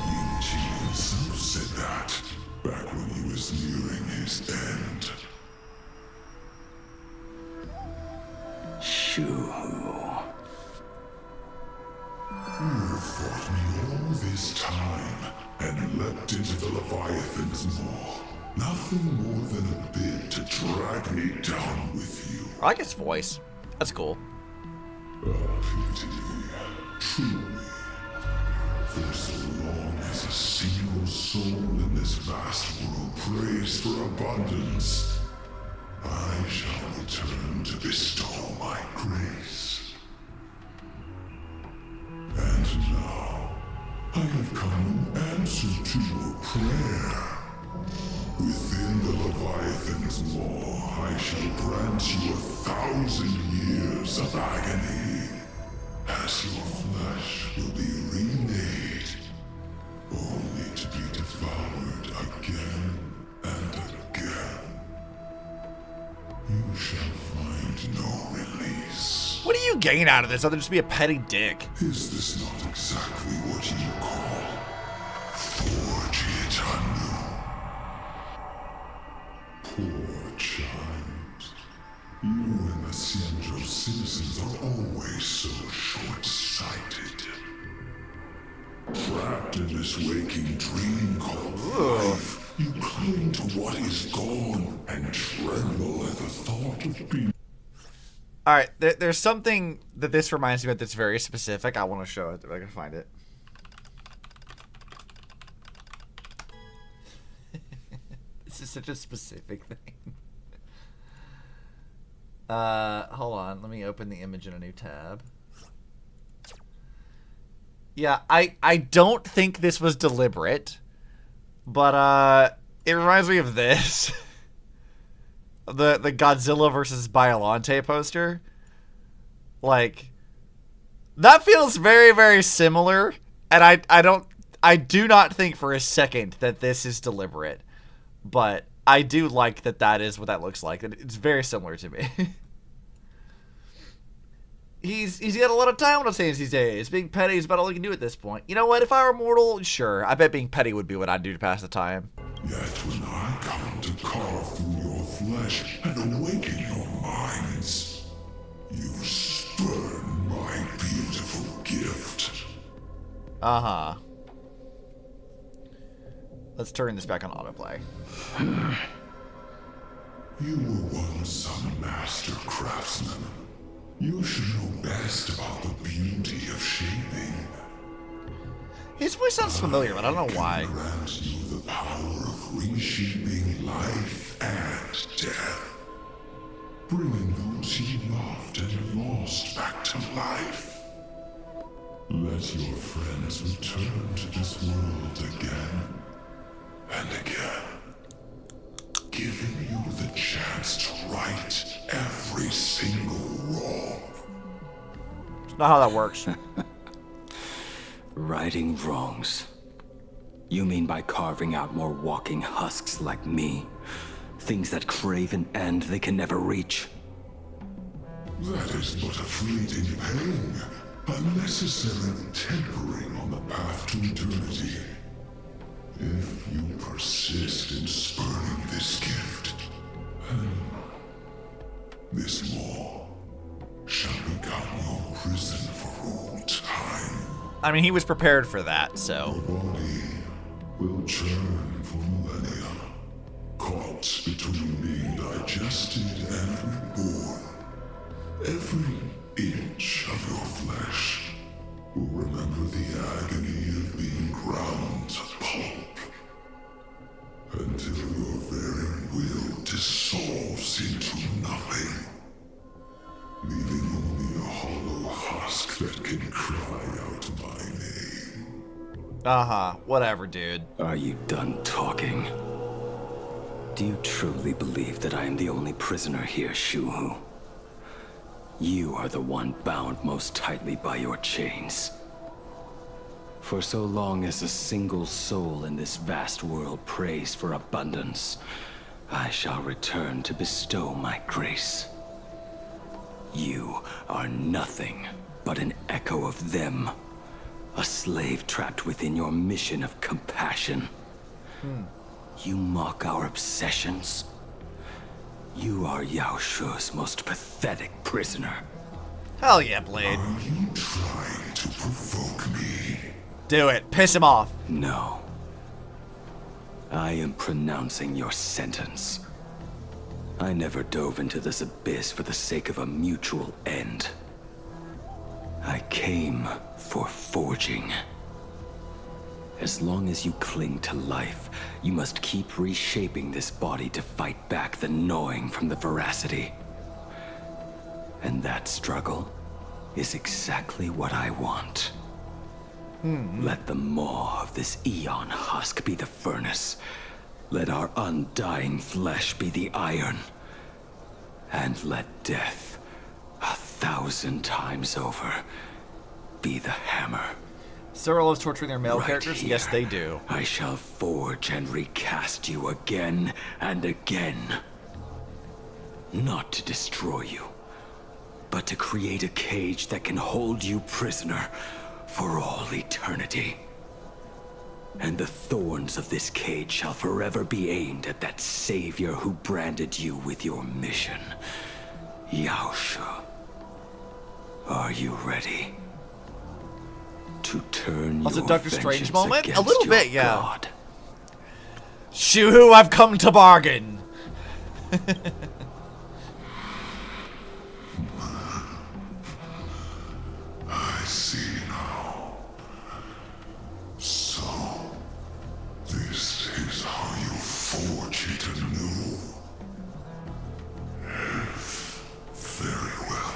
Ying-Chi himself said that back when he was nearing his end. Shuhu. You fought me all this time and leapt into the Leviathan's maw. Nothing more than a bit to drag me down with you. I like his voice. That's cool. A pity, truly. For so long as a single soul in this vast world prays for abundance, I shall return to bestow my grace. And now, I have come in answer to your prayer. Within the Leviathan's maw, I shall grant you 1,000 years of agony, as your flesh will be remade, only to be devoured again and again. You shall find no release. What do you gain out of this other than just be a petty dick? Is this not exactly what you call forge it anew? citizens are always so short-sighted. Trapped in this waking dream called life, you cling to what is gone and tremble at the thought of being... Alright, there's something that this reminds me of that's very specific. I want to show it if I can find it. This is such a specific thing. Hold on. Let me open the image in a new tab. Yeah, I don't think this was deliberate, but it reminds me of this. The Godzilla versus Biollante poster. Like, that feels very, very similar, and I do not think for a second that this is deliberate, but I do like that is what that looks like. It's very similar to me. He's got a lot of time on his hands these days. Being petty is about all he can do at this point. You know what? If I were mortal, sure. I bet being petty would be what I'd do to pass the time. Yet when I come to carve through your flesh and awaken your minds, you spurn my beautiful gift. Uh-huh. Let's turn this back on autoplay. You were once some master craftsman. You should know best about the beauty of shaping. His voice sounds familiar, but I don't know why. Grant you the power of reshaping life and death, bringing those you loved and lost back to life. Let your friends return to this world again and again, giving you the chance to right every single wrong. It's not how that works. Righting wrongs. You mean by carving out more walking husks like me? Things that crave an end they can never reach? That is but a fleeting pang, a necessary tempering on the path to eternity. If you persist in spurning this gift, this law shall become your prison for all time. I mean, he was prepared for that, so. Your body will churn for millennia, caught between being digested and reborn. Every inch of your flesh will remember the agony of being ground to pulp, until your very will dissolves into nothing, leaving only a hollow husk that can cry out my name. Uh-huh. Whatever, dude. Are you done talking? Do you truly believe that I am the only prisoner here, Shuhu? You are the one bound most tightly by your chains. For so long as a single soul in this vast world prays for abundance, I shall return to bestow my grace. You are nothing but an echo of them, a slave trapped within your mission of compassion. You mock our obsessions. You are Yao Shu's most pathetic prisoner. Hell yeah, Blade. Are you trying to provoke me? Do it. Piss him off. No. I am pronouncing your sentence. I never dove into this abyss for the sake of a mutual end. I came for forging. As long as you cling to life, you must keep reshaping this body to fight back the gnawing from the veracity. And that struggle is exactly what I want. Let the maw of this Eon husk be the furnace. Let our undying flesh be the iron. And let death, 1,000 times over, be the hammer. Sarah loves torturing their male Right characters? here, Yes, they do. I shall forge and recast you again and again. Not to destroy you, but to create a cage that can hold you prisoner for all eternity. And the thorns of this cage shall forever be aimed at that savior who branded you with your mission, Yao Shu. Are you ready to turn Also, your Doctor Strange vengeance moment? A against little your bit, yeah. God? Shoo-hoo, I've come to bargain. I see now. So, this is how you forge it anew. Very well.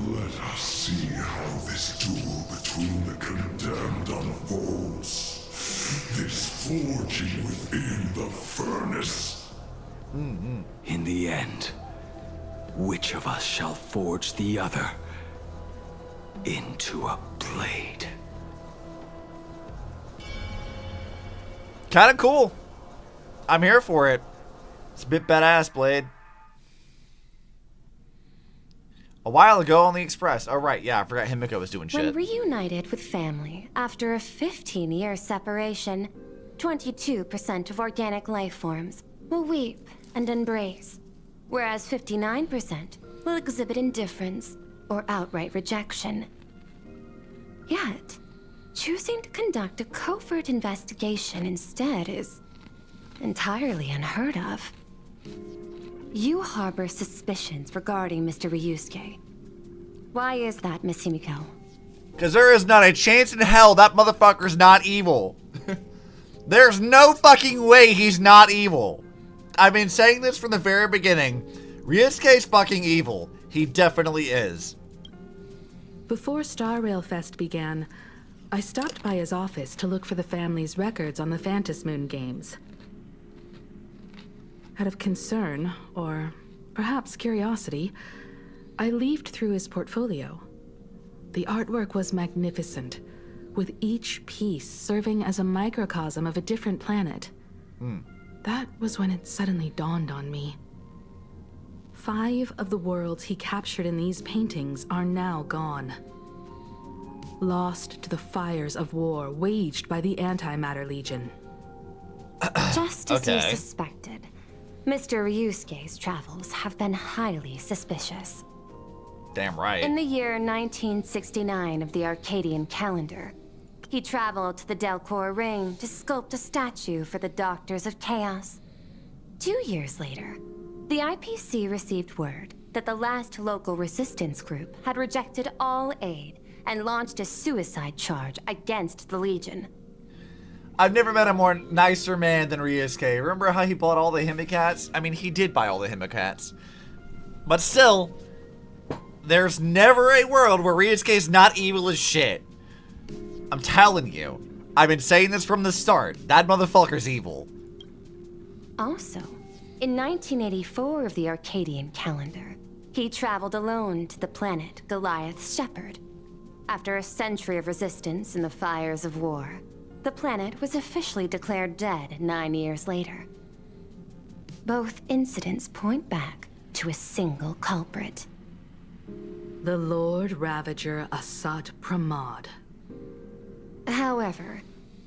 Let us see how this duel between the condemned unfolds. This forging within the furnace. In the end, which of us shall forge the other into a blade? Kind of cool. I'm here for it. It's a bit badass, Blade. A while ago on the Express. Oh, right. Yeah, I forgot Himeko was doing shit. When reunited with family after a 15-year separation, 22% of organic life forms will weep and embrace, whereas 59% will exhibit indifference or outright rejection. Yet, choosing to conduct a covert investigation instead is entirely unheard of. You harbor suspicions regarding Mr. Ryusuke. Why is that, Miss Himeko? Because there is not a chance in hell that motherfucker's not evil. There's no fucking way he's not evil. I've been saying this from the very beginning. Ryusuke's fucking evil. He definitely is. Before Star Rail Fest began, I stopped by his office to look for the family's records on the Phantom Moon games. Out of concern, or perhaps curiosity, I leafed through his portfolio. The artwork was magnificent, with each piece serving as a microcosm of a different planet. That was when it suddenly dawned on me. 5 of the worlds he captured in these paintings are now gone. Lost to the fires of war waged by the Antimatter Legion. Just as you suspected, Mr. Ryusuke's travels have been highly suspicious. Damn right. In the year 1969 of the Arcadian calendar, he traveled to the Delcor Ring to sculpt a statue for the Doctors of Chaos. 2 years later, the IPC received word that the last local resistance group had rejected all aid and launched a suicide charge against the Legion. I've never met a more nicer man than Ryusuke. Remember how he bought all the Himekats? I mean, he did buy all the Himekats. But still, there's never a world where Ryusuke's not evil as shit. I'm telling you. I've been saying this from the start. That motherfucker's evil. Also, in 1984 of the Arcadian calendar, he traveled alone to the planet Goliath's Shepherd. After a century of resistance in the fires of war, the planet was officially declared dead 9 years later. Both incidents point back to a single culprit. The Lord Ravager Asat Pramod. However,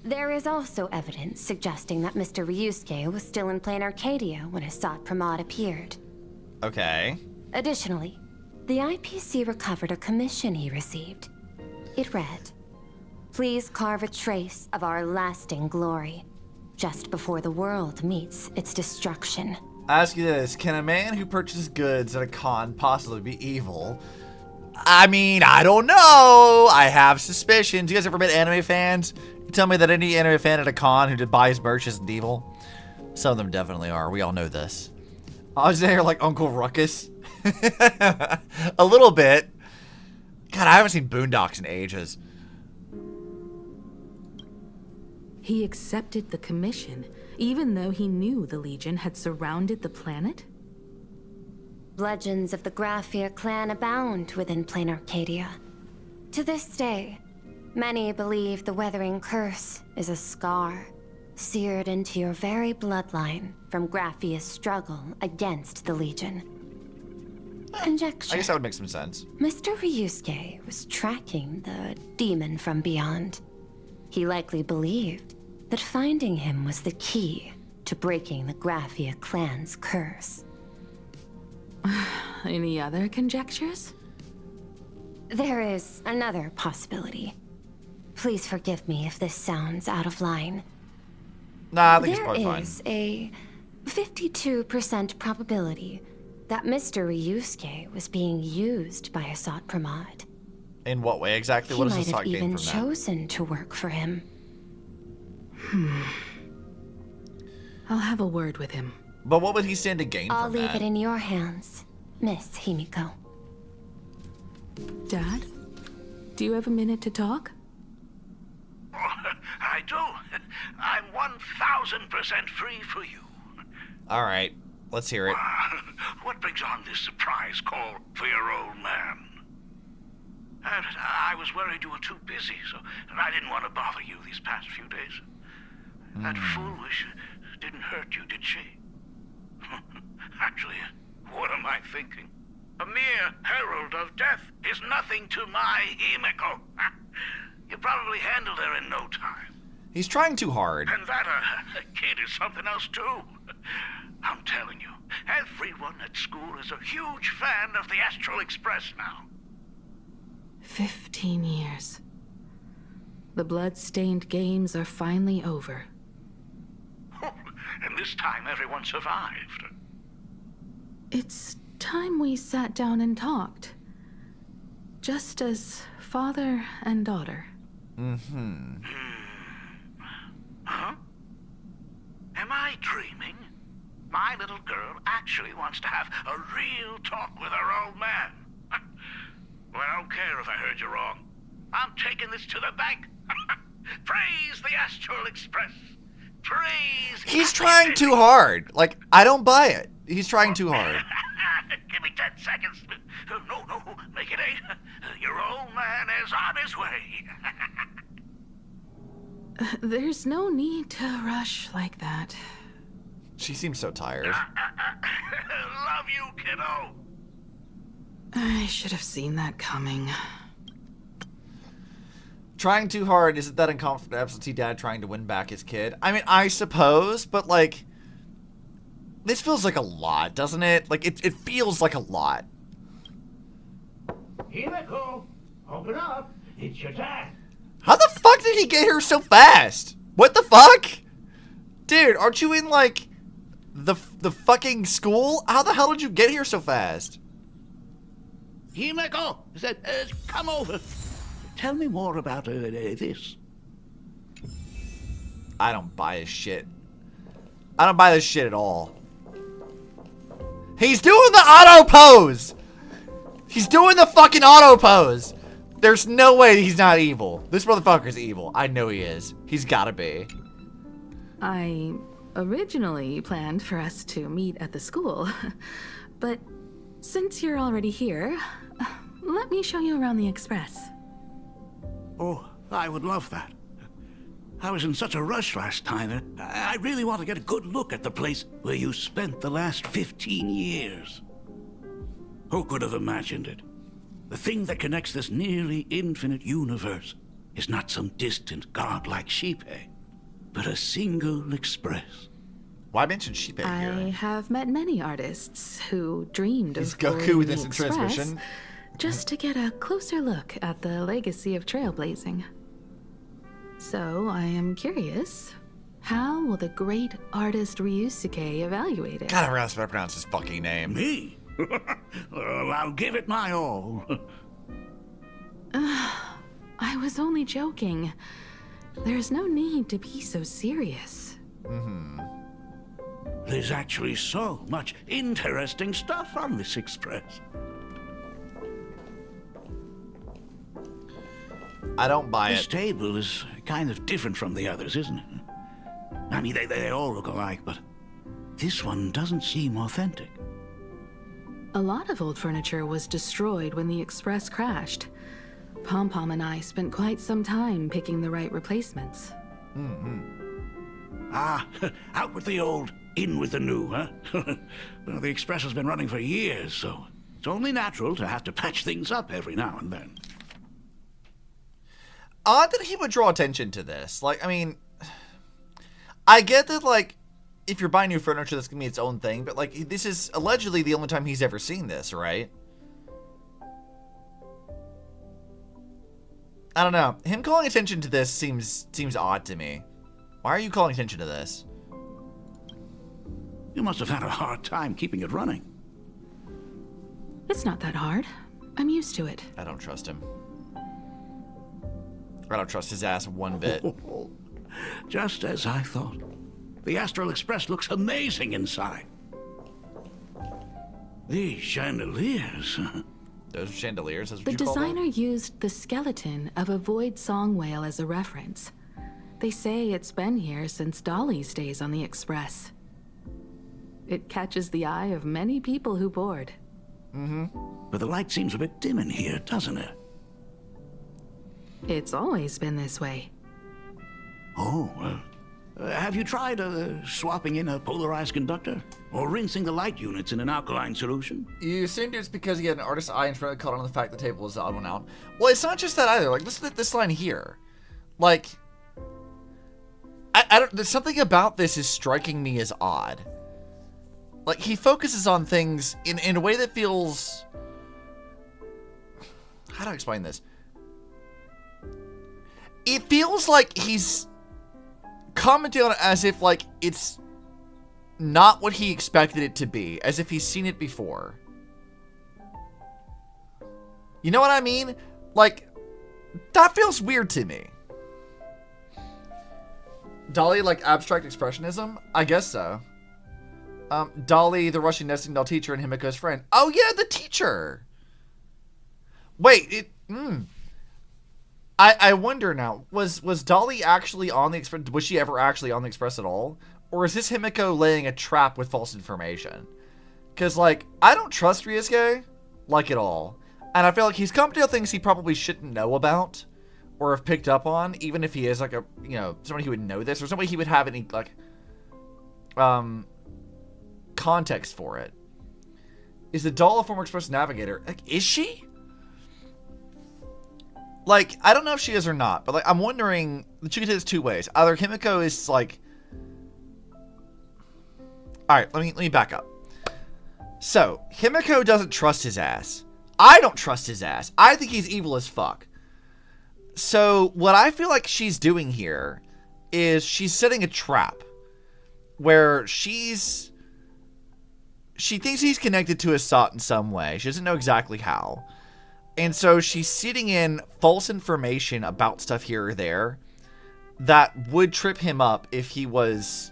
there is also evidence suggesting that Mr. Ryusuke was still in Planarcadia when Asat Pramod appeared. Okay. Additionally, the IPC recovered a commission he received. It read, "Please carve a trace of our lasting glory, just before the world meets its destruction." I ask you this, can a man who purchases goods at a con possibly be evil? I mean, I don't know. I have suspicions. You guys ever met anime fans? You tell me that any anime fan at a con who buys merch isn't evil? Some of them definitely are. We all know this. I was there like Uncle Ruckus. A little bit. God, I haven't seen Boondocks in ages. He accepted the commission, even though he knew the Legion had surrounded the planet? Legends of the Graphia clan abound within Planarcadia. To this day, many believe the Weathering Curse is a scar seared into your very bloodline from Graphia's struggle against the Legion. Conjecture. I guess that would make some sense. Mr. Ryusuke was tracking the demon from beyond. He likely believed that finding him was the key to breaking the Graphia clan's curse. Any other conjectures? There is another possibility. Please forgive me if this sounds out of line. Nah, I think it's probably fine. There is a 52% probability that Mr. Ryusuke was being used by Asat Pramod. In what way exactly? What does He Asat might have gain even from that? chosen to work for him. I'll have a word with him. But what would he stand to gain I'll from leave that? it in your hands, Miss Himeko. Dad, do you have a minute to talk? I do. I'm 1,000% free for you. All right, let's hear it. What brings on this surprise call for your old man? I was worried you were too busy, so I didn't want to bother you these past few days. That foolish didn't hurt you, did she? Actually, what am I thinking? A mere herald of death is nothing to my Himeko. You probably handled her in no time. He's trying too hard. And that kid is something else too. I'm telling you, everyone at school is a huge fan of the Astral Express now. 15 years. The blood-stained games are finally over. And this time everyone survived. It's time we sat down and talked. Just as father and daughter. Huh? Am I dreaming? My little girl actually wants to have a real talk with her old man. Well, I don't care if I heard you wrong. I'm taking this to the bank. Praise the Astral Express. Praise. He's trying too hard. Like, I don't buy it. He's trying too hard. Give me 10 seconds. No, make it 8. Your old man is on his way. There's no need to rush like that. She seems so tired. Love you, kiddo. I should have seen that coming. Trying too hard, isn't that incompetent absentee dad trying to win back his kid? I mean, I suppose, but like, this feels like a lot, doesn't it? Like, it feels like a lot. Himeko, open up. It's your dad. How the fuck did he get here so fast? What the fuck? Dude, aren't you in, like, the fucking school? How the hell did you get here so fast? Himeko, come over. Tell me more about this. I don't buy his shit. I don't buy this shit at all. He's doing the auto pose! He's doing the fucking auto pose! There's no way he's not evil. This motherfucker's evil. I know he is. He's gotta be. I originally planned for us to meet at the school, but since you're already here, let me show you around the Express. Oh, I would love that. I was in such a rush last time. I really want to get a good look at the place where you spent the last 15 years. Who could have imagined it? The thing that connects this nearly infinite universe is not some distant godlike Shipe, but a single express. Why mention Shipe here? I have met many artists who dreamed of Goku with the instant Express transmission. just to get a closer look at the legacy of trailblazing. So I am curious, how will the great artist Ryusuke evaluate it? God, I realize how to pronounce his fucking name. Me? Well, I'll give it my all. I was only joking. There's no need to be so serious. There's actually so much interesting stuff on this express. I don't buy This it. table is kind of different from the others, isn't it? I mean, they all look alike, but this one doesn't seem authentic. A lot of old furniture was destroyed when the Express crashed. Pom-Pom and I spent quite some time picking the right replacements. Ah, out with the old, in with the new, huh? Well, the Express has been running for years, so it's only natural to have to patch things up every now and then. Odd that he would draw attention to this. Like, I mean, I get that, like, if you're buying new furniture, that's gonna be its own thing, but, like, this is allegedly the only time he's ever seen this, right? I don't know. Him calling attention to this seems odd to me. Why are you calling attention to this? You must have had a hard time keeping it running. It's not that hard. I'm used to it. I don't trust him. I don't trust his ass one bit. Just as I thought. The Astral Express looks amazing inside. These chandeliers. Those are chandeliers, that's what The you call them? designer used the skeleton of a void song whale as a reference. They say it's been here since Dolly's days on the Express. It catches the eye of many people who board. But the light seems a bit dim in here, doesn't it? It's always been this way. Oh, well. Have you tried swapping in a polarized conductor? Or rinsing the light units in an alkaline solution? You assumed it's because he had an artist's eye and really caught on the fact the table was the odd one out. Well, it's not just that either. Like, listen to this line here. Like, I don't... There's something about this is striking me as odd. Like, he focuses on things in a way that feels... How do I explain this? It feels like he's commenting on it as if, like, it's not what he expected it to be. As if he's seen it before. You know what I mean? Like, that feels weird to me. Dolly, like, abstract expressionism? I guess so. Dolly, the Russian nesting doll teacher, and Himeko's friend. Oh, yeah, the teacher! Wait, I wonder now, was Dolly actually on the Express? Was she ever actually on the Express at all? Or is this Himeko laying a trap with false information? Because, like, I don't trust Ryusuke, like, at all. And I feel like he's come to things he probably shouldn't know about, or have picked up on, even if he is, like, a, you know, somebody who would know this, or somebody he would have any, like, context for it. Is the doll a former Express navigator? Like, is she? Like, I don't know if she is or not, but, like, I'm wondering, you could take this two ways. Either Himeko is, like... Alright, let me back up. So, Himeko doesn't trust his ass. I don't trust his ass. I think he's evil as fuck. So, what I feel like she's doing here is she's setting a trap where she thinks he's connected to Assat in some way. She doesn't know exactly how. And so she's seeding in false information about stuff here or there that would trip him up if he was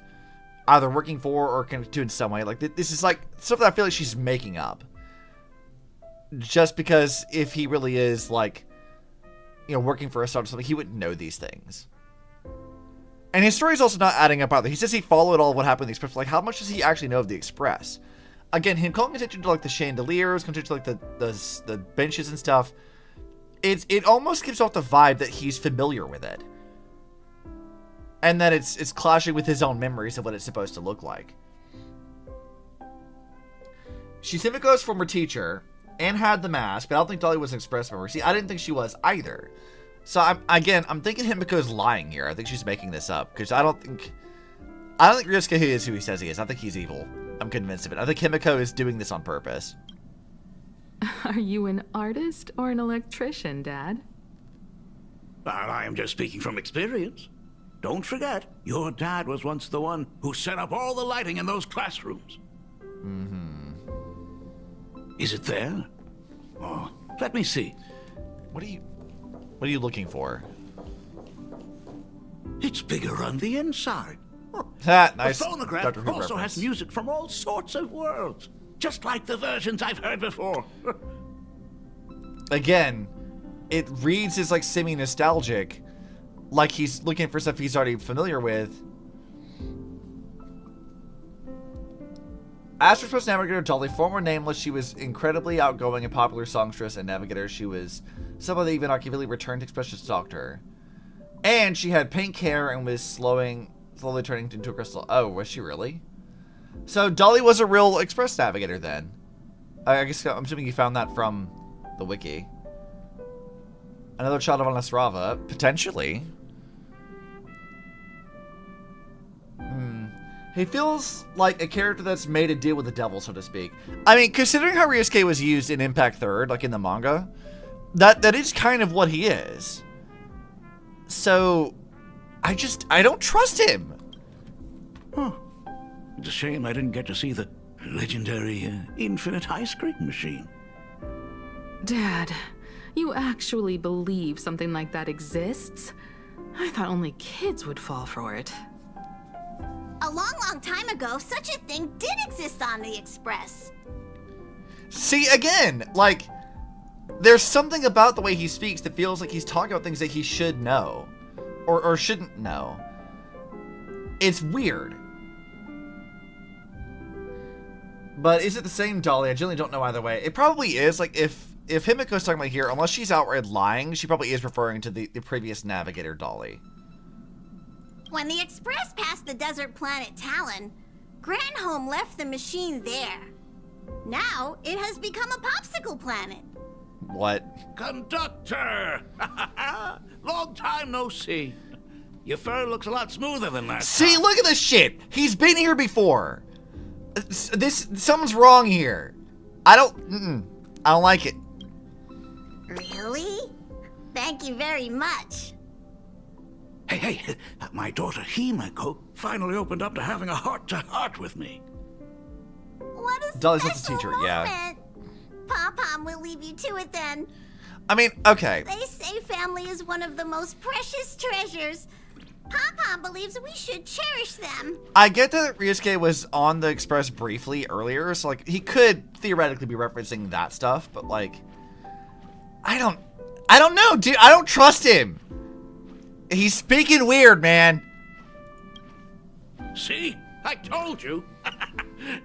either working for or connected to in some way. Like, this is like stuff that I feel like she's making up. Just because if he really is, like, you know, working for Assat or something, he wouldn't know these things. And his story's also not adding up either. He says he followed all of what happened in the Express. Like, how much does he actually know of the Express? Again, him calling attention to, like, the chandeliers, attention to, like, the benches and stuff. It almost gives off the vibe that he's familiar with it. And that it's clashing with his own memories of what it's supposed to look like. She's Himiko's former teacher, and had the mask, but I don't think Dolly was an Express member. See, I didn't think she was either. So, I'm thinking Himiko's lying here. I think she's making this up, because I don't think Ryusuke is who he says he is. I think he's evil. I'm convinced of it. I think Himeko is doing this on purpose. Are you an artist or an electrician, Dad? I am just speaking from experience. Don't forget, your dad was once the one who set up all the lighting in those classrooms. Is it there? Oh, let me see. What are you looking for? It's bigger on the inside. Nice. The phonograph Doctor Who also reference. has music from all sorts of worlds, just like the versions I've heard before. Again, it reads as, like, semi-nostalgic, like he's looking for stuff he's already familiar with. As Express navigator Dolly, former nameless, she was incredibly outgoing and popular songstress and navigator. She was someone that even arguably returned to Express to stalked her. And she had pink hair and was slowly turning into a crystal. Oh, was she really? So Dolly was a real Express navigator then. I guess I'm assuming you found that from the wiki. Another child of Alasrava, potentially. He feels like a character that's made a deal with the devil, so to speak. I mean, considering how Ryusuke was used in Impact 3rd, like in the manga, that is kind of what he is. So, I don't trust him. Huh. It's a shame I didn't get to see the legendary infinite ice cream machine. Dad, you actually believe something like that exists? I thought only kids would fall for it. A long, long time ago, such a thing did exist on the Express. See, again, like, there's something about the way he speaks that feels like he's talking about things that he should know. Or shouldn't know. It's weird. But is it the same dolly? I generally don't know either way. It probably is. Like, if Himeko's talking about here, unless she's outright lying, she probably is referring to the previous Navigator dolly. When the Express passed the desert planet Talon, Granholm left the machine there. Now, it has become a popsicle planet. What? Conductor! Long time no see. Your fur looks a lot smoother than last See, time. look at this shit! He's been here before! Something's wrong here. I don't like it. Really? Thank you very much. Hey, my daughter Himeko finally opened up to having a heart-to-heart with me. What a Dolly's not the special teacher, moment. yeah. Pom-Pom will leave you to it then. I mean, okay. They say family is one of the most precious treasures. Pom-Pom believes we should cherish them. I get that Ryusuke was on the Express briefly earlier, so like he could theoretically be referencing that stuff, but like I don't know, dude. I don't trust him. He's speaking weird, man. See? I told you.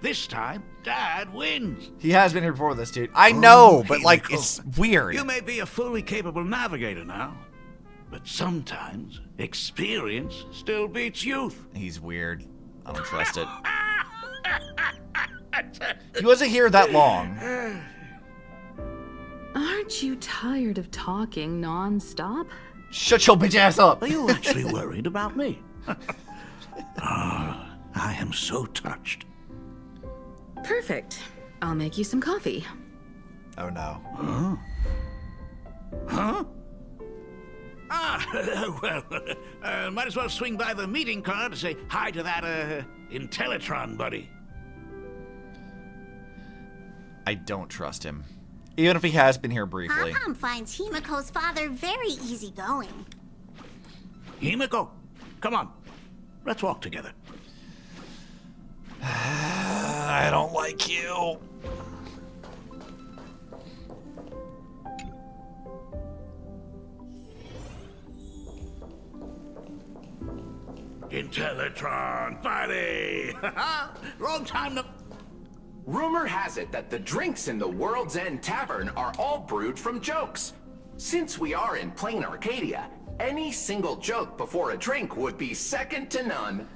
This time, Dad wins. He has been here before with this dude. I know, but like Himeko, it's weird. You may be a fully capable navigator now, but sometimes experience still beats youth. He's weird. I don't trust it. He wasn't here that long. Aren't you tired of talking non-stop? Shut your bitch ass up. Are you actually worried about me? I am so touched. Perfect. I'll make you some coffee. Oh no. Huh? Well, might as well swing by the meeting car to say hi to that, Intellatron buddy. I don't trust him. Even if he has been here briefly. Pom-Pom finds Himeko's father very easygoing. Himeko, come on. Let's walk together. I don't like you. Intellatron, buddy! Long time no... Rumor has it that the drinks in the World's End Tavern are all brewed from jokes. Since we are in Planarcadia, any single joke before a drink would be second to none.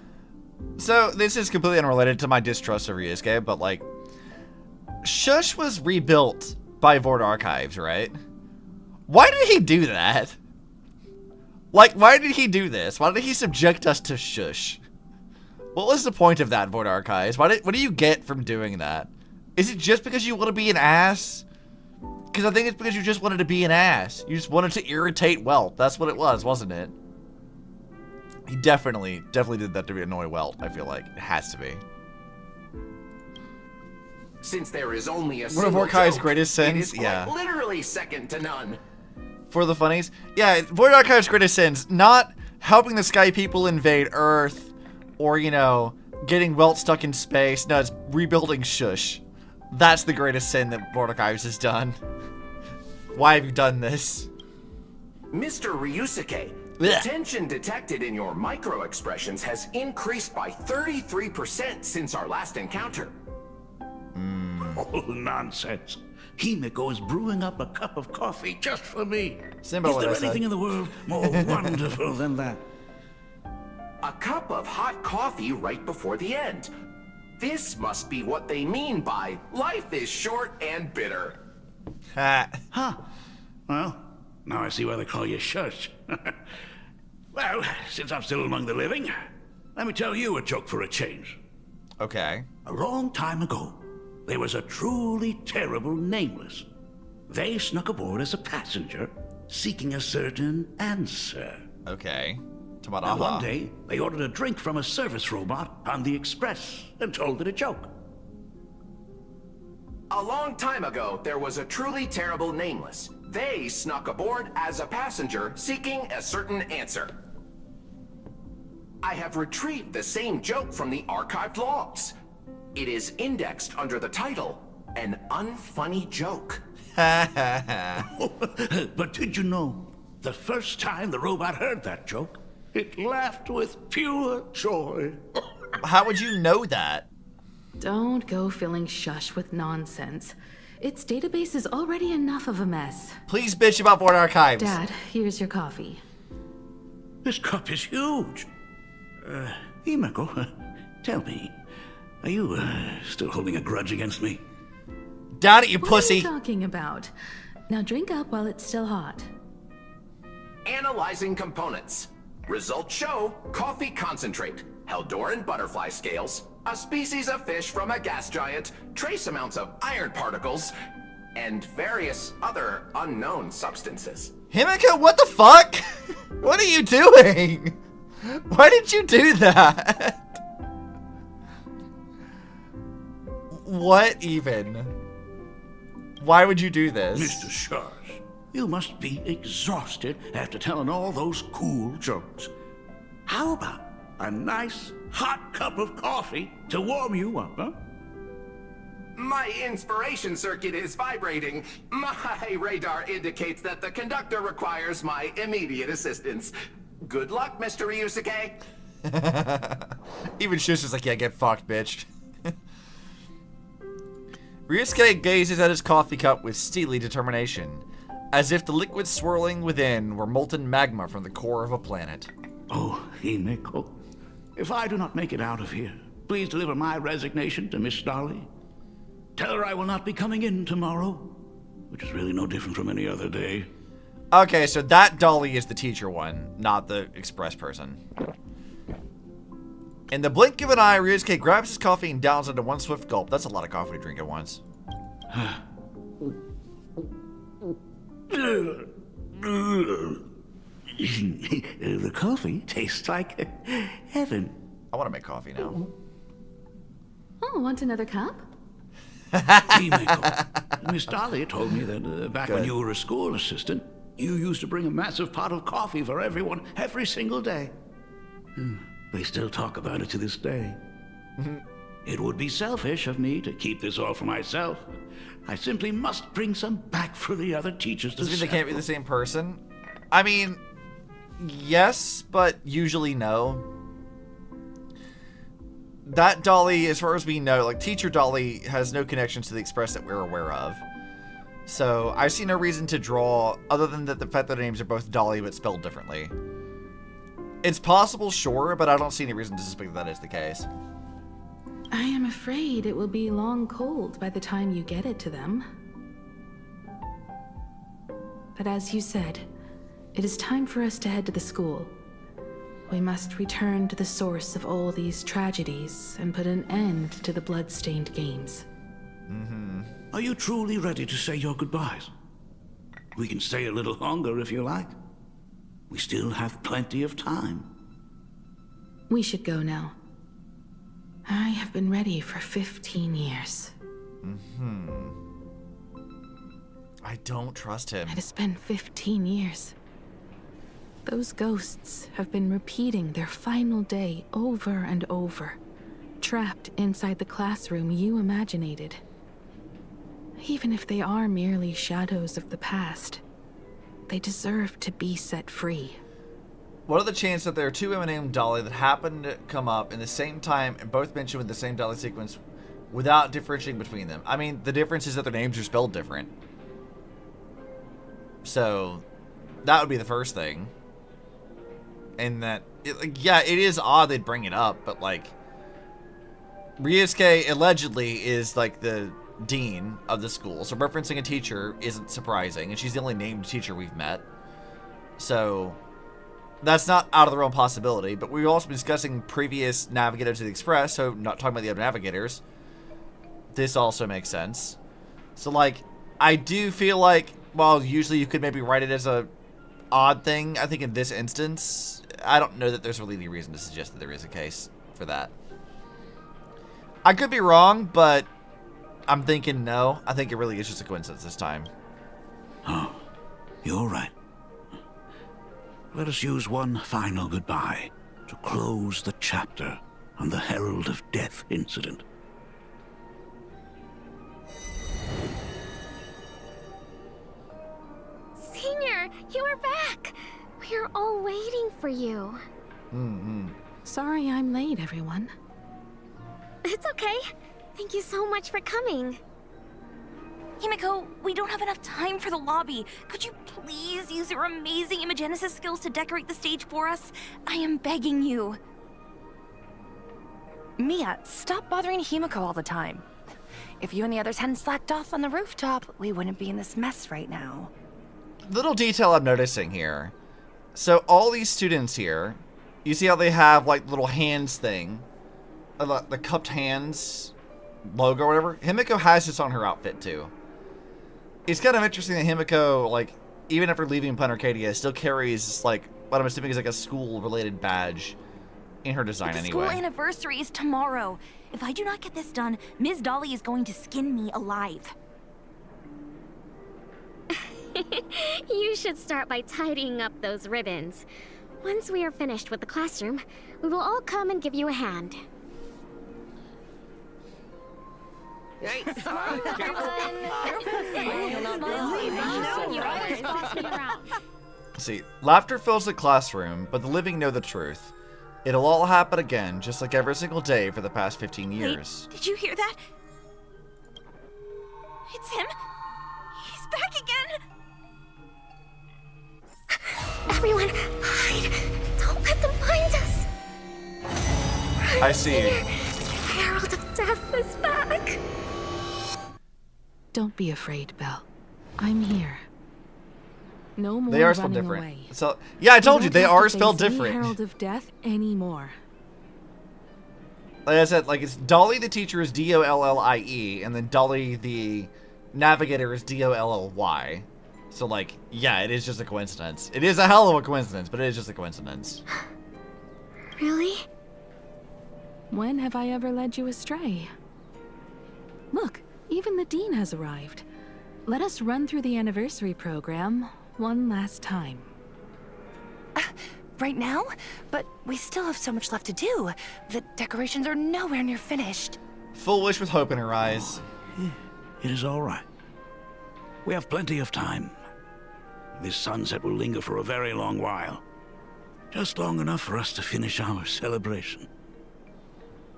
So, this is completely unrelated to my distrust of Ryusuke, but like, Shush was rebuilt by Vord Archives, right? Why did he do that? Like, why did he do this? Why did he subject us to Shush? What was the point of that, Vord Archives? What do you get from doing that? Is it just because you want to be an ass? Because I think it's because you just wanted to be an ass. You just wanted to irritate Welt. That's what it was, wasn't it? He definitely did that to annoy Welt, I feel like. It has to be. Since there is only a One of single Horkai's joke, greatest it sins? is quite Yeah. literally second to none. For the funnies? Yeah, Vord Archive's greatest sins. Not helping the Sky People invade Earth, or, you know, getting Welt stuck in space. No, it's rebuilding Shush. That's the greatest sin that Vord Archives has done. Why have you done this? Mr. Ryusuke, the tension detected in your micro-expressions has increased by 33% since our last encounter. Oh, nonsense. Himeko is brewing up a cup of coffee just for me. Simba, is what there I said. anything in the world more wonderful than that? A cup of hot coffee right before the end. This must be what they mean by life is short and bitter. Huh. Well, now I see why they call you Shush. Well, since I'm still among the living, let me tell you a joke for a change. Okay. A long time ago, there was a truly terrible nameless. They snuck aboard as a passenger, seeking a certain answer. Okay. Now, one day, they ordered a drink from a service robot on the Express and told it a joke. A long time ago, there was a truly terrible nameless. They snuck aboard as a passenger seeking a certain answer. I have retrieved the same joke from the archived logs. It is indexed under the title, An Unfunny Joke. But did you know, the first time the robot heard that joke, it laughed with pure joy. How would you know that? Don't go filling Shush with nonsense. Its database is already enough of a mess. Please bitch about Board Archives. Dad, here's your coffee. This cup is huge. Himeko, tell me, are you still holding a grudge against me? Down it, you pussy. What are you talking about? Now drink up while it's still hot. Analyzing components. Results show coffee concentrate, Heldoran butterfly scales, a species of fish from a gas giant, trace amounts of iron particles, and various other unknown substances. Himeko, what the fuck? What are you doing? Why did you do that? What even? Why would you do this? Mr. Shush, you must be exhausted after telling all those cool jokes. How about a nice hot cup of coffee to warm you up, huh? My inspiration circuit is vibrating. My radar indicates that the conductor requires my immediate assistance. Good luck, Mr. Ryusuke. Even Shush is like, yeah, get fucked, bitch. Ryusuke gazes at his coffee cup with steely determination, as if the liquid swirling within were molten magma from the core of a planet. Oh, Himeko, if I do not make it out of here, please deliver my resignation to Miss Dolly. Tell her I will not be coming in tomorrow, which is really no different from any other day. Okay, so that Dolly is the teacher one, not the express person. In the blink of an eye, Ryusuke grabs his coffee and downs into one swift gulp. That's a lot of coffee to drink at once. The coffee tastes like heaven. I want to make coffee now. Oh, want another cup? Miss Dolly told me that back when you were a school assistant, you used to bring a massive pot of coffee for everyone every single day. They still talk about it to this day. It would be selfish of me to keep this all for myself. I simply must bring some back for the other teachers to Does it mean they can't be the same person? I mean, yes, but usually no. That Dolly, as far as we know, like Teacher Dolly has no connections to the Express that we're aware of. So I see no reason to draw, other than that the fact that their names are both Dolly but spelled differently. It's possible, sure, but I don't see any reason to suspect that is the case. I am afraid it will be long cold by the time you get it to them. But as you said, it is time for us to head to the school. We must return to the source of all these tragedies and put an end to the blood-stained games. Are you truly ready to say your goodbyes? We can stay a little longer if you like. We still have plenty of time. We should go now. I have been ready for 15 years. I don't trust him. It has been 15 years. Those ghosts have been repeating their final day over and over, trapped inside the classroom you imaginated. Even if they are merely shadows of the past, they deserve to be set free. What are the chances that there are two women named Dolly that happen to come up in the same time and both mentioned with the same Dolly sequence without differentiating between them? I mean, the difference is that their names are spelled different. So, that would be the first thing. And that, yeah, it is odd they'd bring it up, but like, Ryusuke allegedly is like the dean of the school, so referencing a teacher isn't surprising, and she's the only named teacher we've met. So, that's not out of the realm possibility, but we've also been discussing previous navigators to the Express, so not talking about the other navigators. This also makes sense. So, like, I do feel like, while usually you could maybe write it as a odd thing, I think, in this instance. I don't know that there's really any reason to suggest that there is a case for that. I could be wrong, but I'm thinking no. I think it really is just a coincidence this time. Oh, you're right. Let us use one final goodbye to close the chapter on the Herald of Death incident. Senior, you are back! We're all waiting for you. Sorry I'm late, everyone. It's okay. Thank you so much for coming. Himeko, we don't have enough time for the lobby. Could you please use your amazing Imagenesis skills to decorate the stage for us? I am begging you. Mia, stop bothering Himeko all the time. If you and the others hadn't slacked off on the rooftop, we wouldn't be in this mess right now. Little detail I'm noticing here. So all these students here, you see how they have like little hands thing, the cupped hands logo or whatever. Himeko has this on her outfit too. It's kind of interesting that Himeko, like, even after leaving Planarcadia, still carries, like, what I'm assuming is like a school-related badge in her design The anyway. school anniversary is tomorrow. If I do not get this done, Ms. Dolly is going to skin me alive. You should start by tidying up those ribbons. Once we are finished with the classroom, we will all come and give you a hand. See, laughter fills the classroom, but the living know the truth. It'll all happen again, just like every single day for the past 15 years. Did you hear that? It's him. He's back again. Everyone, hide! Don't let them find us! I see. The Herald of Death is back! Don't be afraid, Belle. I'm here. No more They are spelled running different. away. So, yeah, I told you, don't they have are to spelled face any different. Herald of Death anymore. Like I said, like, it's Dolly the teacher is D-O-L-L-I-E, and then Dolly the navigator is D-O-L-L-Y. So, like, yeah, it is just a coincidence. It is a hell of a coincidence, but it is just a coincidence. Really? When have I ever led you astray? Look, even the dean has arrived. Let us run through the anniversary program one last time. Right now? But we still have so much left to do. The decorations are nowhere near finished. Full wish with hope in her eyes. It is all right. We have plenty of time. This sunset will linger for a very long while. Just long enough for us to finish our celebration.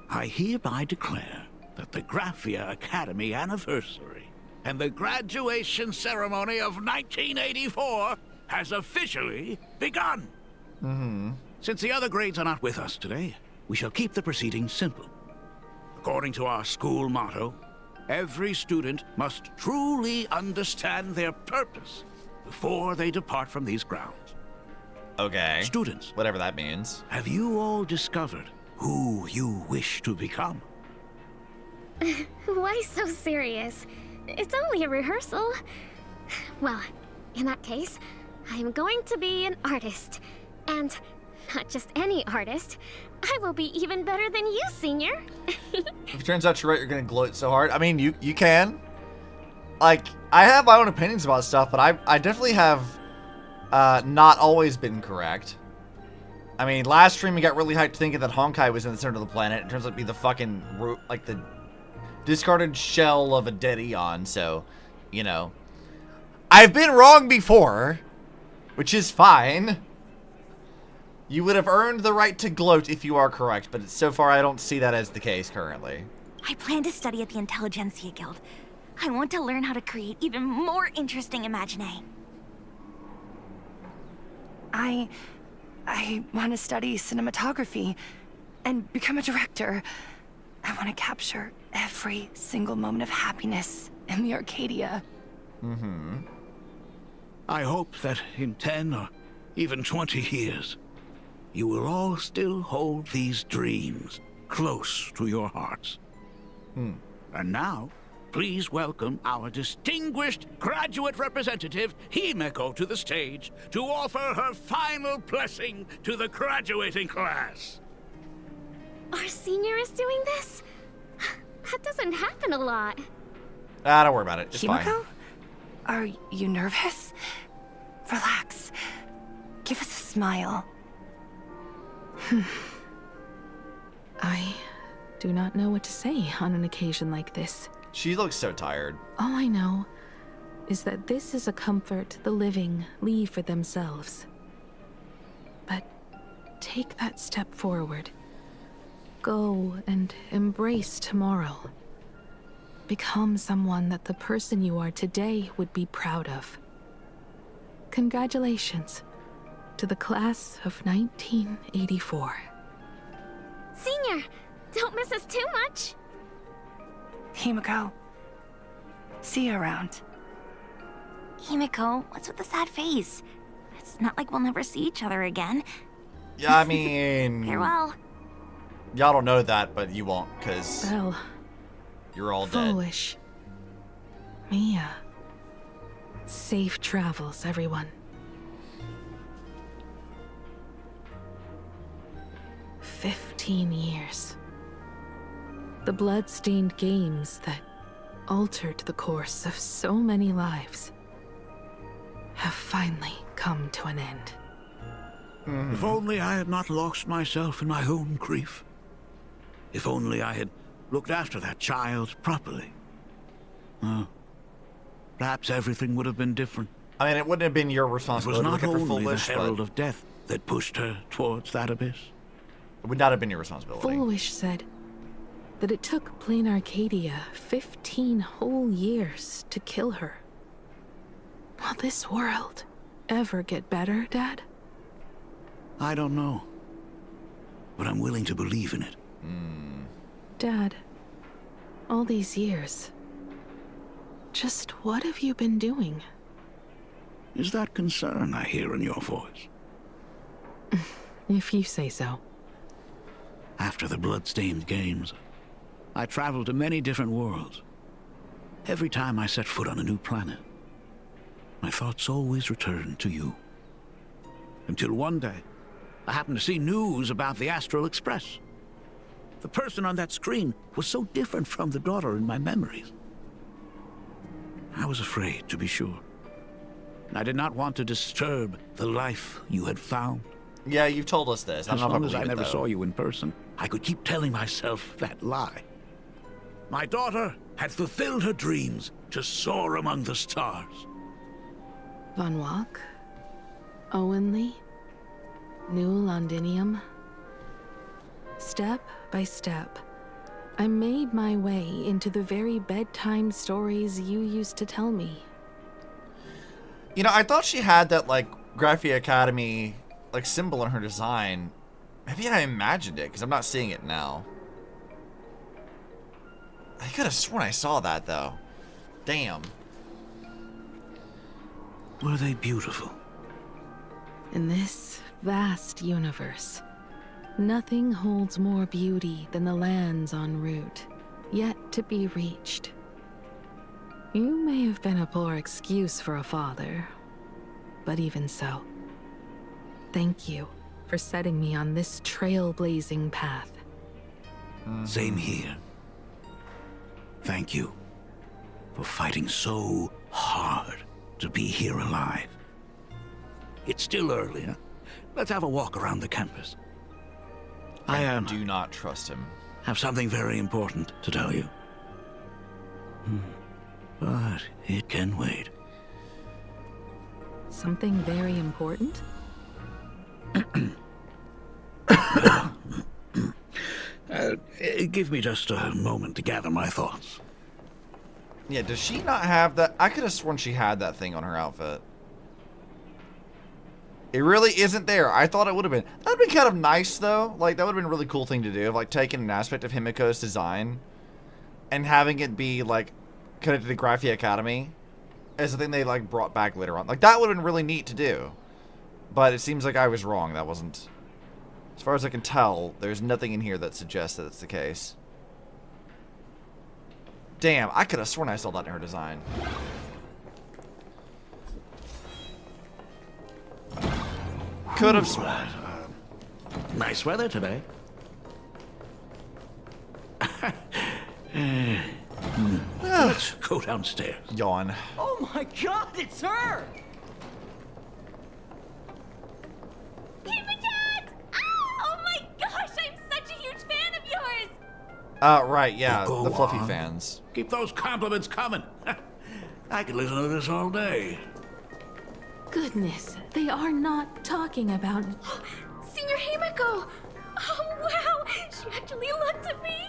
I hereby declare that the Graphia Academy anniversary and the graduation ceremony of 1984 has officially begun. Since the other grades are not with us today, we shall keep the proceedings simple. According to our school motto, every student must truly understand their purpose before they depart from these grounds. Okay. Students. Whatever that means. Have you all discovered who you wish to become? Why so serious? It's only a rehearsal. Well, in that case, I'm going to be an artist. And not just any artist. I will be even better than you, Senior. If it turns out you're right, you're gonna gloat so hard. I mean, you can. Like, I have my own opinions about stuff, but I definitely have not always been correct. I mean, last stream we got really hyped thinking that Honkai was in the center of the planet. It turns out to be the fucking, like, the discarded shell of a dead Eon, so, you know. I've been wrong before, which is fine. You would have earned the right to gloat if you are correct, but so far I don't see that as the case currently. I plan to study at the Intelligentsia Guild. I want to learn how to create even more interesting Imaginae. I want to study cinematography and become a director. I want to capture every single moment of happiness in the Arcadia. I hope that in 10 or even 20 years, you will all still hold these dreams close to your hearts. And now, please welcome our distinguished graduate representative, Himeko, to the stage to offer her final blessing to the graduating class. Our senior is doing this? That doesn't happen a lot. Don't worry about it. It's Himeko? fine. Are you nervous? Relax. Give us a smile. I do not know what to say on an occasion like this. She looks so tired. All I know is that this is a comfort the living leave for themselves. But take that step forward. Go and embrace tomorrow. Become someone that the person you are today would be proud of. Congratulations to the class of 1984. Senior, don't miss us too much. Himeko. See you around. Himeko, what's with the sad face? It's not like we'll never see each other again. Yeah, I mean... Farewell. Y'all don't know that, but you won't, because Well, you're all dead. foolish. Mia. Safe travels, everyone. 15 years. The blood-stained games that altered the course of so many lives have finally come to an end. If only I had not lost myself in my own grief. If only I had looked after that child properly. Perhaps everything would have been different. I mean, it wouldn't have been your It was responsibility not looking for only the Foolish, herald but of death that pushed her towards that abyss. it would not have been your responsibility. Foolish said that it took Planarcadia 15 whole years to kill her. Will this world ever get better, Dad? I don't know. But I'm willing to believe in it. Dad, all these years, just what have you been doing? Is that concern I hear in your voice? If you say so. After the blood-stained games, I traveled to many different worlds. Every time I set foot on a new planet, my thoughts always returned to you. Until one day, I happened to see news about the Astral Express. The person on that screen was so different from the daughter in my memories. I was afraid, to be sure. I did not want to disturb the life you had found. Yeah, you've told us this. I As don't know if long as I believe it, never though. saw you in person, I could keep telling myself that lie. My daughter had fulfilled her dreams to soar among the stars. Von Walk? Owenly? New Londinium? Step by step, I made my way into the very bedtime stories you used to tell me. You know, I thought she had that, like, Graphia Academy, like, symbol in her design. Maybe I imagined it, because I'm not seeing it now. I could have sworn I saw that, though. Damn. Were they beautiful? In this vast universe, nothing holds more beauty than the lands en route, yet to be reached. You may have been a poor excuse for a father, but even so, thank you for setting me on this trailblazing path. Same here. Thank you for fighting so hard to be here alive. It's still early, huh? Let's have a walk around the campus. I do not trust him. Have something very important to tell you. But it can wait. Something very important? Give me just a moment to gather my thoughts. Yeah, does she not have that? I could have sworn she had that thing on her outfit. It really isn't there. I thought it would have been. That would have been kind of nice, though. Like, that would have been a really cool thing to do. Like, taking an aspect of Himeko's design and having it be, like, connected to Graphia Academy as a thing they, like, brought back later on. Like, that would have been really neat to do. But it seems like I was wrong. That wasn't... As far as I can tell, there's nothing in here that suggests that it's the case. Damn, I could have sworn I saw that in her design. Could have sworn. Nice weather today. Let's go downstairs. Yawn. Oh my god, it's her! Oh my gosh, I'm such a huge fan of yours! Right, yeah, Go the fluffy on. fans. Keep those compliments coming. I could listen to this all day. Goodness, they are not talking about... Senior Himeko! Oh wow, she actually looked at me!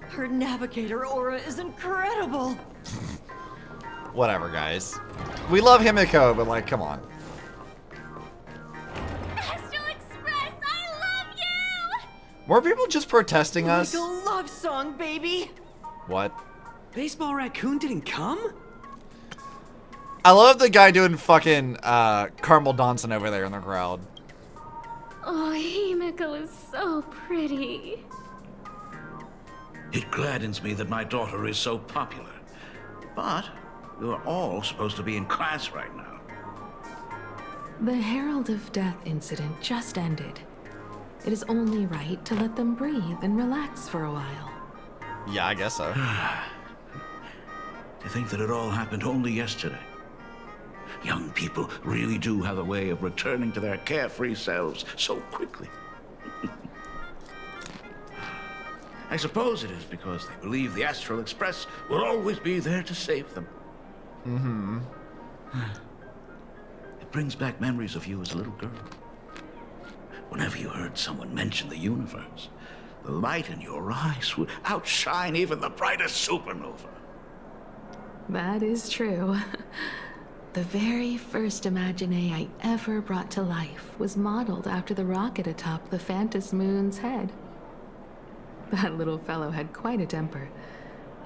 Her navigator aura is incredible! Whatever, guys. We love Himeko, but like, come on. Astral Express, I love you! Were people just protesting us? Like a love song, baby! What? Baseball Raccoon didn't come? I love the guy doing fucking Carmel dancing over there in the crowd. Oh, Himeko is so pretty. It gladdens me that my daughter is so popular. But you're all supposed to be in class right now. The Herald of Death incident just ended. It is only right to let them breathe and relax for a while. Yeah, I guess so. To think that it all happened only yesterday. Young people really do have a way of returning to their carefree selves so quickly. I suppose it is because they believe the Astral Express will always be there to save them. Mm-hmm. It brings back memories of you as a little girl. Whenever you heard someone mention the universe, the light in your eyes would outshine even the brightest supernova. That is true. The very first Imagine I ever brought to life was modeled after the rocket atop the Phantom Moon's head. That little fellow had quite a temper.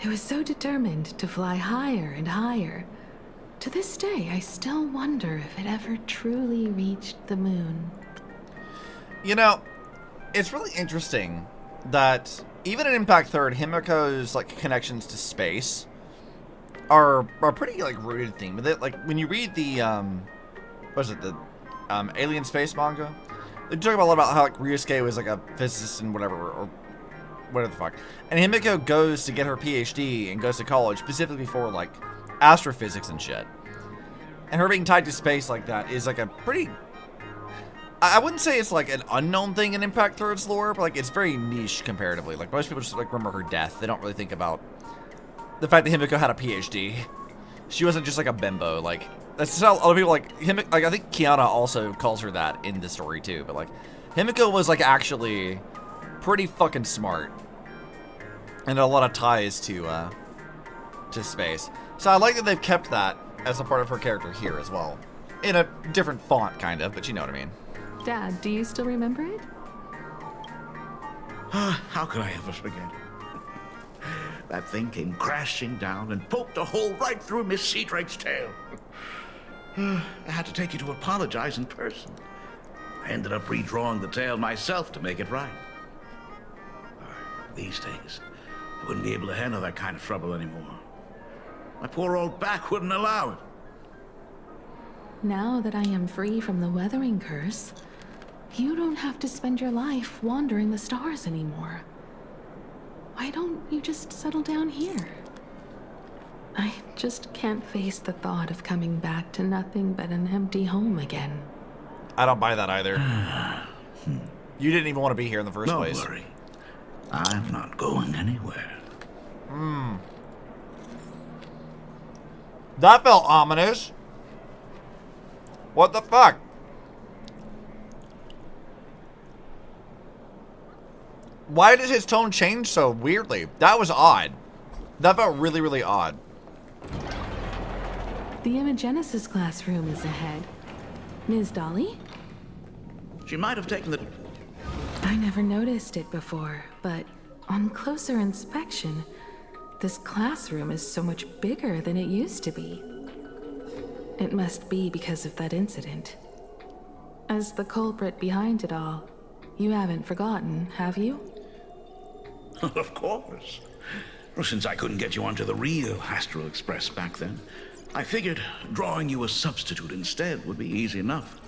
It was so determined to fly higher and higher. To this day, I still wonder if it ever truly reached the moon. You know, it's really interesting that even in Impact Third, Himeko's like connections to space are pretty like rooted theme. Like when you read the what is it, the Alien Space manga, they talk about a lot about how like Ryusuke was like a physicist and whatever, or whatever the fuck. And Himeko goes to get her PhD and goes to college specifically for like astrophysics and shit. And her being tied to space like that is like a pretty, I wouldn't say it's like an unknown thing in Impact Third's lore, but like it's very niche comparatively. Like most people just like remember her death. They don't really think about the fact that Himeko had a PhD. She wasn't just like a bimbo. Like that's how other people like Himeko. Like I think Kiana also calls her that in the story too. But like Himeko was like actually pretty fucking smart, and a lot of ties to space. So I like that they've kept that as a part of her character here as well, in a different font kind of, but you know what I mean. Dad, do you still remember it? How could I ever forget? That thing came crashing down and poked a hole right through Miss Seadrake's tail. I had to take you to apologize in person. I ended up redrawing the tail myself to make it right. These days, I wouldn't be able to handle that kind of trouble anymore. My poor old back wouldn't allow it. Now that I am free from the weathering curse, you don't have to spend your life wandering the stars anymore. Why don't you just settle down here? I just can't face the thought of coming back to nothing but an empty home again. I don't buy that either. You didn't even want to be here in the first place. Don't worry. I'm not going anywhere. That felt ominous. What the fuck? Why did his tone change so weirdly? That was odd. That felt really, really odd. The Imagenesis classroom is ahead. Ms. Dolly? She might have taken the... I never noticed it before, but on closer inspection, this classroom is so much bigger than it used to be. It must be because of that incident. As the culprit behind it all, you haven't forgotten, have you? Of course. Well, since I couldn't get you onto the real Astral Express back then, I figured drawing you a substitute instead would be easy enough.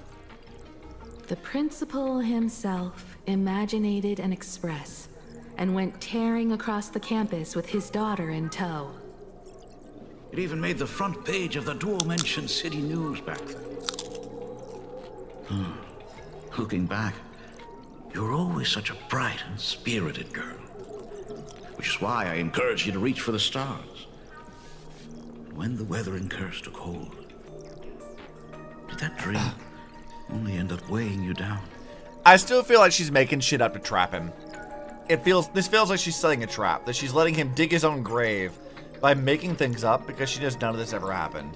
The principal himself imaginated an express and went tearing across the campus with his daughter in tow. It even made the front page of the dual-mentioned city news back then. Looking back, you were always such a bright and spirited girl. Which is why I encouraged you to reach for the stars. When the weathering curse took hold, did that dream only end up weighing you down? I still feel like she's making shit up to trap him. This feels like she's setting a trap, that she's letting him dig his own grave by making things up because she knows none of this ever happened.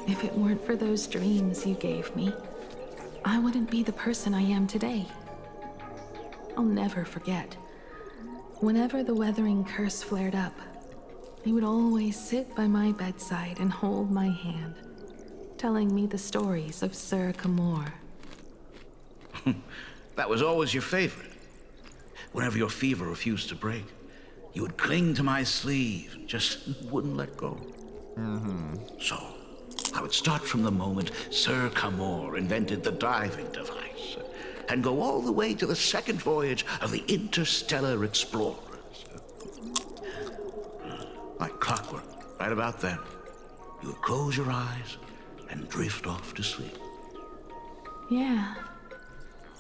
If it weren't for those dreams you gave me, I wouldn't be the person I am today. I'll never forget. Whenever the weathering curse flared up, he would always sit by my bedside and hold my hand, telling me the stories of Sir Kamor. That was always your favorite. Whenever your fever refused to break, you would cling to my sleeve and just wouldn't let go. So, I would start from the moment Sir Kamor invented the diving device and go all the way to the second voyage of the interstellar explorers. Like clockwork, right about then, you would close your eyes and drift off to sleep. Yeah,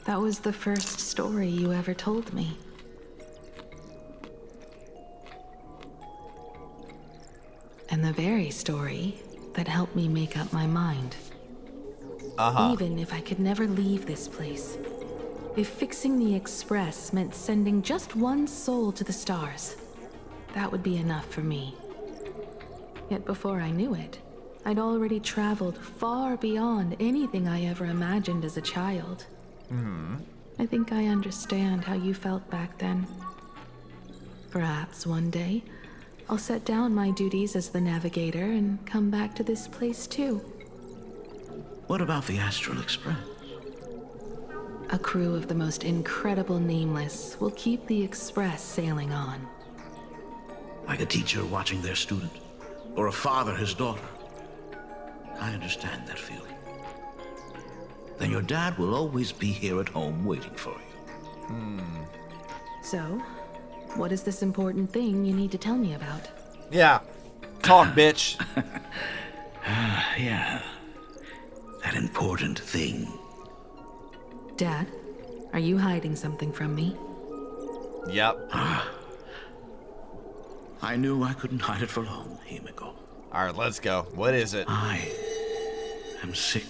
that was the first story you ever told me. And the very story that helped me make up my mind. Even if I could never leave this place, if fixing the Express meant sending just one soul to the stars, that would be enough for me. Yet before I knew it, I'd already traveled far beyond anything I ever imagined as a child. I think I understand how you felt back then. Perhaps one day, I'll set down my duties as the navigator and come back to this place too. What about the Astral Express? A crew of the most incredible nameless will keep the Express sailing on. Like a teacher watching their student, or a father his daughter. I understand that feeling. Then your dad will always be here at home waiting for you. So, what is this important thing you need to tell me about? Yeah. Talk, bitch. Yeah. That important thing. Dad, are you hiding something from me? Yep. I knew I couldn't hide it for long, Himeko. Alright, let's go. What is it? I am sick.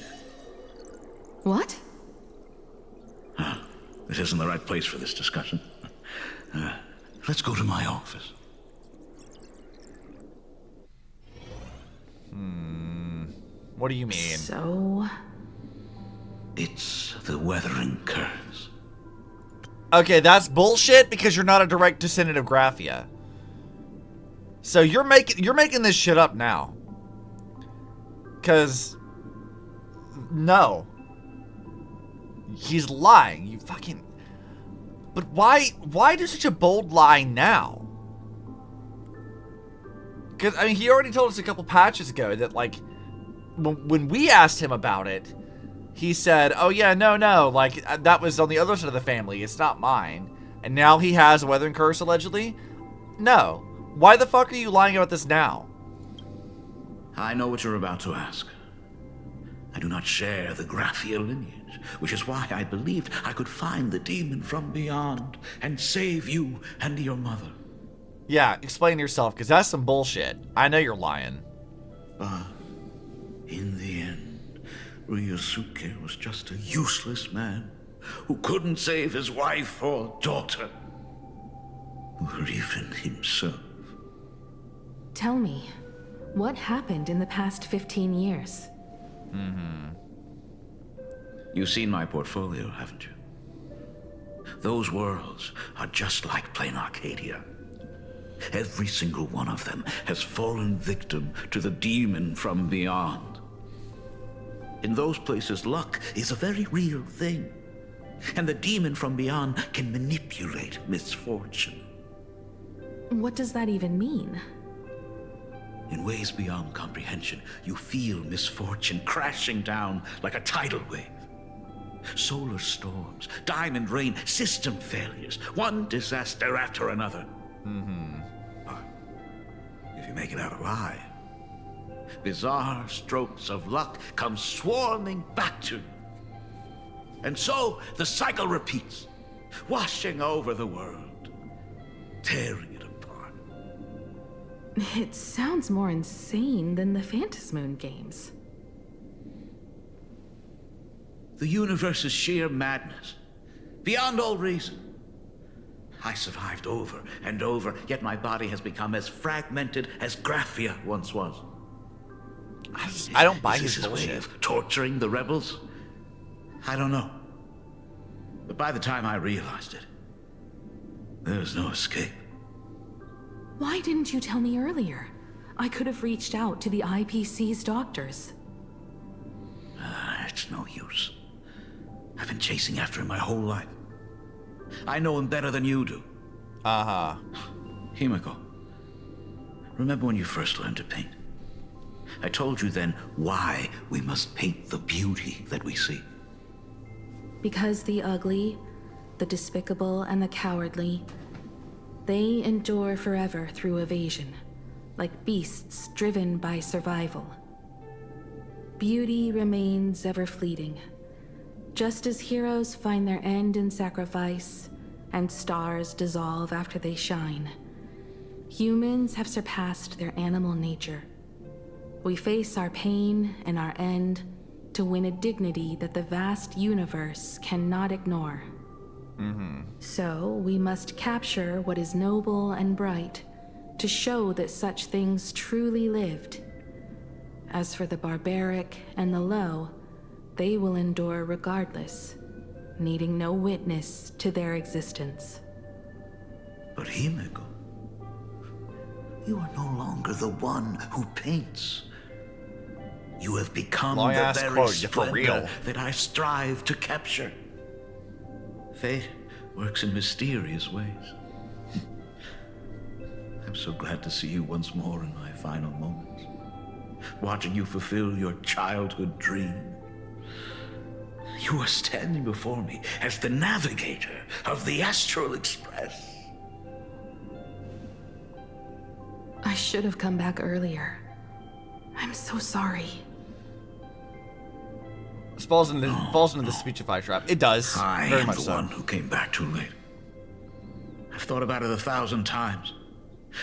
What? This isn't the right place for this discussion. Let's go to my office. What do you mean? So... It's the weathering curse. Okay, that's bullshit because you're not a direct descendant of Graphia. So you're making this shit up now. Cause no. He's lying. You fucking... But why do such a bold lie now? Because, I mean, he already told us a couple patches ago that, like, when we asked him about it, he said, oh yeah, no, like, that was on the other side of the family, it's not mine. And now he has a weathering curse, allegedly? No. Why the fuck are you lying about this now? I know what you're about to ask. I do not share the Graphia lineage, which is why I believed I could find the demon from beyond and save you and your mother. Yeah, explain yourself, because that's some bullshit. I know you're lying. But in the end, Ryosuke was just a useless man who couldn't save his wife or daughter, or even himself. Tell me, what happened in the past 15 years? You've seen my portfolio, haven't you? Those worlds are just like Planarcadia. Every single one of them has fallen victim to the demon from beyond. In those places, luck is a very real thing, and the demon from beyond can manipulate misfortune. What does that even mean? In ways beyond comprehension, you feel misfortune crashing down like a tidal wave. Solar storms, diamond rain, system failures, one disaster after another. But if you make it out alive, bizarre strokes of luck come swarming back to you. And so the cycle repeats, washing over the world, tearing it apart. It sounds more insane than the Phantasmoon games. The universe is sheer madness, beyond all reason. I survived over and over, yet my body has become as fragmented as Graphia once was. I don't buy his bullshit. way of torturing the rebels? I don't know. But by the time I realized it, there was no escape. Why didn't you tell me earlier? I could have reached out to the IPC's doctors. It's no use. I've been chasing after him my whole life. I know him better than you do. Himeko, remember when you first learned to paint? I told you then why we must paint the beauty that we see. Because the ugly, the despicable, and the cowardly, they endure forever through evasion, like beasts driven by survival. Beauty remains ever fleeting, just as heroes find their end in sacrifice, and stars dissolve after they shine. Humans have surpassed their animal nature. We face our pain and our end to win a dignity that the vast universe cannot ignore. So we must capture what is noble and bright to show that such things truly lived. As for the barbaric and the low, they will endure regardless, needing no witness to their existence. But Himeko, you are no longer the one who paints. You have become the very splendor that I strive to capture. Fate works in mysterious ways. I'm so glad to see you once more in my final moments, watching you fulfill your childhood dream. You are standing before me as the navigator of the Astral Express. I should have come back earlier. I'm so sorry. This falls into the speechify trap. It does. I very am much the so. one who came back too late. I've thought about it 1,000 times.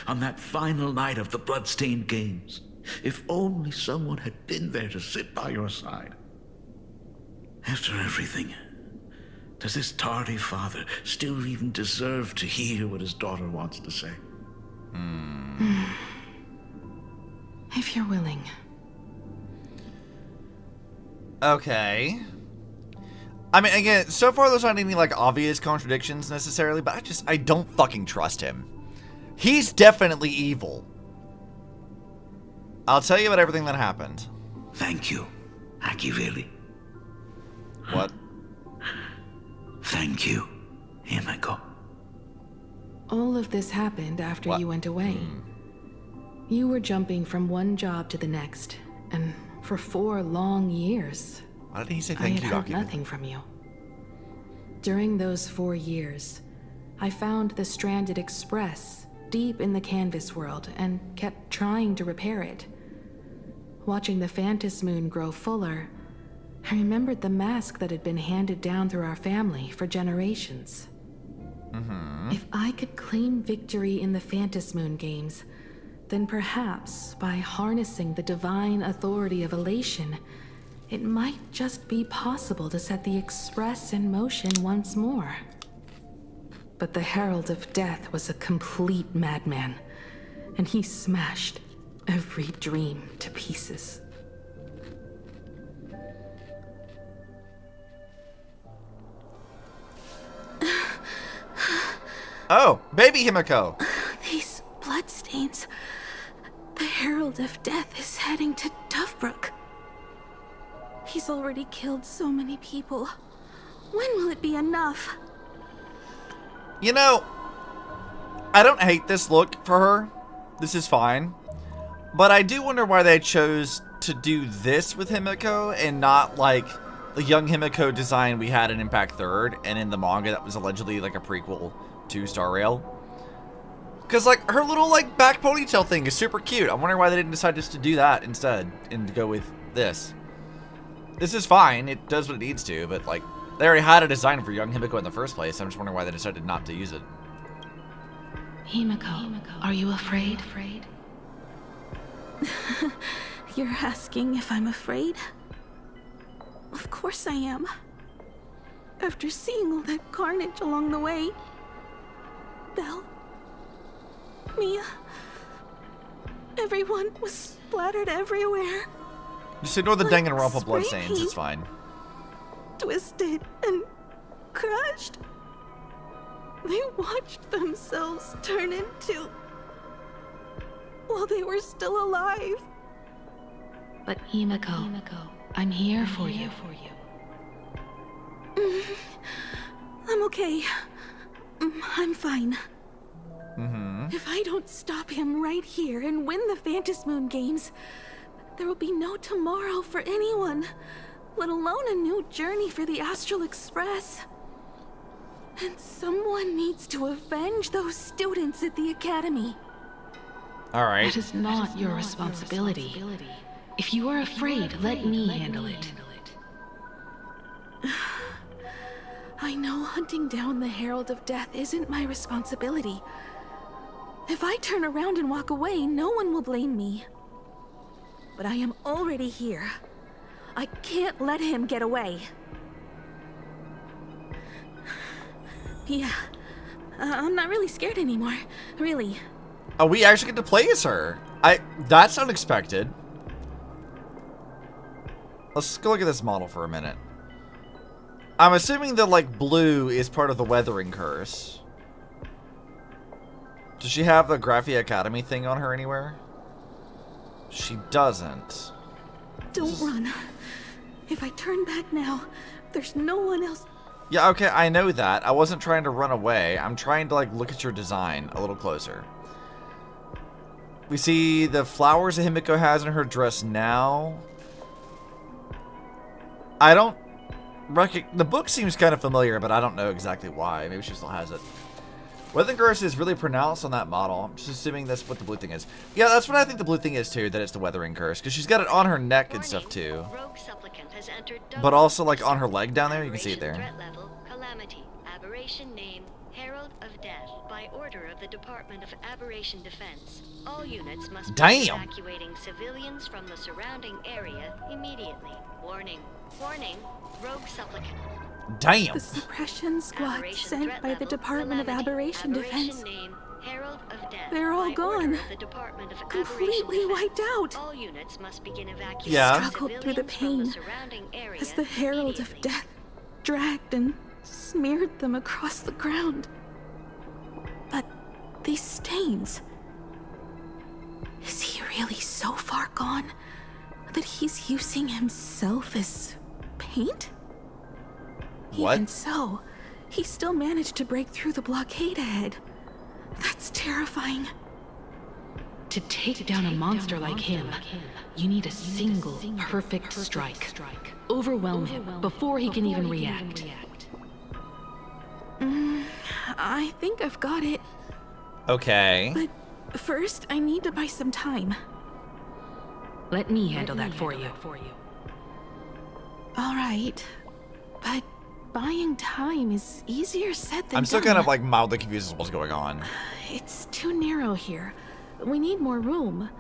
On that final night of the Bloodstained Games, if only someone had been there to sit by your side. After everything, does this tardy father still even deserve to hear what his daughter wants to say? If you're willing. Okay. I mean, again, so far there's not any, like, obvious contradictions necessarily, but I don't fucking trust him. He's definitely evil. I'll tell you about everything that happened. Thank you, Akiveli. What? Thank you, Himeko. All of this happened after you went away. You were jumping from one job to the next, and for 4 long years, Why didn't he say I thank had you, heard Akiveli? nothing from you. During those 4 years, I found the stranded express deep in the canvas world and kept trying to repair it. Watching the Phantasmoon grow fuller, I remembered the mask that had been handed down through our family for generations. If I could claim victory in the Phantasmoon games, then perhaps by harnessing the divine authority of elation, it might just be possible to set the Express in motion once more. But the Herald of Death was a complete madman, and he smashed every dream to pieces. Oh, baby Himeko. These bloodstains. The Herald of Death is heading to Dovebrook. He's already killed so many people. When will it be enough? You know, I don't hate this look for her. This is fine. But I do wonder why they chose to do this with Himeko and not like the young Himeko design we had in Impact 3rd and in the manga that was allegedly like a prequel to Star Rail. Because like her little like back ponytail thing is super cute. I wonder why they didn't decide just to do that instead and to go with this. This is fine. It does what it needs to, but like they already had a design for young Himeko in the first place. I'm just wondering why they decided not to use it. Himeko, are you afraid? You're asking if I'm afraid? Of course I am. After seeing all that carnage along the way. Belle, Mia, everyone was splattered everywhere. Just ignore the Danganronpa bloodstains, it's fine. Twisted and crushed. They watched themselves turn into... while they were still alive. But Himeko, I'm here for you. I'm okay. I'm fine. Mm-hmm. If I don't stop him right here and win the Phantom Moon games, there will be no tomorrow for anyone, let alone a new journey for the Astral Express. And someone needs to avenge those students at the Academy. Alright. That is not your responsibility. If you are afraid, let me handle it. I know hunting down the Herald of Death isn't my responsibility. If I turn around and walk away, no one will blame me. But I am already here. I can't let him get away. Yeah, I'm not really scared anymore, really. Oh, we actually get to play as her. That's unexpected. Let's go look at this model for a minute. I'm assuming that like blue is part of the weathering curse. Does she have the Graphia Academy thing on her anywhere? She doesn't. Don't run. If I turn back now, there's no one else. Yeah, okay, I know that. I wasn't trying to run away. I'm trying to like look at your design a little closer. We see the flowers that Himeko has in her dress now. I don't the book seems kind of familiar, but I don't know exactly why. Maybe she still has it. Weathering curse is really pronounced on that model. I'm just assuming that's what the blue thing is. Yeah, that's what I think the blue thing is too, that it's the weathering curse. Because she's got it on her neck and stuff too. But also like on her leg down there, you can see it there. Threat level, calamity, aberration name, Herald of Death. By order of the Department of Aberration Defense, all units must be evacuating civilians from the surrounding area immediately. Warning. Warning. Rogue supplicant. Damn. The suppression squad sent by the Department of Aberration Defense. Name, Herald of Death. They're all gone. The Department of Completely wiped out. All units must begin evacuating. Yeah. Struggled through the pain as the Herald of Death dragged and smeared them across the ground. But these stains... Is he really so far gone that he's using himself as paint? What? Even so, he still managed to break through the blockade ahead. That's terrifying. To take down a monster like him, you need a single perfect strike. Overwhelm him before he can even react. I think I've got it. Okay. But first, I need to buy some time. Let me handle that for you. All right. But buying time is easier said than done. I'm still kind of like mildly confused as what's going on. It's too narrow here. We need more room.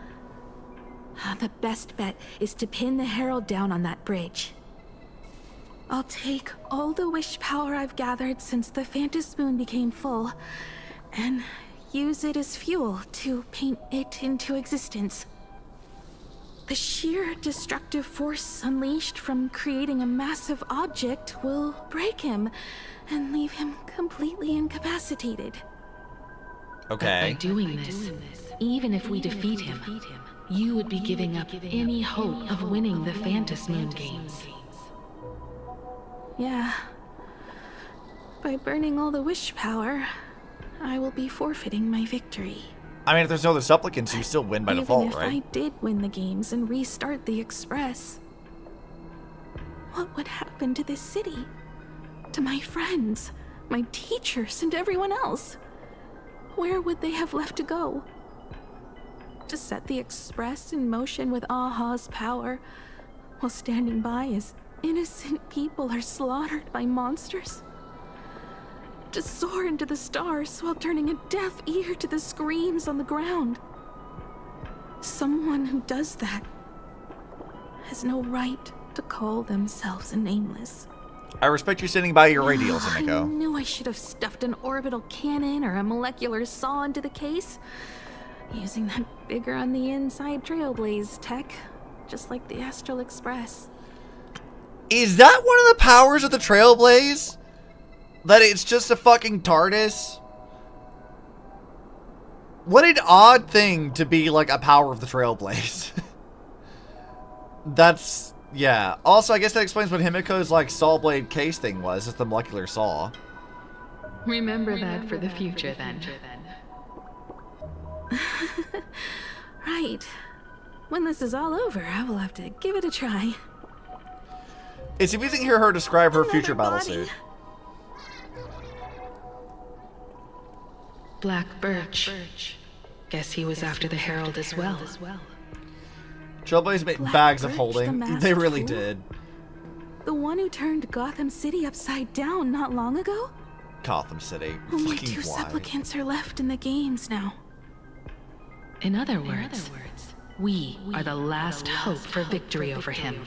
The best bet is to pin the Herald down on that bridge. I'll take all the wish power I've gathered since the Phantom Moon became full, and use it as fuel to paint it into existence. The sheer destructive force unleashed from creating a massive object will break him and leave him completely incapacitated. Okay. By doing this, even if we defeat him, you would be giving up any hope of winning the Phantom Moon games. Yeah. By burning all the wish power, I will be forfeiting my victory. I mean, if there's no other supplicants, you still win by default, Even if right? I did win the games and restart the Express, what would happen to this city? To my friends, my teachers, and everyone else? Where would they have left to go? To set the Express in motion with Aha's power, while standing by as innocent people are slaughtered by monsters? To soar into the stars while turning a deaf ear to the screams on the ground? Someone who does that has no right to call themselves a nameless. I respect you standing by your radials, I Himeko. knew I should have stuffed an orbital cannon or a molecular saw into the case, using that bigger on the inside Trailblaze tech, just like the Astral Express. Is that one of the powers of the Trailblaze? That it's just a fucking TARDIS? What an odd thing to be like a power of the Trailblaze. That's, yeah. Also, I guess that explains what Himeko's like saw blade case thing was. It's the molecular saw. Remember that for the future, then. Right. When this is all over, I will have to give it a try. It's amusing to hear her describe her future battlesuit. Black Birch. Guess he was after the Herald as well. Trailblaze made Black bags of Birch, holding. the masked They really fool? did. The one who turned Gotham City upside down not long ago? Gotham City. Only Fucking two why? supplicants are left in the games now. In other words, we are the last hope for victory over him.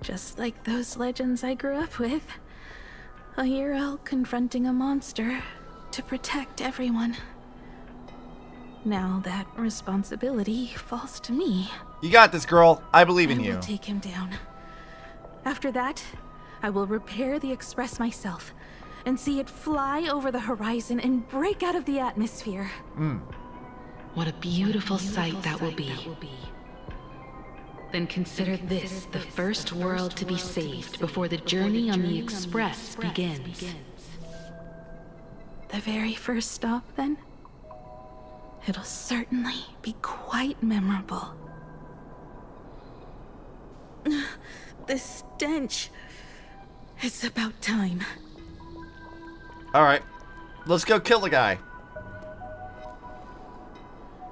Just like those legends I grew up with. A hero confronting a monster to protect everyone. Now that responsibility falls to me. You got this, girl. I believe in I you. will take him down. After that, I will repair the Express myself and see it fly over the horizon and break out of the atmosphere. What a beautiful sight that will be. Then consider this the first world to be saved before the journey on the Express begins. The very first stop, then? It'll certainly be quite memorable. The stench. It's about time. Alright. Let's go kill the guy.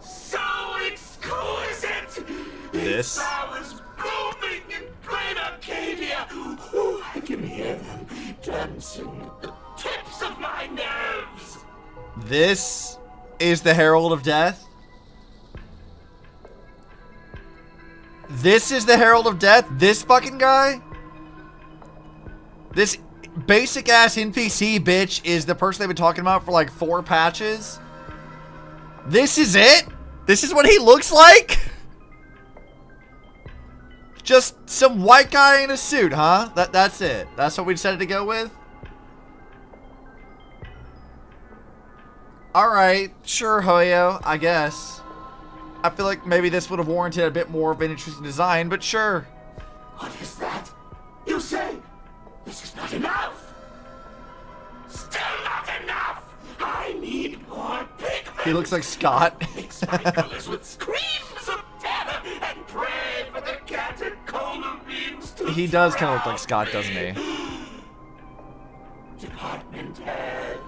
So exquisite! This. Flowers blooming in Planarcadia! Ooh, I can hear them dancing at the tips of my nerves! This is the Herald of Death. This is the Herald of Death? This fucking guy? This basic ass NPC bitch is the person they've been talking about for like 4 patches? This is it? This is what he looks like? Just some white guy in a suit, huh? That's it. That's what we decided to go with? Alright, sure, Hoyo, I guess. I feel like maybe this would have warranted a bit more of an interesting design, but sure. What is that? You say this is not enough? Still not enough! I need more pigment! He looks like Scott. Mix my colors with screams of terror and pray for the catecholamines to He does kind of look like Scott, doesn't he? Department head,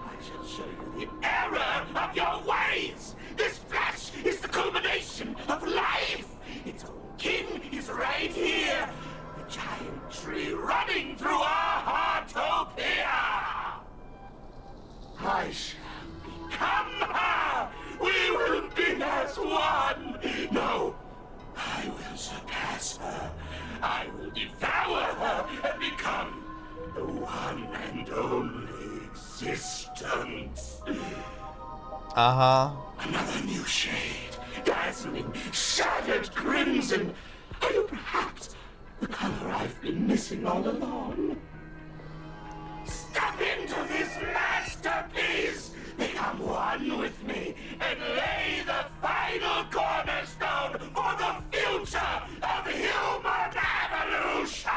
I shall show you the error of your ways! This flesh is the culmination of life! Its own kin is right here! The giant tree running through our heartopia! I shall become her! We will be as one! No, I will surpass her. I will devour her and become the one and only existence. Uh-huh. Another new shade, dazzling, shattered crimson. Are you perhaps the color I've been missing all along? Step into this masterpiece! Become one with me and lay the final cornerstone for the future of human evolution!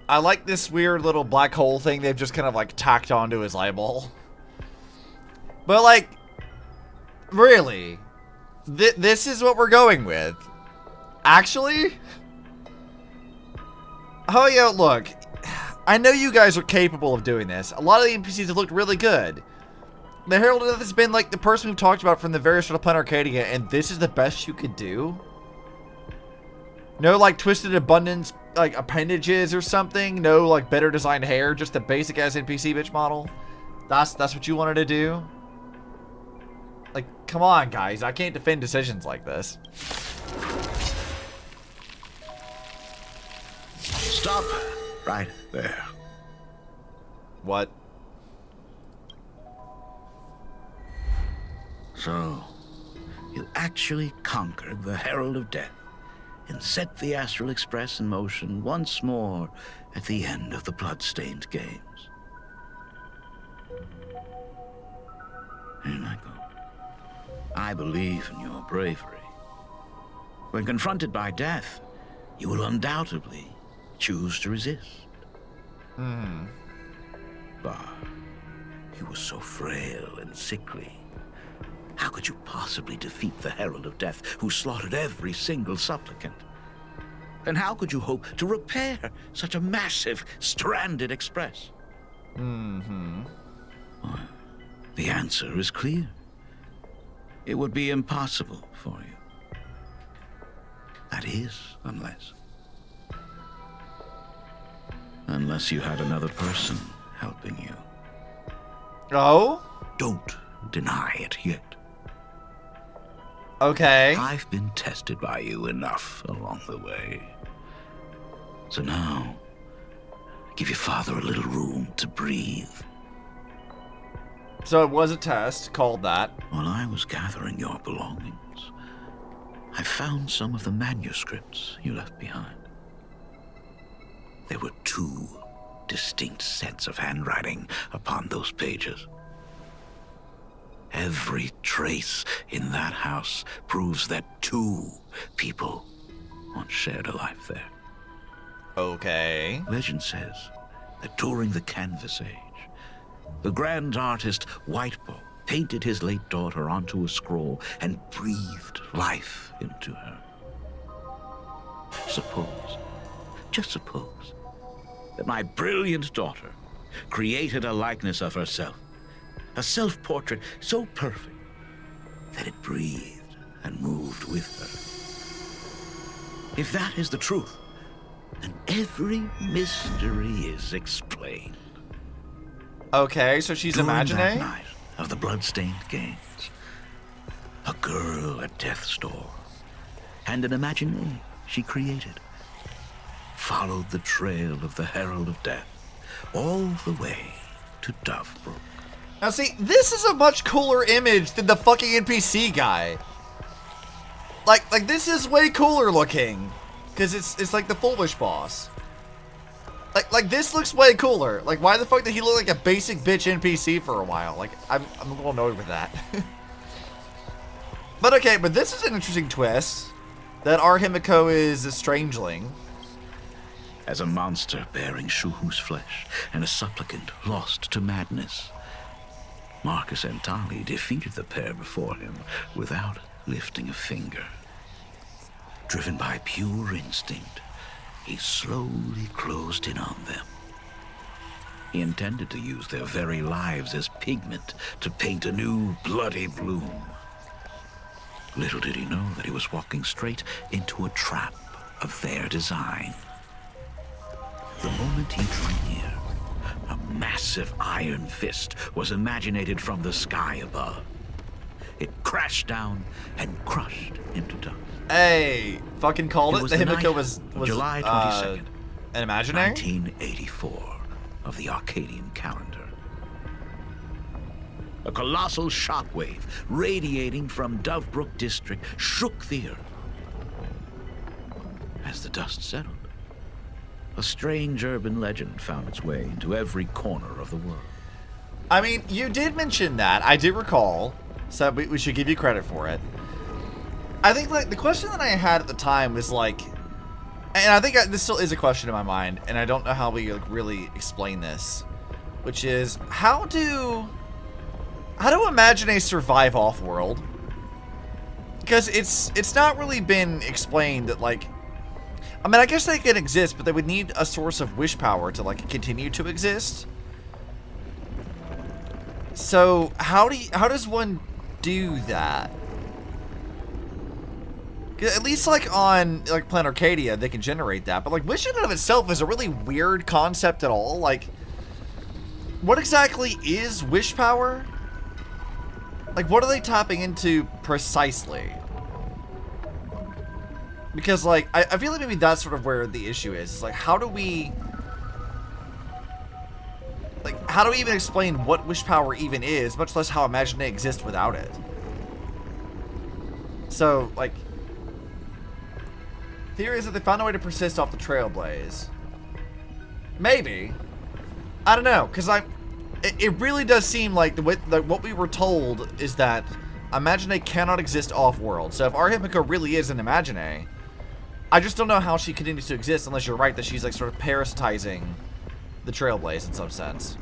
I like this weird little black hole thing they've just kind of like tacked onto his eyeball. But like, really? This is what we're going with? Actually? Oh yeah, look. I know you guys are capable of doing this. A lot of the NPCs have looked really good. The Herald of Death has been like the person we've talked about from the very start of Planarcadia, and this is the best you could do? No like twisted abundance like appendages or something? No like better designed hair? Just the basic ass NPC bitch model? That's what you wanted to do? Like, come on guys, I can't defend decisions like this. Stop right there. What? So, you actually conquered the Herald of Death and set the Astral Express in motion once more at the end of the Bloodstained Games. Himeko, I believe in your bravery. When confronted by death, you will undoubtedly choose to resist. But he was so frail and sickly. How could you possibly defeat the Herald of Death, who slaughtered every single supplicant? And how could you hope to repair such a massive, stranded express? Well, the answer is clear. It would be impossible for you. That is, unless you had another person helping you. Oh? Don't deny it yet. Okay. I've been tested by you enough along the way. So now, give your father a little room to breathe. So it was a test, called that. While I was gathering your belongings, I found some of the manuscripts you left behind. There were 2 distinct sets of handwriting upon those pages. Every trace in that house proves that 2 people once shared a life there. Okay. Legend says that during the Canvas Age, the grand artist Whitebow painted his late daughter onto a scroll and breathed life into her. Just suppose, that my brilliant daughter created a likeness of herself. A self-portrait so perfect that it breathed and moved with her. If that is the truth, then every mystery is explained. Okay, so she's imaginary? That night of the Bloodstained Games, a girl at death's door, and an imaginary she created, followed the trail of the Herald of Death all the way to Dovebrook. Now see, this is a much cooler image than the fucking NPC guy. Like this is way cooler looking, because it's like the foolish boss. Like this looks way cooler. Like why the fuck did he look like a basic bitch NPC for a while? Like I'm a little annoyed with that. But okay, but this is an interesting twist. That our Himeko is a strangeling. As a monster bearing Shuhu's flesh and a supplicant lost to madness, Marcus Antali defeated the pair before him without lifting a finger. Driven by pure instinct, he slowly closed in on them. He intended to use their very lives as pigment to paint a new bloody bloom. Little did he know that he was walking straight into a trap of their design. The moment he drew near, a massive iron fist was imaginated from the sky above. It crashed down and crushed into dust. Hey, fucking called it. The Himeko was July 22nd, an imaginary? 1984 of the Arcadian calendar. A colossal shockwave radiating from Dovebrook district shook the earth. As the dust settled, a strange urban legend found its way into every corner of the world. I mean, you did mention that. I do recall. So we should give you credit for it. I think like the question that I had at the time was like, And I think this still is a question in my mind, and I don't know how we like, really explain this, which is how do Imagine survive off-world? Because it's not really been explained that like, I mean, I guess they can exist, but they would need a source of wish power to like continue to exist. So how does one do that? At least like on like Planarcadia, they can generate that, but like wish in and of itself is a really weird concept at all. Like, what exactly is wish power? Like, what are they tapping into precisely? Because like I feel like maybe that's sort of where the issue is. It's like how do we even explain what wish power even is, much less how Imagine exists without it? So like, theory is that they found a way to persist off the Trailblaze. Maybe. I don't know, because it really does seem like what we were told is that Imagine cannot exist off-world. So if our Himeko really is an Imagine, I just don't know how she continues to exist unless you're right that she's like sort of parasitizing the Trailblaze in some sense.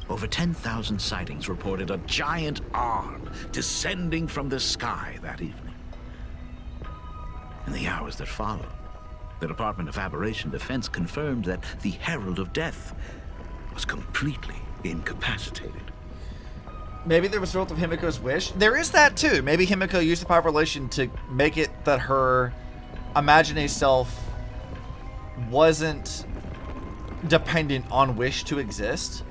Over 10,000 sightings reported a giant arm descending from the sky that evening. In the hours that followed, the Department of Aberration Defense confirmed that the Herald of Death was completely incapacitated. Maybe there was a result of Himeko's wish. There is that too. Maybe Himeko used the power of relation to make it that her Imagine self wasn't dependent on wish to exist.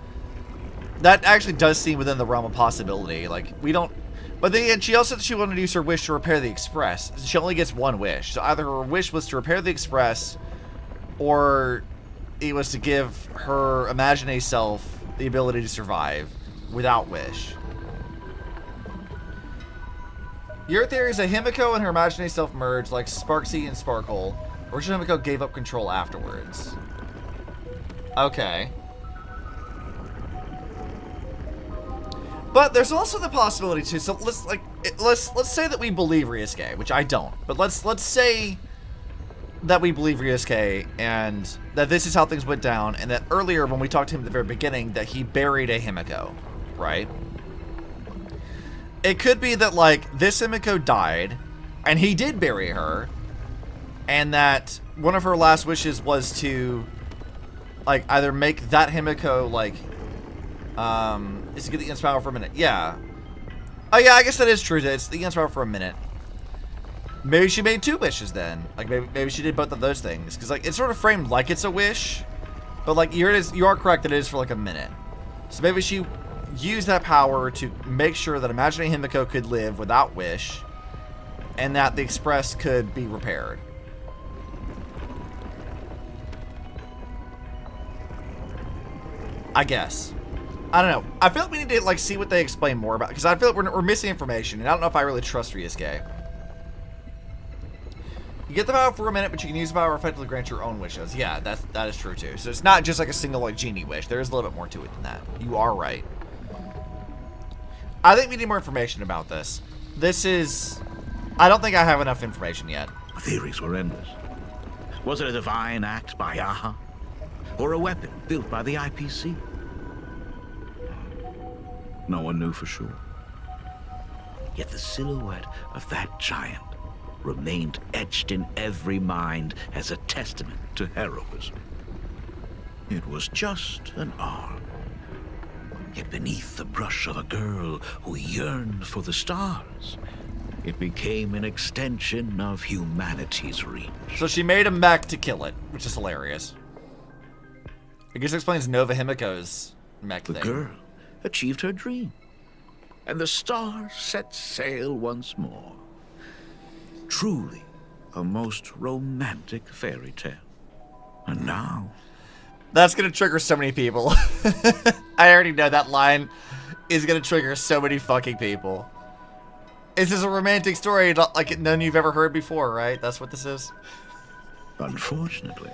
That actually does seem within the realm of possibility. Like, we don't... But then she also said she wanted to use her wish to repair the Express. She only gets one wish. So either her wish was to repair the Express, or it was to give her Imagine self the ability to survive without wish. Your theory is that Himeko and her Imagine self merged like Sparksy and Sparkle, or should Himeko gave up control afterwards? Okay. But there's also the possibility too. So let's say that we believe Ryusuke, which I don't. But let's say that we believe Ryusuke and that this is how things went down, and that earlier when we talked to him at the very beginning that he buried a Himeko, right? It could be that like this Himeko died and he did bury her, and that one of her last wishes was to like either make that Himeko like is to get the Ion's power for a minute. Yeah. Oh yeah, I guess that is true. It's the Ion's power for a minute. Maybe she made 2 wishes then. Like maybe she did both of those things. Because like it's sort of framed like it's a wish. But like you are correct that it is for like a minute. So maybe she used that power to make sure that Imagine Himeko could live without wish. And that the Express could be repaired. I guess. I don't know. I feel like we need to like see what they explain more about, because I feel like we're missing information, and I don't know if I really trust Ryusuke. You get the power for a minute, but you can use the power to effectively grant your own wishes. Yeah, that is true too. So it's not just like a single like genie wish. There is a little bit more to it than that. You are right. I think we need more information about this. I don't think I have enough information yet. Theories were endless. Was it a divine act by Yaha? Or a weapon built by the IPC? No one knew for sure. Yet the silhouette of that giant remained etched in every mind as a testament to heroism. It was just an arm. Yet beneath the brush of a girl who yearned for the stars, it became an extension of humanity's reach. So she made a mech to kill it, which is hilarious. I guess it explains Nova Himeko's mech thing. The girl achieved her dream, and the stars set sail once more. Truly a most romantic fairy tale. And now... That's gonna trigger so many people. I already know that line is gonna trigger so many fucking people. This is a romantic story like none you've ever heard before, right? That's what this is? Unfortunately,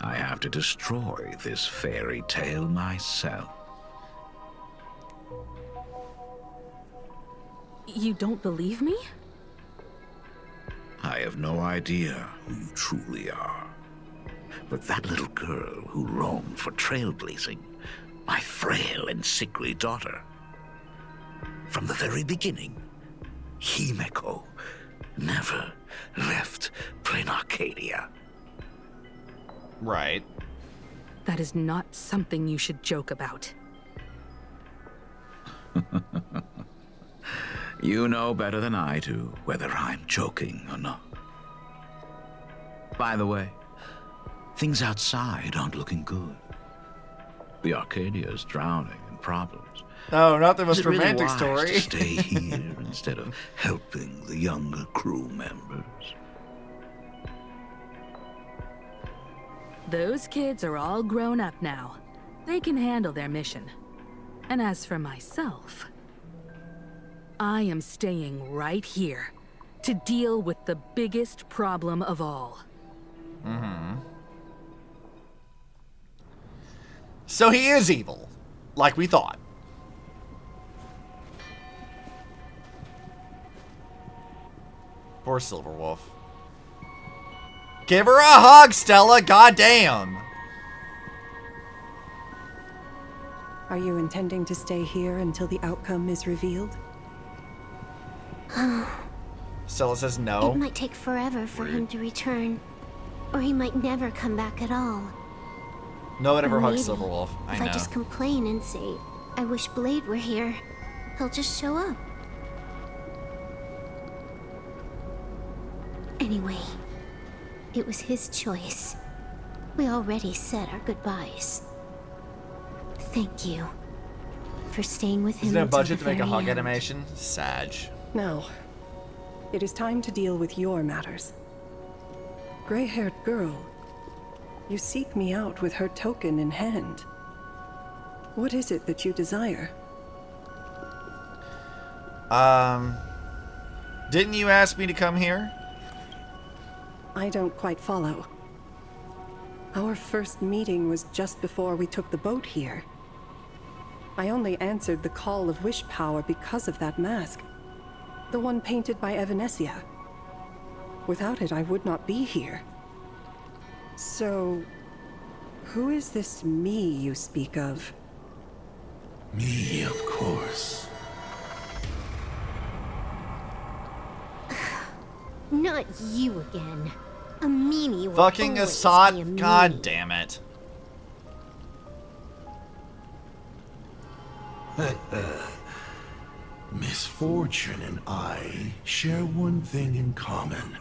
I have to destroy this fairy tale myself. You don't believe me? I have no idea who you truly are. But that little girl who longed for trailblazing, my frail and sickly daughter. From the very beginning, Himeko never left Planarcadia. Right. That is not something you should joke about. You know better than I do whether I'm joking or not. By the way, things outside aren't looking good. The Arcadia is drowning in problems. No, not the most Is it really romantic wise story. to stay here instead of helping the younger crew members? Those kids are all grown up now. They can handle their mission. And as for myself, I am staying right here to deal with the biggest problem of all. So he is evil, like we thought. Poor Silverwolf. Give her a hug, Stella, goddamn! Are you intending to stay here until the outcome is revealed? Stella says no. It might take forever for him to return. Or he might never come back at all. No one ever Or hugs maybe, Silverwolf. If I know. I just complain and say, I wish Blade were here, he'll just show up. Anyway, it was his choice. We already said our goodbyes. Thank you for staying with him. Is there a until budget the to make a very hug end. animation? Sag. Now, it is time to deal with your matters. Gray-haired girl, you seek me out with her token in hand. What is it that you desire? Didn't you ask me to come here? I don't quite follow. Our first meeting was just before we took the boat here. I only answered the call of wish power because of that mask. The one painted by Evanesia. Without it, I would not be here. So, who is this me you speak of? Me, of course. Not you again. A meanie will Fucking always be a Assad. meanie. God damn it. Misfortune and I share one thing in common.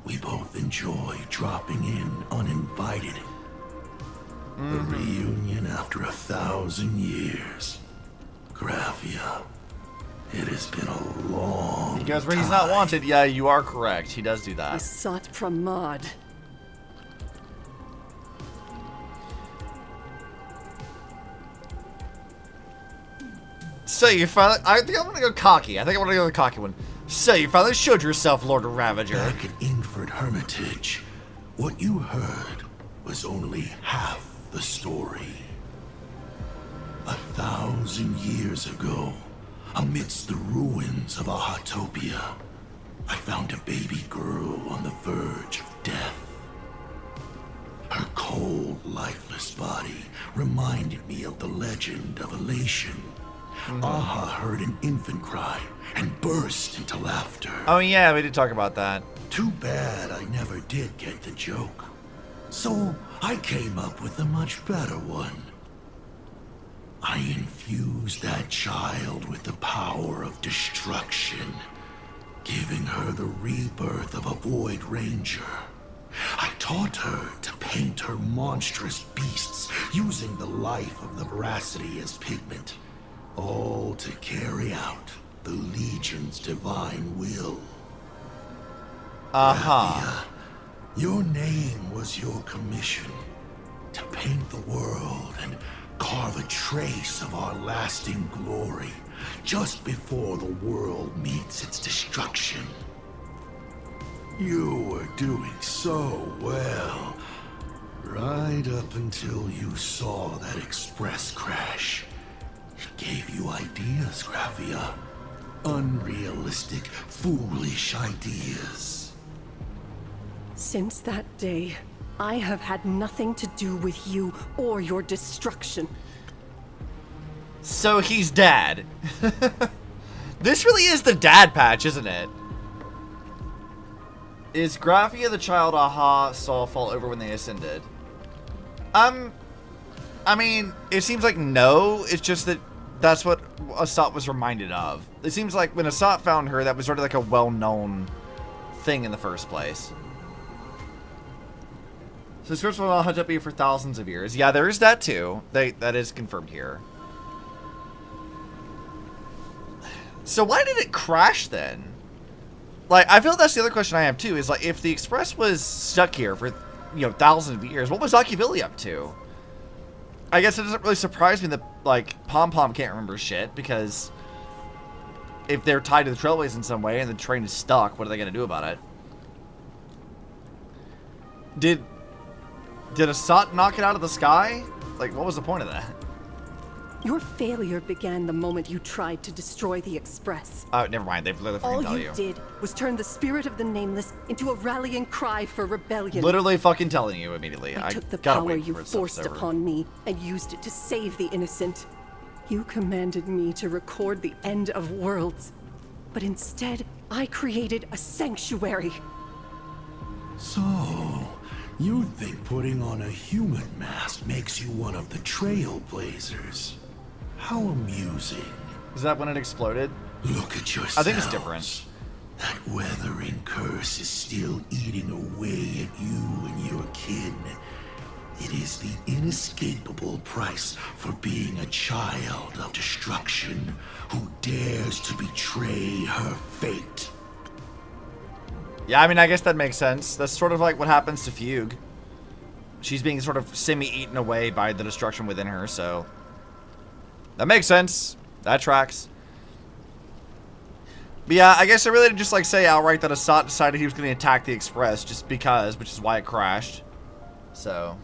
We both enjoy dropping in uninvited. A reunion after 1,000 years. Graphia, it has been a long He goes where he's not wanted. Yeah, you are correct. He does do that. Sat Pramad. So you finally... I think I'm gonna go cocky. I think I'm gonna go the cocky one. So you finally showed yourself, Lord Ravager. Back at Ingford Hermitage, what you heard was only half the story. 1,000 years ago, amidst the ruins of Ahatopia, I found a baby girl on the verge of death. Her cold, lifeless body reminded me of the legend of Elation. Aha heard an infant cry and burst into laughter. Oh yeah, we did talk about that. Too bad I never did get the joke. So I came up with a much better one. I infused that child with the power of destruction, giving her the rebirth of a Void Ranger. I taught her to paint her monstrous beasts using the life of the veracity as pigment, all to carry out the Legion's divine will. Graphia, your name was your commission, to paint the world and carve a trace of our lasting glory just before the world meets its destruction. You were doing so well, right up until you saw that express crash. It gave you ideas, Graphia. Unrealistic, foolish ideas. Since that day, I have had nothing to do with you or your destruction. So he's dad. This really is the dad patch, isn't it? Is Graphia the child Aha saw fall over when they ascended? I mean, it seems like no. It's just that that's what Asat was reminded of. It seems like when Asat found her, that was sort of like a well-known thing in the first place. So scripts will not hunt up you for thousands of years. Yeah, there is that too. That is confirmed here. So why did it crash then? Like, I feel that's the other question I have too, is like, if the Express was stuck here for, you know, thousands of years, what was Akivili up to? I guess it doesn't really surprise me that, like, Pom Pom can't remember shit, because if they're tied to the Trailways in some way and the train is stuck, what are they going to do about it? Did Asat knock it out of the sky? Like, what was the point of that? Your failure began the moment you tried to destroy the Express. Oh, never mind. They've literally fucking tell you. All you did was turn the spirit of the Nameless into a rallying cry for rebellion. Literally fucking telling you immediately. I took the gotta power wait you for it to forced stuff over. upon me and used it to save the innocent. You commanded me to record the end of worlds, but instead I created a sanctuary. So, you think putting on a human mask makes you one of the Trailblazers? How amusing. Is that when it exploded? Look at yourselves. I think it's different. That weathering curse is still eating away at you and your kin. It is the inescapable price for being a child of destruction who dares to betray her fate. Yeah, I mean, I guess that makes sense. That's sort of like what happens to Fugue. She's being sort of semi-eaten away by the destruction within her, so... that makes sense. That tracks. But yeah, I guess I really did just like say outright that Asat decided he was going to attack the Express just because, which is why it crashed. So...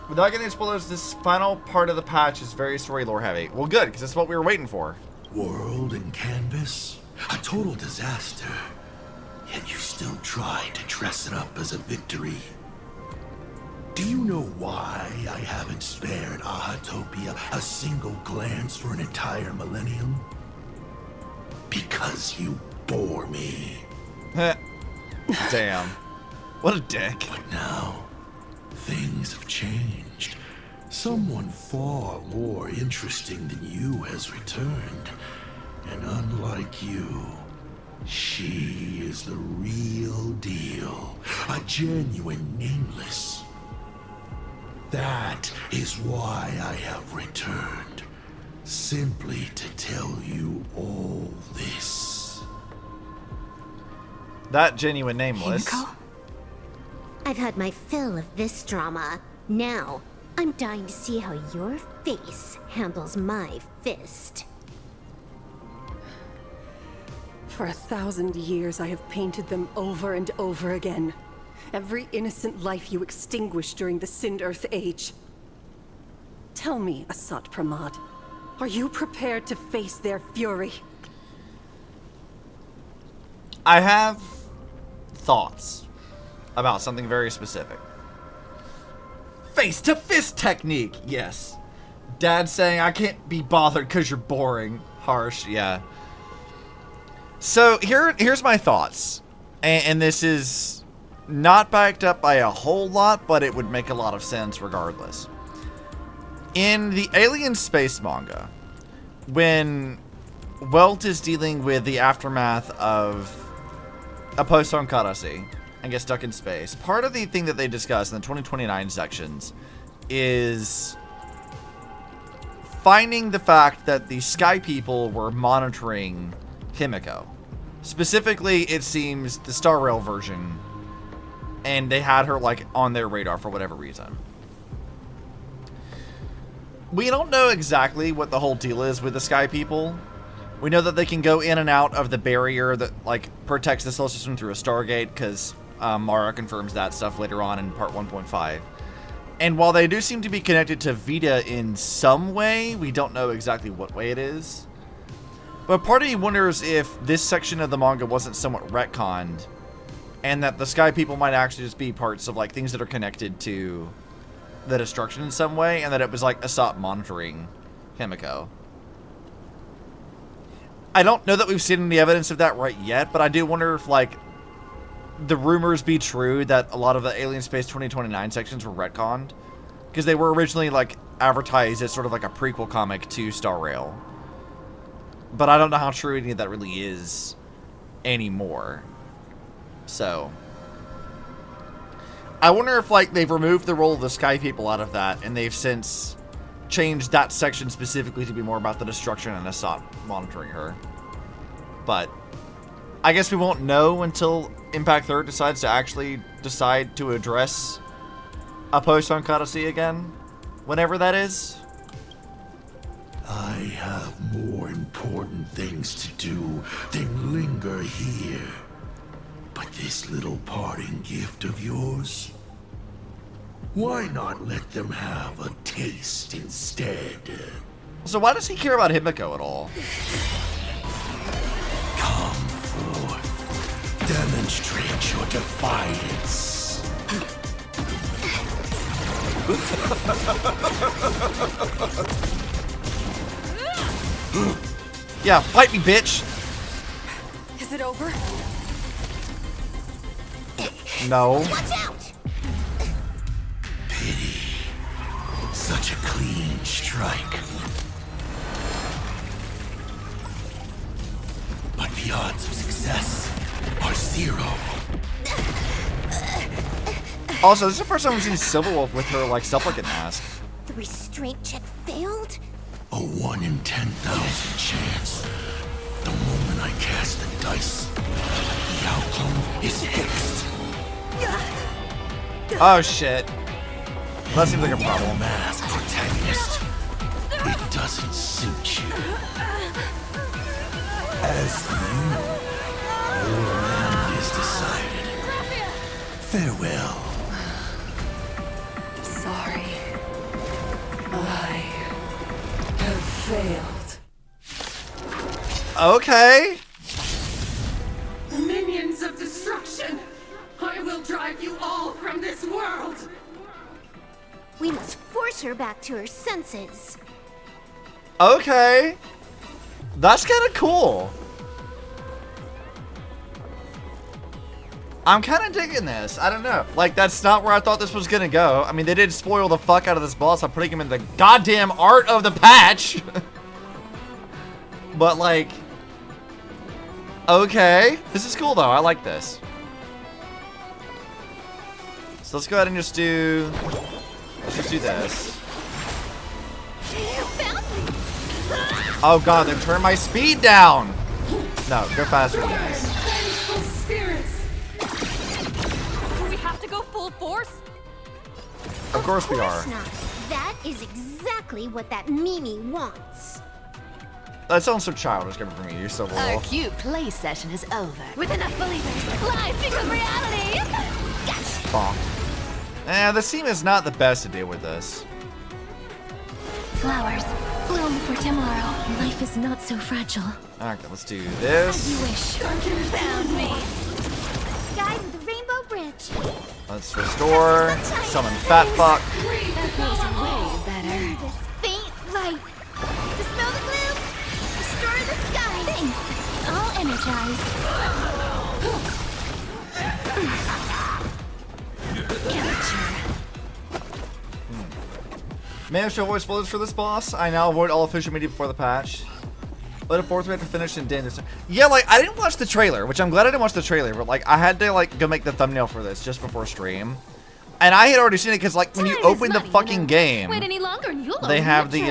without getting spoilers, this final part of the patch is very story lore heavy. Well, good, because that's what we were waiting for. World and canvas, a total disaster. Yet you still tried to dress it up as a victory. Do you know why I haven't spared Ahatopia a single glance for an entire millennium? Because you bore me. Damn. What a dick. But now, things have changed. Someone far more interesting than you has returned. And unlike you, she is the real deal. A genuine Nameless. That is why I have returned. Simply to tell you all this. That genuine Nameless. Himeko? I've had my fill of this drama. Now, I'm dying to see how your face handles my fist. For 1,000 years, I have painted them over and over again. Every innocent life you extinguished during the Sind-Earth Age. Tell me, Asat Pramad, are you prepared to face their fury? I have thoughts about something very specific. Face to fist technique, yes. Dad saying I can't be bothered because you're boring. Harsh, yeah. So here's my thoughts. And this is not backed up by a whole lot, but it would make a lot of sense regardless. In the Alien Space manga, when Welt is dealing with the aftermath of a post-Honkai and gets stuck in space, part of the thing that they discuss in the 2029 sections is finding the fact that the Sky People were monitoring Himeko. Specifically, it seems the Star Rail version, and they had her like on their radar for whatever reason. We don't know exactly what the whole deal is with the Sky People. We know that they can go in and out of the barrier that like protects the solar system through a Stargate, because Mara confirms that stuff later on in part 1.5. And while they do seem to be connected to Vita in some way, we don't know exactly what way it is. But part of me wonders if this section of the manga wasn't somewhat retconned and that the Sky People might actually just be parts of like things that are connected to the destruction in some way, and that it was like Asat monitoring Himeko. I don't know that we've seen any evidence of that right yet, but I do wonder if like the rumors be true that a lot of the Alien Space 2029 sections were retconned, because they were originally like advertised as sort of like a prequel comic to Star Rail. But I don't know how true any of that really is anymore. So I wonder if like they've removed the role of the Sky People out of that, and they've since changed that section specifically to be more about the destruction and Asat monitoring her. But I guess we won't know until Impact 3 decides to actually decide to address a post-Honkai Odyssey again, whenever that is. I have more important things to do than linger here. But this little parting gift of yours, why not let them have a taste instead? So why does he care about Himeko at all? Come forth. Demonstrate your defiance. Yeah, fight me, bitch. Is it over? No. Watch out! Pity. Such a clean strike. But the odds of success are 0. Also, this is the first time we've seen Silverwolf with her like supplicant mask. The restraint check failed? A 1 in 10,000 chance. The moment I cast the dice, the outcome is fixed. Oh shit. That seems like a problem. Mask protagonist. It doesn't suit you. As for you, your end is decided. Farewell. Sorry. I have failed. Okay. Minions of destruction! I will drive you all from this world! We must force her back to her senses. Okay. That's kind of cool. I'm kind of digging this. I don't know. Like, that's not where I thought this was going to go. I mean, they did spoil the fuck out of this boss by putting him in the goddamn art of the patch. But, like, okay. This is cool, though. I like this. So let's go ahead and just do... Let's just do this. Oh, God. They've turned my speed down. No, go faster than this. Do we have to go full force? Of course we are. Not. That is exactly what that Mimi wants. That sounds so childish coming from you. You're so Our raw. cute play session is over. With enough believers, life becomes reality. Bonk. This team is not the best to deal with this. Flowers bloom for tomorrow. Life is not so fragile. Okay, let's do this. You wish. Found me. Guide with the rainbow bridge. Let's restore. Summon Fat Fuck. That feels way better. This faint light. Dispel the gloom. Restore the sky. Thanks. All energized. Managed to avoid spoilers for this boss. I now avoid all official media before the patch. But a fourth we have to finish in Dangerous. Yeah, like, I didn't watch the trailer, which I'm glad I didn't watch the trailer, but, like, I had to, like, go make the thumbnail for this just before stream. And I had already seen it because, like, when you open the fucking game, Wait any longer and you'll they have the,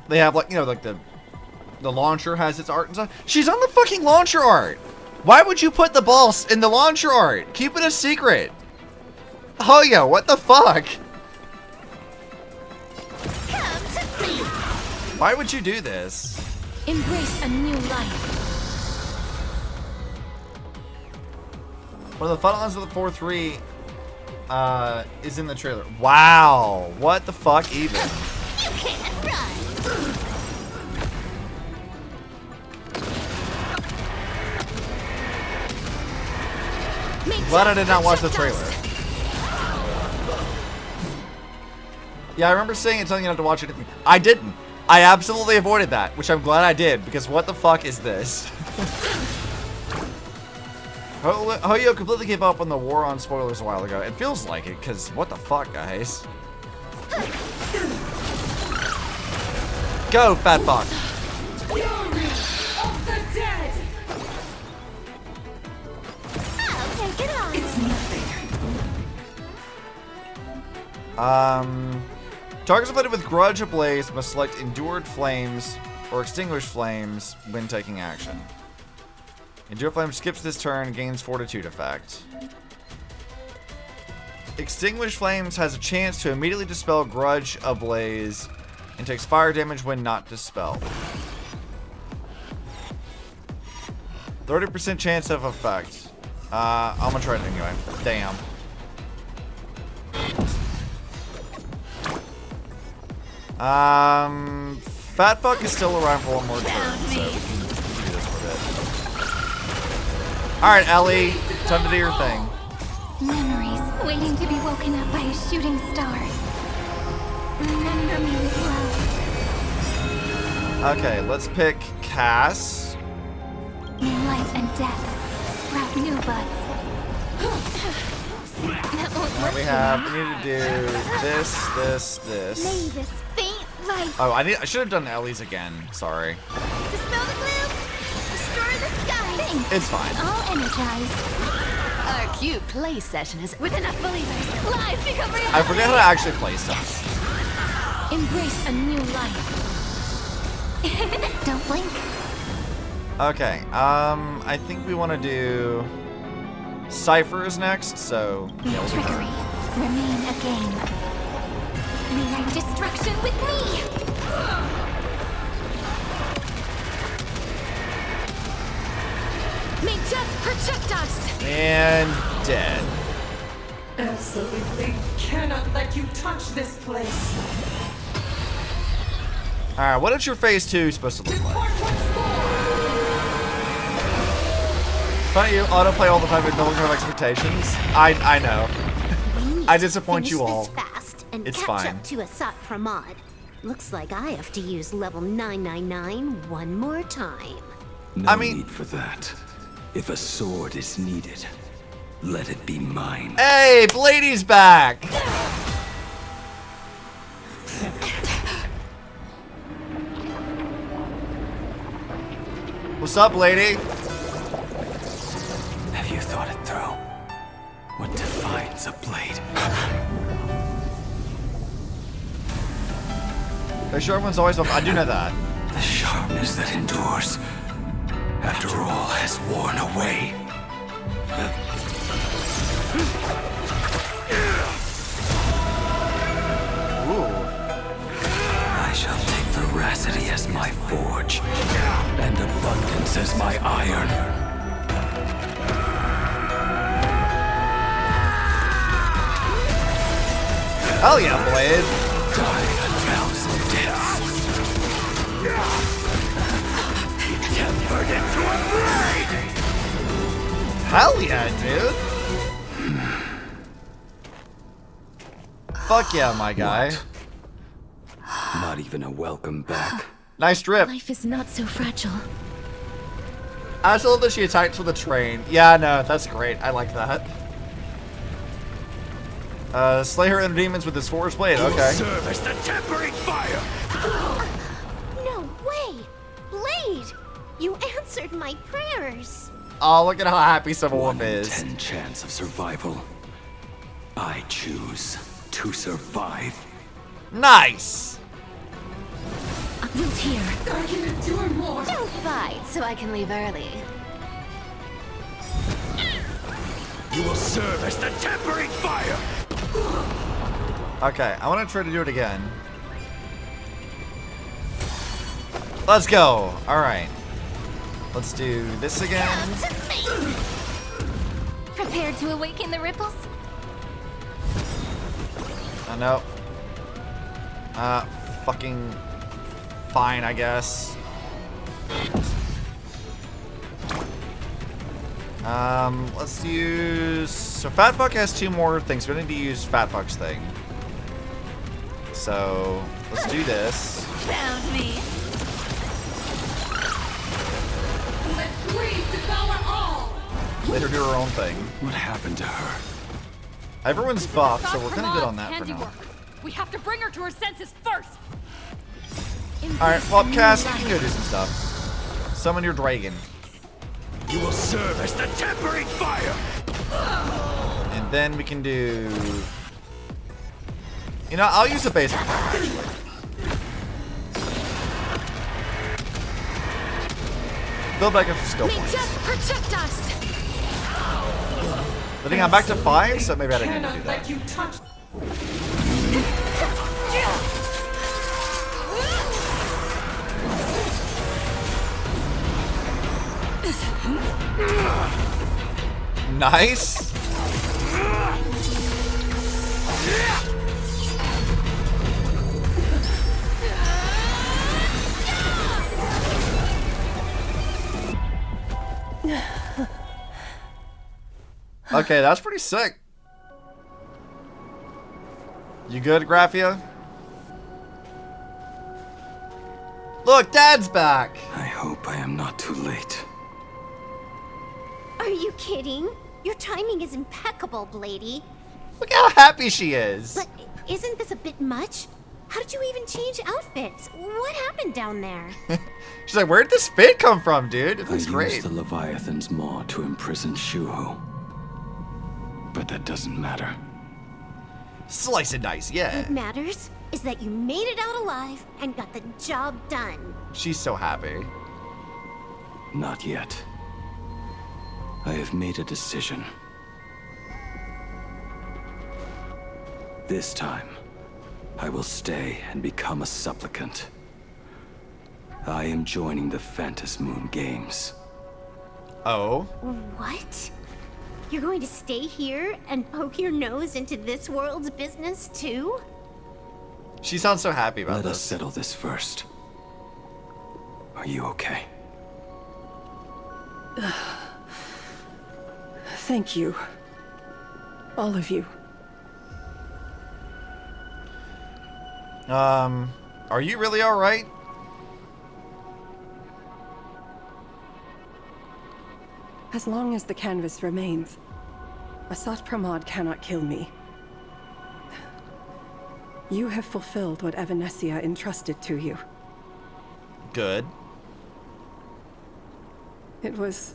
they have, like, you know, like, the launcher has its art and stuff. She's on the fucking launcher art. Why would you put the boss in the launcher art? Keep it a secret. Oh, yeah, what the fuck? Why would you do this? Embrace a new life. One of the final lines of the 4-3 is in the trailer. Wow, what the fuck even? You can't run. glad I did not watch the trailer. Yeah, I remember saying it, telling you not to watch anything. I didn't. I absolutely avoided that, which I'm glad I did, because what the fuck is this? Hoyo completely gave up on the war on spoilers a while ago. It feels like it, because what the fuck, guys? Go, fat fuck. Fury of the dead. I'll take it on. It's nothing. Targets afflicted with Grudge Ablaze must select Endured Flames or Extinguished Flames when taking action. Endured Flame skips this turn, gains Fortitude effect. Extinguished Flames has a chance to immediately dispel Grudge Ablaze and takes fire damage when not dispelled. 30% chance of effect. I'm gonna try it anyway. Damn. Fat fuck is still around for one more turn, so we can do this for a bit. Alright, Ellie, time to do your thing. Memories waiting to be woken up by a shooting star. Remember me with love. Okay, let's pick Cass. In life and death, sprout new buds. That won't work. We need to do this. May this faint light Oh, I should have done Ellie's again. Sorry. dispel the gloom, destroy the sky. It's fine. All energized. Our cute play session is With enough believers, lives become reality. I forget how to actually play stuff. Embrace a new life. Don't blink. Okay, I think we want to do Cypher is next, so yeah, we'll do that. Trickery. Remain a game. Rewrite destruction with me. May death protect us. And dead. Absolutely cannot let you touch this place. Alright, what is your phase 2 supposed to look like? Funny you autoplay all the time with no longer have expectations. I know. I disappoint you all. Fast and It's catch fine. up to Asat Pramod. Looks like I have to use level 999 one more time. No need for that. If a sword is needed, let it be mine. Hey, Blady's back! What's up, lady? Have you thought it through? What defines a blade? The sharp one's always up. I do know that. The sharpness that endures, after all has worn away. I shall take veracity as my forge, and abundance as my iron. Hell yeah, Blade. Die a thousand deaths. Tempered into a blade. Hell yeah, dude. Fuck yeah, my guy. Not even a welcome back. Nice drip. Life is not so fragile. I just love that she attacked with a train. Yeah, no, that's great. I like that. Slay her inner demons with his forged blade. Okay. Serve as the tempering fire. No way! Blade! You answered my prayers. Oh, look at how happy Civil Wolf is. 10 chance of survival. I choose to survive. Nice. Root here. I can endure more. Don't fight so I can leave early. You will serve as the tempering fire. Okay, I want to try to do it again. Let's go. All right. Let's do this again. Prepared to awaken the ripples? Oh, no. Fucking fine, I guess. Let's use... So Fat Fuck has 2 more things. We're going to use Fat Fuck's thing. So, let's do this. Found me. Let's please devour all. Let her do her own thing. What happened to her? Everyone's buffed, so we're kind of good on that for now. We have to bring her to her senses first. Alright, well, Cass, you can go do some stuff. Summon your dragon. You will serve as the tempering fire! And then we can do... You know, I'll use a basic. Build back up some skill points. Protect us. I think I'm back to 5, so maybe I didn't need to do that. You touch. Nice. Okay, that's pretty sick. You good, Graphia? Look, Dad's back. I hope I am not too late. Are you kidding? Your timing is impeccable, Blady. Look how happy she is. But isn't this a bit much? How did you even change outfits? What happened down there? She's like, where did this fit come from, dude? It looks I great. used the Leviathan's maw to imprison Shuho. But that doesn't matter. Slice and dice, yeah. What matters is that you made it out alive and got the job done. She's so happy. Not yet. I have made a decision. This time, I will stay and become a supplicant. I am joining the Phantas Moon Games. Oh? What? You're going to stay here and poke your nose into this world's business too? She sounds so happy about Let this. us settle this first. Are you okay? Thank you. All of you. Are you really alright? As long as the canvas remains, Asat Pramod cannot kill me. You have fulfilled what Evanescia entrusted to you. Good. It was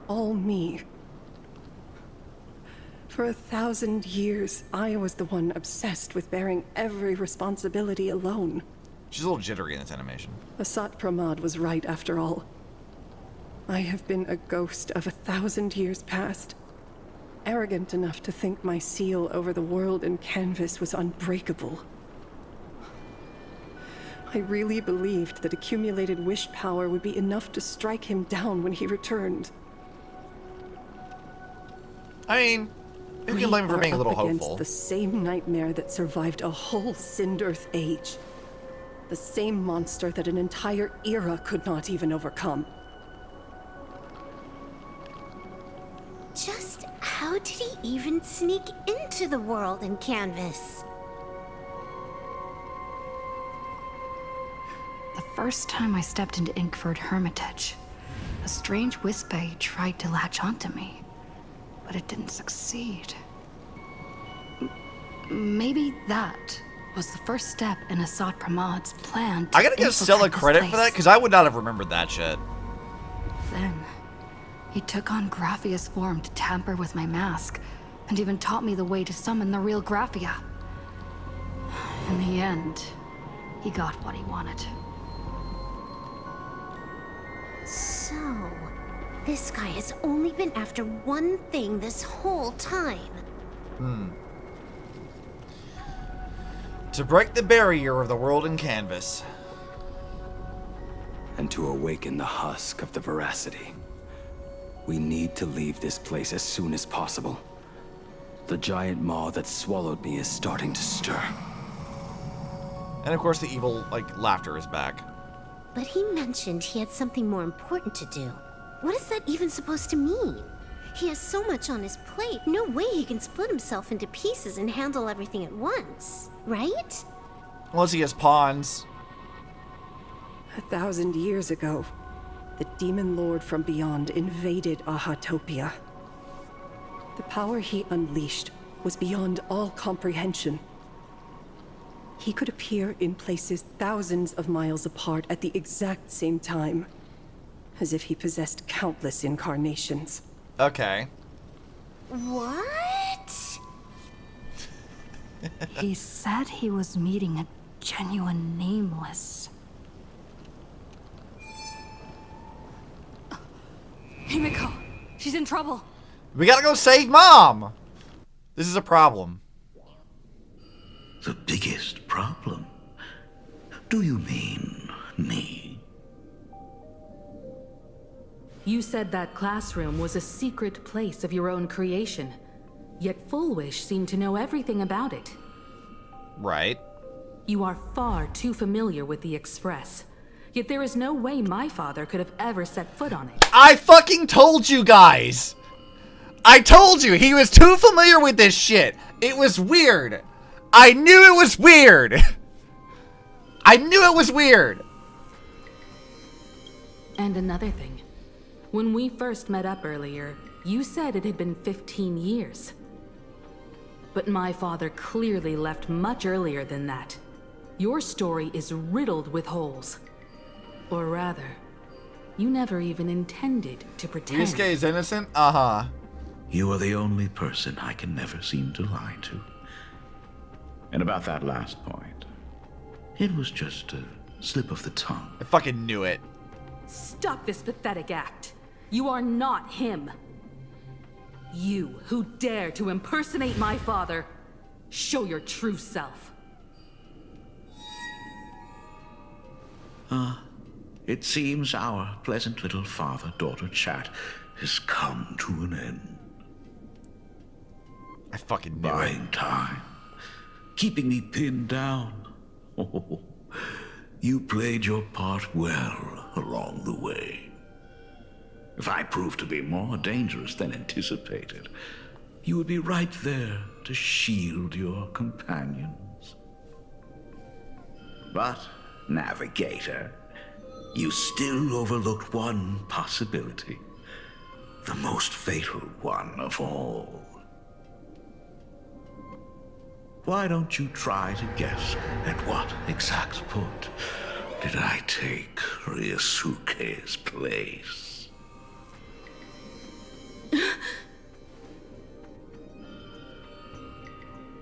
all me. For 1,000 years, I was the one obsessed with bearing every responsibility alone. She's a little jittery in this animation. Asat Pramod was right after all. I have been a ghost of 1,000 years past. Arrogant enough to think my seal over the world and canvas was unbreakable. I really believed that accumulated wish power would be enough to strike him down when he returned. I mean, you can blame him for being a little hopeful. The same nightmare that survived a whole Sindearth age. The same monster that an entire era could not even overcome. Just how did he even sneak into the world and canvas? The first time I stepped into Inkford Hermitage, a strange Wispe tried to latch onto me, but it didn't succeed. Maybe that was the first step in Asat Pramod's plan to I gotta give Stella infiltrate this credit for place. that, because I would not have remembered that shit. Then, he took on Graphia's form to tamper with my mask, and even taught me the way to summon the real Graphia. In the end, he got what he wanted. So, this guy has only been after one thing this whole time. To break the barrier of the world in canvas. And to awaken the husk of the veracity. We need to leave this place as soon as possible. The giant maw that swallowed me is starting to stir. And of course the evil, laughter is back. But he mentioned he had something more important to do. What is that even supposed to mean? He has so much on his plate, no way he can split himself into pieces and handle everything at once, right? Unless he has pawns. 1,000 years ago, the demon lord from beyond invaded Ahatopia. The power he unleashed was beyond all comprehension. He could appear in places thousands of miles apart at the exact same time, as if he possessed countless incarnations. Okay. What? He said he was meeting a genuine nameless. Himeko, she's in trouble. We gotta go save Mom! This is a problem. The biggest problem? Do you mean me? You said that classroom was a secret place of your own creation, yet Fullwish seemed to know everything about it. Right. You are far too familiar with the Express, yet there is no way my father could have ever set foot on it. I fucking told you guys! I told you, he was too familiar with this shit! It was weird! I knew it was weird! I knew it was weird! And another thing. When we first met up earlier, you said it had been 15 years. But my father clearly left much earlier than that. Your story is riddled with holes. Or rather, you never even intended to pretend. Yusuke is innocent? Uh-huh. You are the only person I can never seem to lie to. And about that last point, it was just a slip of the tongue. I fucking knew it. Stop this pathetic act. You are not him. You who dare to impersonate my father, show your true self. It seems our pleasant little father-daughter chat has come to an end. I fucking knew Buying time. Keeping me pinned down. Oh, you played your part well along the way. If I proved to be more dangerous than anticipated, you would be right there to shield your companions. But, Navigator, you still overlooked one possibility. The most fatal one of all. Why don't you try to guess at what exact point did I take Ryusuke's place?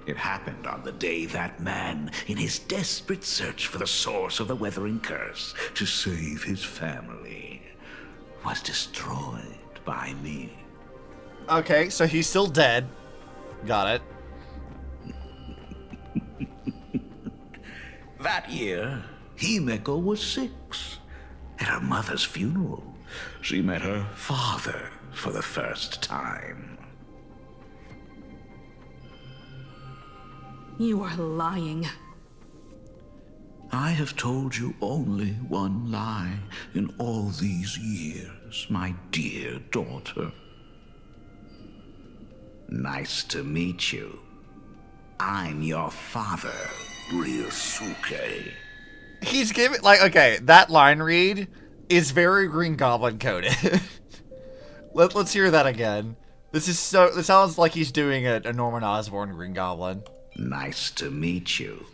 It happened on the day that man, in his desperate search for the source of the Weathering Curse to save his family, was destroyed by me. Okay, so he's still dead. Got it. That year, Himeko was 6. At her mother's funeral, she met her father for the first time. You are lying. I have told you only one lie in all these years, my dear daughter. Nice to meet you. I'm your father, Ryusuke. He's giving, like, okay, that line read is very Green Goblin coded. Let's hear that again. This sounds like he's doing a Norman Osborn Green Goblin. Nice to meet you.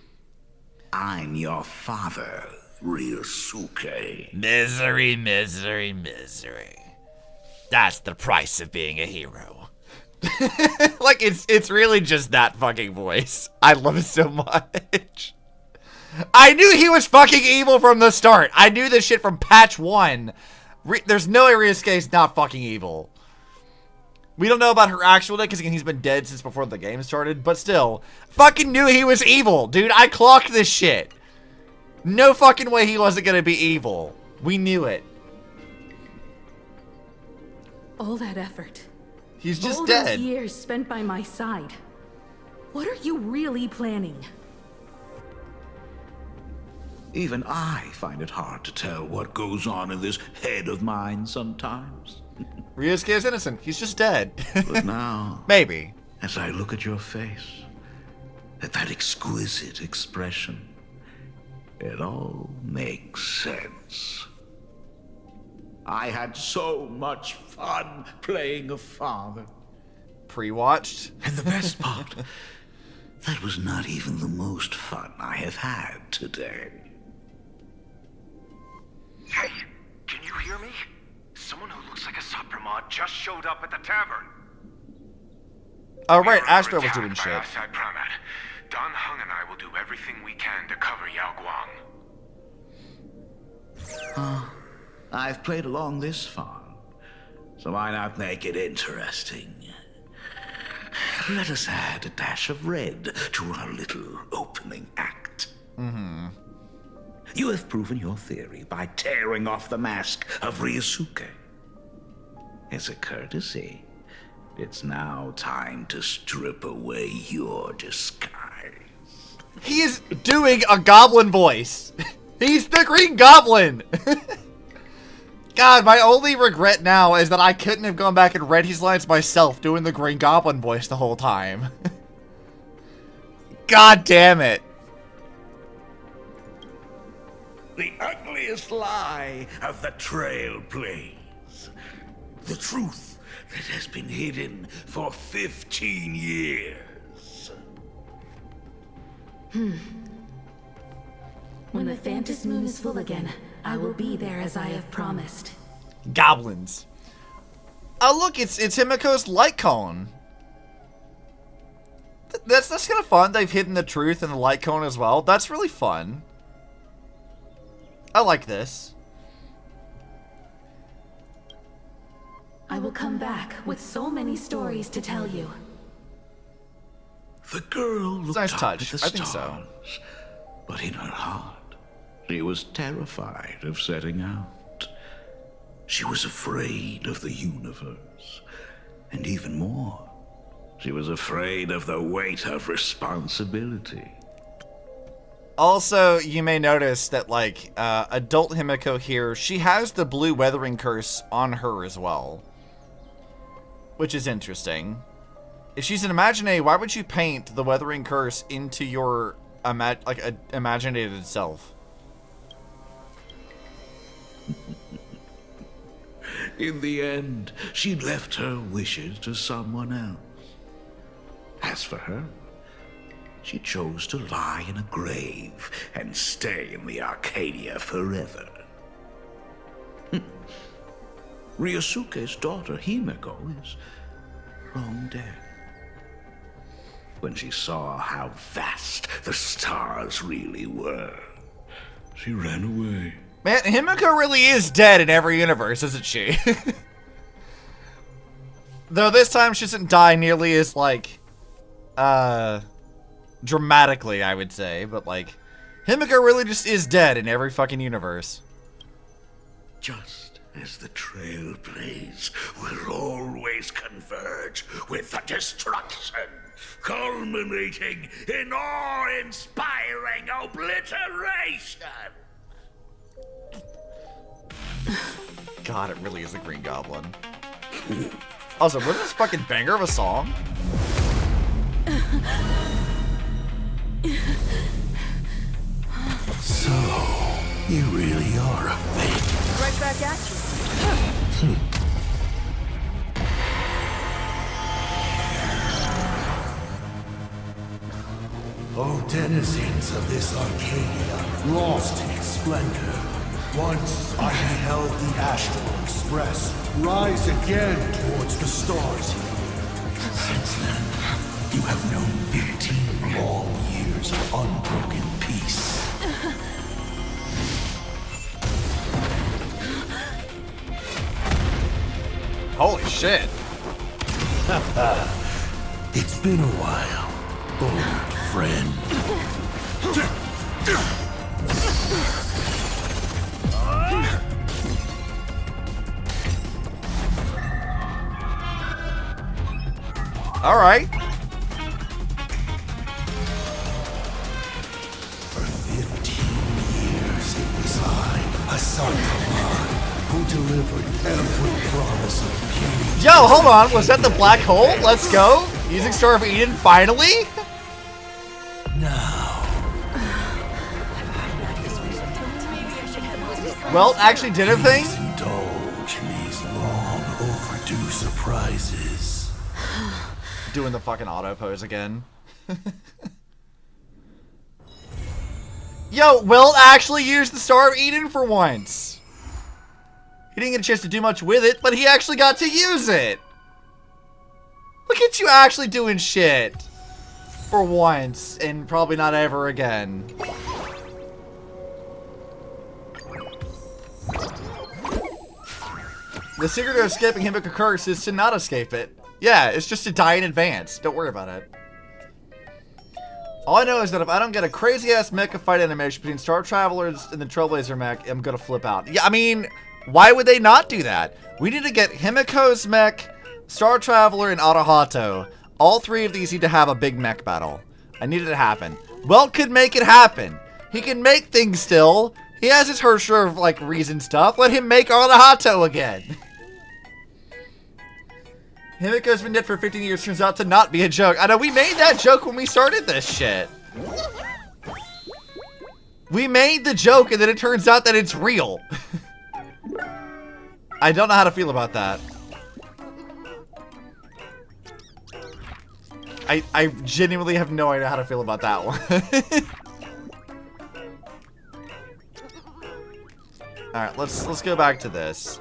I'm your father, Ryusuke. Misery, misery, misery. That's the price of being a hero. Like, it's really just that fucking voice. I love it so much. I knew he was fucking evil from the start. I knew this shit from patch 1. There's no way Ryusuke's not fucking evil. We don't know about her actual death because he's been dead since before the game started, but still, fucking knew he was evil, dude. I clocked this shit. No fucking way he wasn't gonna be evil. We knew it. All that effort. He's just all dead. Those years spent by my side. What are you really planning? Even I find it hard to tell what goes on in this head of mine sometimes. Ryusuke is innocent. He's just dead. But now, maybe. As I look at your face, at that exquisite expression, it all makes sense. I had so much fun playing a father. Pre-watched? And the best part, that was not even the most fun I have had today. Hey, can you hear me? Someone who looks like a Supremod just showed up at the tavern. Oh, right, Astro was doing shit. Don Hung and I will do everything we can to cover Yao Guang. I've played along this far, so why not make it interesting? Let us add a dash of red to our little opening act. Mm-hmm. You have proven your theory by tearing off the mask of Ryusuke. As a courtesy, it's now time to strip away your disguise. He is doing a goblin voice. He's the Green Goblin. God, my only regret now is that I couldn't have gone back and read his lines myself doing the Green Goblin voice the whole time. God damn it. The ugliest lie of the Trailblaze. The truth that has been hidden for 15 years. When the Phantom Moon is full again, I will be there as I have promised. Goblins. Oh look, it's Himeko's light cone. That's kind of fun. They've hidden the truth in the light cone as well. That's really fun. I like this. I will come back with so many stories to tell you. The girl looked nice up touch. at the I think stars, so. but in her heart, she was terrified of setting out. She was afraid of the universe, and even more, she was afraid of the weight of responsibility. Also, you may notice that, like, adult Himeko here, she has the blue weathering curse on her as well. Which is interesting. If she's an Imagine, why would you paint the weathering curse into your, imaginated self? In the end, she left her wishes to someone else. As for her, she chose to lie in a grave and stay in the Arcadia forever. Ryusuke's daughter, Himeko, is long dead. When she saw how vast the stars really were, she ran away. Man, Himeko really is dead in every universe, isn't she? Though this time she doesn't die nearly as, like, dramatically, I would say. But, like, Himeko really just is dead in every fucking universe. Just as the Trailblaze will always converge with the destruction, culminating in awe-inspiring obliteration. God, it really is the Green Goblin. Also, wasn't this fucking banger of a song? So, you really are a fake. Right back at you. O denizens of this Arcadia, lost in its splendor, once I beheld the Astral Express rise again towards the stars here. Since then, you have known 15 long years of unbroken peace. Holy shit. It's been a while, old friend. All right. For 15 years, Saruman, who delivered every promise of beauty. Yo, hold on. Was that the black hole? Let's go. Using Star of Eden, finally? Now. Well, actually did a thing? Indulge in these long overdue surprises. Doing the fucking auto pose again. Yo, Will actually used the Star of Eden for once. He didn't get a chance to do much with it, but he actually got to use it. Look at you actually doing shit. For once, and probably not ever again. The secret of escaping Himeko curse is to not escape it. Yeah, it's just to die in advance. Don't worry about it. All I know is that if I don't get a crazy-ass mecha fight animation between Star Travelers and the Trailblazer mech, I'm gonna flip out. Yeah, I mean, why would they not do that? We need to get Himeko's mech, Star Traveler, and Arahato. All three of these need to have a big mech battle. I need it to happen. Well, could make it happen. He can make things still. He has his her share of, like, reason stuff. Let him make Arahato again. Himeko's been dead for 15 years turns out to not be a joke. I know, we made that joke when we started this shit. We made the joke and then it turns out that it's real. I don't know how to feel about that. I genuinely have no idea how to feel about that one. Alright, let's go back to this.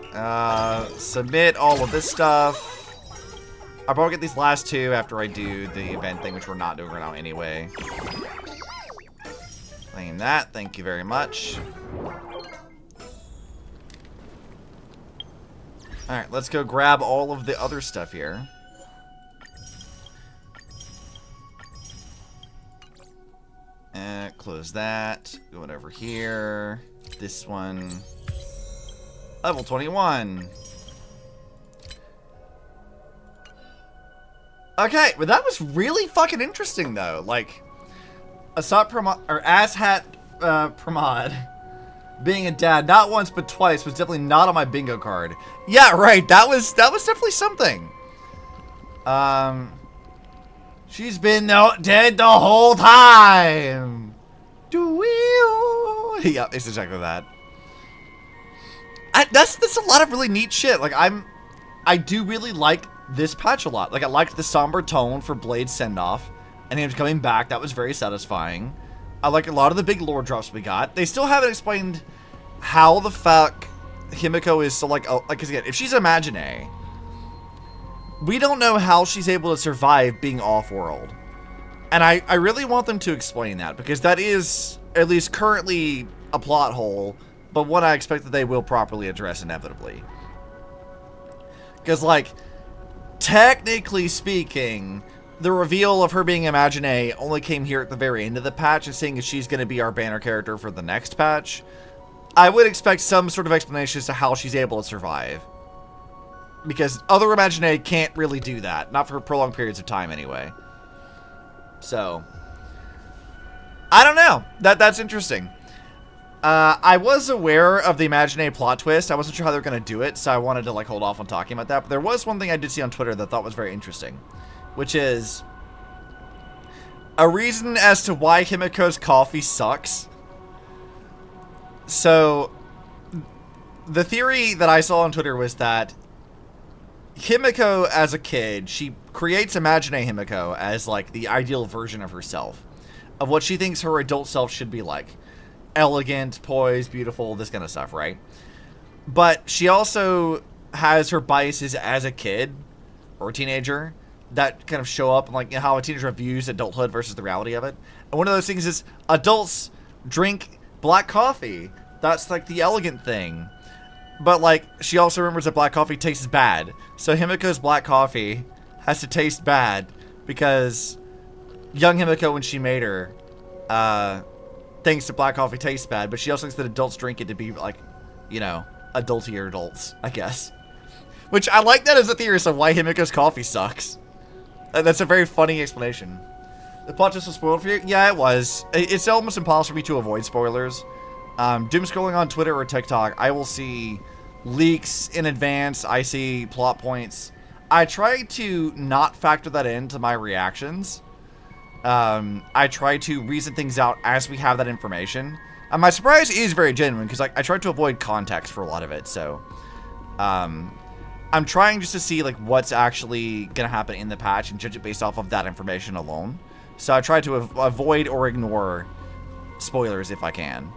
Submit all of this stuff. I'll probably get these last two after I do the event thing, which we're not doing right now anyway. Claim that, thank you very much. Alright, let's go grab all of the other stuff here. Close that. Go over here. This one. Level 21. Okay, but that was really fucking interesting though. Like, Assat Pramod, or Asshat Pramod being a dad not once but twice was definitely not on my bingo card. Yeah, right. That was definitely something. She's been dead the whole time. Yeah, it's exactly that. That's a lot of really neat shit. Like I do really like this patch a lot. Like I liked the somber tone for Blade's send-off, and him coming back. That was very satisfying. I like a lot of the big lore drops we got. They still haven't explained how the fuck Himeko is so like again, if she's Imagine, we don't know how she's able to survive being off-world. And I really want them to explain that, because that is, at least currently, a plot hole, but one I expect that they will properly address inevitably. Because, like, technically speaking, the reveal of her being Imagine only came here at the very end of the patch, and seeing as she's going to be our banner character for the next patch, I would expect some sort of explanation as to how she's able to survive. Because other Imagine can't really do that, not for prolonged periods of time anyway. So, I don't know. That's interesting. I was aware of the Imagine plot twist. I wasn't sure how they were going to do it, so I wanted to like hold off on talking about that. But there was one thing I did see on Twitter that I thought was very interesting, which is a reason as to why Himeko's coffee sucks. So, the theory that I saw on Twitter was that Himeko, as a kid, she creates Imagine Himeko as, like, the ideal version of herself. Of what she thinks her adult self should be like. Elegant, poised, beautiful, this kind of stuff, right? But she also has her biases as a kid, or a teenager, that kind of show up, and, like, how a teenager views adulthood versus the reality of it. And one of those things is, adults drink black coffee. That's, like, the elegant thing. But, like, she also remembers that black coffee tastes bad. So Himeko's black coffee has to taste bad because young Himeko, when she made her, thinks that black coffee tastes bad, but she also thinks that adults drink it to be, like, you know, adultier adults, I guess. Which, I like that as a theory of why Himeko's coffee sucks. That's a very funny explanation. The plot just was spoiled for you? Yeah, it was. It's almost impossible for me to avoid spoilers. doom scrolling on Twitter or TikTok, I will see leaks in advance. I see plot points. I try to not factor that into my reactions. I try to reason things out as we have that information. And my surprise is very genuine because like I try to avoid context for a lot of it. So, I'm trying just to see like what's actually gonna happen in the patch and judge it based off of that information alone. So I try to avoid or ignore spoilers if I can.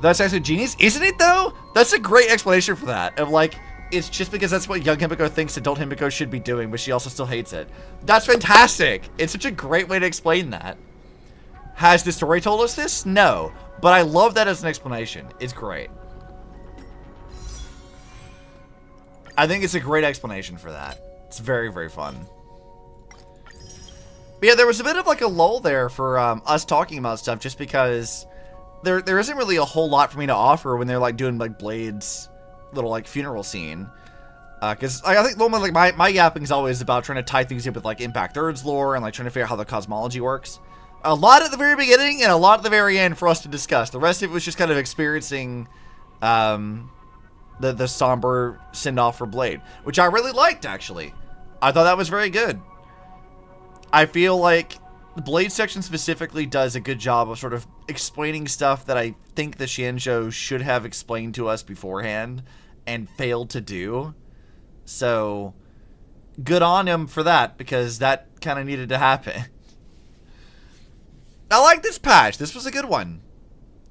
That's actually genius, isn't it though? That's a great explanation for that. Of like, it's just because that's what young Himeko thinks adult Himeko should be doing, but she also still hates it. That's fantastic. It's such a great way to explain that. Has the story told us this? No. But I love that as an explanation. It's great. I think it's a great explanation for that. It's very, very fun. But yeah, there was a bit of like a lull there for us talking about stuff just because there isn't really a whole lot for me to offer when they're like doing like Blade's little like funeral scene. Because I think like my yapping is always about trying to tie things in with like Impact Third's lore and like trying to figure out how the cosmology works. A lot at the very beginning and a lot at the very end for us to discuss. The rest of it was just kind of experiencing the somber send-off for Blade, which I really liked, actually. I thought that was very good. I feel like the Blade section specifically does a good job of sort of explaining stuff that I think the Shanzhou should have explained to us beforehand and failed to do. So, good on him for that, because that kind of needed to happen. I like this patch. This was a good one.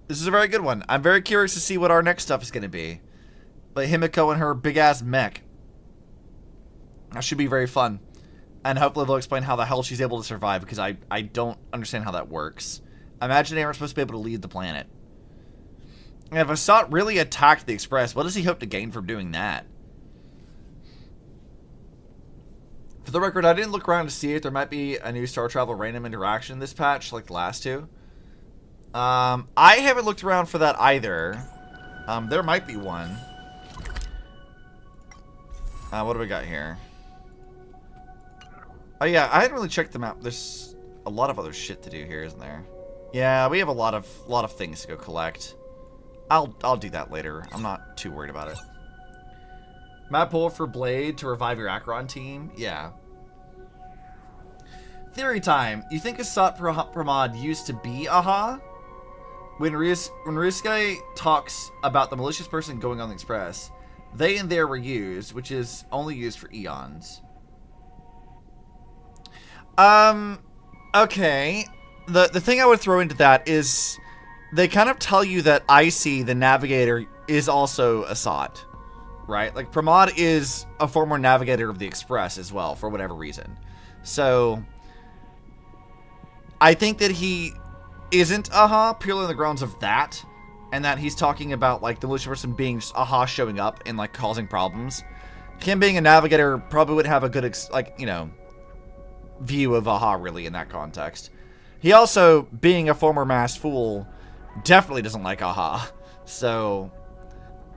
This is a very good one. I'm very curious to see what our next stuff is going to be. Like Himeko and her big-ass mech. That should be very fun. And hopefully they'll explain how the hell she's able to survive, because I don't understand how that works. I imagine they weren't supposed to be able to leave the planet. And if Assad really attacked the Express, what does he hope to gain from doing that? For the record, I didn't look around to see if there might be a new Star Travel random interaction in this patch, like the last two. I haven't looked around for that either. There might be one. What do we got here? Oh yeah, I hadn't really checked the map. There's a lot of other shit to do here, isn't there? Yeah, we have a lot of things to go collect. I'll do that later. I'm not too worried about it. Map pull for Blade to revive your Acheron team? Yeah. Theory time. You think Asat Pramod used to be Aha? When Ryusuke talks about the malicious person going on the Express, they and there were used, which is only used for eons. Okay. The thing I would throw into that is they kind of tell you that Icy, the navigator, is also Asat. Right? Like, Pramod is a former navigator of the Express as well, for whatever reason. So, I think that he isn't Aha purely on the grounds of that, and that he's talking about, like, the malicious person being just Aha showing up and, like, causing problems. Him being a navigator probably would have a good, view of Aha, really, in that context. He also, being a former masked fool, definitely doesn't like Aha. So,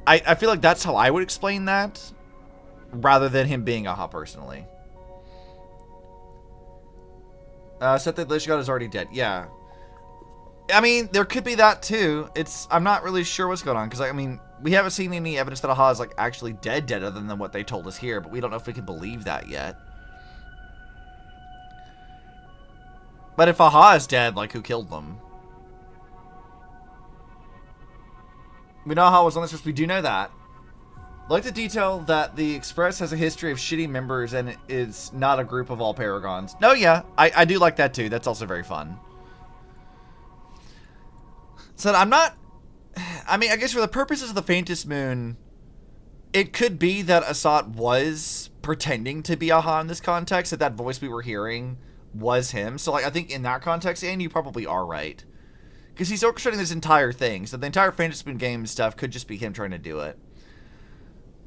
I feel like that's how I would explain that, rather than him being Aha personally. Set that Lich God is already dead. Yeah. I mean, there could be that too. I'm not really sure what's going on, because I mean, we haven't seen any evidence that Aha is like actually dead other than what they told us here, but we don't know if we can believe that yet. But if Aha is dead, like, who killed them? We know Aha was on this list. We do know that. I like the detail that the Express has a history of shitty members and is not a group of all Paragons. No, yeah, I do like that too. That's also very fun. So I'm not... I mean, I guess for the purposes of the Faintest Moon, it could be that Asat was pretending to be Aha in this context, that voice we were hearing was him. So, like, I think in that context, and you probably are right. Because he's orchestrating this entire thing, so the entire Faintest Moon game stuff could just be him trying to do it.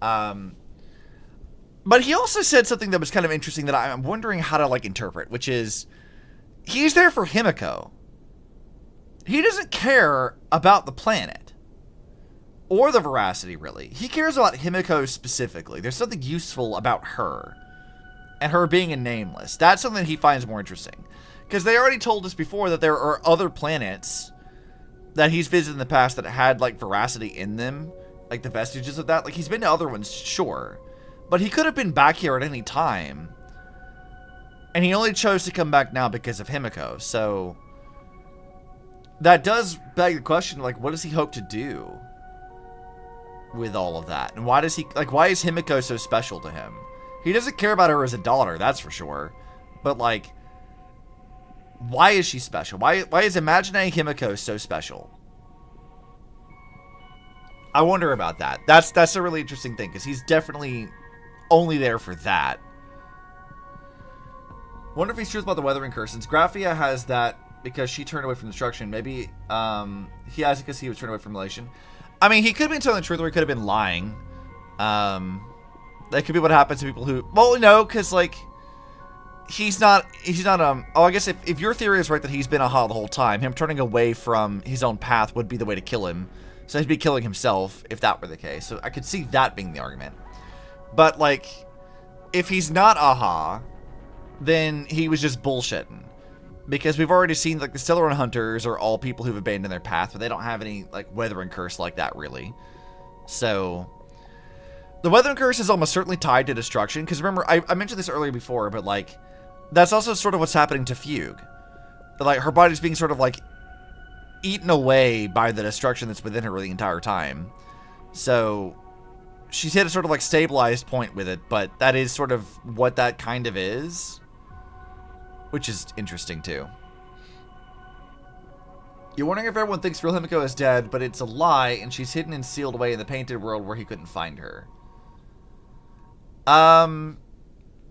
But he also said something that was kind of interesting that I'm wondering how to, like, interpret, which is, he's there for Himeko. He doesn't care about the planet. Or the Veracity, really. He cares about Himeko specifically. There's something useful about her. And her being a nameless. That's something he finds more interesting. Because they already told us before that there are other planets that he's visited in the past that had, like, veracity in them, like the vestiges of that. Like, he's been to other ones, sure, but he could have been back here at any time, and he only chose to come back now because of Himeko. So that does beg the question, like, what does he hope to do with all of that? And why does he, like, why is Himeko so special to him? He doesn't care about her as a daughter, that's for sure, but, like, why is she special? Why is imagining Himeko so special? I wonder about that. That's a really interesting thing, because he's definitely only there for that. Wonder if he's truth about the weathering curse. Since Graphia has that because she turned away from destruction, maybe he has it because he was turned away from relation. I mean, he could have been telling the truth, or he could have been lying. That could be what happens to people who... Well, no, because, like, he's not, oh, I guess if your theory is right that he's been Aha the whole time, him turning away from his own path would be the way to kill him. So he'd be killing himself if that were the case. So I could see that being the argument. But, like, if he's not Aha, then he was just bullshitting. Because we've already seen, like, the Stellaron Hunters are all people who've abandoned their path, but they don't have any, like, weathering curse like that, really. So the weathering curse is almost certainly tied to destruction. Because remember, I mentioned this earlier before, but, like, that's also sort of what's happening to Fugue. Like, her body's being sort of, like, eaten away by the destruction that's within her the entire time. So she's hit a sort of, like, stabilized point with it, but that is sort of what that kind of is. Which is interesting, too. You're wondering if everyone thinks real Himeko is dead, but it's a lie, and she's hidden and sealed away in the painted world where he couldn't find her.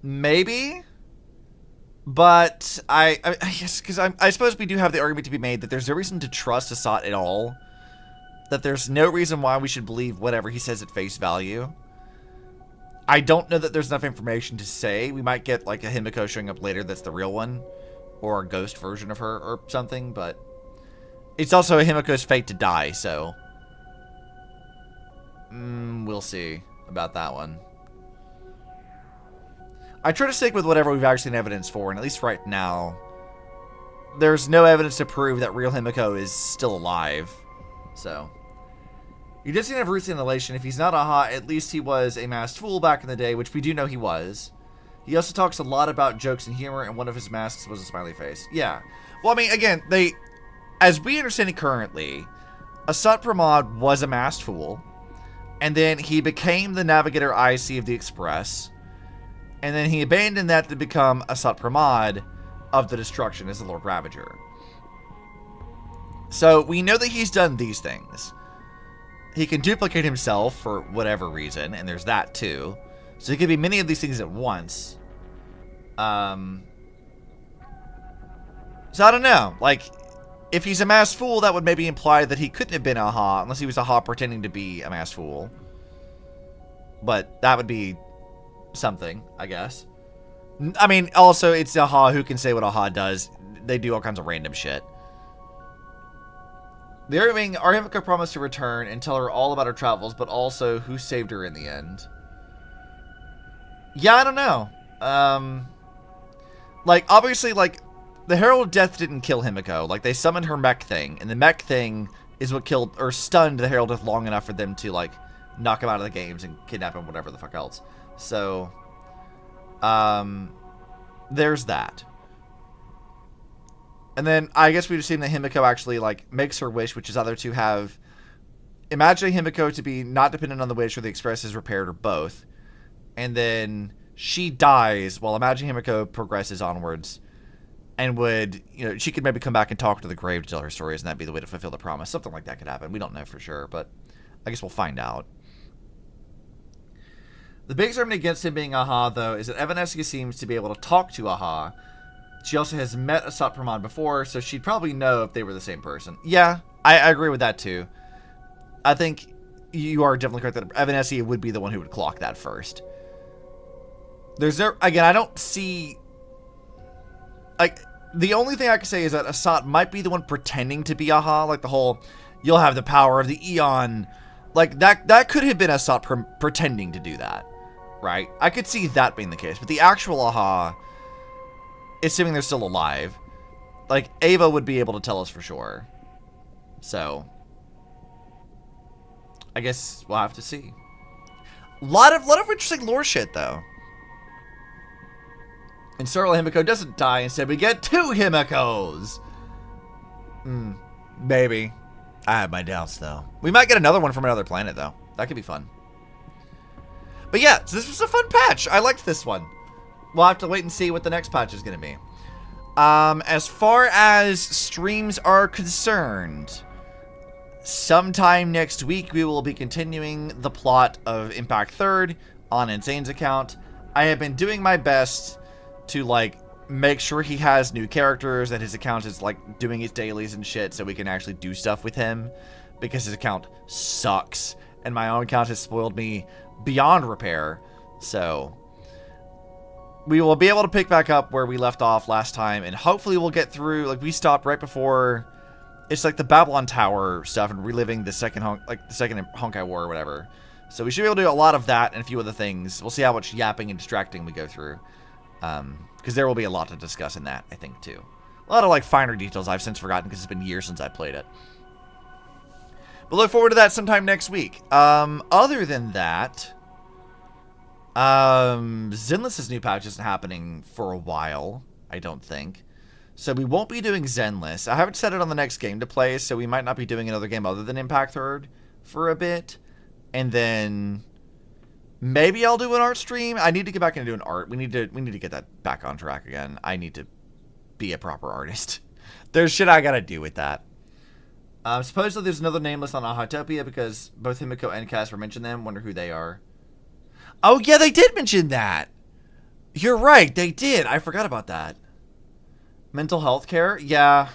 Maybe? But I guess, because I suppose we do have the argument to be made that there's no reason to trust Assat at all. That there's no reason why we should believe whatever he says at face value. I don't know that there's enough information to say. We might get, like, a Himeko showing up later that's the real one. Or a ghost version of her or something, but it's also Himeko's fate to die, so we'll see about that one. I try to stick with whatever we've actually seen evidence for, and at least right now, there's no evidence to prove that real Himeko is still alive, so... You just have roots in elation. If he's not Aha, at least he was a masked fool back in the day, which we do know he was. He also talks a lot about jokes and humor, and one of his masks was a smiley face. Yeah. Well, I mean, again, as we understand it currently, Assat Pramod was a masked fool, and then he became the Navigator IC of the Express, and then he abandoned that to become Assat Pramod of the Destruction as the Lord Ravager. So, we know that he's done these things. He can duplicate himself for whatever reason, and there's that too. So he could be many of these things at once. So I don't know. Like, if he's a masked fool, that would maybe imply that he couldn't have been Aha, unless he was Aha pretending to be a masked fool. But that would be something, I guess. I mean, also, it's Aha who can say what Aha does. They do all kinds of random shit. The Irving, our Himeko promised to return and tell her all about her travels, but also who saved her in the end. Yeah, I don't know. Like, obviously, like, the Herald of Death didn't kill Himeko. Like, they summoned her mech thing, and the mech thing is what killed, or stunned the Herald of Death long enough for them to, like, knock him out of the games and kidnap him, whatever the fuck else. So, there's that. And then I guess we've seen that Himeko actually, like, makes her wish, which is either to have... Imagining Himeko to be not dependent on the wish or the Express is repaired, or both. And then she dies while imagining Himeko progresses onwards. And would, you know, she could maybe come back and talk to the grave to tell her stories, and that'd be the way to fulfill the promise. Something like that could happen. We don't know for sure, but I guess we'll find out. The biggest argument against him being Aha, though, is that Evanescence seems to be able to talk to Aha. She also has met Assat Pramod before, so she'd probably know if they were the same person. Yeah, I agree with that too. I think you are definitely correct that Evanescence would be the one who would clock that first. There's no... Again, I don't see... Like, the only thing I can say is that Assat might be the one pretending to be Aha. Like, the whole, you'll have the power of the Eon. Like, that could have been Assat pretending to do that. Right? I could see that being the case. But the actual Aha... Assuming they're still alive, like, Ava would be able to tell us for sure. So, I guess we'll have to see. Lot of interesting lore shit, though. And Stellaron Himeko doesn't die. Instead, we get 2 Himekos. Maybe. I have my doubts, though. We might get another one from another planet, though. That could be fun. But yeah, so this was a fun patch. I liked this one. We'll have to wait and see what the next patch is going to be. As far as streams are concerned, sometime next week we will be continuing the plot of Impact 3rd on Insane's account. I have been doing my best to, like, make sure he has new characters, that his account is, like, doing his dailies and shit so we can actually do stuff with him, because his account sucks, and my own account has spoiled me beyond repair. So we will be able to pick back up where we left off last time, and hopefully we'll get through, like, we stopped right before, it's like the Babylon Tower stuff and reliving the second Honkai War or whatever. So we should be able to do a lot of that and a few other things. We'll see how much yapping and distracting we go through. Because there will be a lot to discuss in that, I think, too. A lot of, like, finer details I've since forgotten because it's been years since I played it. But look forward to that sometime next week. Other than that, Zenless's new patch isn't happening for a while, I don't think. So we won't be doing Zenless. I haven't set it on the next game to play, so we might not be doing another game other than Impact 3rd for a bit. And then maybe I'll do an art stream. I need to get back into doing art. We need to get that back on track again. I need to be a proper artist. There's shit I gotta do with that. Supposedly there's another nameless on Ahatopia because both Himeko and Casper mentioned them. Wonder who they are. Oh yeah, they did mention that. You're right, they did. I forgot about that. Mental health care? Yeah.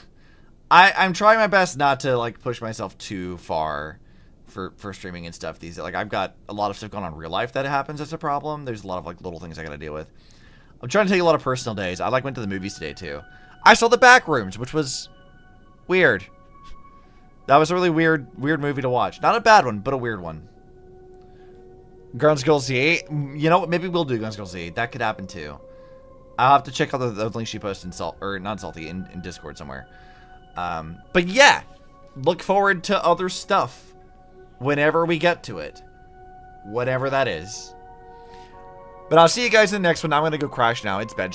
I'm trying my best not to, like, push myself too far for streaming and stuff. Like, I've got a lot of stuff going on in real life that happens as a problem. There's a lot of, like, little things I gotta deal with. I'm trying to take a lot of personal days. I, like, went to the movies today, too. I saw The Backrooms, which was weird. That was a really weird movie to watch. Not a bad one, but a weird one. Guns Girl Z. You know what? Maybe we'll do Guns Girl Z. That could happen, too. I'll have to check out the link she posted in Discord somewhere. But yeah, look forward to other stuff whenever we get to it. Whatever that is. But I'll see you guys in the next one. I'm going to go crash now. It's bed.